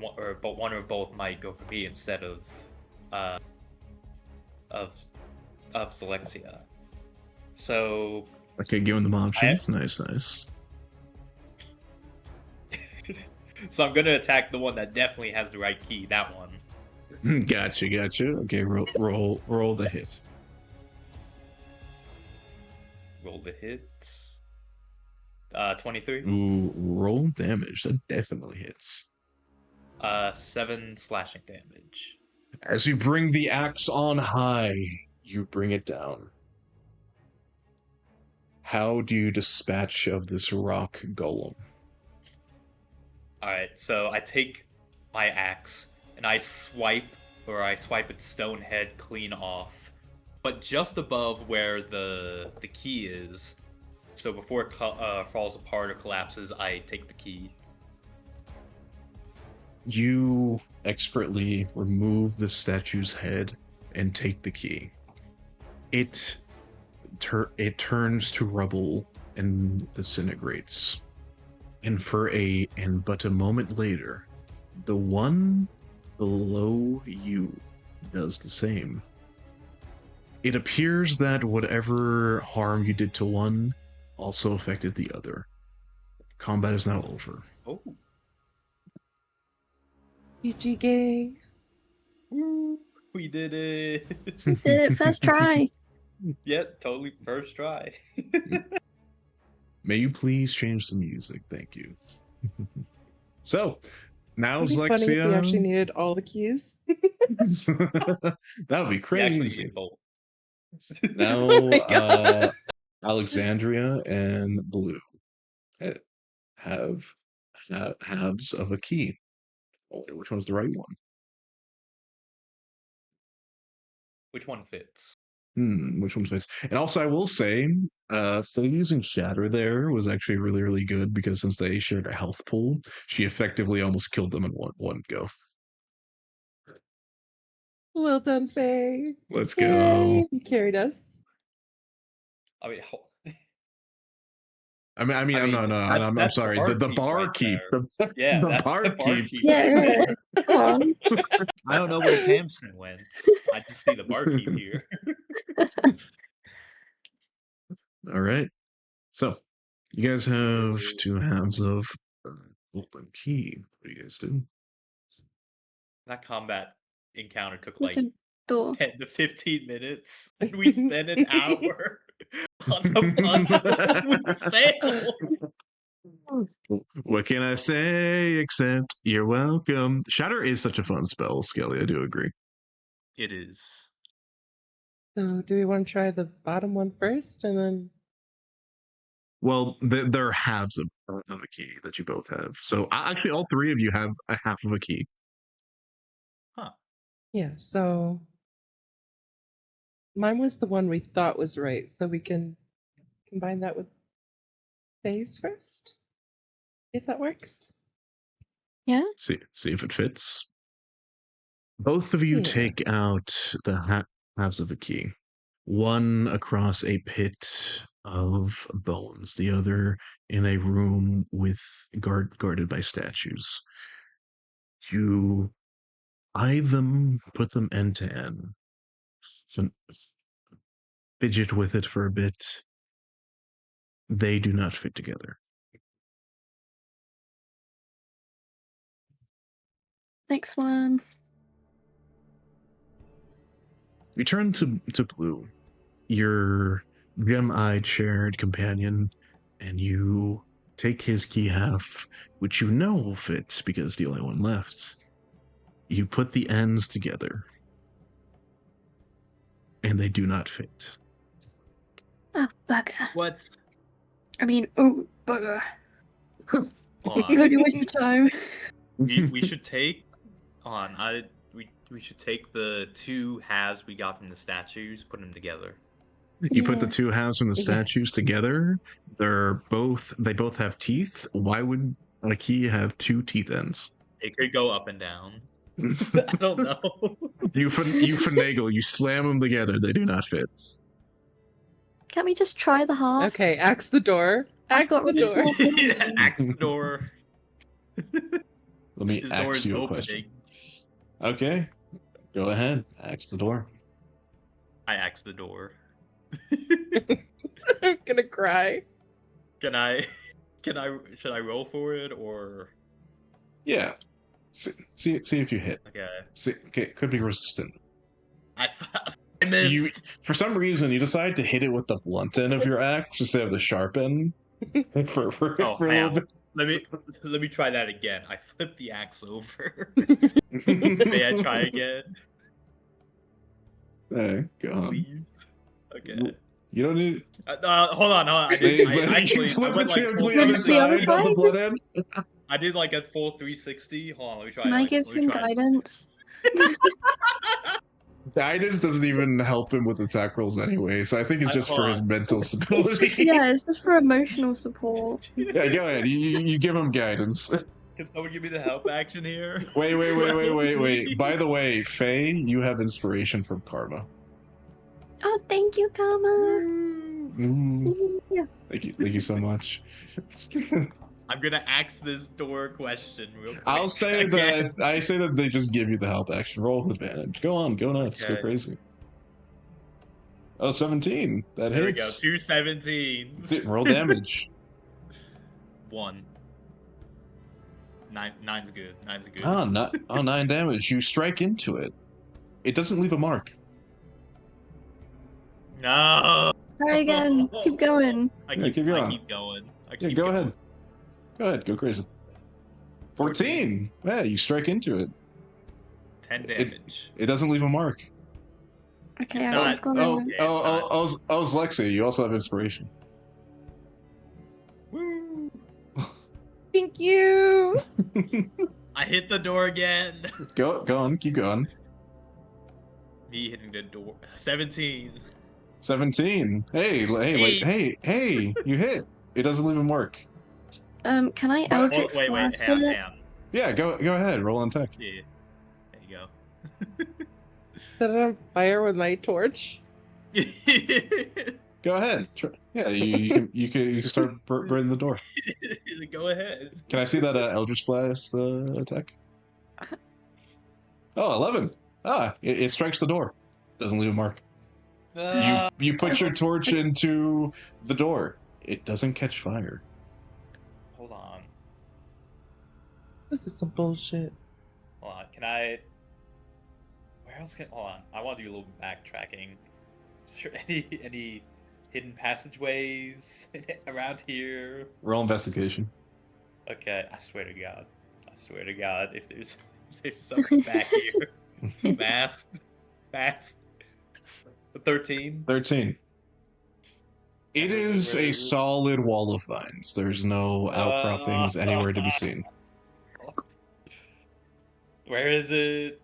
one or both might go for me instead of uh of Selexia. So Okay, giving them options. Nice. so I'm gonna attack the one that definitely has the right key. That one. Gotcha. Okay, roll the hit. Roll the hit. 23. Ooh, roll damage. That definitely hits. 7 slashing damage. As you bring the axe on high, you bring it down. How do you dispatch of this rock golem? Alright, so I take my axe and I swipe its stone head clean off. But just above where the key is, so before it falls apart or collapses, I take the key. You expertly remove the statue's head and take the key. It turns to rubble and disintegrates. And but a moment later, the one below you does the same. It appears that whatever harm you did to one also affected the other. Combat is now over. Oh. GG gang. We did it. Did it first try. Yeah, totally first try. May you please change the music, thank you. So, now It'd be funny if we actually Lexia. needed all the keys. That would be We actually crazy. need both. Now, Oh my God. Alexandria and Blue have halves of a key. Oh, which one's the right one? Which one fits? Which one fits? And also, I will say, so using Shatter there was actually really, really good because since they shared a health pool, she effectively almost killed them in one go. Well done, Faye. Let's Yay, go. you carried us. I mean, I'm sorry. The barkeep. Yeah, The that's the barkeep. barkeep. Yeah, come on. I don't know where Tamsin went. I just see the barkeep here. All right. So, you guys have 2 halves of golden key. What do you guys do? That combat encounter took What like a door. 10 to 15 minutes, and we spent an hour on the puzzle. We failed. What can I say except you're welcome? Shatter is such a fun spell, Skelly. I do agree. It is. So, do we want to try the bottom one first and then? Well, there are halves of the key that you both have. So actually, all 3 of you have a half of a key. Huh. Yeah, so mine was the one we thought was right, so we can combine that with Faye's first, if that works. Yeah? See if it fits. Both of you Yeah. take out the halves of a key. One across a pit of bones, the other in a room with guarded by statues. You eye them, put them end to end, fidget with it for a bit. They do not fit together. Next one. We turn to Blue, your gem-eyed shared companion, and you take his key half, which you know will fit because the only one left. You put the ends together, and they do not fit. Oh, bugger. What? I mean, oh, bugger. Hold on. You already wasted your time. we should take we should take the 2 halves we got from the statues, put them together. You put the Yeah. 2 halves from the statues Yes. together. They both have teeth. Why would a key have 2 teeth ends? It could go up and down. I don't know. You finagle. You slam them together. They do not fit. Can't we just try the half? Okay, axe the door. I've Axe got the really door. small fingers. Axe the door. Let me His door ask is you a opening. question. Okay, go ahead. Axe the door. I axe the door. I'm gonna cry. Can I? Should I roll for it or? Yeah. See if you hit. Okay. See, okay, could be resistant. I missed. You, for some reason, you decide to hit it with the blunt end of your axe instead of the sharp end. for Oh, a little hell. Let me try that again. I flipped the axe over. bit. May I try again, Go on. please? Okay. You don't need. Hold on. I Hey, did. I actually. you flip I went it to like the full other The other side on the side? blood end. I did like a full 360. Hold on. Let me try. Can I like, give let me him try. guidance? Guidance doesn't even help him with attack rolls anyway, so I think it's just Hold for his on. mental stability. Yeah, it's just for emotional support. Yeah, go ahead. You give him guidance. Can someone give me the help action here? Wait. By the way, Faye, you have inspiration from Karma. Oh, thank you, Karma. Mm, Yeah. thank you so much. I'm gonna ask this door question real quick. I'll say again. that I say that they just give you the help action. Roll with advantage. Go on, go nuts, go Okay. crazy. Oh, 17. That There we go. hits. 2 17s. Roll damage. 1. 9's good. 9's good. Oh, 9 damage. You strike into it. It doesn't leave a mark. No. Try again. Keep going. I Yeah, keep, keep I going. keep going. I Yeah, keep go going. ahead. Go ahead, go crazy. 14. Yeah, you strike into it. 10 damage. It doesn't leave a mark. Okay, It's I've not- got Oh, a... it's not. I was Lexi. You also have inspiration. Woo. Thank you. I hit the door again. Go on, keep going. Me hitting the door. 17. 17. Hey, you hit. It doesn't leave a mark. Can I But- Eldritch Wait, Blast hang on, it? hang on. Yeah, go ahead. Roll on tech. Yeah. There you Set it on fire with my torch. go. Go ahead. Yeah, you can start burning the door. Go ahead. Can I see that Eldritch Blast attack? Oh, 11. It strikes the door. Doesn't leave a mark. You put your torch into the door. It doesn't catch fire. Hold on. This is some bullshit. Hold on. Can I? Where else can? Hold on. I want to do a little backtracking. Is there any hidden passageways around here? Roll investigation. Okay. I swear to God. If there's something back here. Masked. 13. 13. It is Where a is it? solid wall of vines. There's no outcroppings anywhere to be seen. Where is it?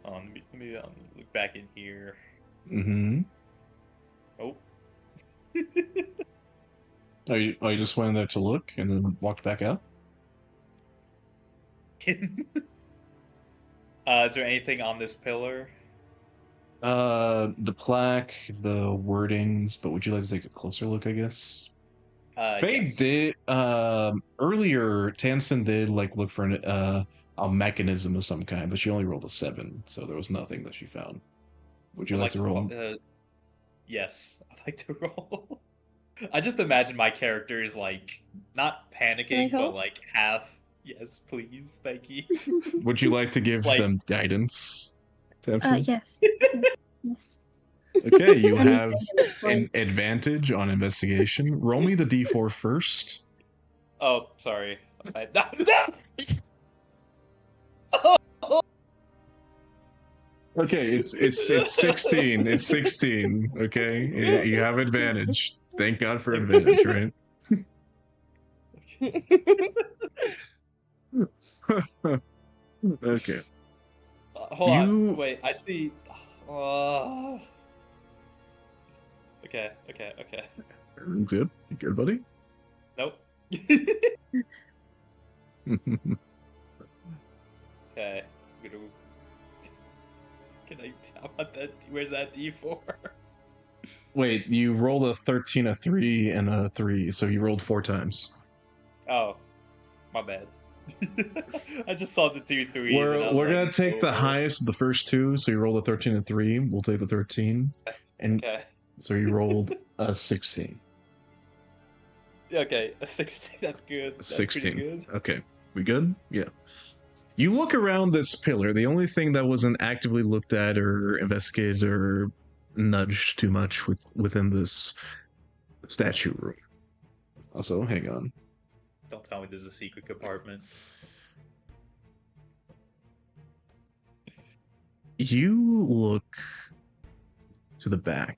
Let me look back in here. Mm-hmm. Oh. You just went in there to look and then walked back out? Is there anything on this pillar? The plaque, the wordings, but would you like to take a closer look, I guess? Faye Yes. did, earlier, Tansen did, look for a mechanism of some kind, but she only rolled a 7, so there was nothing that she found. Would you I'd like to roll? Yes, I'd like to roll. I just imagine my character is not panicking, but help? half. Yes, please, thank you. Would you like to give Like- them guidance, Tamsin? Yes. Yes. Okay, you Anything have at this point. an advantage on investigation. Roll me the d4 first. Oh, sorry. Okay, it's 16. It's 16. Okay, you have advantage. Thank God for advantage, right? Okay. Hold You- on. Wait, I see. Okay. Good. You good, buddy? Nope. Okay. I'm gonna... Can I? How about that? Where's that D4? Wait, you rolled a 13, a 3, and a 3, so you rolled 4 times. Oh, my bad. I just saw the 2 threes. We're, and I was we're like, gonna take the oh. highest of the first 2, so you rolled a 13 and 3. We'll take the 13. And Okay. so you rolled a 16. Okay, a 16. That's good. That's 16. pretty good. Okay. We good? Yeah. You look around this pillar. The only thing that wasn't actively looked at or investigated or nudged too much within this statue room. Also, hang on. Don't tell me there's a secret compartment. You look to the back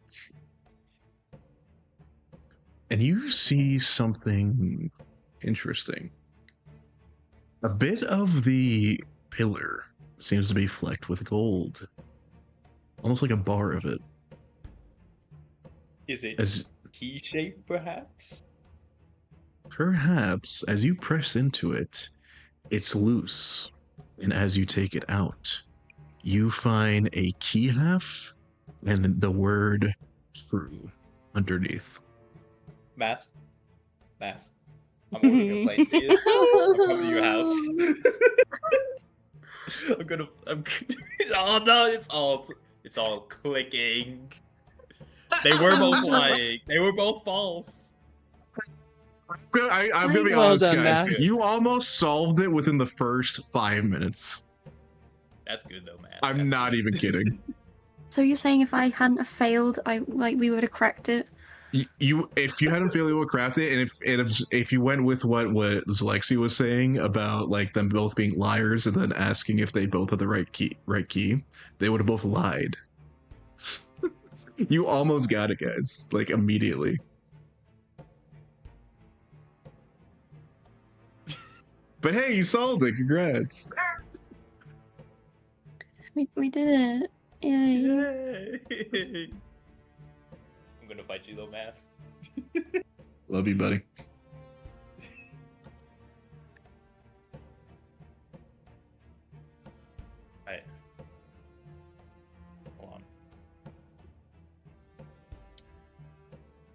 and you see something interesting. A bit of the pillar seems to be flecked with gold, almost like a bar of it. Is it As key shape, perhaps? perhaps as you press into it, it's loose, and as you take it out, you find a key half and the word "true" underneath. Mask? Mask. I'm ordering a plane ticket. I'm coming to your house. Oh no, it's all clicking. They were both lying. They were both false. I'm gonna be Well honest, done, guys. Max. You almost solved it within the first 5 minutes. That's good though, man. I'm That's not good. even kidding. So you're saying if I hadn't have failed, we would have cracked it? You if you hadn't failed, you would craft it, and if you went with what Lexi was saying about like them both being liars and then asking if they both had the right key, they would have both lied. You almost got it, guys. Like immediately. But hey, you solved it. Congrats. We did it. Yay. Yay. I'm gonna fight you though, Mask. Love you, buddy. Alright. Hold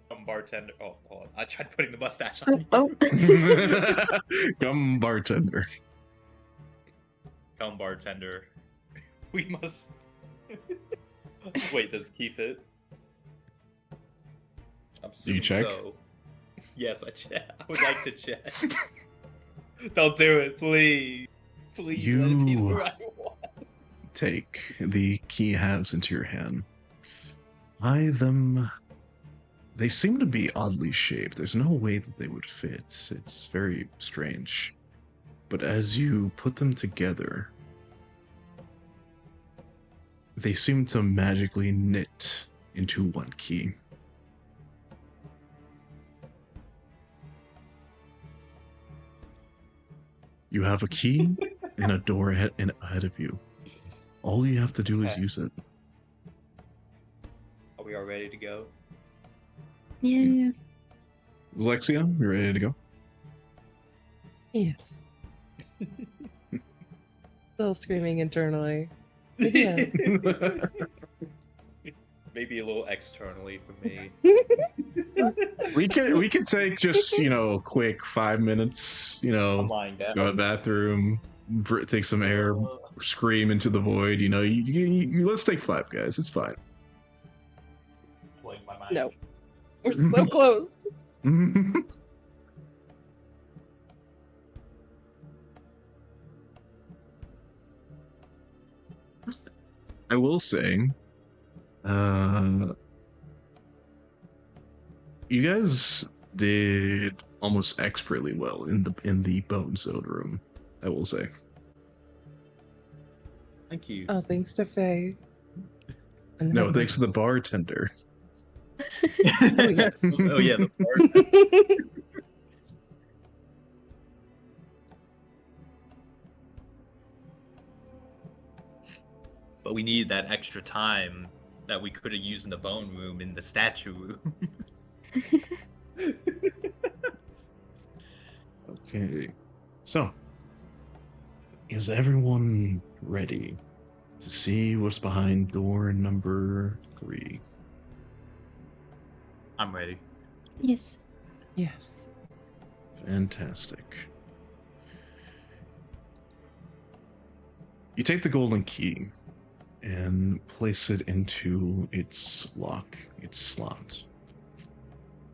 on. Bartender. Oh, hold on. I tried putting the mustache on Oh, you. oh. Come, bartender. Come, bartender. We must. Wait, does the key fit? I'm Do you assuming check? So. Yes, I check. I would like to check. Don't do it, please. Please let it be the You- right one. Take the key halves into your hand. Eye them. They seem to be oddly shaped. There's no way that they would fit. It's very strange. But as you put them together, they seem to magically knit into one key. You have a key and a door ahead of you. All you have to do is Okay. use it. Are we all ready to go? Yeah. Lexia, you ready to go? Yes. Still screaming internally. But yeah. Maybe a little externally for me. we could take just quick 5 minutes. I'm lying down. Go to the bathroom, take some air, scream into the void. Let's take 5, guys. It's fine. Blink my mind. No. We're so close. I will say, you guys did almost expertly well in the Bone Zone room. I will say. Thank you. Oh, thanks to Faye. And No, then thanks to the Max. bartender. yes. Oh yeah, the part. But we needed that extra time that we could have used in the bone room in the statue room. Okay, so Is everyone ready to see what's behind door number 3? I'm ready. Yes. Yes. Fantastic. You take the golden key and place it into its lock, its slot.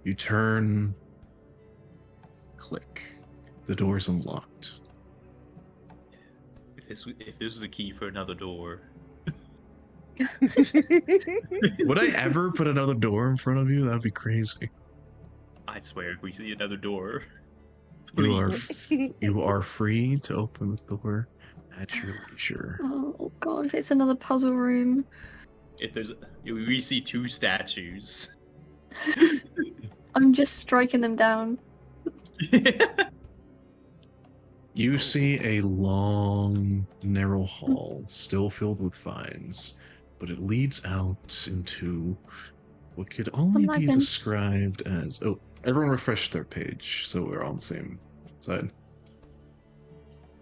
You turn, click. The door's unlocked. If this was a key for another door, Would I ever put another door in front of you? That'd be crazy. I swear, if we see another door, You are free to open the door at your leisure. Oh god, if it's another puzzle room. if we see 2 statues. I'm just striking them down. You see a long, narrow hall, still filled with vines, but it leads out into what could only be lagging. described as... Oh, everyone refresh their page, so we're on the same side.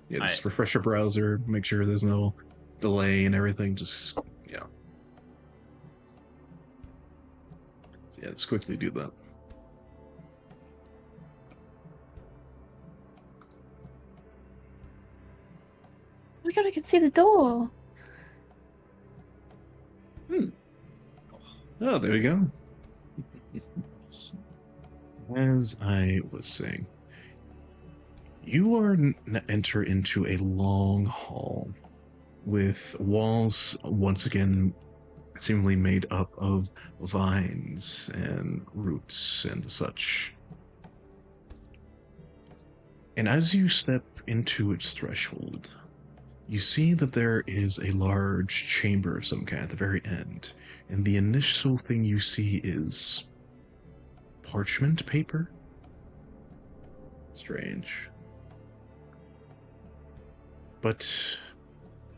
Yeah, just refresh your browser, make sure there's no delay and everything, just, yeah. So yeah, just quickly do that. Oh my god, I can see the door. Oh, there we go. As I was saying, you are enter into a long hall with walls once again seemingly made up of vines and roots and such. And as you step into its threshold, you see that there is a large chamber of some kind at the very end, and the initial thing you see is parchment paper. Strange. But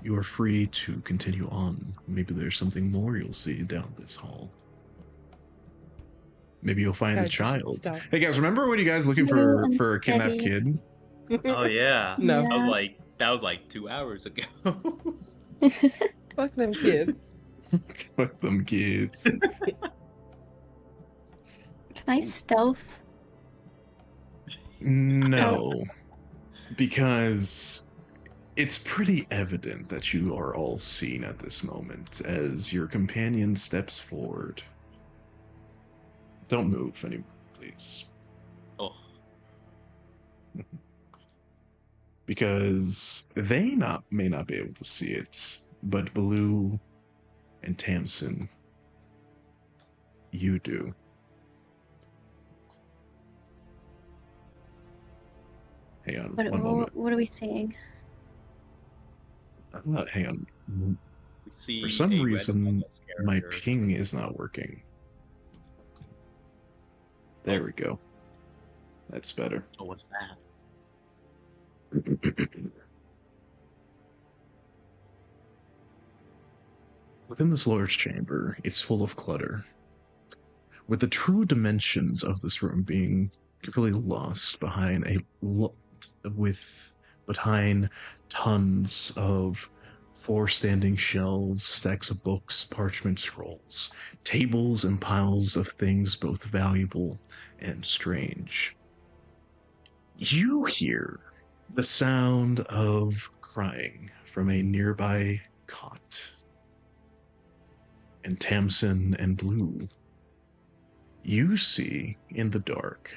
you are free to continue on. Maybe there's something more you'll see down this hall. Maybe you'll find a Guys, we should child. stop. Hey guys, remember when you guys looking Blue and for a kidnapped Eddie. kid? Oh yeah. No. Yeah. That was like 2 hours ago. Fuck them kids. Fuck them kids. Can I stealth? No, because it's pretty evident that you are all seen at this moment as your companion steps forward. Don't move anymore, please. Oh, Because they may not be able to see it, but Blue and Tamsin, you do. Hang on, one moment. What are we seeing? Hang on. we see For some a red reason, Among Us my character. ping is not working. There we go. That's better. Oh, what's that? Within this large chamber, it's full of clutter, with the true dimensions of this room being completely lost behind behind tons of standing shelves, stacks of books, parchment scrolls, tables and piles of things both valuable and strange. You hear the sound of crying from a nearby cot. And Tamsin and Blue, you see in the dark,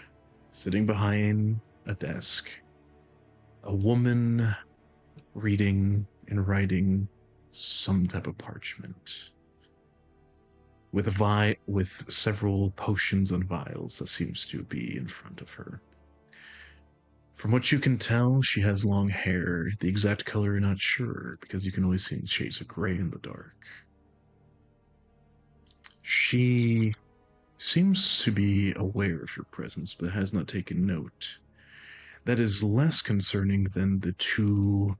sitting behind a desk, a woman reading and writing some type of parchment with several potions and vials that seems to be in front of her. From what you can tell, she has long hair. The exact color you're not sure, because you can only see shades of gray in the dark. She seems to be aware of your presence, but has not taken note. That is less concerning than the 2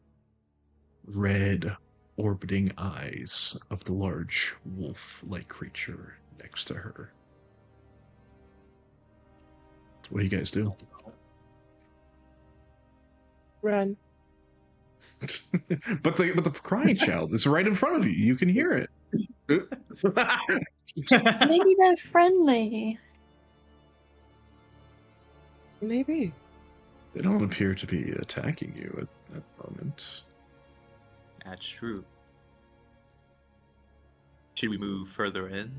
red orbiting eyes of the large wolf-like creature next to her. What do you guys do? Run. but the crying child is right in front of you. You can hear it. Maybe they're friendly. Maybe. They don't appear to be attacking you at the moment. That's true. Should we move further in?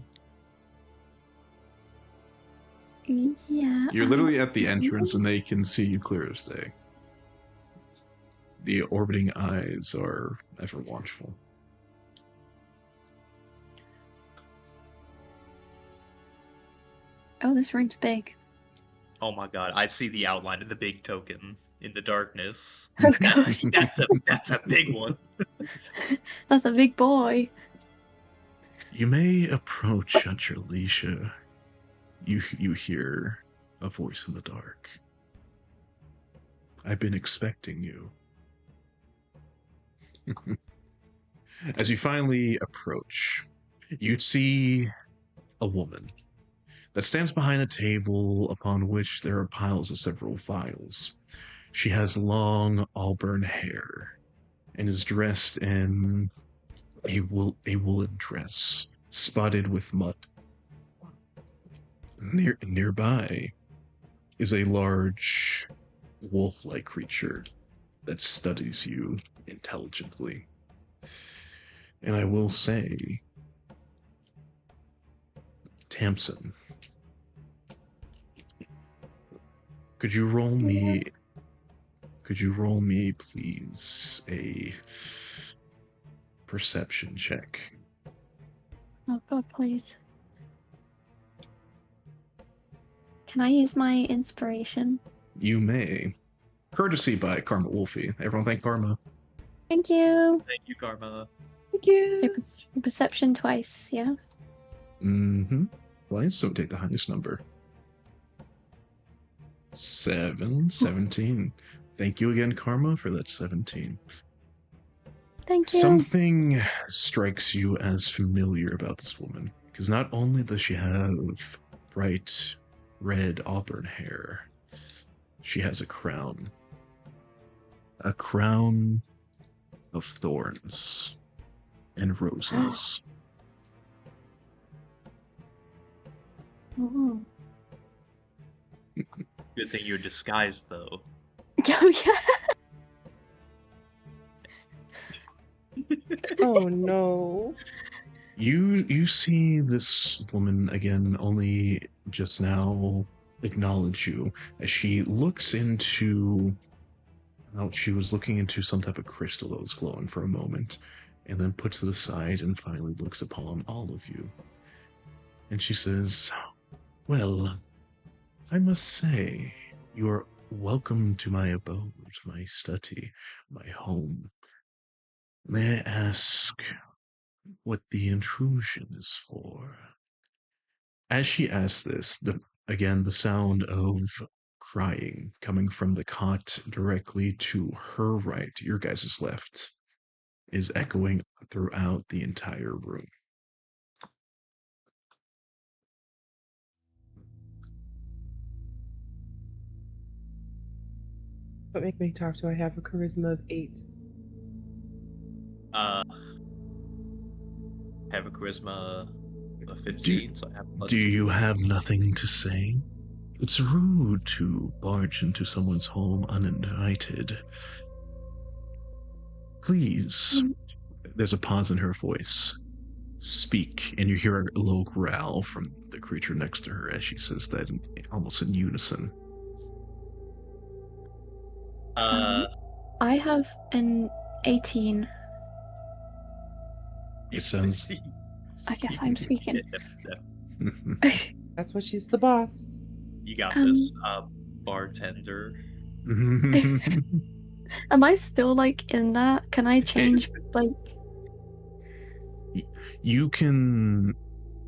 Yeah. You're literally at the entrance, and they can see you clear as day. The orbiting eyes are ever watchful. Oh, this room's big. Oh my god, I see the outline of the big token in the darkness. Oh gosh, That's a big one. that's a big boy. You may approach at your leisure. You hear a voice in the dark. I've been expecting you. As you finally approach, you see a woman that stands behind a table upon which there are piles of several vials. She has long auburn hair and is dressed in a woolen dress spotted with mud. Nearby is a large wolf-like creature that studies you intelligently. And I will say, Tamsin, could you roll me, please, a perception check? Oh god, please. Can I use my inspiration? You may. Courtesy by Karma Wolfie. Everyone thank Karma. Thank you. Thank you, Karma. Thank Okay, you. perception twice, yeah? Mm-hmm. Twice, so take the highest number. 17. Thank you again, Karma, for that 17. Thank you. Something strikes you as familiar about this woman, because not only does she have bright red auburn hair, she has a crown. A crown of thorns and roses. Oh. Good thing you're disguised, though. Oh yeah. Oh no. You see this woman again only just now acknowledge you as she looks into she was looking into some type of crystal that was glowing for a moment and then puts it aside and finally looks upon all of you. And she says, "Well, I must say, you are welcome to my abode, my study, my home. May I ask what the intrusion is for?" As she asks this, the sound of crying coming from the cot directly to her right, your guys' left, is echoing throughout the entire room. What make me talk to? I have a charisma of 8. Have a charisma of 15, so I have plus Do 2. you have nothing to say? It's rude to barge into someone's home uninvited. Please. There's a pause in her voice. Speak, and you hear a low growl from the creature next to her as she says that almost in unison. I have an 18. It sounds. I guess I'm speaking. That's why she's the boss. You got this, bartender. Am I still like in that? Can I change like You can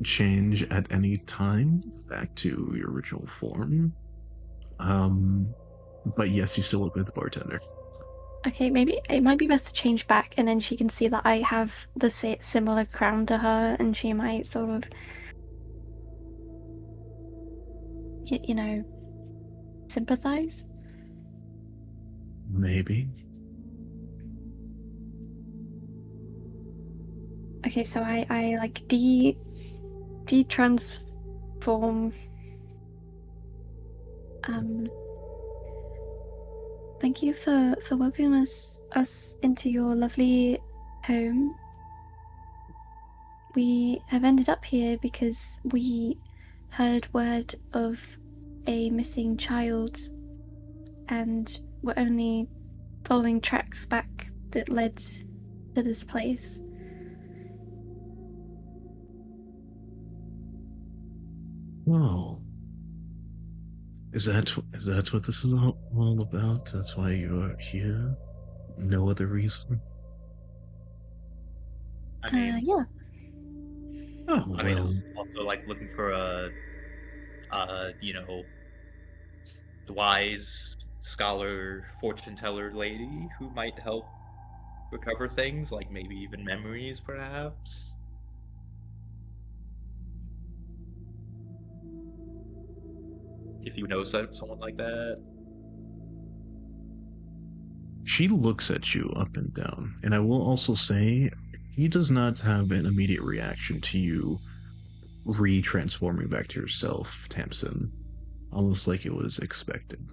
change at any time back to your original form. But yes, you still look like the bartender. okay, maybe it might be best to change back and then she can see that I have the similar crown to her and she might sort of you know sympathize. Maybe. Okay, so I like de-transform. Thank you for welcoming us into your lovely home. We have ended up here because we heard word of a missing child, and we're only following tracks back that led to this place. Oh. Is that what this is all about? That's why you are here? No other reason? I mean, Yeah. Oh, I mean, well. also like looking for a, the wise scholar, fortune teller lady who might help recover things, like maybe even memories, perhaps. If you know someone like that. She looks at you up and down, and I will also say, he does not have an immediate reaction to you re-transforming back to yourself, Tamsin. Almost like it was expected.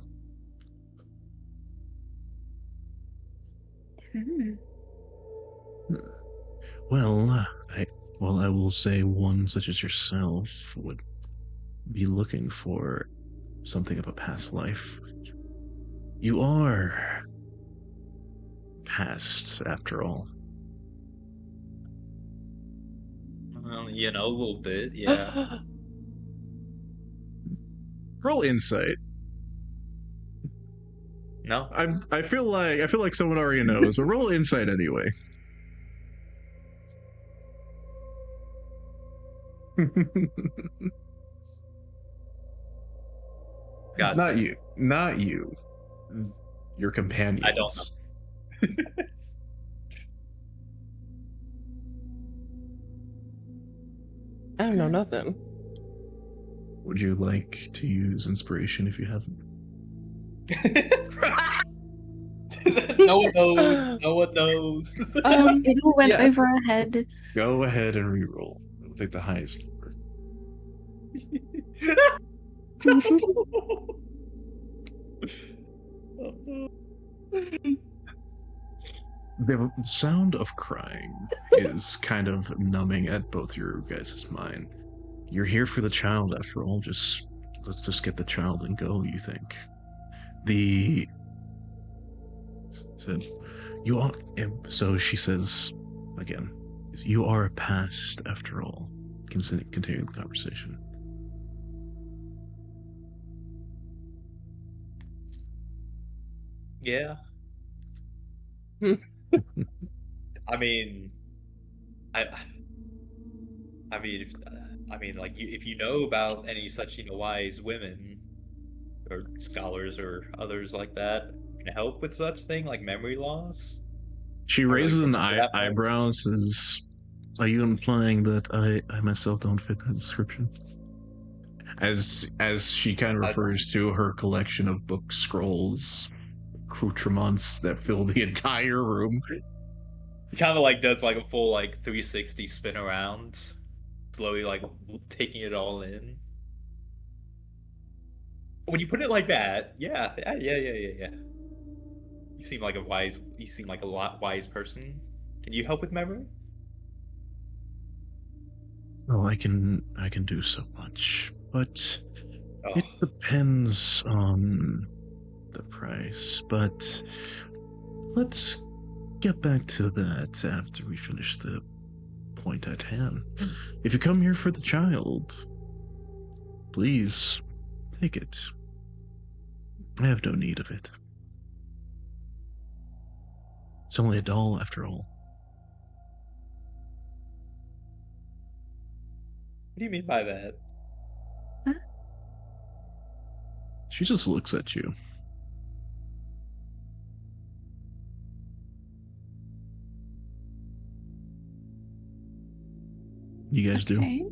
Hmm. Well, I will say one such as yourself would be looking for something of a past life. You are past, after all. Well, a little bit, yeah. Roll insight. No? I feel like someone already knows, but roll insight anyway. Gotcha. Not you. Your companions. I don't know. I don't know nothing. Would you like to use inspiration if you haven't? No one knows. No one knows. It all went yes. over our head. Go ahead and reroll. It'll take the highest number. The sound of crying is kind of numbing at both your guys' mind. You're here for the child after all. Let's just get the child and go, you think. Said, you are, so she says again, you are past after all. Continuing the conversation. Yeah. I mean, if you know about any such wise women or scholars or others like that can help with such thing like memory loss. She really raises an think that much. eyebrow and says, are you implying that I myself don't fit that description? As she kind of refers to her collection of book scrolls, accoutrements that fill the entire room. He kind of like does like a full like 360 spin around, slowly like taking it all in. When you put it like that, yeah. You seem like a lot wise person. Can you help with memory? Oh, I can do so much, but Oh, it depends on the price. But let's get back to that after we finish the point at hand. If you come here for the child, please take it. I have no need of it. It's only a doll after all. what do you mean by that? Huh? She just looks at you. You guys do? Okay.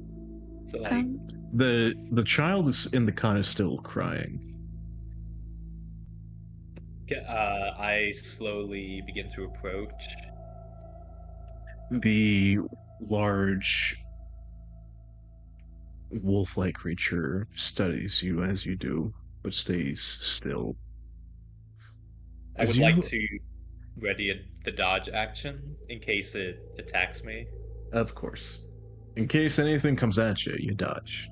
So like, The child is in the cot is still crying. I slowly begin to approach. The large wolf-like creature studies you as you do, but stays still. I As would you, like to ready the dodge action in case it attacks me. of course, in case anything comes at you, you dodge.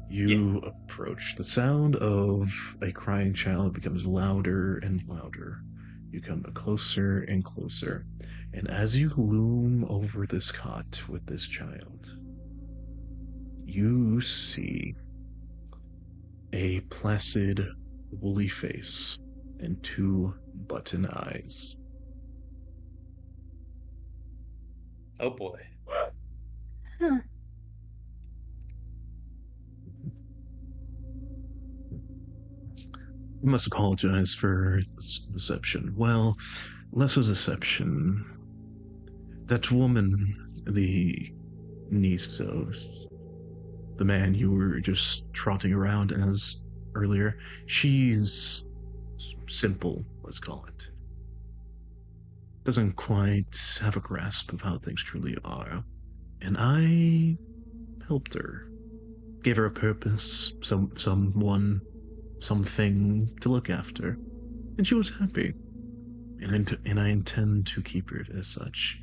You approach. The sound of a crying child becomes louder and louder. You come closer and closer. And as you loom over this cot with this child, you see a placid, woolly face and two button eyes. Oh boy. Huh. I must apologize for this deception. Well, less of deception. That woman, the niece of the man you were just trotting around as earlier, she's simple, let's call it. Doesn't quite have a grasp of how things truly are. And I helped her. Gave her a purpose, someone, something to look after. And she was happy. And I intend to keep her as such.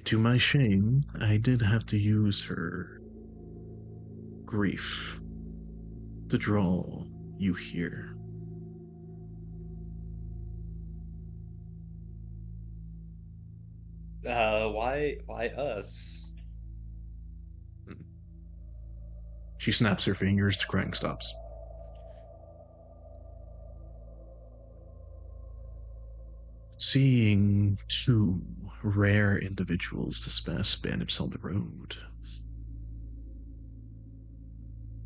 To my shame, I did have to use her grief to draw you here. Why us? She snaps her fingers, the crying stops. Seeing two rare individuals disperse bandits on the road.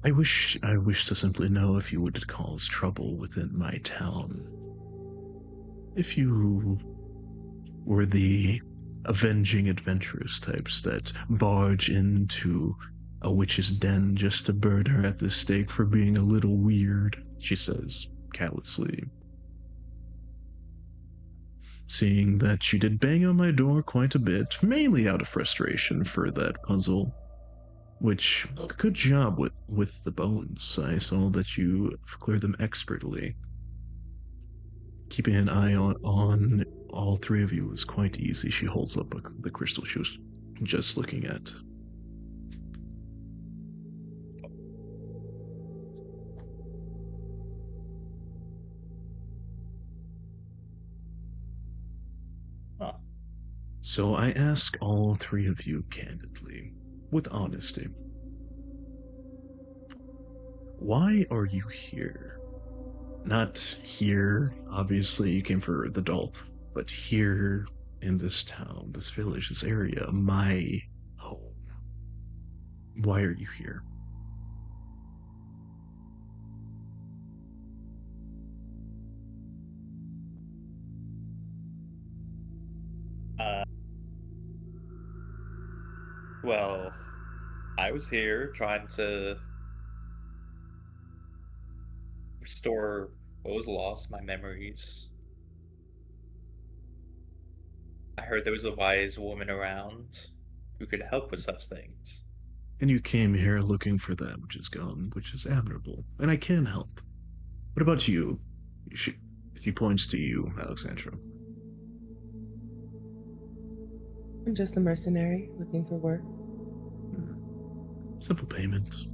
I wish to simply know if you would cause trouble within my town. If you were the avenging adventurous types that barge into a witch's den just to burn her at the stake for being a little weird, she says callously. Seeing that she did bang on my door quite a bit, mainly out of frustration for that puzzle. Which, good job with the bones. I saw that you cleared them expertly. Keeping an eye on all three of you was quite easy. She holds up the crystal she was just looking at. Huh. So I ask all three of you candidly, with honesty. Why are you here? Not here, obviously, you came for the doll, but here in this town, this village, this area, my home. Why are you here? Well, I was here trying to restore what was lost, my memories. I heard there was a wise woman around who could help with such things. And you came here looking for that which is gone, which is admirable, and I can help. What about you? She points to you, Alexandra. I'm just a mercenary looking for work. Simple payment.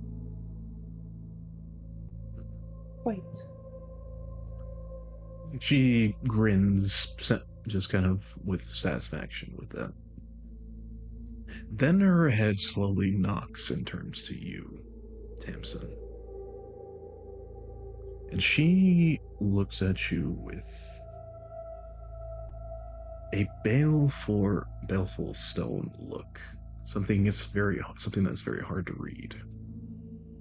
Quite. She grins, just kind of with satisfaction with that. Then her head slowly knocks and turns to you, Tamsin. And she looks at you with a baleful stone look. Something that's very hard to read.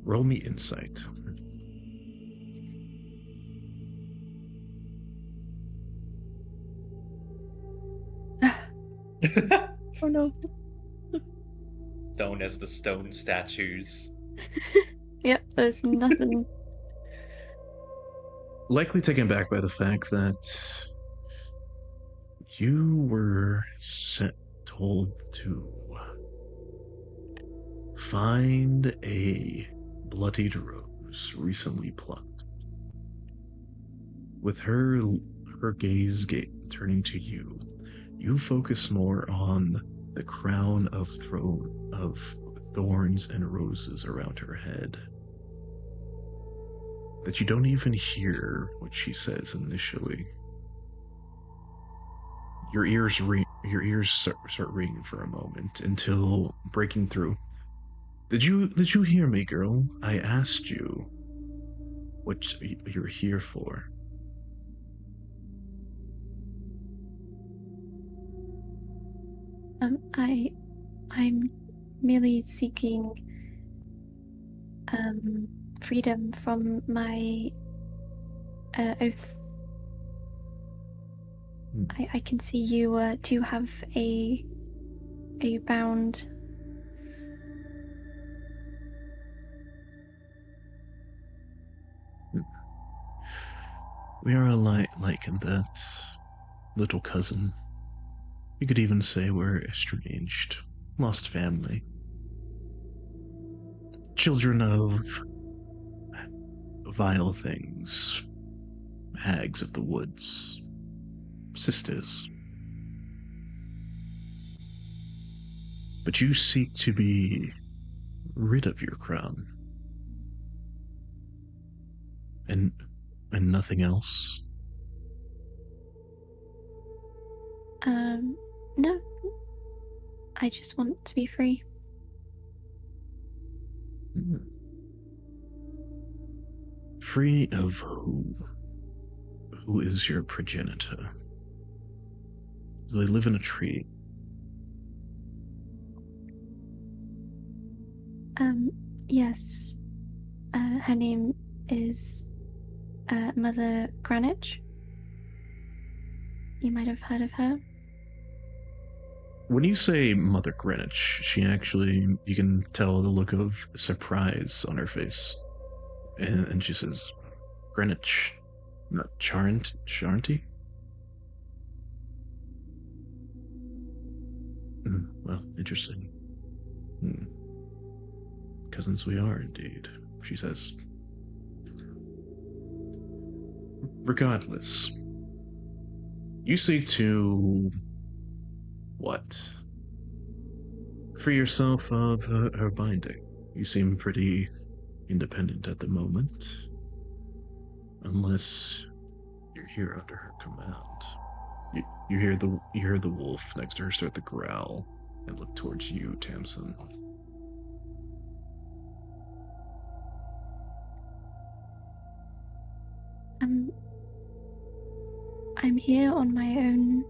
Roll me insight. Oh no. Stone as the stone statues. Yep, there's nothing. Likely taken back by the fact that you were told to find a bloodied rose recently plucked. With her gaze turning to you, you focus more on the crown of thorns and roses around her head. That you don't even hear what she says initially. Your ears start ringing for a moment until breaking through. Did you hear me, girl? I asked you what you're here for. I'm merely seeking freedom from my oath. I can see you do have a bound. We are alike in that, little cousin. You could even say we're estranged, lost family. Children of vile things, hags of the woods, sisters. But you seek to be rid of your crown. And nothing else? No. I just want to be free. Free of who? Who is your progenitor? Do they live in a tree? Yes. Her name is Mother Greenwich. You might have heard of her. When you say Mother Greenwich, she actually, you can tell the look of surprise on her face. And she says, Greenwich, not Charnty? Well, interesting. Cousins we are, indeed, she says. Regardless, you seek to... what? Free yourself of her binding. You seem pretty independent at the moment. Unless you're here under her command. You hear the wolf next to her start to growl and look towards you, Tamsin. I'm here on my own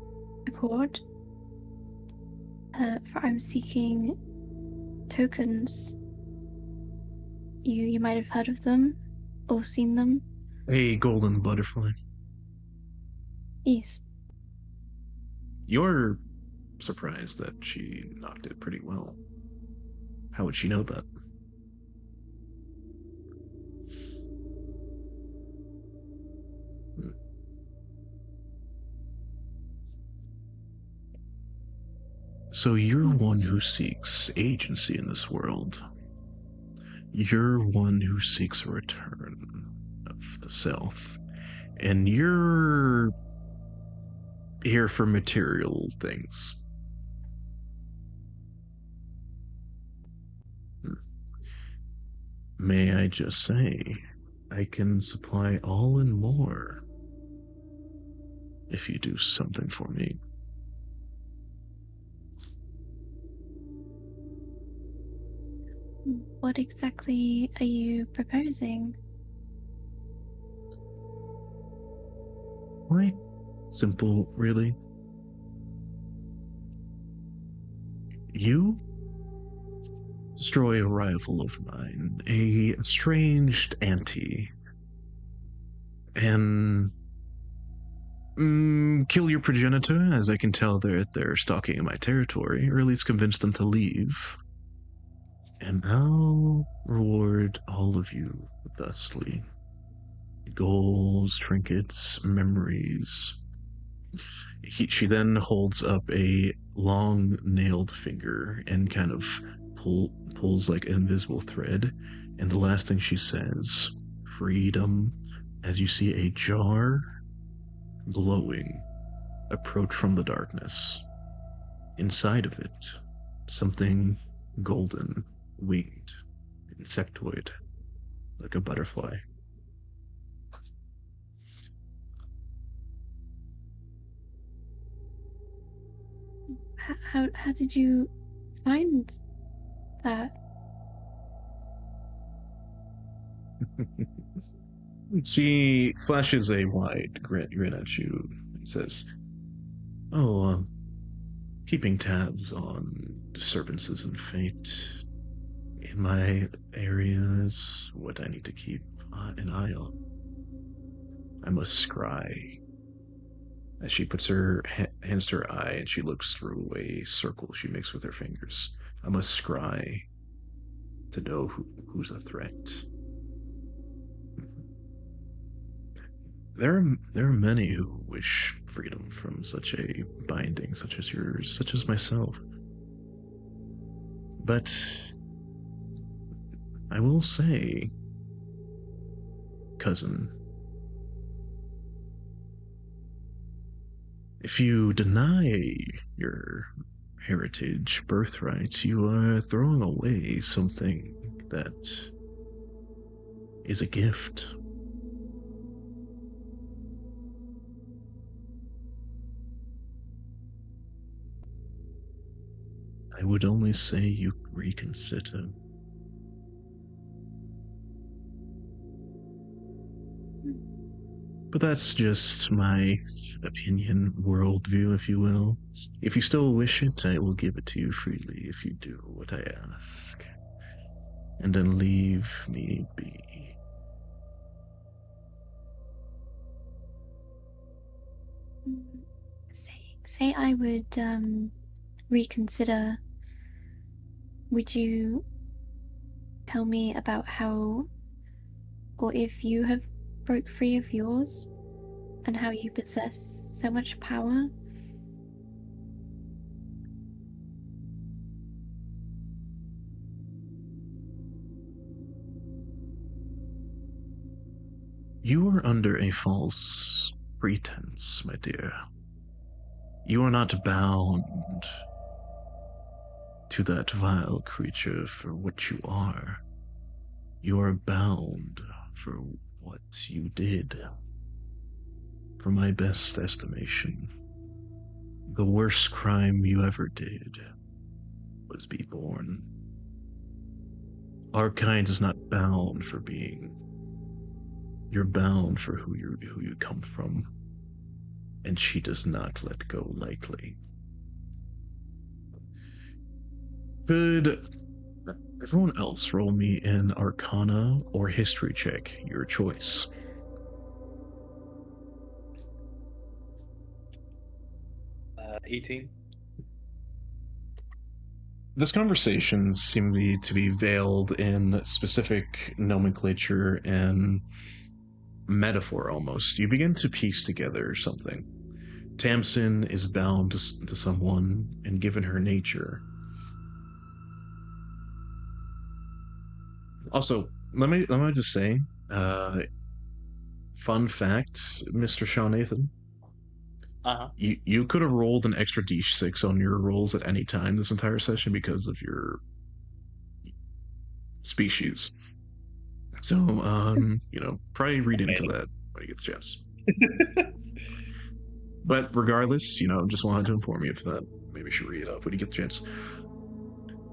accord. For I'm seeking tokens. You might have heard of them or seen them. A golden butterfly. Yes. You're surprised that she knocked it pretty well. How would she know that? So you're one who seeks agency in this world. You're one who seeks a return of the self. And you're here for material things. May I just say, I can supply all and more if you do something for me. What exactly are you proposing? Quite simple, really. You destroy a rival of mine, a estranged auntie, and kill your progenitor, as I can tell they're stalking my territory, or at least convince them to leave. And I'll reward all of you thusly. Goals, trinkets, memories. She then holds up a long nailed finger and kind of pulls like an invisible thread. And the last thing she says, freedom, as you see a jar glowing approach from the darkness. Inside of it, something golden, winged, insectoid, like a butterfly. How did you find that? She flashes a wide grin at you and says, "Oh, keeping tabs on disturbances and fate in my area is what I need to keep an eye on. I must scry." As she puts her hands to her eye and she looks through a circle she makes with her fingers. I must scry to know who's a threat. There are many who wish freedom from such a binding, such as yours, such as myself. But I will say, cousin, if you deny your heritage, birthright, you are throwing away something that is a gift. I would only say you reconsider. But that's just my opinion, worldview, if you will. If you still wish it, I will give it to you freely if you do what I ask. And then leave me be. Say I would reconsider. Would you tell me about how, or if you have broke free of yours, and how you possess so much power? You are under a false pretense, my dear. You are not bound to that vile creature for what you are. You are bound for what you did. For my best estimation, the worst crime you ever did was be born. Our kind is not bound for being. You're bound for who you come from, and she does not let go lightly. Could everyone else roll me an Arcana or History check, your choice? Uh, 18. This conversation seems to be veiled in specific nomenclature and metaphor almost. You begin to piece together something. Tamsin is bound to someone, and given her nature. Also, let me just say, fun fact, Mr. Sean Nathan. You could have rolled an extra d6 on your rolls at any time this entire session because of your species. So, probably read into that when you get the chance. But regardless, just wanted to inform you of that. Maybe you should read it up when you get the chance.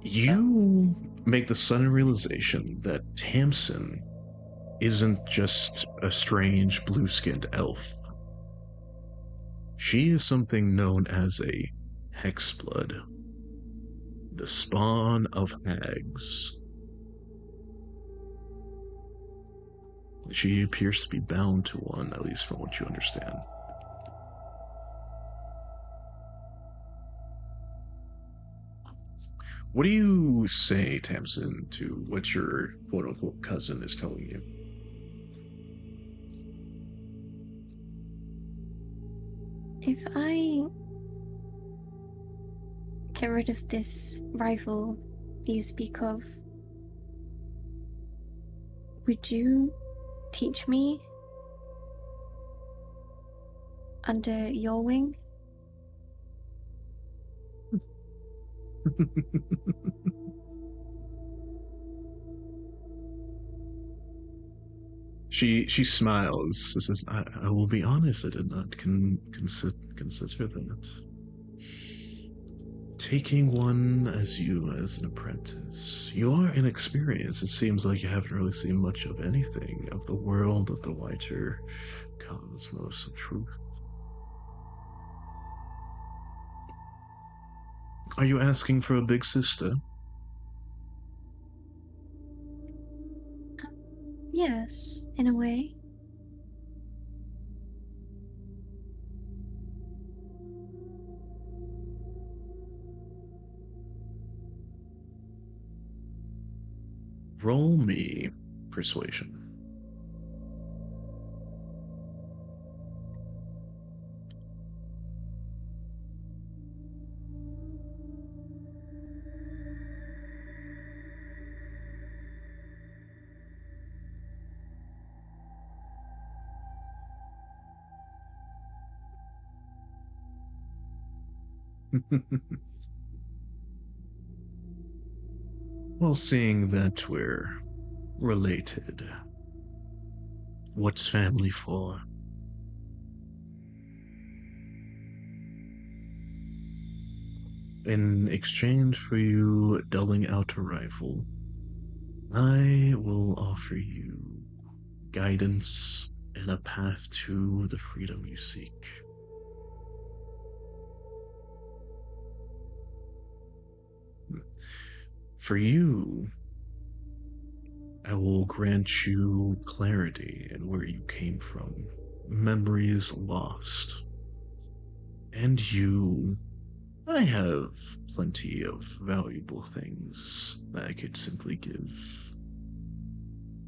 You make the sudden realization that Tamsin isn't just a strange blue-skinned elf. She is something known as a hexblood, the spawn of hags. She appears to be bound to one, at least from what you understand. What do you say, Tamsin, to what your quote-unquote cousin is telling you? If I get rid of this rival you speak of, would you teach me under your wing? She smiles. She says, I will be honest, I did not consider that. Taking one as you as an apprentice. You are inexperienced. It seems like you haven't really seen much of anything of the world, of the wider cosmos of truth. Are you asking for a big sister? Yes, in a way. Roll me persuasion. Well, seeing that we're related, what's family for? In exchange for you dulling out a rival, I will offer you guidance and a path to the freedom you seek. For you, I will grant you clarity in where you came from, memories lost. And you, I have plenty of valuable things that I could simply give.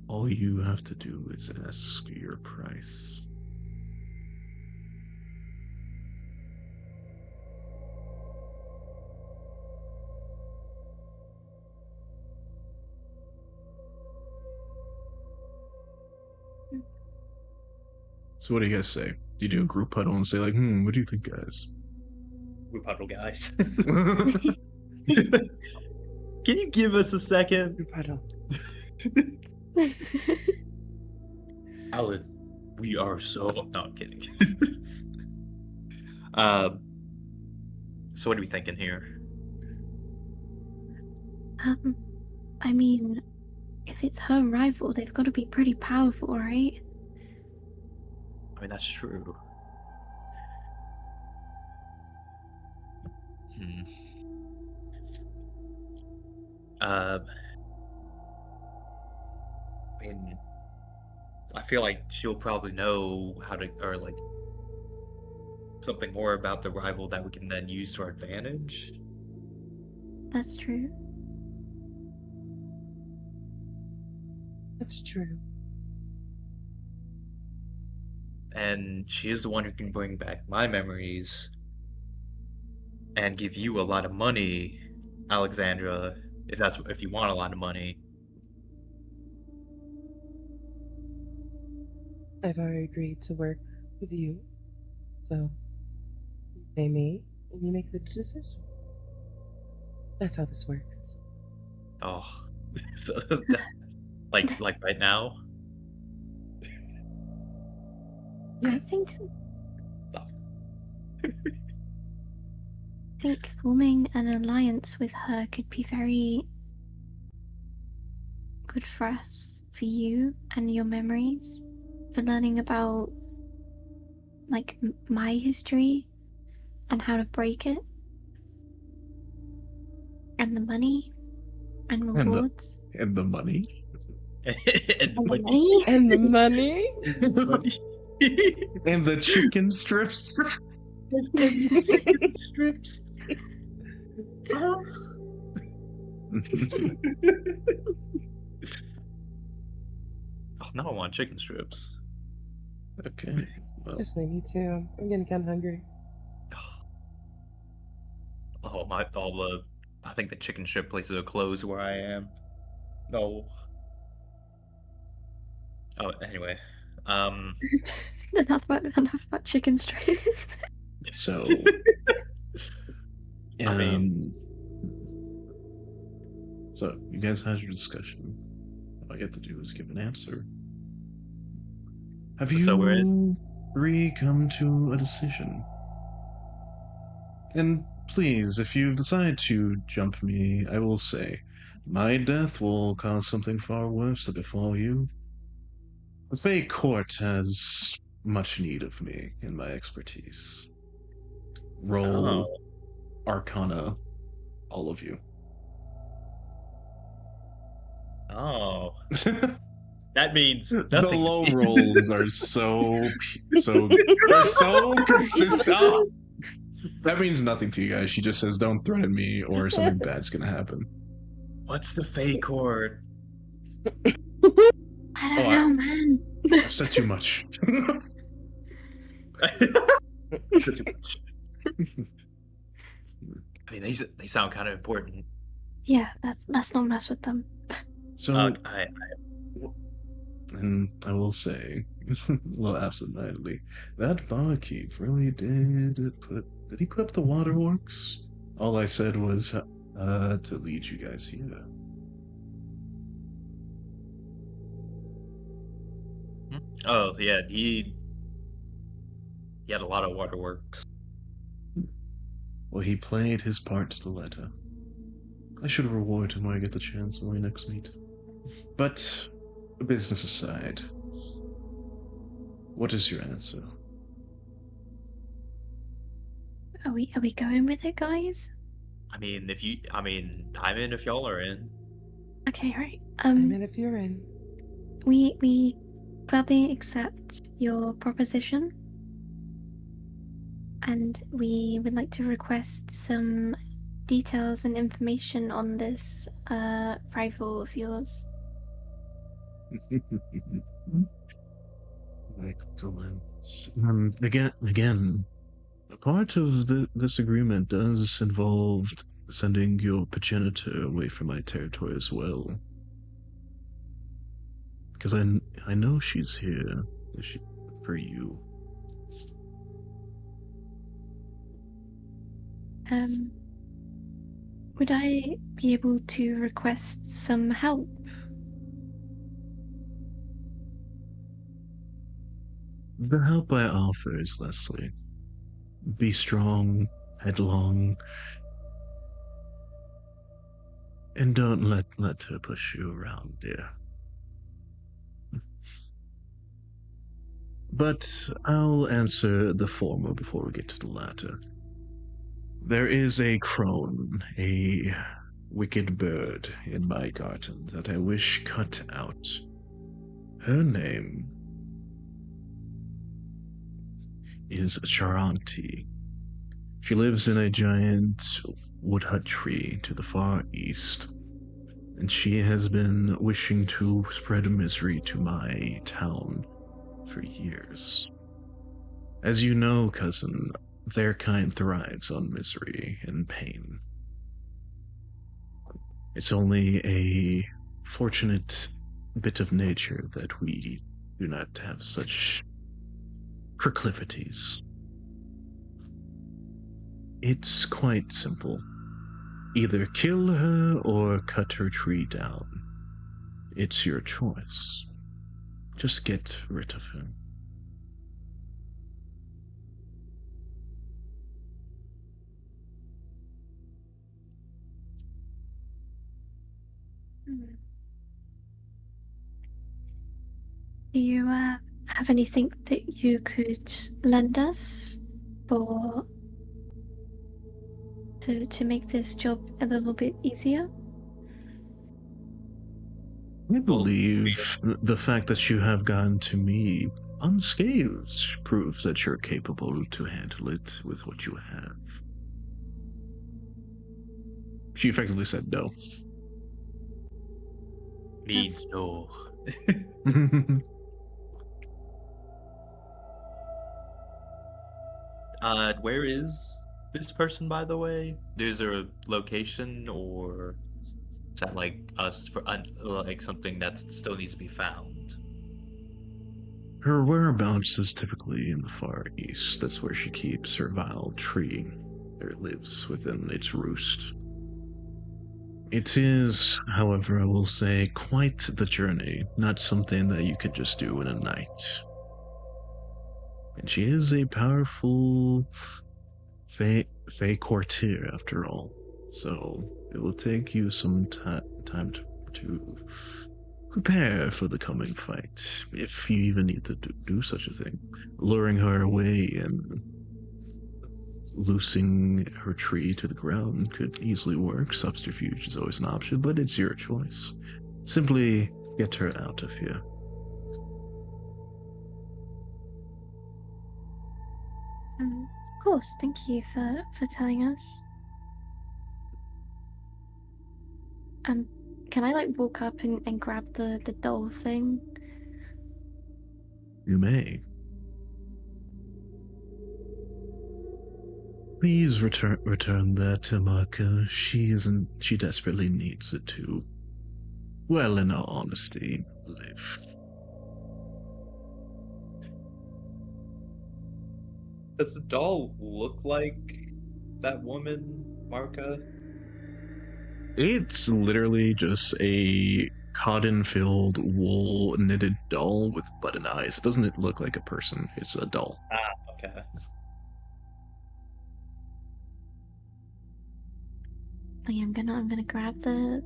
All you have to do is ask your price. So what do you guys say? Do you do a group huddle and say like, what do you think, guys? Group huddle, guys. Can you give us a second? Group huddle. Alan, we are so. No, I'm kidding. So what are we thinking here? I mean, if it's her rival, they've got to be pretty powerful, right? I mean, that's true. I mean, I feel like she'll probably know how to, or like something more about the rival that we can then use to our advantage. That's true. That's true. And she is the one who can bring back my memories and give you a lot of money, Alexandra, if you want a lot of money. I've already agreed to work with you. So you pay me and you make the decision. That's how this works. Oh, so like right now. I Yes. think Oh. forming an alliance with her could be very good for us, for you and your memories, for learning about like my history and how to break it, and the money and the- rewards And the money? And and the money. money. And the money? Money. And the chicken strips? Strips. Oh, now I want chicken strips. Okay. Well, Just like me too. I'm getting kind of hungry. I think the chicken strip places are closed where I am. No. Oh, anyway. enough about chicken strips. So, I mean, um, so you guys had your discussion. All I get to do is give an answer. Have So we're you three come to a decision? And please, if you decide to jump me, I will say, my death will cause something far worse to befall you. The Fey Court has much need of me and my expertise. Roll oh, Arcana, all of you. oh, that means The nothing. to low me. rolls are they're so consistent. Oh! That means nothing to you guys. She just says, "Don't threaten me, or something bad's gonna happen." What's the Fey Court? I don't Oh, know, man. I've said too much. I mean, they sound kind of important. Yeah, let's not mess with them. So, I and I will say, a little absentmindedly, that barkeep really did put. Did he put up the waterworks? All I said was to lead you guys here. Oh yeah, he had a lot of waterworks. Well, he played his part to the letter. I should reward him when I get the chance when we next meet. But, business aside, what is your answer? Are we going with it, guys? I mean, I'm in if y'all are in. Okay, right. I'm in if you're in. We gladly accept your proposition, and we would like to request some details and information on this rival of yours. Excellent. Again, a part of this agreement does involve sending your progenitor away from my territory as well. Because I know she's here for you. Would I be able to request some help? The help I offer is Leslie. Be strong, headlong, and don't let her push you around, dear. But I'll answer the former before we get to the latter. There is a crone, a wicked bird in my garden that I wish cut out. Her name is Charanti. She lives in a giant wood hut tree to the far east, and she has been wishing to spread misery to my town for years. As you know, cousin, their kind thrives on misery and pain. It's only a fortunate bit of nature that we do not have such proclivities. It's quite simple. Either kill her or cut her tree down. It's your choice. Just get rid of her. Do you have anything that you could lend us for to make this job a little bit easier? I believe the fact that you have gone to me unscathed proves that you're capable to handle it with what you have. She effectively said no. Means no. Where is this person, by the way? Is there a location, or is that like us for like something that still needs to be found? Her whereabouts is typically in the Far East. That's where she keeps her vile tree. There it lives within its roost. It is, however, I will say, quite the journey, not something that you could just do in a night. And she is a powerful Fey courtier, after all. So it will take you some time to prepare for the coming fight, if you even need to do such a thing. Luring her away and loosing her tree to the ground could easily work. Subterfuge is always an option, but it's your choice. Simply get her out of here. Of course, thank you for telling us. Can I like walk up and grab the doll thing? You may. Please return that to Marka. She desperately needs it to, well, in all honesty, live. Does the doll look like that woman, Marka? It's literally just a cotton-filled wool knitted doll with button eyes. Doesn't it look like a person? It's a doll. Ah, okay. I'm gonna grab the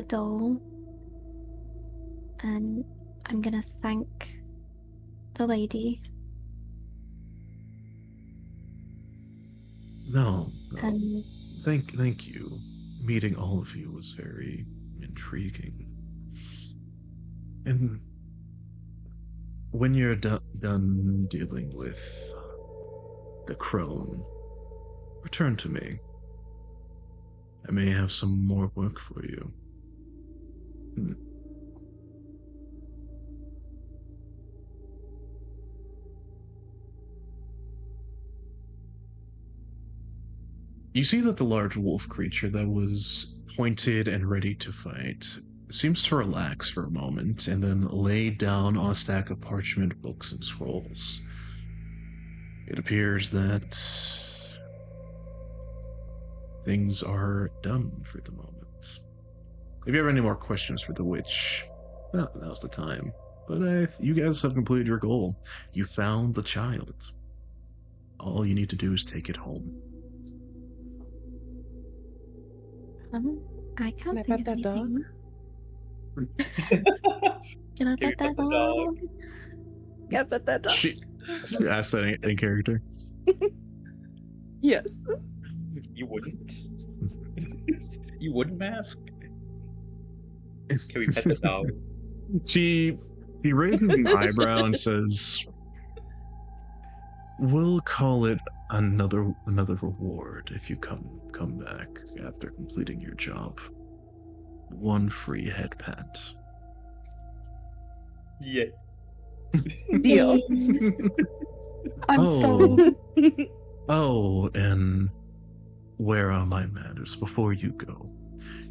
doll, and I'm gonna thank the lady. No. And Thank you. Meeting all of you was very intriguing. And when you're done dealing with the crone, return to me. I may have some more work for you. You see that the large wolf creature that was pointed and ready to fight seems to relax for a moment and then lay down on a stack of parchment books and scrolls. It appears that things are done for the moment. If you have any more questions for the witch, well, now's the time. But you guys have completed your goal. You found the child. All you need to do is take it home. I can't Can I think pet of that dog? anything. Can I Can pet you pet that the dog? dog? Yeah, pet that dog. She asked that in character. Yes. You wouldn't? You wouldn't, Mask? Can we pet the dog? She raises an eyebrow and says, "We'll call it another reward if you come back after completing your job. One free head pat." Yeah. Deal. I'm Oh. so Oh, and where are my manners before you go?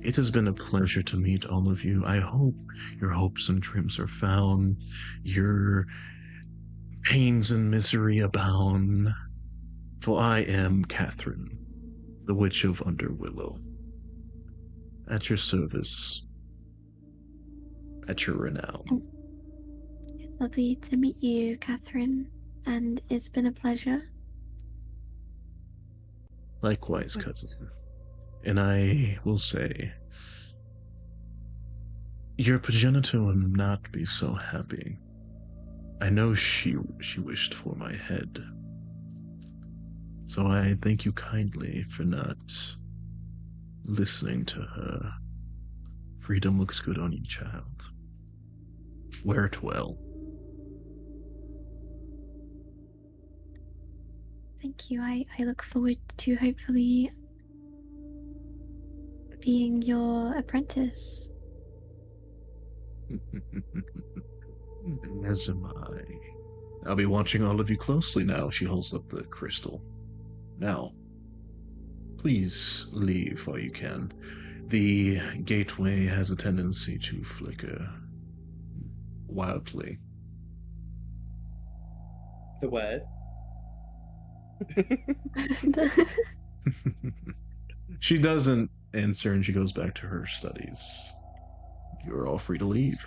It has been a pleasure to meet all of you. I hope your hopes and dreams are found, your pains and misery abound. For I am Catherine, the Witch of Underwillow. At your service, at your renown. It's lovely to meet you, Catherine, and it's been a pleasure. Likewise, cousin. And I will say, your progenitor will not be so happy. I know she wished for my head. So I thank you kindly for not listening to her. Freedom looks good on you, child. Wear it well. Thank you. I look forward to hopefully being your apprentice. As am I. I'll be watching all of you closely now. She holds up the crystal. Now, Please leave while you can. The gateway has a tendency to flicker wildly. The what? She doesn't answer and she goes back to her studies. You're all free to leave.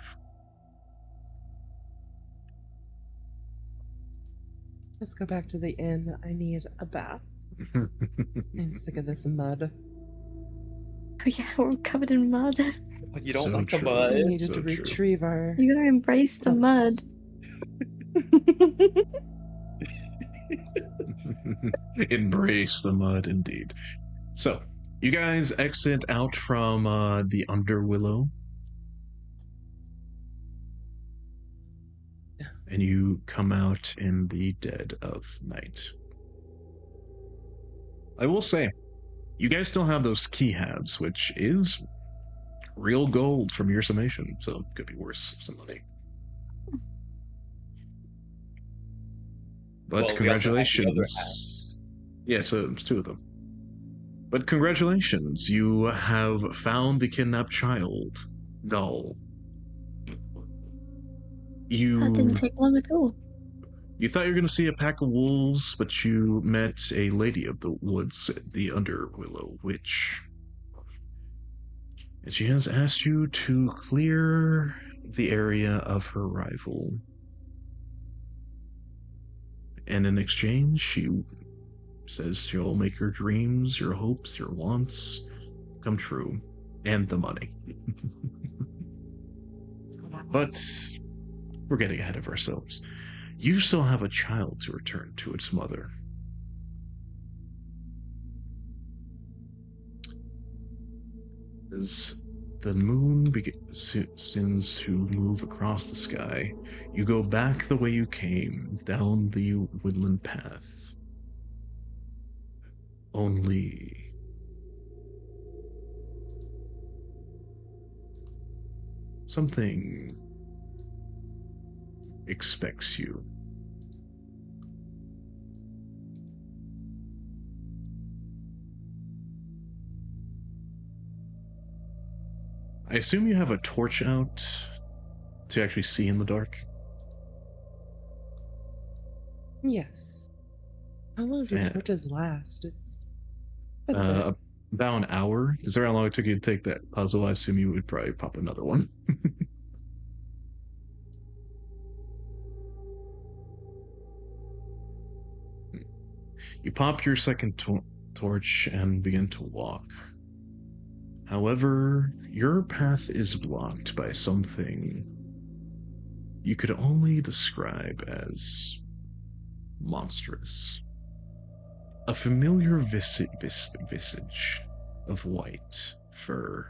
Let's go back to the inn. I need a bath. I'm sick of this mud. Oh yeah, we're all covered in mud. You don't So like the true. We mud? needed so to true. retrieve our You gotta embrace the mud. Embrace the mud, indeed. So, you guys exit out from the Underwillow. And you come out in the dead of night. I will say, you guys still have those key halves, which is real gold from your summation, so it could be worth some money. But Well, we also have the other congratulations. Yeah, so it's two of them. But congratulations, you have found the kidnapped child, Null. That didn't take long at all. You thought you were going to see a pack of wolves, but you met a lady of the woods, the Underwillow Witch. And she has asked you to clear the area of her rival. And in exchange, she says she'll make your dreams, your hopes, your wants come true. And the money. But we're getting ahead of ourselves. You still have a child to return to its mother. As the moon begins to move across the sky, you go back the way you came, down the woodland path. Only something expects you. I assume you have a torch out to actually see in the dark? Yes. How long do Yeah. torches last? It's been a bit. About an hour. Is there how long it took you to take that puzzle? I assume you would probably pop another one. You pop your second torch and begin to walk. However, your path is blocked by something you could only describe as monstrous. A familiar visage of white fur.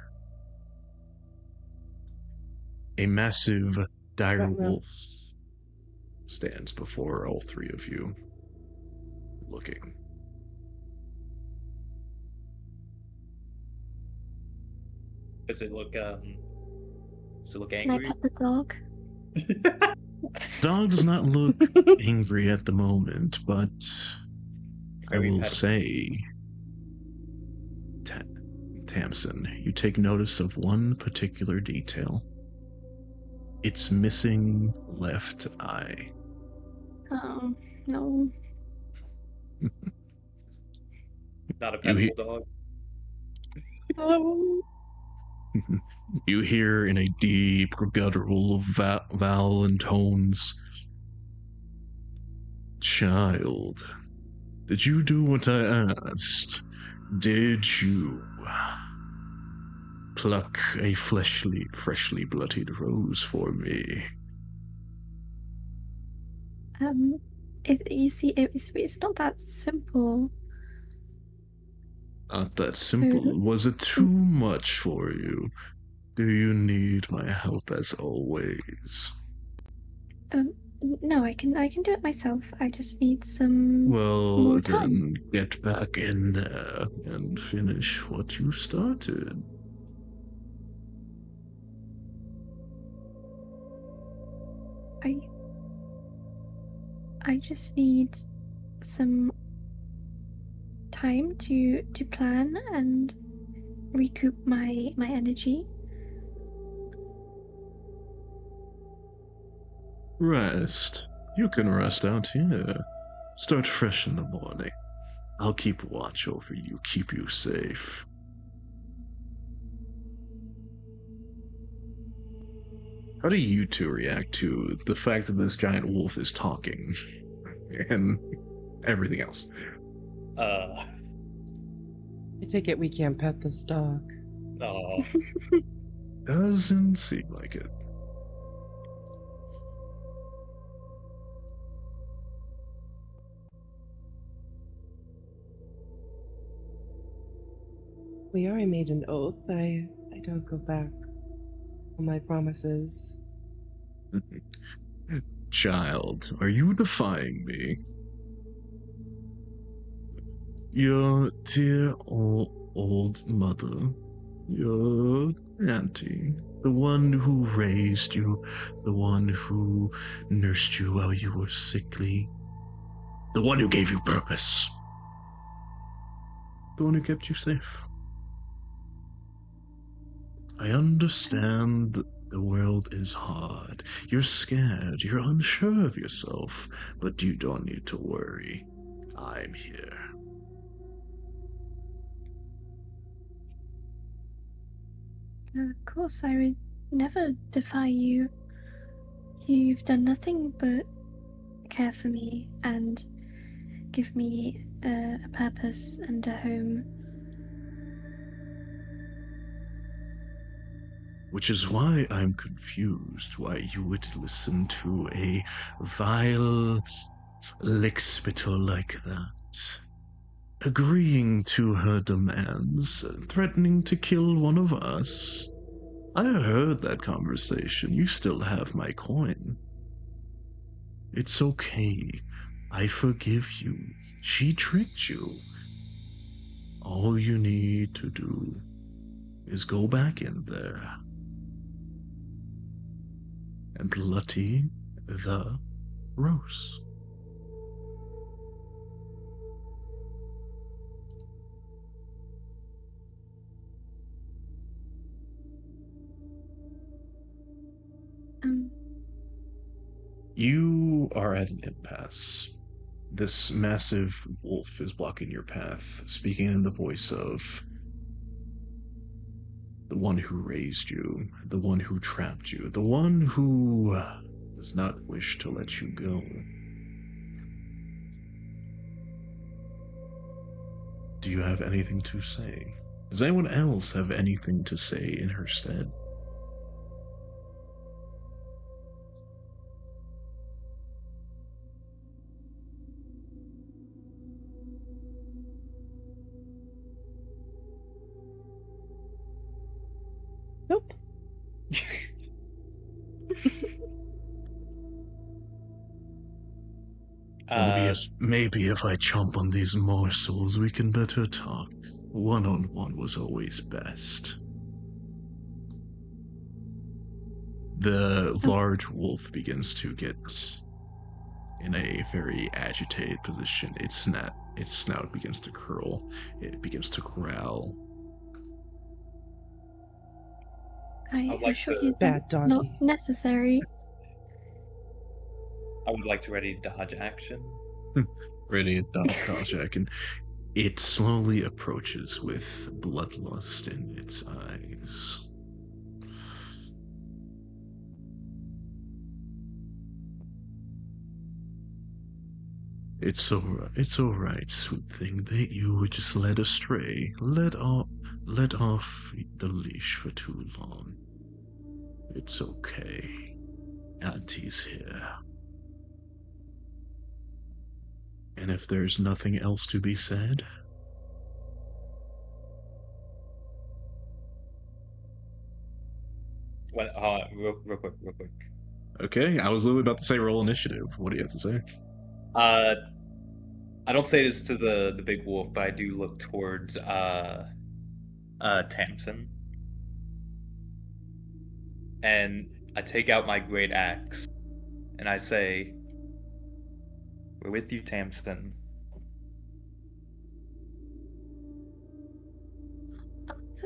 A massive dire Ruh-roh. wolf stands before all three of you, looking. Does it look Can I angry? pet the dog? Dog does not look angry at the moment, but I Very will pet- say, Tamsin, you take notice of one particular detail. Its missing left eye. Oh, no. Not a You he- petable dog. Oh. You hear in a deep, guttural vowel and tones, "Child, did you do what I asked? Did you pluck a freshly bloodied rose for me?" You see, it's not that simple. Not that simple. Was it too much for you? Do you need my help as always? No, I can do it myself. I just need some Well, more time. then get back in there and finish what you started. I just need some time to plan and recoup my energy. Rest. You can rest out here. Start fresh in the morning. I'll keep watch over you, keep you safe. How do you two react to the fact that this giant wolf is talking and everything else? Uh, I take it we can't pet this dog. oh, Doesn't seem like it. We already made an oath. I don't go back on my promises. Child, are you defying me? Your dear old mother, your auntie, the one who raised you, the one who nursed you while you were sickly, the one who gave you purpose, the one who kept you safe. I understand that the world is hard. You're scared, you're unsure of yourself, but you don't need to worry. I'm here. Of course, I would never defy you. You've done nothing but care for me and give me a purpose and a home. Which is why I'm confused why you would listen to a vile lickspittle like that. Agreeing to her demands, threatening to kill one of us. I heard that conversation. You still have my coin. It's okay. I forgive you. She tricked you. All you need to do is go back in there and bloody the rose. You are at an impasse. This massive wolf is blocking your path, speaking in the voice of the one who raised you, the one who trapped you, the one who does not wish to let you go. Do you have anything to say? Does anyone else have anything to say in her stead? Nope. Maybe if I chomp on these morsels, we can better talk. One-on-one was always best. The large wolf begins to get in a very agitated position. Its snout begins to curl. It begins to growl. I'd like assure to- you Bad that's not doggy. necessary. I would like to ready dodge action. Radiant Dodge, and it slowly approaches with bloodlust in its eyes. It's all right, sweet thing, that you were just led astray, let off the leash for too long. It's okay. Auntie's here. And if there's nothing else to be said, When, real quick. okay, I was literally about to say roll initiative. What do you have to say? I don't say this to the big wolf, but I do look towards Tamsin, and I take out my great axe, and I say, "We're with you, Tamsin.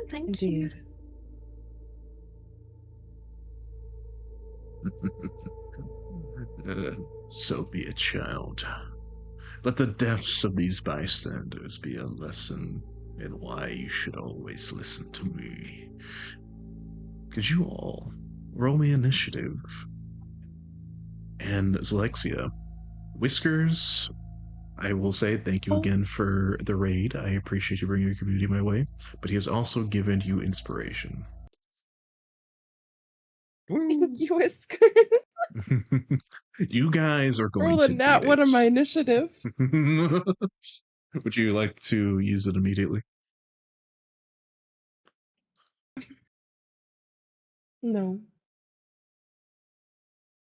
Thank you. Indeed. So be it, child. Let the deaths of these bystanders be a lesson in why you should always listen to me. Could you all roll me initiative? And Zalexia, Whiskers, I will say thank you Oh, again for the raid. I appreciate you bringing your community my way, but he has also given you inspiration. Woo! thank you, Whiskers. You guys are going to Rolling that need one on my it. initiative. Would you like to use it immediately? No.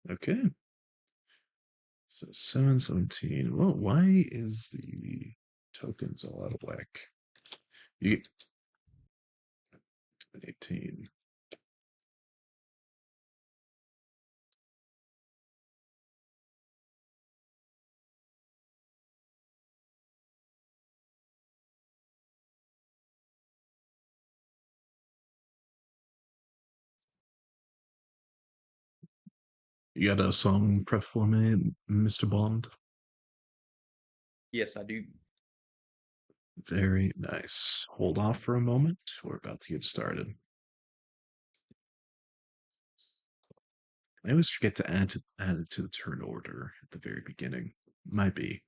Okay. So 717. Well, why is the tokens all out of whack? You 18. You got a song prep for me, Mr. Bond? Yes, I do. Very nice. Hold off for a moment. We're about to get started. I always forget to add it to the turn order at the very beginning. Might be.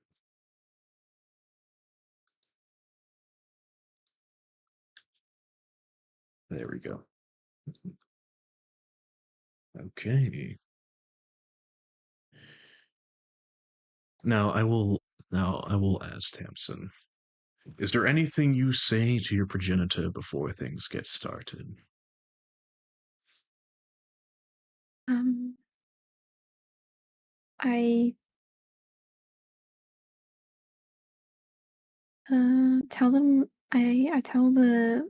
There we go. Okay. Now I will ask Tamsin. Is there anything you say to your progenitor before things get started? Um, I tell them I tell the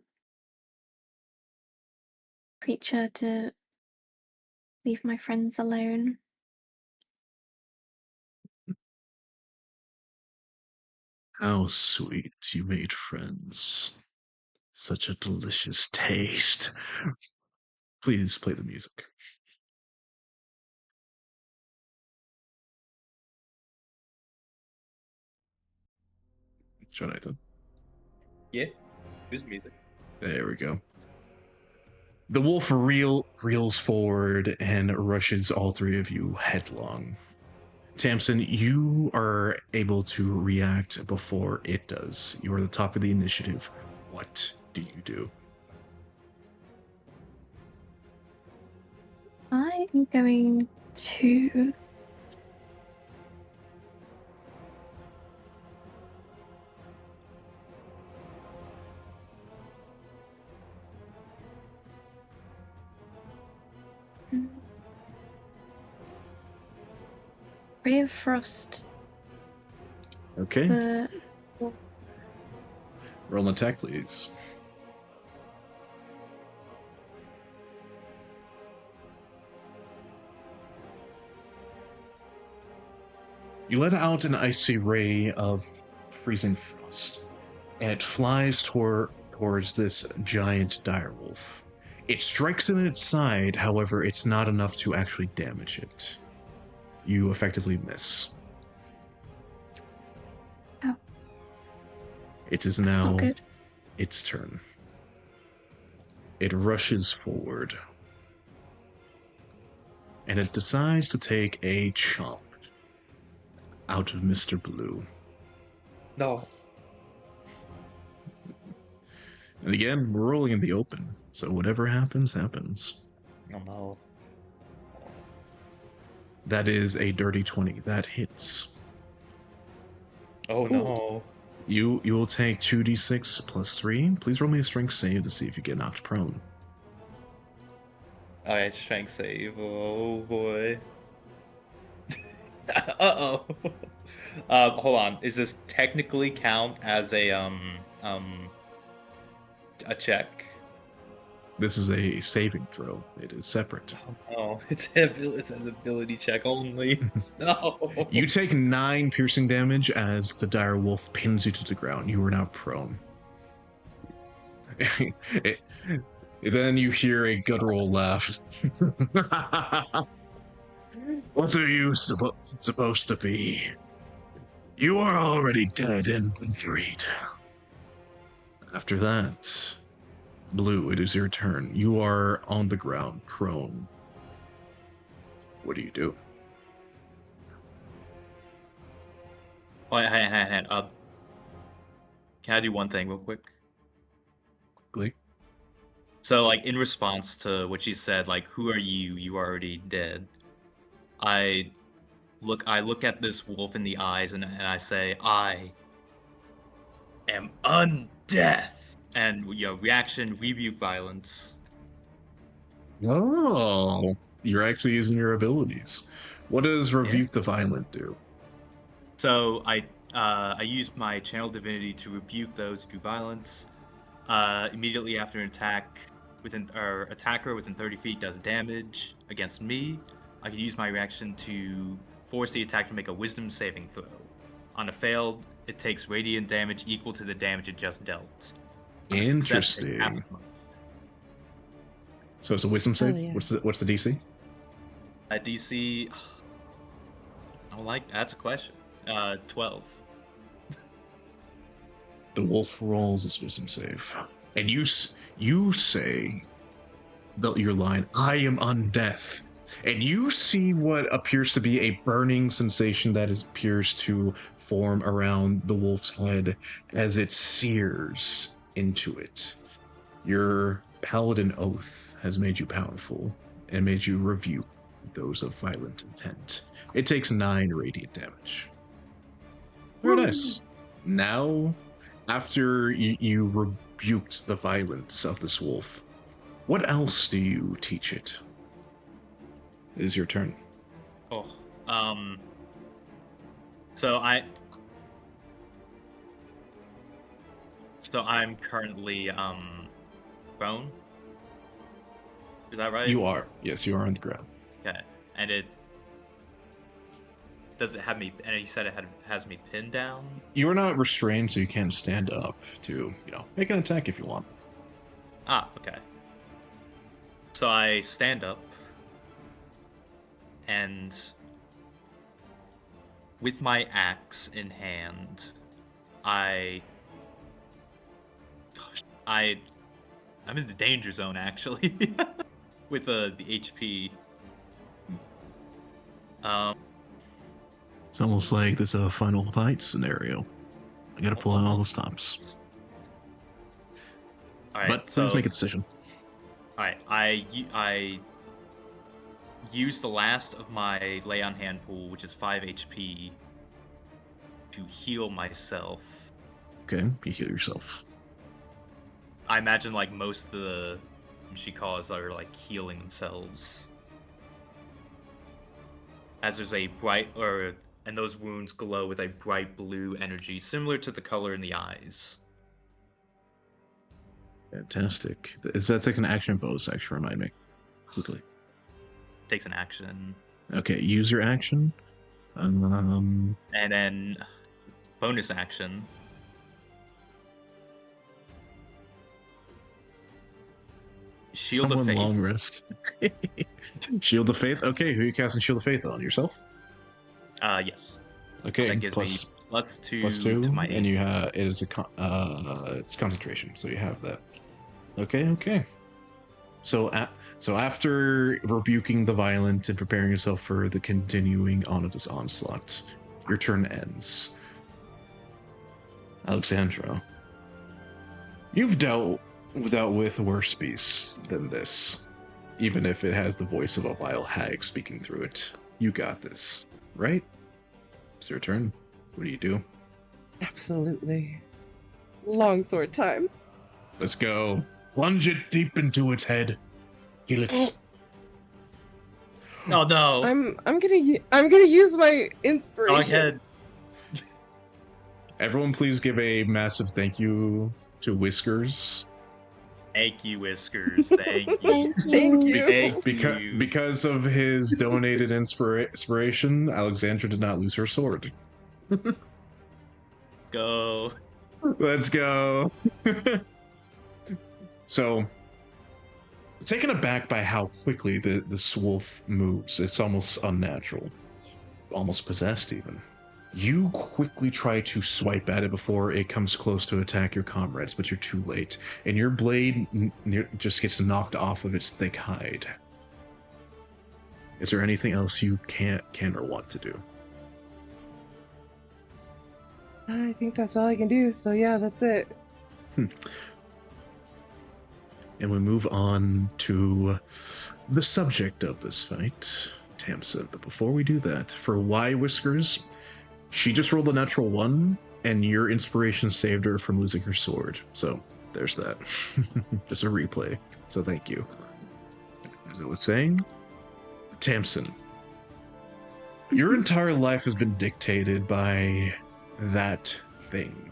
creature to leave my friends alone. How sweet you made friends. Such a delicious taste. Please play the music. Jonathan. Yeah, use the music. There we go. The wolf reels forward and rushes all three of you headlong. Tamsin, you are able to react before it does. You are the top of the initiative. What do you do? I am going to Mm. Ray of Frost. Okay. The Roll an attack, please. You let out an icy ray of freezing frost, and it flies towards this giant direwolf. It strikes it in its side, however, it's not enough to actually damage it. You effectively miss. Oh. It is That's now not good. its turn. It rushes forward. And it decides to take a chomp out of Mr. Blue. No. And again, we're rolling in the open, so whatever happens, happens. Oh no. That is a dirty 20. That hits. Oh Ooh. no. You will take 2d6 plus 3. Please roll me a strength save to see if you get knocked prone. Alright, strength save. Oh boy. Uh-oh. Hold on. Is this technically count as a check? This is a saving throw. It is separate. Oh, it says ability check only. No. You take 9 piercing damage as the dire wolf pins you to the ground. You are now prone. Then you hear a guttural laugh. What are you supposed to be? You are already dead and buried. After that, Blue, it is your turn. You are on the ground, prone. What do you do? Oh, hang on. Can I do one thing real quick? Quickly. So, like, in response to what she said, like, "Who are you? You are already dead." I look at this wolf in the eyes and I say, "I am undeath." And reaction, rebuke violence. Oh, you're actually using your abilities. What does Rebuke the Violent do? So I use my channel divinity to rebuke those who do violence. Immediately after an attack, attacker within 30 feet does damage against me. I can use my reaction to force the attacker to make a Wisdom saving throw. On a failed, it takes radiant damage equal to the damage it just dealt. On a success, it takes half Interesting. as much. So it's a Wisdom save. yeah. What's the DC? DC, I don't like that's a question. 12. The wolf rolls its Wisdom save, and you say your line, "I am undeath," and you see what appears to be a burning sensation that appears to form around the wolf's head as it sears into it. Your paladin oath has made you powerful and made you rebuke those of violent intent. It takes 9 radiant damage. Very nice. Now, after you rebuked the violence of this wolf, what else do you teach it? It is your turn. Oh, so I'm currently prone. Is that right? You are. Yes, you are on the ground. Okay, and does it have me? And you said has me pinned down. You are not restrained, so you can stand up to, make an attack if you want. Ah, okay. So I stand up, and with my axe in hand, I'm in the danger zone actually, with the HP. It's almost like this a final fight scenario. I gotta pull out all the stops. All right, But please so, make a decision. All right, I use the last of my lay on hand pool, which is 5 HP, to heal myself. Okay, you heal yourself. I imagine like most of the she calls are like healing themselves, as there's a and those wounds glow with a bright blue energy similar to the color in the eyes. Fantastic. Is that like an action bonus action? Remind me quickly. Takes an action, Okay, use your action. and then bonus action. Shield of Someone Faith. long rest. Shield of Faith. Okay, who are you casting Shield of Faith on? Yourself? Yes. Okay, That gives plus me +2 +2, to my and you have it is it's concentration, so you have that. Okay. So after rebuking the violent and preparing yourself for the continuing on of this onslaught, your turn ends. Alexandra, you've dealt with worse beasts than this, even if it has the voice of a vile hag speaking through it. You got this, right? It's your turn. What do you do? Absolutely. Longsword time. Let's go. Plunge it deep into its head. Heal it. Oh no! I'm gonna use my Go inspiration. ahead. Everyone, please give a massive thank you to Whiskers. Thank you, Whiskers. Thank you. Thank you. Thank you. Thank you. Because of his donated inspiration, Alexandra did not lose her sword. Go. Let's go. So, taken aback by how quickly this wolf moves, it's almost unnatural, almost possessed even. You quickly try to swipe at it before it comes close to attack your comrades, but you're too late, and your blade just gets knocked off of its thick hide. Is there anything else you can or want to do? I think that's all I can do. So yeah, that's it. And we move on to the subject of this fight, Tamsin. But before we do that, for Y Whiskers, she just rolled a natural 1, and your inspiration saved her from losing her sword. So there's that. Just a replay. So thank you. As I was saying, Tamsin, your entire life has been dictated by that thing.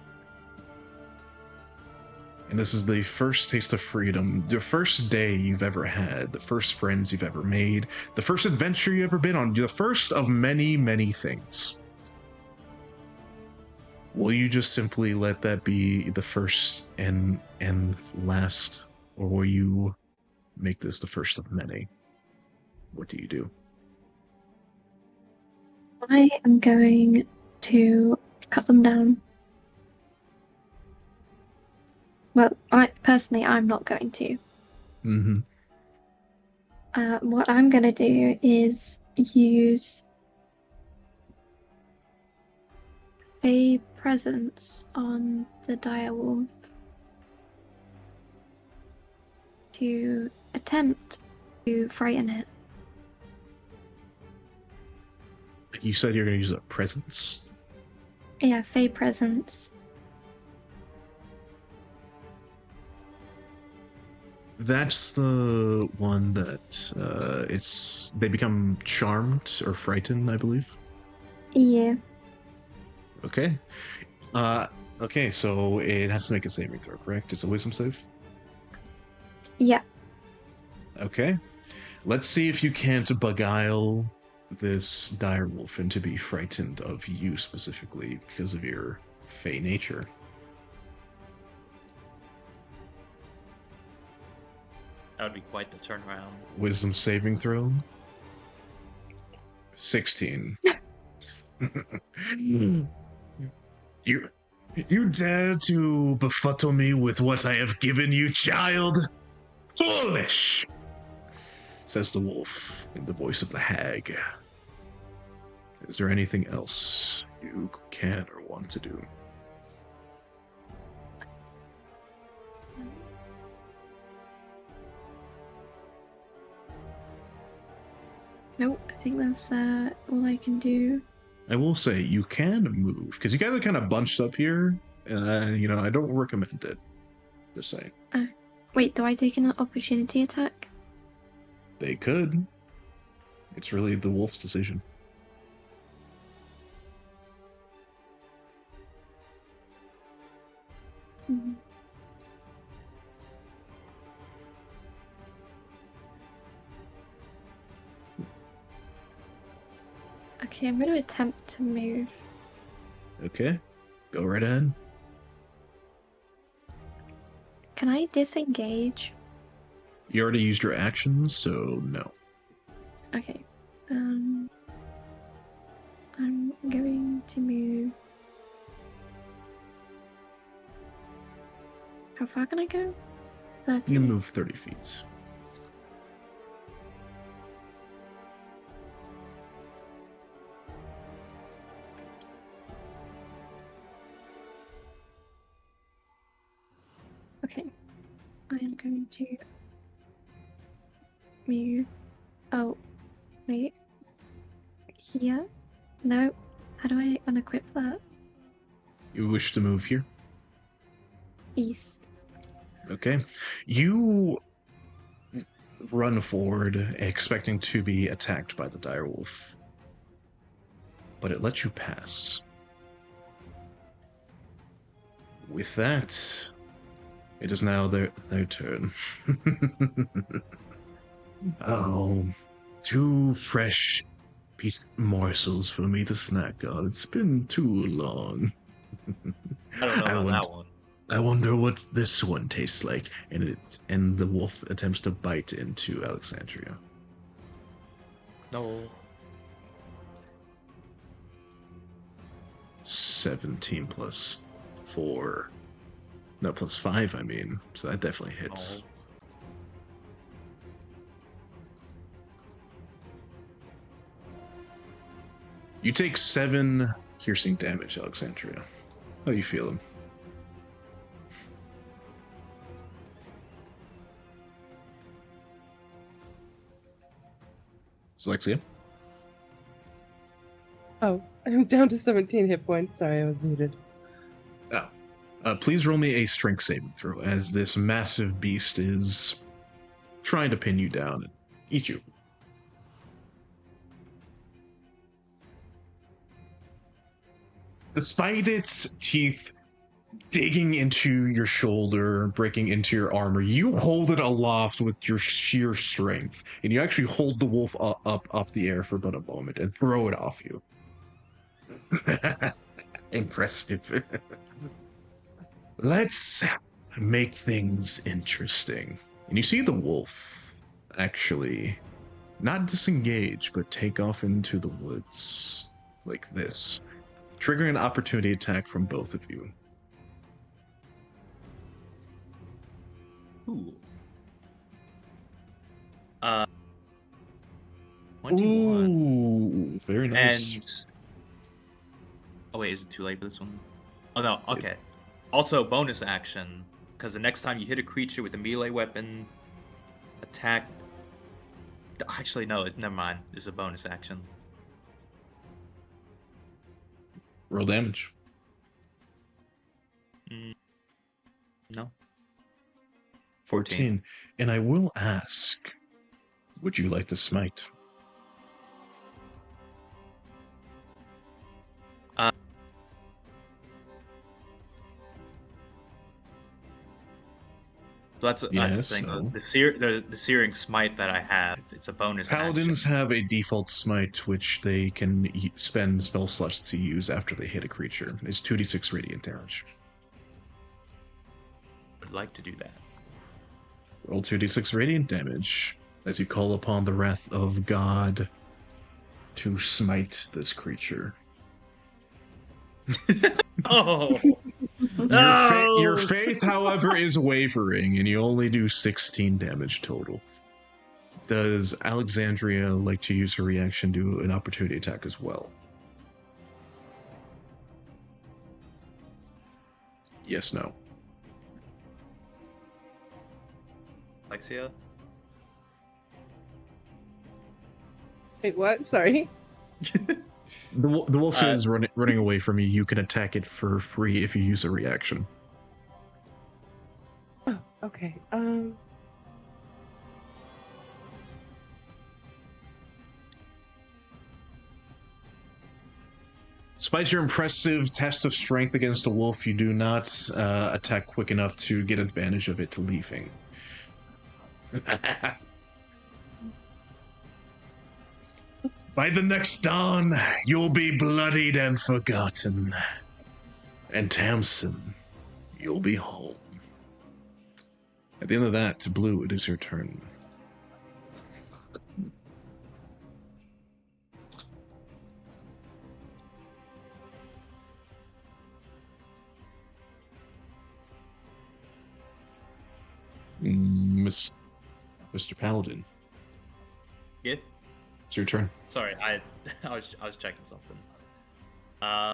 And this is the first taste of freedom, the first day you've ever had, the first friends you've ever made, the first adventure you've ever been on, the first of many, many things. Will you just simply let that be the first and last, or will you make this the first of many? What do you do? I am going to cut them down. Well, I'm not going to. Mm-hmm. What I'm going to do is use a presence on the direwolf to attempt to frighten it. You said you're going to use a presence? Yeah, Fey presence. That's the one that they become charmed or frightened, I believe. Yeah. Okay. Okay, so it has to make a saving throw, correct? It's a wisdom save? Yeah. Okay. Let's see if you can't beguile this direwolf into be frightened of you specifically because of your fey nature. That would be quite the turnaround. Wisdom saving throw. 16. You dare to befuddle me with what I have given you, child? Foolish! Says the wolf in the voice of the hag. Is there anything else you can or want to do? Nope, I think that's all I can do. I will say you can move because you guys are kind of bunched up here, and I don't recommend it. Just saying. Wait, do I take an opportunity attack? They could. It's really the wolf's decision. Mm-hmm. Okay, I'm going to attempt to move. Okay, go right ahead. Can I disengage? You already used your actions, so no. Okay. I'm going to move. How far can I go? 30. You move 30 feet. Okay. I am going to move. Oh, wait. Here? No. How do I unequip that? You wish to move here? East. Okay. You run forward, expecting to be attacked by the direwolf. But it lets you pass. With that, it is now their turn. Oh, 2 fresh morsels for me to snack on. It's been too long. I don't know about that one. I wonder what this one tastes like. And the wolf attempts to bite into Alexandria. No. 17 plus 4. No, plus 5, I mean. So that definitely hits. No. You take 7 piercing damage, Alexandria. How you feeling? Alexia? Oh, I'm down to 17 hit points. Sorry, I was muted. Please roll me a strength saving throw as this massive beast is trying to pin you down and eat you. Despite its teeth digging into your shoulder, breaking into your armor, you hold it aloft with your sheer strength, and you actually hold the wolf up off the air for about a moment and throw it off you. Impressive. Let's make things interesting. And you see the wolf actually not disengage, but take off into the woods like this, triggering an opportunity attack from both of you. Ooh. 21. Ooh, very nice. And oh wait, is it too late for this one? Oh no, okay. Also, bonus action, because the next time you hit a creature with a melee weapon, attack. Actually, no, never mind. This is a bonus action. Roll damage. No. 14. And I will ask, would you like to smite? So that's the thing. so- The searing smite that I have, it's a bonus Paladins action. have a default smite, which they can spend spell slots to use after they hit a creature. It's 2d6 radiant damage. Would like to do that. Roll 2d6 radiant damage as you call upon the wrath of God to smite this creature. Oh. Your faith, however, is wavering, and you only do 16 damage total. Does Alexandria like to use her reaction to an opportunity attack as well? Yes, no. Alexia? Wait, what? Sorry. The wolf is running away from you. You can attack it for free if you use a reaction. Oh, okay. Despite your impressive test of strength against a wolf, you do not attack quick enough to get advantage of it leaving. By the next dawn, you'll be bloodied and forgotten. And Tamsin, you'll be home. At the end of that, Blue, it is your turn. Mr. Paladin, Yeah? it's your turn. Sorry, I was checking something. Oh,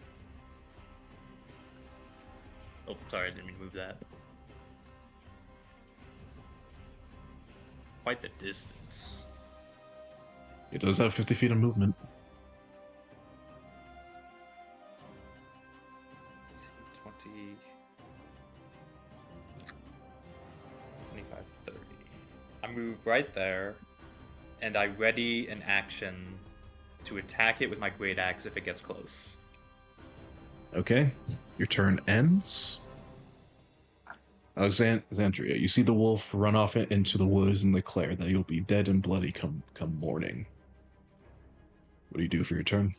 sorry, I didn't mean to move that. Quite the distance. It does have 50 feet of movement. 20, 25, 30. I move right there, and I ready an action to attack it with my great axe if it gets close. Okay, your turn ends. Alexandria, you see the wolf run off into the woods and declare that you'll be dead and bloody come morning. What do you do for your turn?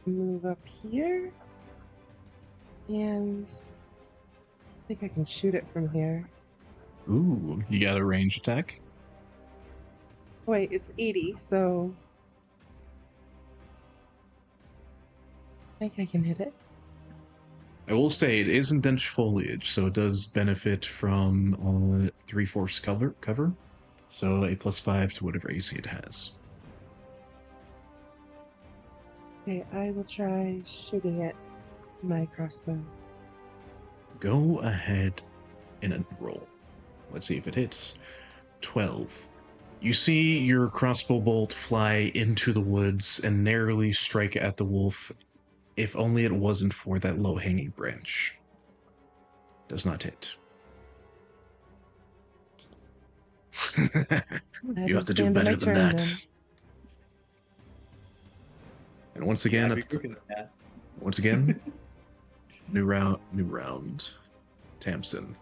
move up here. And I think I can shoot it from here. Ooh, you got a range attack? Wait, it's 80, so I think I can hit it. I will say it is in dense foliage, so it does benefit from 3/4 cover. So a +5 to whatever AC it has. Okay, I will try shooting it with my crossbow. Go ahead and roll. Let's see if it hits. 12. You see your crossbow bolt fly into the woods and narrowly strike at the wolf, if only it wasn't for that low-hanging branch. Does not hit. You have to do better than that. And once again, new round. Tamsin,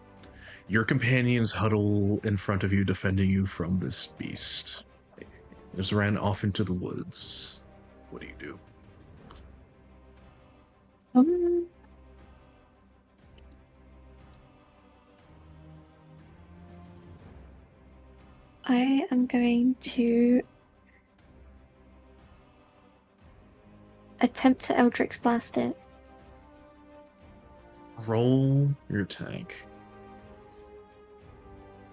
your companions huddle in front of you, defending you from this beast. It just ran off into the woods. What do you do? I am going to attempt to Eldritch Blast it. Roll your attack.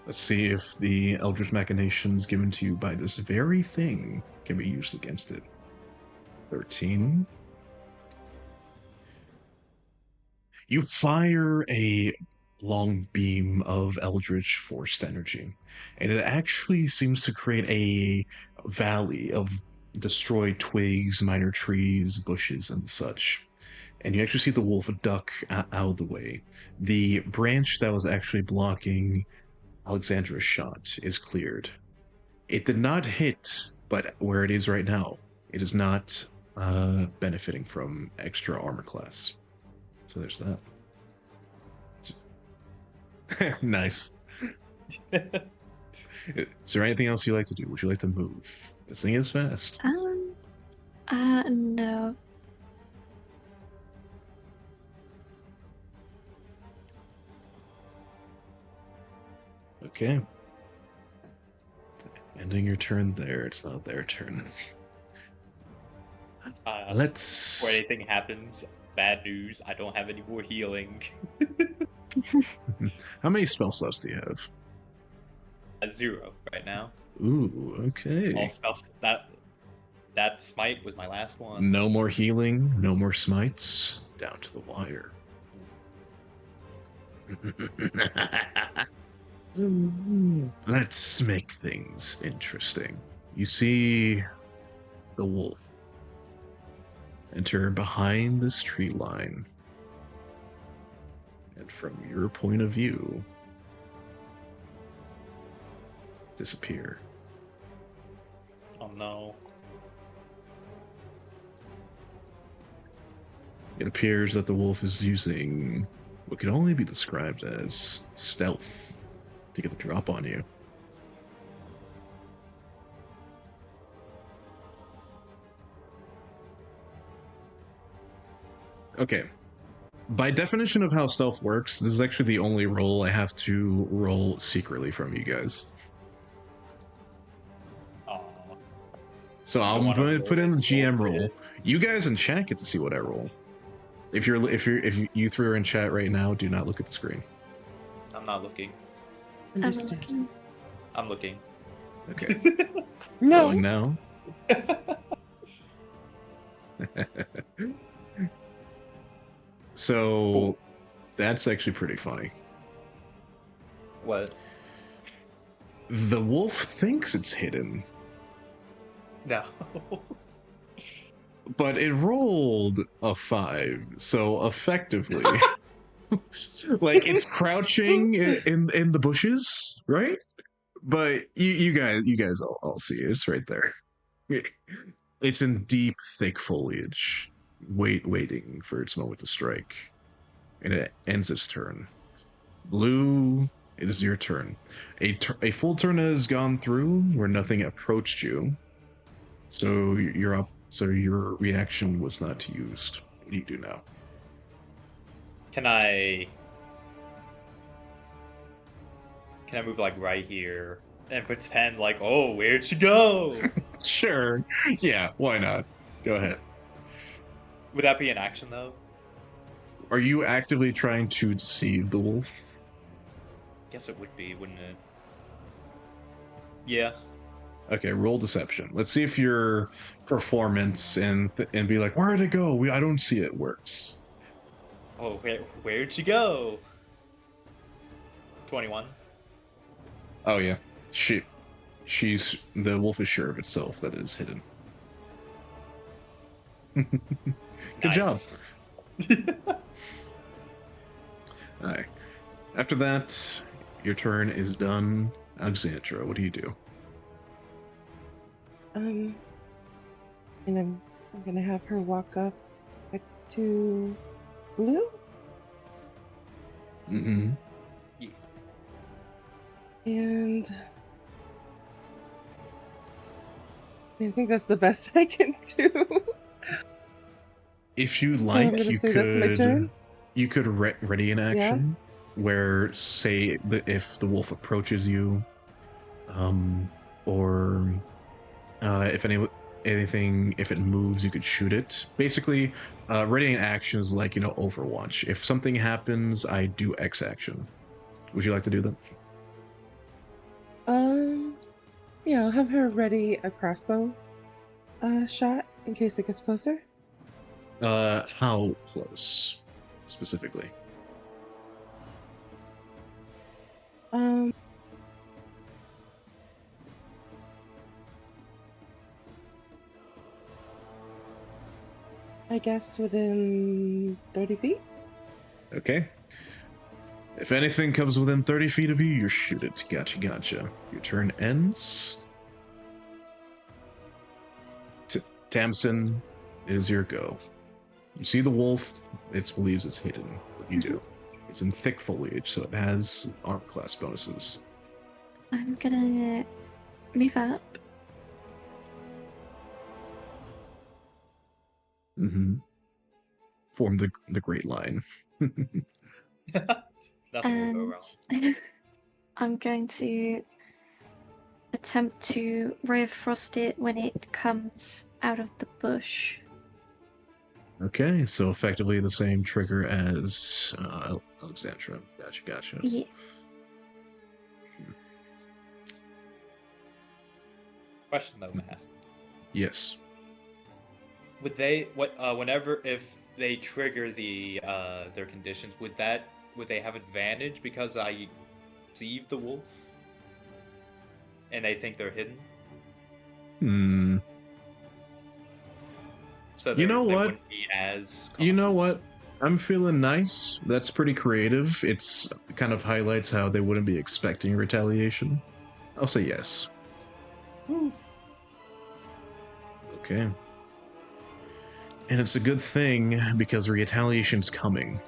Let's see if the Eldritch Machinations given to you by this very thing can be used against it. 13. You fire a long beam of Eldritch Force energy, and it actually seems to create a valley of destroyed twigs, minor trees, bushes, and such. And you actually see the wolf duck out of the way. The branch that was actually blocking Alexandra's shot is cleared. It did not hit, but where it is right now, it is not benefiting from extra armor class. So there's that. Nice. Is there anything else you like to do? Would you like to move? This thing is fast. No. Okay. Ending your turn there. It's not their turn. Let's. Before anything happens, bad news. I don't have any more healing. How many spell slots do you have? 0 right now. Ooh, okay. All spells that smite was my last one. No more healing, no more smites. Down to the wire. Let's make things interesting. You see the wolf enter behind this tree line. And from your point of view, disappear. Oh no. It appears that the wolf is using what can only be described as stealth to get the drop on you. Okay. By definition of how stealth works, this is actually the only roll I have to roll secretly from you guys. Aw. So I'm going to put in the GM roll. You guys in chat get to see what I roll. If you three are in chat right now, do not look at the screen. I'm not looking. I'm Understood. looking. I'm looking. Okay. No. Rolling now. So Cool. that's actually pretty funny. What? The wolf thinks it's hidden, No. but it rolled a 5, so effectively, like it's crouching in the bushes, right? But you guys all see it. It's right there. It's in deep, thick foliage, waiting for its moment to strike, and it ends its turn. Blue, it is your turn. A full turn has gone through where nothing approached you, so you're up So your reaction was not used. What do you do now? Can I move like right here and pretend like, oh, where'd you go? Sure. Yeah, why not? Go ahead. Would that be an action though? Are you actively trying to deceive the wolf? Guess it would be, wouldn't it? Yeah. Okay, roll deception. Let's see if your performance and be like, where'd it go? I don't see it works. Oh, where'd you go? 21. Oh yeah, she's the wolf is sure of itself that it is hidden. Good job. Alright. After that, your turn is done. Alexandra, what do you do? And I'm gonna have her walk up next to Blue. Mm-hmm. And I think that's the best I can do. If you I'm like, gonna say that's my turn. you could ready an action where, say, if the wolf approaches you, or if anything, if it moves, you could shoot it. Basically, readying an action is like, Overwatch. If something happens, I do X action. Would you like to do that? Yeah, I'll have her ready a crossbow shot in case it gets closer. How close, specifically? I guess within 30 feet? Okay. If anything comes within 30 feet of you, you shoot it. Gotcha. Your turn ends. Tamsin, it is your go. You see the wolf, it believes it's hidden. What you do? It's in thick foliage, so it has armor class bonuses. I'm gonna move up. Mm-hmm. Form the Great Line. Nothing will go And wrong. I'm going to attempt to ray of frost it when it comes out of the bush. Okay, so effectively the same trigger as Alexandra. Gotcha. Yeah. Question though, Matt. Yes. Would they whenever if they trigger their conditions, would they have advantage because I deceived the wolf? And they think they're hidden? So You know they what? wouldn't be as You know cautious. what? I'm feeling nice. That's pretty creative. It's kind of highlights how they wouldn't be expecting retaliation. I'll say yes. Okay. And it's a good thing because retaliation's coming.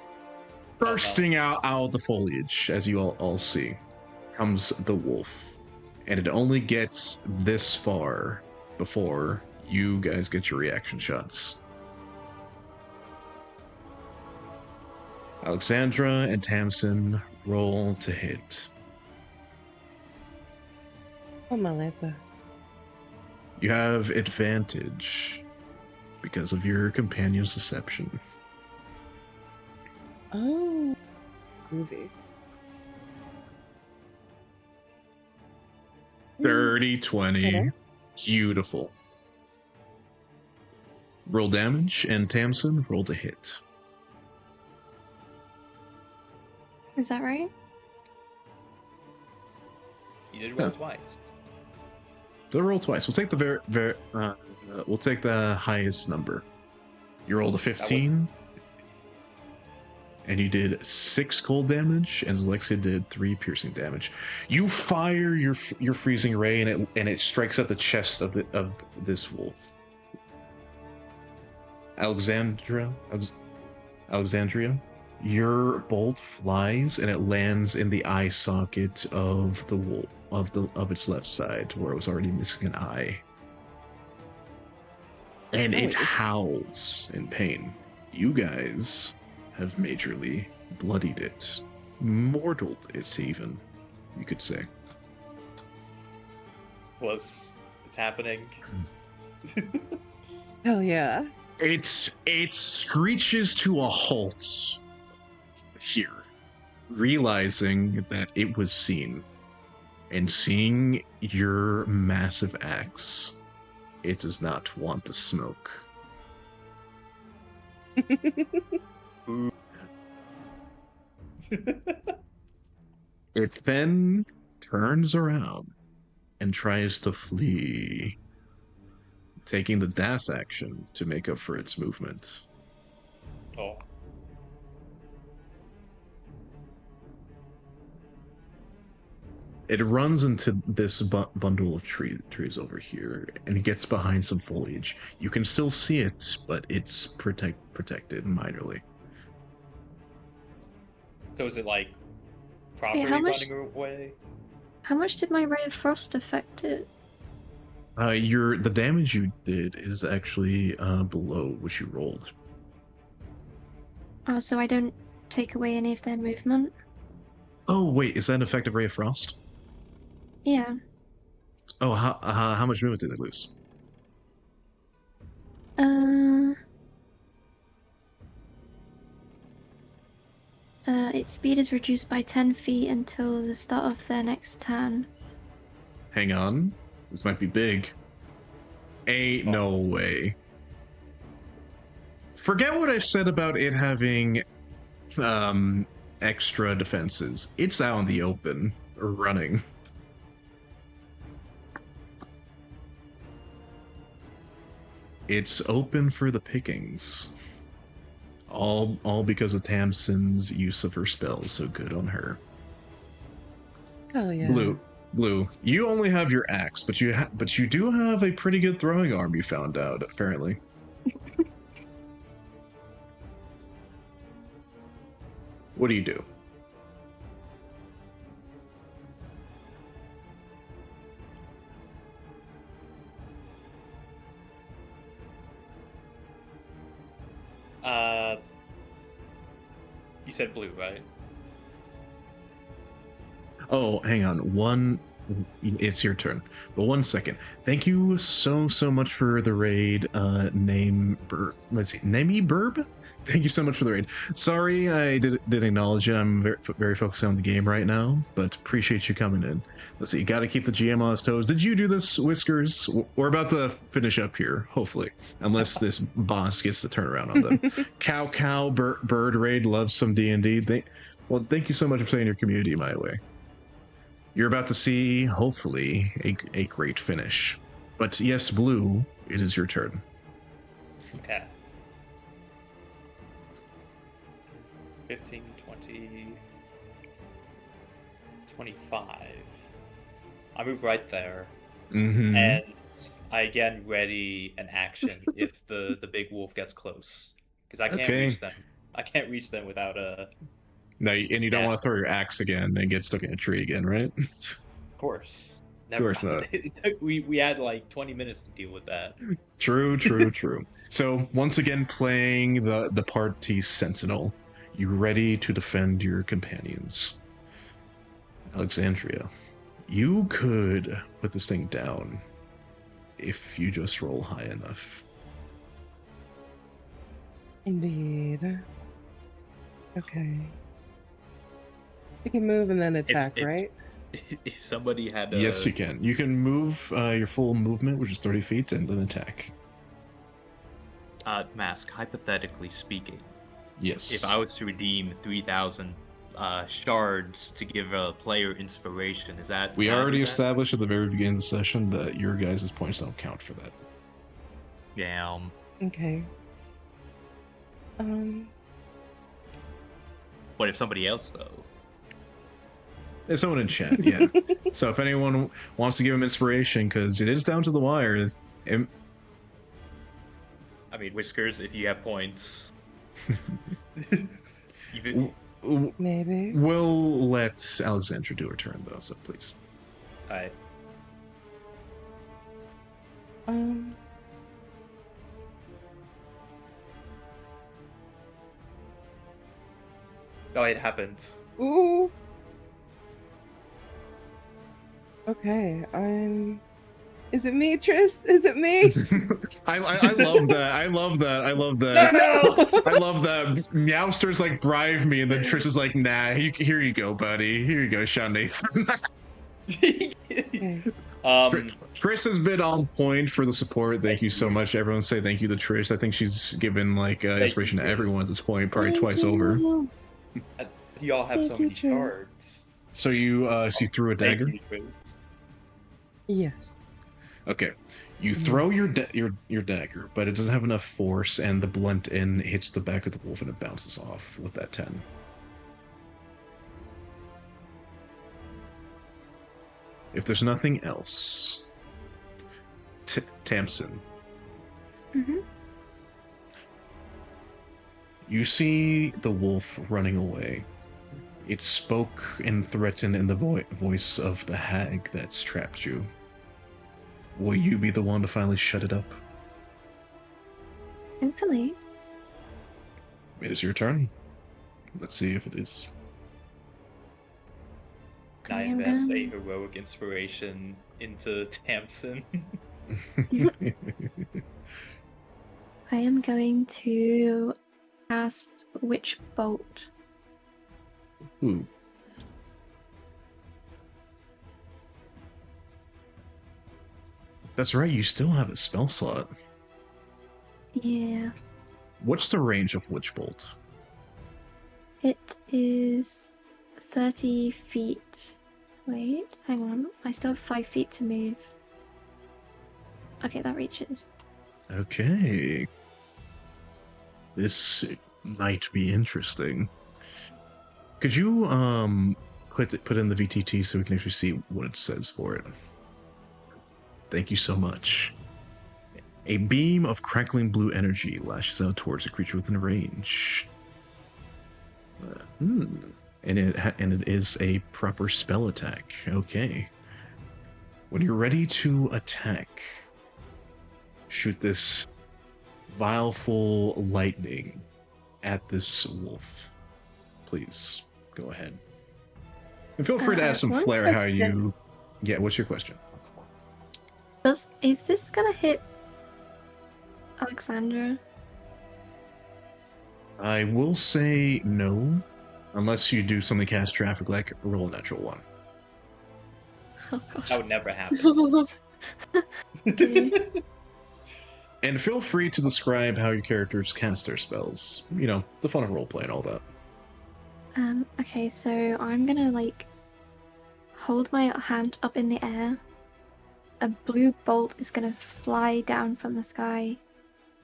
Bursting out of the foliage, as you all see, comes the wolf. And it only gets this far before you guys get your reaction shots. Alexandra and Tamsin roll to hit. Oh, my Lanta. You have advantage because of your companion's deception. Oh, groovy. 30, 20. Okay. Beautiful. Roll damage, and Tamsin, roll to hit. Is that right? You did roll Yeah. twice. So roll twice. We'll take the we'll take the highest number. You rolled a 15, and you did 6 cold damage, and Alexia did 3 piercing damage. You fire your freezing ray, and it strikes at the chest of this wolf. Alexandria, your bolt flies and it lands in the eye socket of the wolf of its left side, where it was already missing an eye. and it Nice. howls in pain. You guys have majorly bloodied it. Mortaled it, even, you could say. Close. It's happening. Hell yeah. It screeches to a halt here, realizing that it was seen. And seeing your massive axe, it does not want the smoke. It then turns around and tries to flee, taking the dash action to make up for its movement. Oh. It runs into this bundle of trees over here, and it gets behind some foliage. You can still see it, but it's protected minorly. So is it like properly how much- running away? How much did my Ray of Frost affect it? The damage you did is actually below what you rolled. Oh, so I don't take away any of their movement? Oh wait, is that an effective ray of frost? Yeah. Oh, how much movement did they lose? Its speed is reduced by 10 feet until the start of their next turn. Hang on, this might be big. Ain't no way. Forget what I said about it having extra defenses. It's out in the open, running. It's open for the pickings. All because of Tamsin's use of her spells so good on her. Hell yeah. Blue, you only have your axe, but you do have a pretty good throwing arm. You found out apparently. What do you do? You said blue, right? Oh, hang on. It's your turn. But 1 second. Thank you so much for the raid. Let's see. Nemi Burb? Thank you so much for the raid. Sorry I didn't acknowledge you. I'm very focused on the game right now, but appreciate you coming in. Let's see. You got to keep the GM on his toes. Did you do this, Whiskers? We're about to finish up here, hopefully. Unless this boss gets the turnaround on them. Cow Bird Raid loves some D&D. Well, thank you so much for saying your community my way. You're about to see, hopefully, a great finish. But yes, Blue, it is your turn. Okay. 15, 20, 25. I move right there, Mm-hmm. and I again ready an action if the big wolf gets close, because I can't Okay. reach them. I can't reach them without a. No, and you don't Yes. want to throw your axe again and get stuck in a tree again, right? Of course. course not. We had like 20 minutes to deal with that. True. So once again, playing the party sentinel, you ready to defend your companions. Alexandria, you could put this thing down if you just roll high enough. Indeed. Okay. You can move and then attack, it's- right? If somebody had a. Yes, you can. You can move your full movement, which is 30 feet, and then attack. Mask, hypothetically speaking, Yes. if I was to redeem 3,000 shards to give a player inspiration, is that? We can I do already that? established at the very beginning of the session that your guys' points don't count for that. Damn. Okay. But if somebody else though. There's someone in chat, yeah. So if anyone wants to give him inspiration, because it is down to the wire. I mean, Whiskers, if you have points. Even, Maybe. We'll let Alexandra do her turn, though, so please. Alright. Oh, it happened. Ooh. Okay, Is it me, Tris? Is it me? I love that. I love that. I love that. No! I love that. Meowster's like, bribe me, and then Trish is like, nah, here you go, buddy. Here you go, Sean Nathan. Okay. Trish has been on point for the support. Thank you so much. Everyone say thank you to Trish. I think she's given like inspiration to Trish. everyone at this point, probably Thank twice over. you. You all have so Thank you, many Tris. shards. So you threw a Thank dagger. you, Tris. Yes. Okay, you throw your dagger, but it doesn't have enough force, and the blunt end hits the back of the wolf, and it bounces off with that 10. If there's nothing else, Tamsin, Mm-hmm. you see the wolf running away. It spoke and threatened in the voice of the hag that's trapped you. Will you be the one to finally shut it up? Hopefully. It is your turn. Let's see if it is. I am invest a going- heroic inspiration into Tamsin. I am going to cast Witch Bolt. Ooh. That's right, you still have a spell slot. Yeah. What's the range of Witch Bolt? It is 30 feet. Wait, hang on. I still have 5 feet to move. Okay, that reaches. Okay. This might be interesting. Could you put in the VTT so we can actually see what it says for it? Thank you so much. A beam of crackling blue energy lashes out towards a creature within range. And it is a proper spell attack. Okay. When you're ready to attack, shoot this vileful lightning at this wolf. Please go ahead. And feel free to add some one flair how question. you. Yeah, what's your question? Is this gonna hit Alexandra? I will say no, unless you do something cast traffic like roll a natural one. That Oh gosh. would never happen. Okay. And feel free to describe how your characters cast their spells. You know, the fun of roleplay and all that. Okay, so I'm gonna like hold my hand up in the air. A blue bolt is gonna fly down from the sky,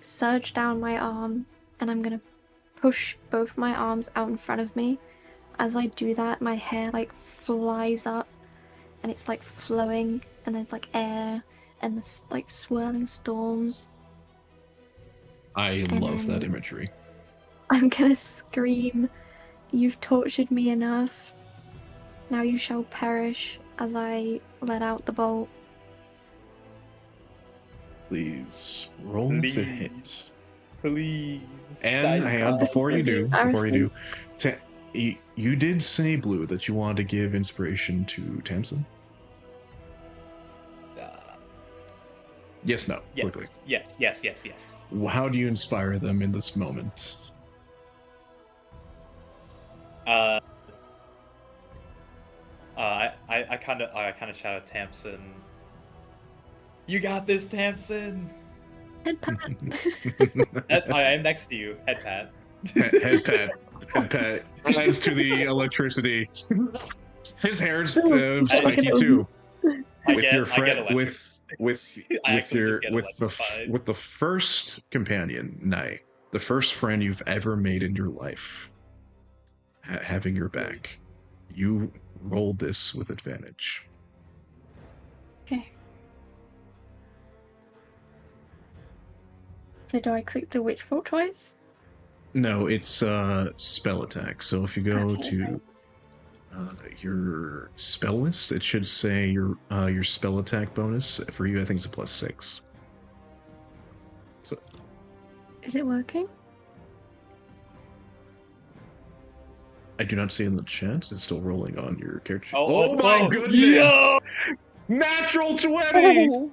surge down my arm, and I'm gonna push both my arms out in front of me. As I do that, my hair like flies up and it's like flowing, and there's like air and there's like swirling storms. I And love that then- imagery. I'm gonna scream, "You've tortured me enough. Now you shall perish," as I let out the bolt. Please roll to Please. hit. Please. And Dice hang on, God. before you do, Embarrassing. you did say, Blue, that you wanted to give inspiration to Tamsin? Yes, no, Yes, quickly. yes. How do you inspire them in this moment? I kind of shout at Tamsin. You got this, Tamsin. Head pat. I am next to you, head pat. Head pat. Adds to the electricity. His hair's spiky too. With your friend, electric. with I actually just get with electrified. the first companion, Nai, the first friend you've ever made in your life, having your back, you rolled this with advantage. Okay. So do I click the witch bolt twice? No, it's spell attack. So if you go Okay. to your spell list, it should say your spell attack bonus for you. I think it's a +6. So Is it working? I do not see in the chat. It's still rolling on your character sheet. Oh, Oh, my oh, goodness! yo! Natural 20! Oh,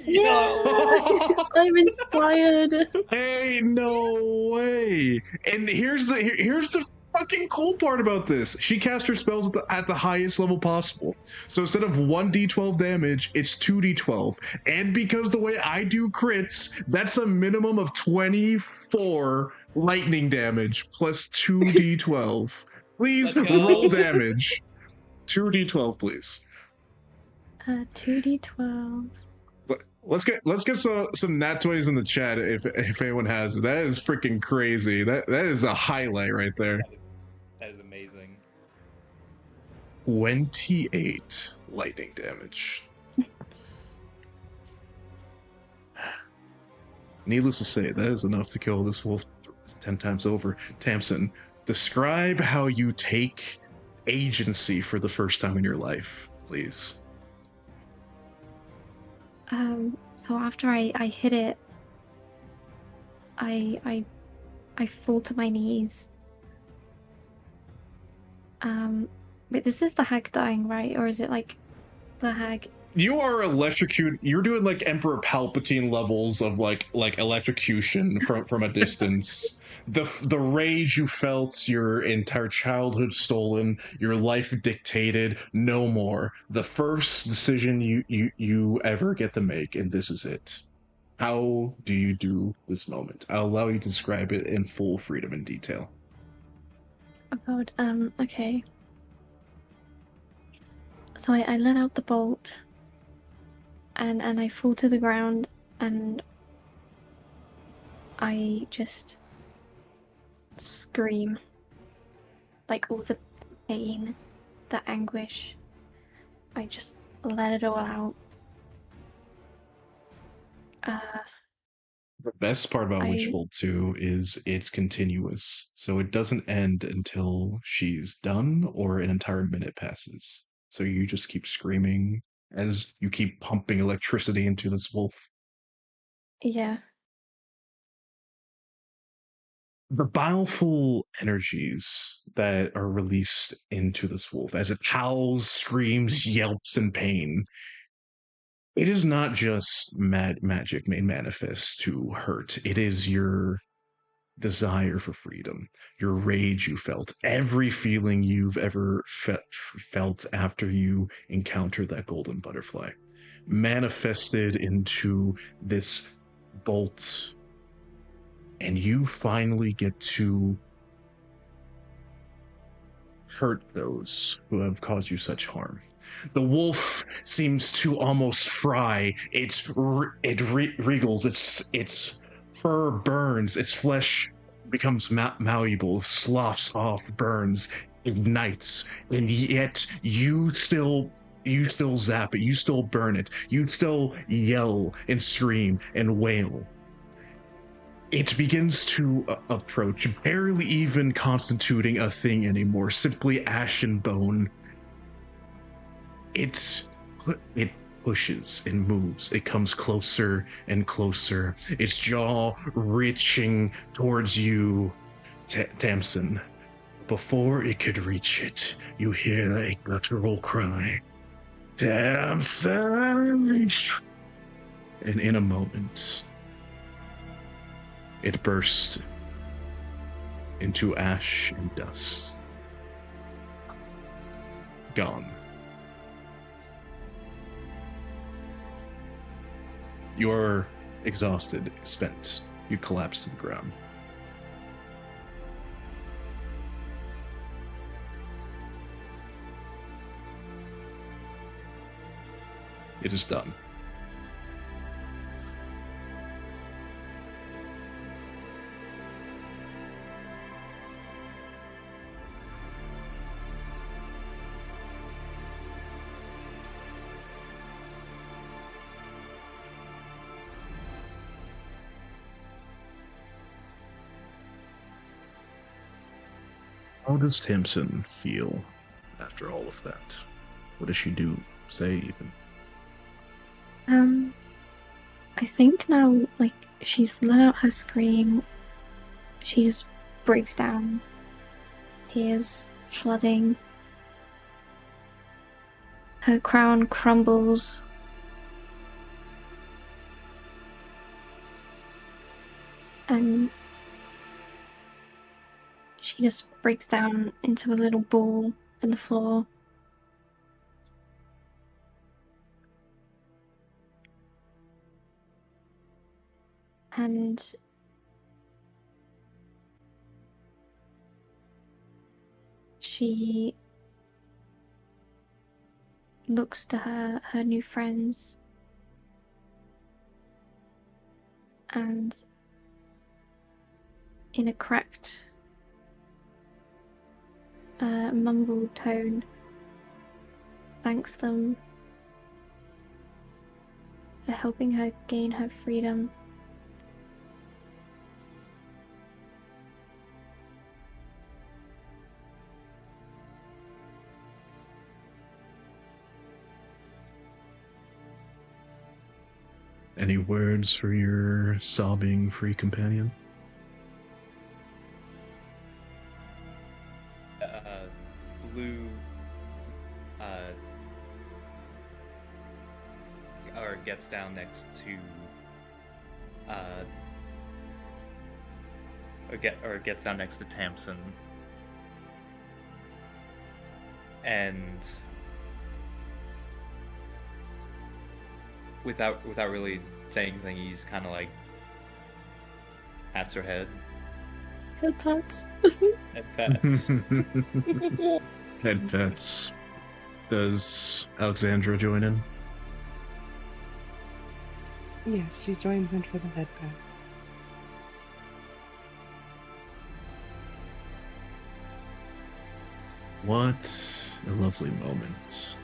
Yeah, I'm inspired. Hey, no way! And here's the fucking cool part about this. She cast her spells at the highest level possible. So instead of 1d12 damage, it's 2d12. And because the way I do crits, that's a minimum of 24 lightning damage plus 2d12. Please Let's go. roll damage. 2d12, please. 2d12. Let's get some nat 20s in the chat if anyone has. That is freaking crazy. That is a highlight right there. That is amazing. 28 lightning damage. Needless to say, that is enough to kill this wolf 10 times over. Tamsin, describe how you take agency for the first time in your life, please. So after I hit it, I fall to my knees. Wait, this is the hag dying, right? Or is it like the hag? You are electrocuted. You're doing like Emperor Palpatine levels of like electrocution from a distance. The rage you felt, your entire childhood stolen, your life dictated, no more. The first decision you ever get to make, and this is it. How do you do this moment? I'll allow you to describe it in full freedom and detail. Oh god, okay. So I let out the bolt and I fall to the ground and I just scream. Like all the pain, the anguish. I just let it all out. The best part about I- Witchbolt 2 is it's continuous, so it doesn't end until she's done or an entire minute passes. So you just keep screaming as you keep pumping electricity into this wolf. Yeah. The baleful energies that are released into this wolf as it howls, screams, yelps in pain. It is not just magic made manifest to hurt. It is your desire for freedom, your rage you felt, every feeling you've ever felt after you encountered that golden butterfly, manifested into this bolt, and you finally get to hurt those who have caused you such harm. The wolf seems to almost fry. It wriggles. Its fur burns. Its flesh becomes malleable, sloughs off, burns, ignites, and yet you still zap it. You still burn it. You still yell and scream and wail. It begins to approach, barely even constituting a thing anymore, simply ash and bone. It pushes and moves. It comes closer and closer, its jaw reaching towards you, Tamsin. Before it could reach it, you hear a guttural cry. Tamsin! And in a moment, it bursts into ash and dust. Gone. You're exhausted, spent. You collapse to the ground. It is done. How does Tamsin feel after all of that? What does she do? Say even? I think now, like, she's let out her scream. She just breaks down. Tears flooding. Her crown crumbles. And she just breaks down into a little ball in the floor. And she looks to her new friends and in a cracked, mumbled tone thanks them for helping her gain her freedom. Any words for your sobbing free companion? Blue or gets down next to gets down next to Tamsin and without really saying anything, he's kind of like pats her head Head pats. and pats. Head pets. Does Alexandra join in? Yes, she joins in for the head pats. What a lovely moment.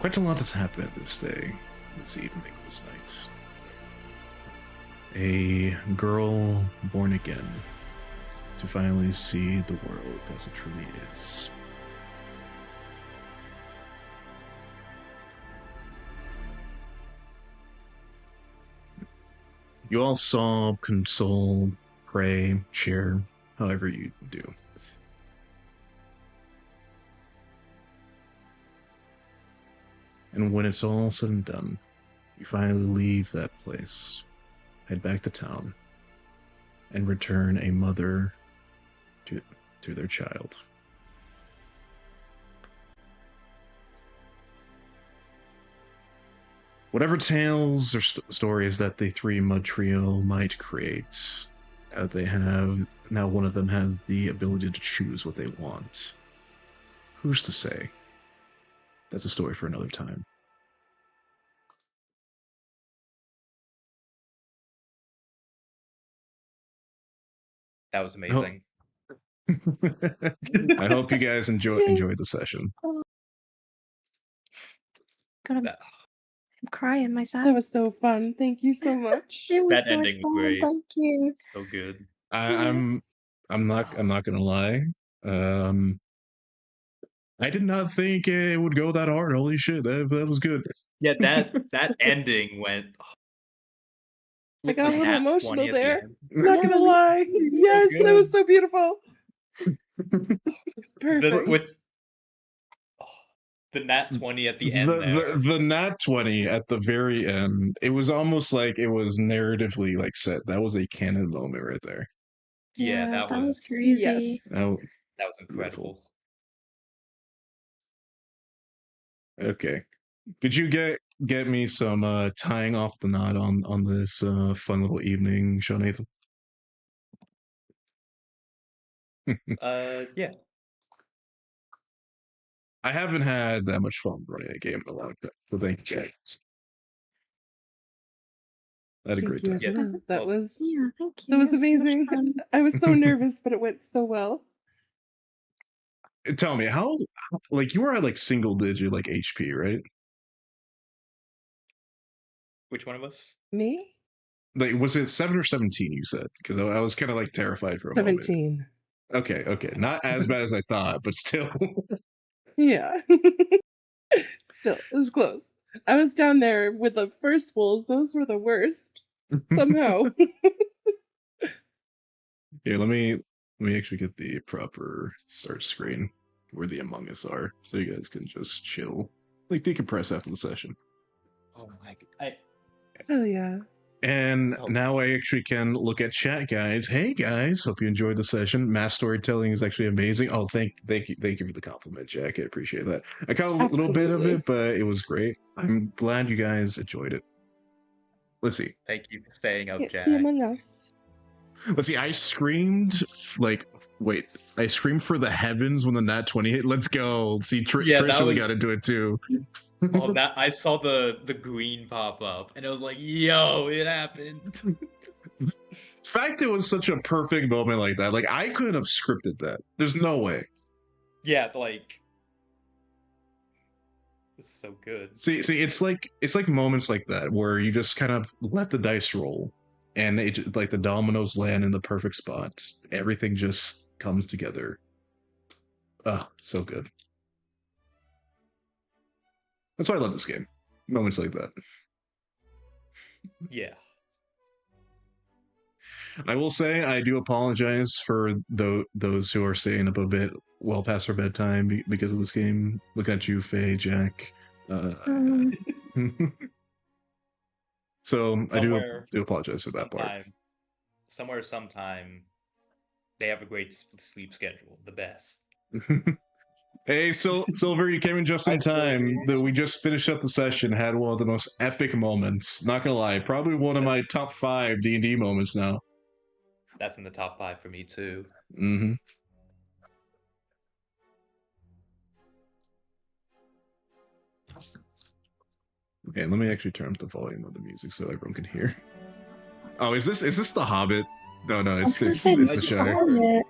Quite a lot has happened this day, this evening, this night. A girl born again to finally see the world as it truly is. You all sob, console, pray, cheer, however you do. And when it's all said and done, you finally leave that place, head back to town, and return a mother to their child. Whatever tales or stories that the three Mud Trio might create, they have now. One of them have the ability to choose what they want. Who's to say? That's a story for another time. That was amazing. I hope you guys enjoyed the session. God, I'm That, crying myself. That was so fun. Thank you so much. It was that so much ending was fun. great. Thank you. So good. I'm not gonna lie. I did not think it would go that hard. Holy shit, that was good. Yeah, that ending went. I With got the a little nat emotional 20 at the there. end. Not Yeah, gonna me lie. too. Yes, that was so beautiful. It's The, perfect. with the nat 20 at the end there. The nat 20 at the very end, it was almost like it was narratively like set. That was a canon moment right there. Yeah, that was crazy. Yes. Oh, that was incredible. okay. Could you get me some tying off the knot on this fun little evening, Sean Nathan? Yeah. I haven't had that much fun running a game in a long time, so thank you. I had a Thank great you time. as Yeah. well. That Oh. was Yeah, thank you. that was It so much amazing. fun. I was so nervous, but it went so well. Tell me, how like you were at like single digit like HP, right? Which one of us? Me? Like, was it 7 or 17? You said, because I was kind of like terrified for a moment. 17. Okay, not as bad as I thought, but still. Yeah. Still, it was close. I was down there with the first wolves. Those were the worst. Somehow. Here, let me actually get the proper start screen where the Among Us are, so you guys can just chill, like decompress after the session. Oh my! Hell yeah. And Oh. now I actually can look at chat, guys. Hey guys, hope you enjoyed the session. Mass storytelling is actually amazing. Oh, thank you for the compliment, Jack. I appreciate that. I caught a little bit of Absolutely. it, but it was great. I'm glad you guys enjoyed it. Let's see. Thank you for staying up, Can't Jack. see Among Us. Let's see. I screamed I screamed for the heavens when the nat 20 hit. Let's go. See, Yeah, that Trish really got was- into it too. Oh, that I saw the green pop up, and it was like, "Yo, it happened." Fact, it was such a perfect moment like that. Like I couldn't have scripted that. There's no way. Yeah, like it's so good. See, it's like moments like that where you just kind of let the dice roll, and like the dominoes land in the perfect spots. Everything just comes together. Ah, so good. That's why I love this game. Moments like that. Yeah. I will say I do apologize for those who are staying up a bit well past their bedtime because of this game. Look at you, Faye, Jack. So I Somewhere, do apologize for that part. sometime, they have a great sleep schedule. The best. Hey, Silver, you came in just in Hi, time. Silver. We just finished up the session, had one of the most epic moments. Not gonna lie, probably one of my top 5 D&D moments now. That's in the top 5 for me too. Mm-hmm. Okay, let me actually turn up the volume of the music so everyone can hear. Oh, is this The Hobbit? No, it's The Shire.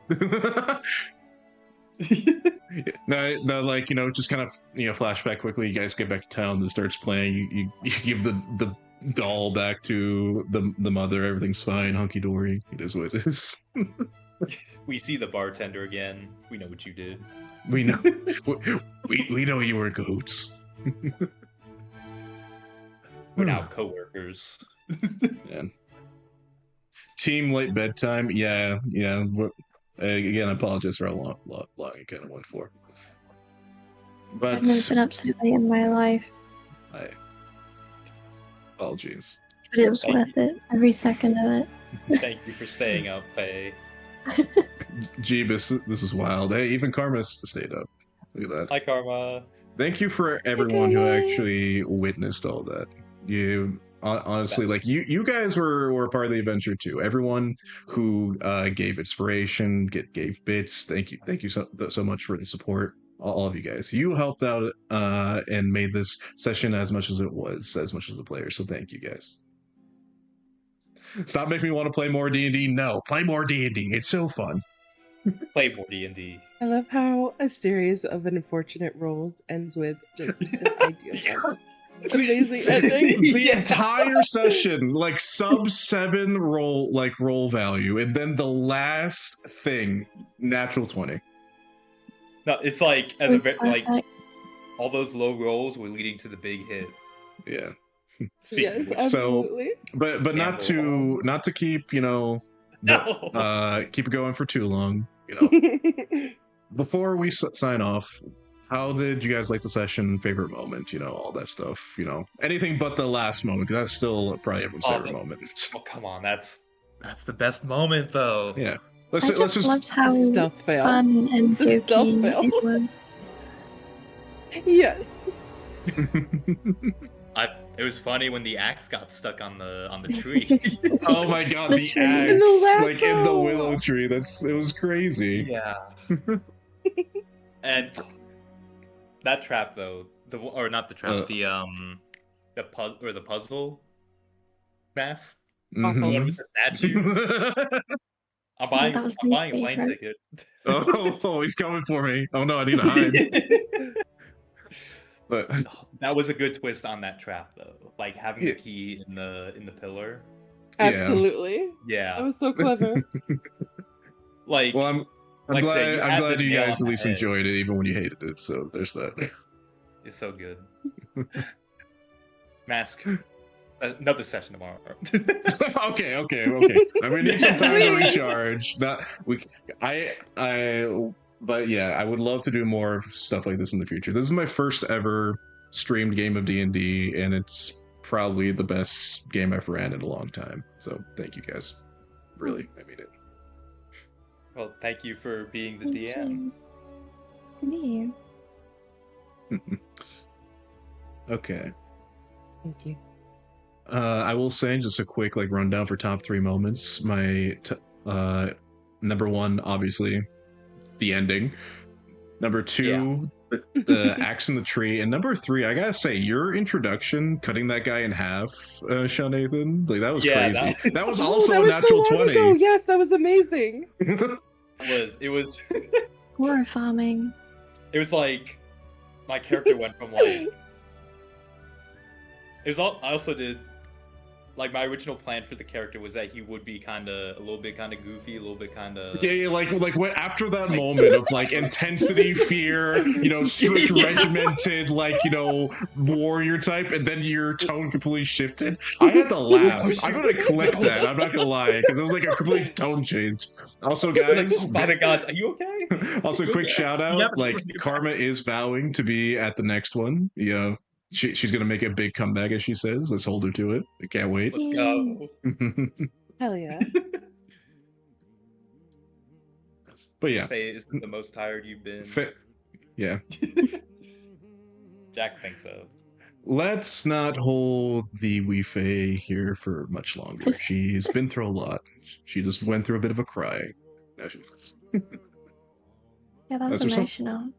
No, like, just kind of, flashback quickly. You guys get back to town. This starts playing. You give the doll back to the mother. Everything's fine, hunky dory. It is what it is. We see the bartender again. We know what you did. We know. we know you were in cahoots. We're now coworkers. Man. Team late bedtime. Yeah. Again, I apologize for how long it kind of went for. But I've never been up so late in my life, apologies. but it was Thank worth it. Every second of it. Thank you for staying up, Faye. Jeebus, this is wild. Hey, even Karma stayed up. Look at that. Hi, Karma. Thank you for everyone who Karma. actually witnessed all that. You honestly, like you guys were part of the adventure too. Everyone who gave inspiration, gave bits. Thank you so much for the support. All of you guys, you helped out and made this session as much as the players. So thank you guys. Stop making me want to play more D&D. No, play more D&D. It's so fun. Play more D&D. I love how a series of unfortunate rolls ends with just an ideal. Amazing ending. The Yeah. entire session, like sub 7 roll value, and then the last thing, natural 20. No, it's like It was like perfect. all those low rolls were leading to the big hit. Yeah. Speaking Yes, of which, absolutely. But not to keep, no. keep it going for too long, Before we sign off, how did you guys like the session? Favorite moment, all that stuff, anything but the last moment, because that's still probably everyone's favorite moment. Oh, come on, that's the best moment though. Yeah. I Let's just loved how Stealth fail. fun and The stealth jokey fail. it was. Yes. It was funny when the axe got stuck on the tree. Oh my god, the Literally. axe, In the like in the lasso. willow tree. It was crazy. Yeah. And that trap though, or not the trap, the puzzle mask, the Mhm. one with the statues. I'm buying that was I'm my buying a plane favorite. ticket. Oh, he's coming for me. Oh no, I need to hide. But That was a good twist on that trap though. Like having Yeah. the key in the pillar. Yeah. Absolutely. Yeah. That was so clever. Like well, I'm Like I said, glad you had the you nail guys on at least the head. enjoyed it, even when you hated it. So there's that. it's so good. Mask. another session tomorrow. Okay. I'm gonna need some time to recharge. Not we. But yeah, I would love to do more stuff like this in the future. This is my first ever streamed game of D&D, and it's probably the best game I've ran in a long time. So thank you guys. Really, I mean it. Well, thank you for being the Thank DM. you. Okay. Thank you. I will say just a quick rundown for top 3 moments. My number 1, obviously, the ending. Number 2, the axe in the tree, and number 3, I gotta say, your introduction, cutting that guy in half, Sean Nathan, that was crazy. That was also that a was natural so long 20. ago. Yes, that was amazing. It was Horror farming. it was like my character went from like I also did like my original plan for the character was that he would be a little bit goofy, a little bit Yeah, when after that moment of intensity, fear, strict, regimented, warrior type, and then your tone completely shifted. I had to laugh. I'm gonna clip that. I'm not gonna lie, because it was a complete tone change. Also, guys, oh, by the gods, are you okay? also quick shout out, Yeah. Karma is vowing to be at the next one. She's gonna make a big comeback, as she says. Let's hold her to it. I can't wait. Let's go. Hell yeah. But yeah, Faye is the most tired you've been. Yeah. Jack thinks so. Let's not hold the wee Faye here for much longer. She's been through a lot. She just went through a bit of a cry. Now she's... Yeah, that was That's emotional.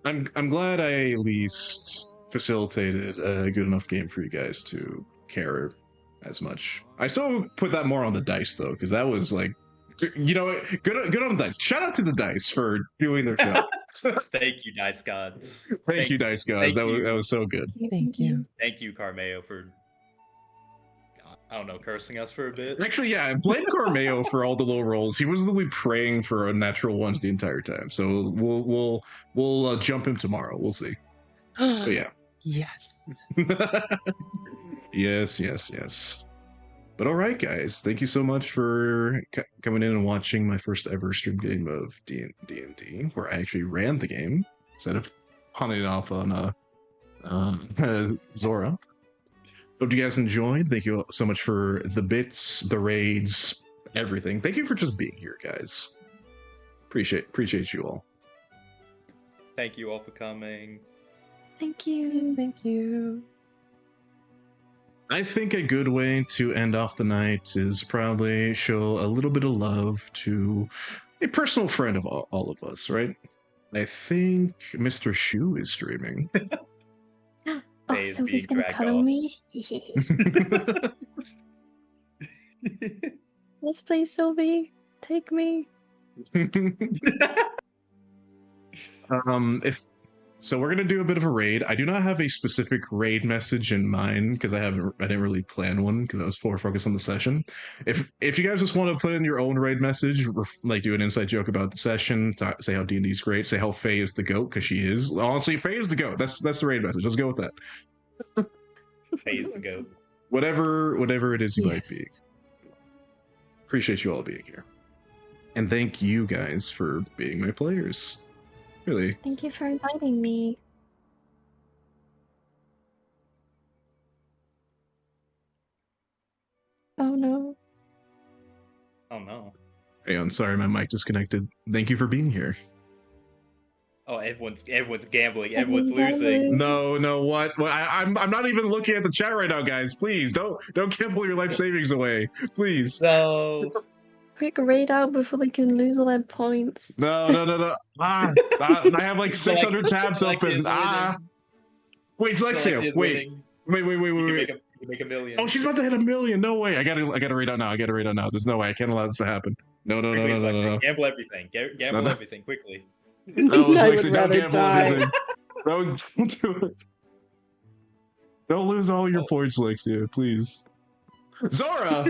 I'm glad I at least facilitated a good enough game for you guys to care as much. I still put that more on the dice though, because that was good on the dice. Shout out to the dice for doing their job. Thank you, Dice Gods. Thank you, Dice Gods. That was so good. Thank you. Thank you, Carmeo, for I don't know, cursing us for a bit. Actually, yeah, blame Carmeo for all the low rolls. He was literally praying for a natural ones the entire time. So we'll jump him tomorrow. We'll see. But yeah. Yes. Yes. But all right, guys, thank you so much for coming in and watching my first ever stream game of D&D, where I actually ran the game instead of punting it off on Zora. Hope you guys enjoyed. Thank you so much for the bits, the raids, everything. Thank you for just being here, guys. Appreciate you all. Thank you all for coming. Thank you. Thank you. I think a good way to end off the night is probably show a little bit of love to a personal friend of all of us, right? I think Mr. Shu is streaming. Oh, Faye is Sylvie's being gonna dragged cuddle off. me. Yes, please, Sylvie. Take me. So we're gonna do a bit of a raid. I do not have a specific raid message in mind because I didn't really plan one because I was more focused on the session. If you guys just want to put in your own raid message, do an inside joke about the session, say how D&D is great, say how Faye is the goat because she is. Honestly, Faye is the goat. That's the raid message. Let's go with that. Faye's the goat. Whatever it is you might be. Appreciate you all being here, and thank you guys for being my players. Really. Thank you for inviting me. Oh no. Oh no. Hey, I'm sorry, my mic disconnected. Thank you for being here. Oh, everyone's gambling. Everyone's Everyone's losing. gambling. No, what? I'm not even looking at the chat right now, guys. Please don't gamble your life savings away. Please. No. Quick, raid out before they can lose all their points. No. I have 600 tabs open. Wait, Lexia. Wait. You can make a million. Oh, she's about to hit 1 million. No way. I gotta raid out now. There's no way. I can't allow this to happen. No. Quickly, Lexia, gamble everything. Gamble No. everything quickly. No, I would Lexia, don't rather gamble die. everything. Don't do it. Don't lose all your points, Lexia, please. Zora!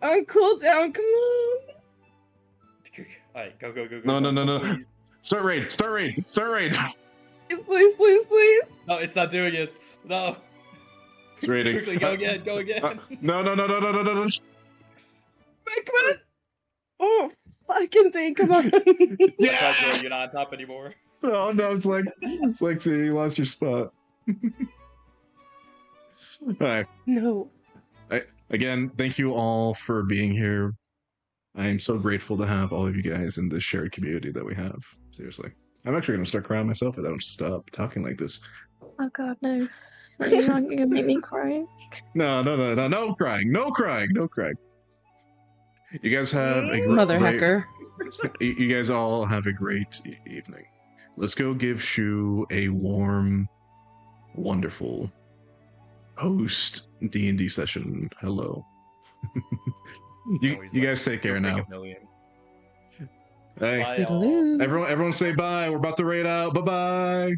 On cooldown, come on. Alright, go. No. Please. Start raid. Please, please, please. No, it's not doing it. No. It's rating. Quickly, go again. Go again. No. Come on. Oh, fucking thing. Come on. Yeah. Joey, you're not on top anymore. Oh no, it's like you lost your spot. All right. No. Again, thank you all for being here. I am so grateful to have all of you guys in this shared community that we have. Seriously. I'm actually going to start crying myself if I don't stop talking like this. Oh god, no. You're not gonna make me cry. No crying. No crying. You guys have a Mother great, hacker. You guys all have a great evening. Let's go give Shu a warm, wonderful post D&D session. Hello. you guys take care now. Hey, Bye, all. Toodaloo. everyone say bye. We're about to raid out. Bye-bye.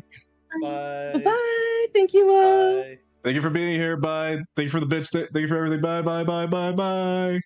Bye. Bye-bye. Thank you all. Bye. Thank you for being here. Bye. Thank you for the bits. Thank you for everything. Bye.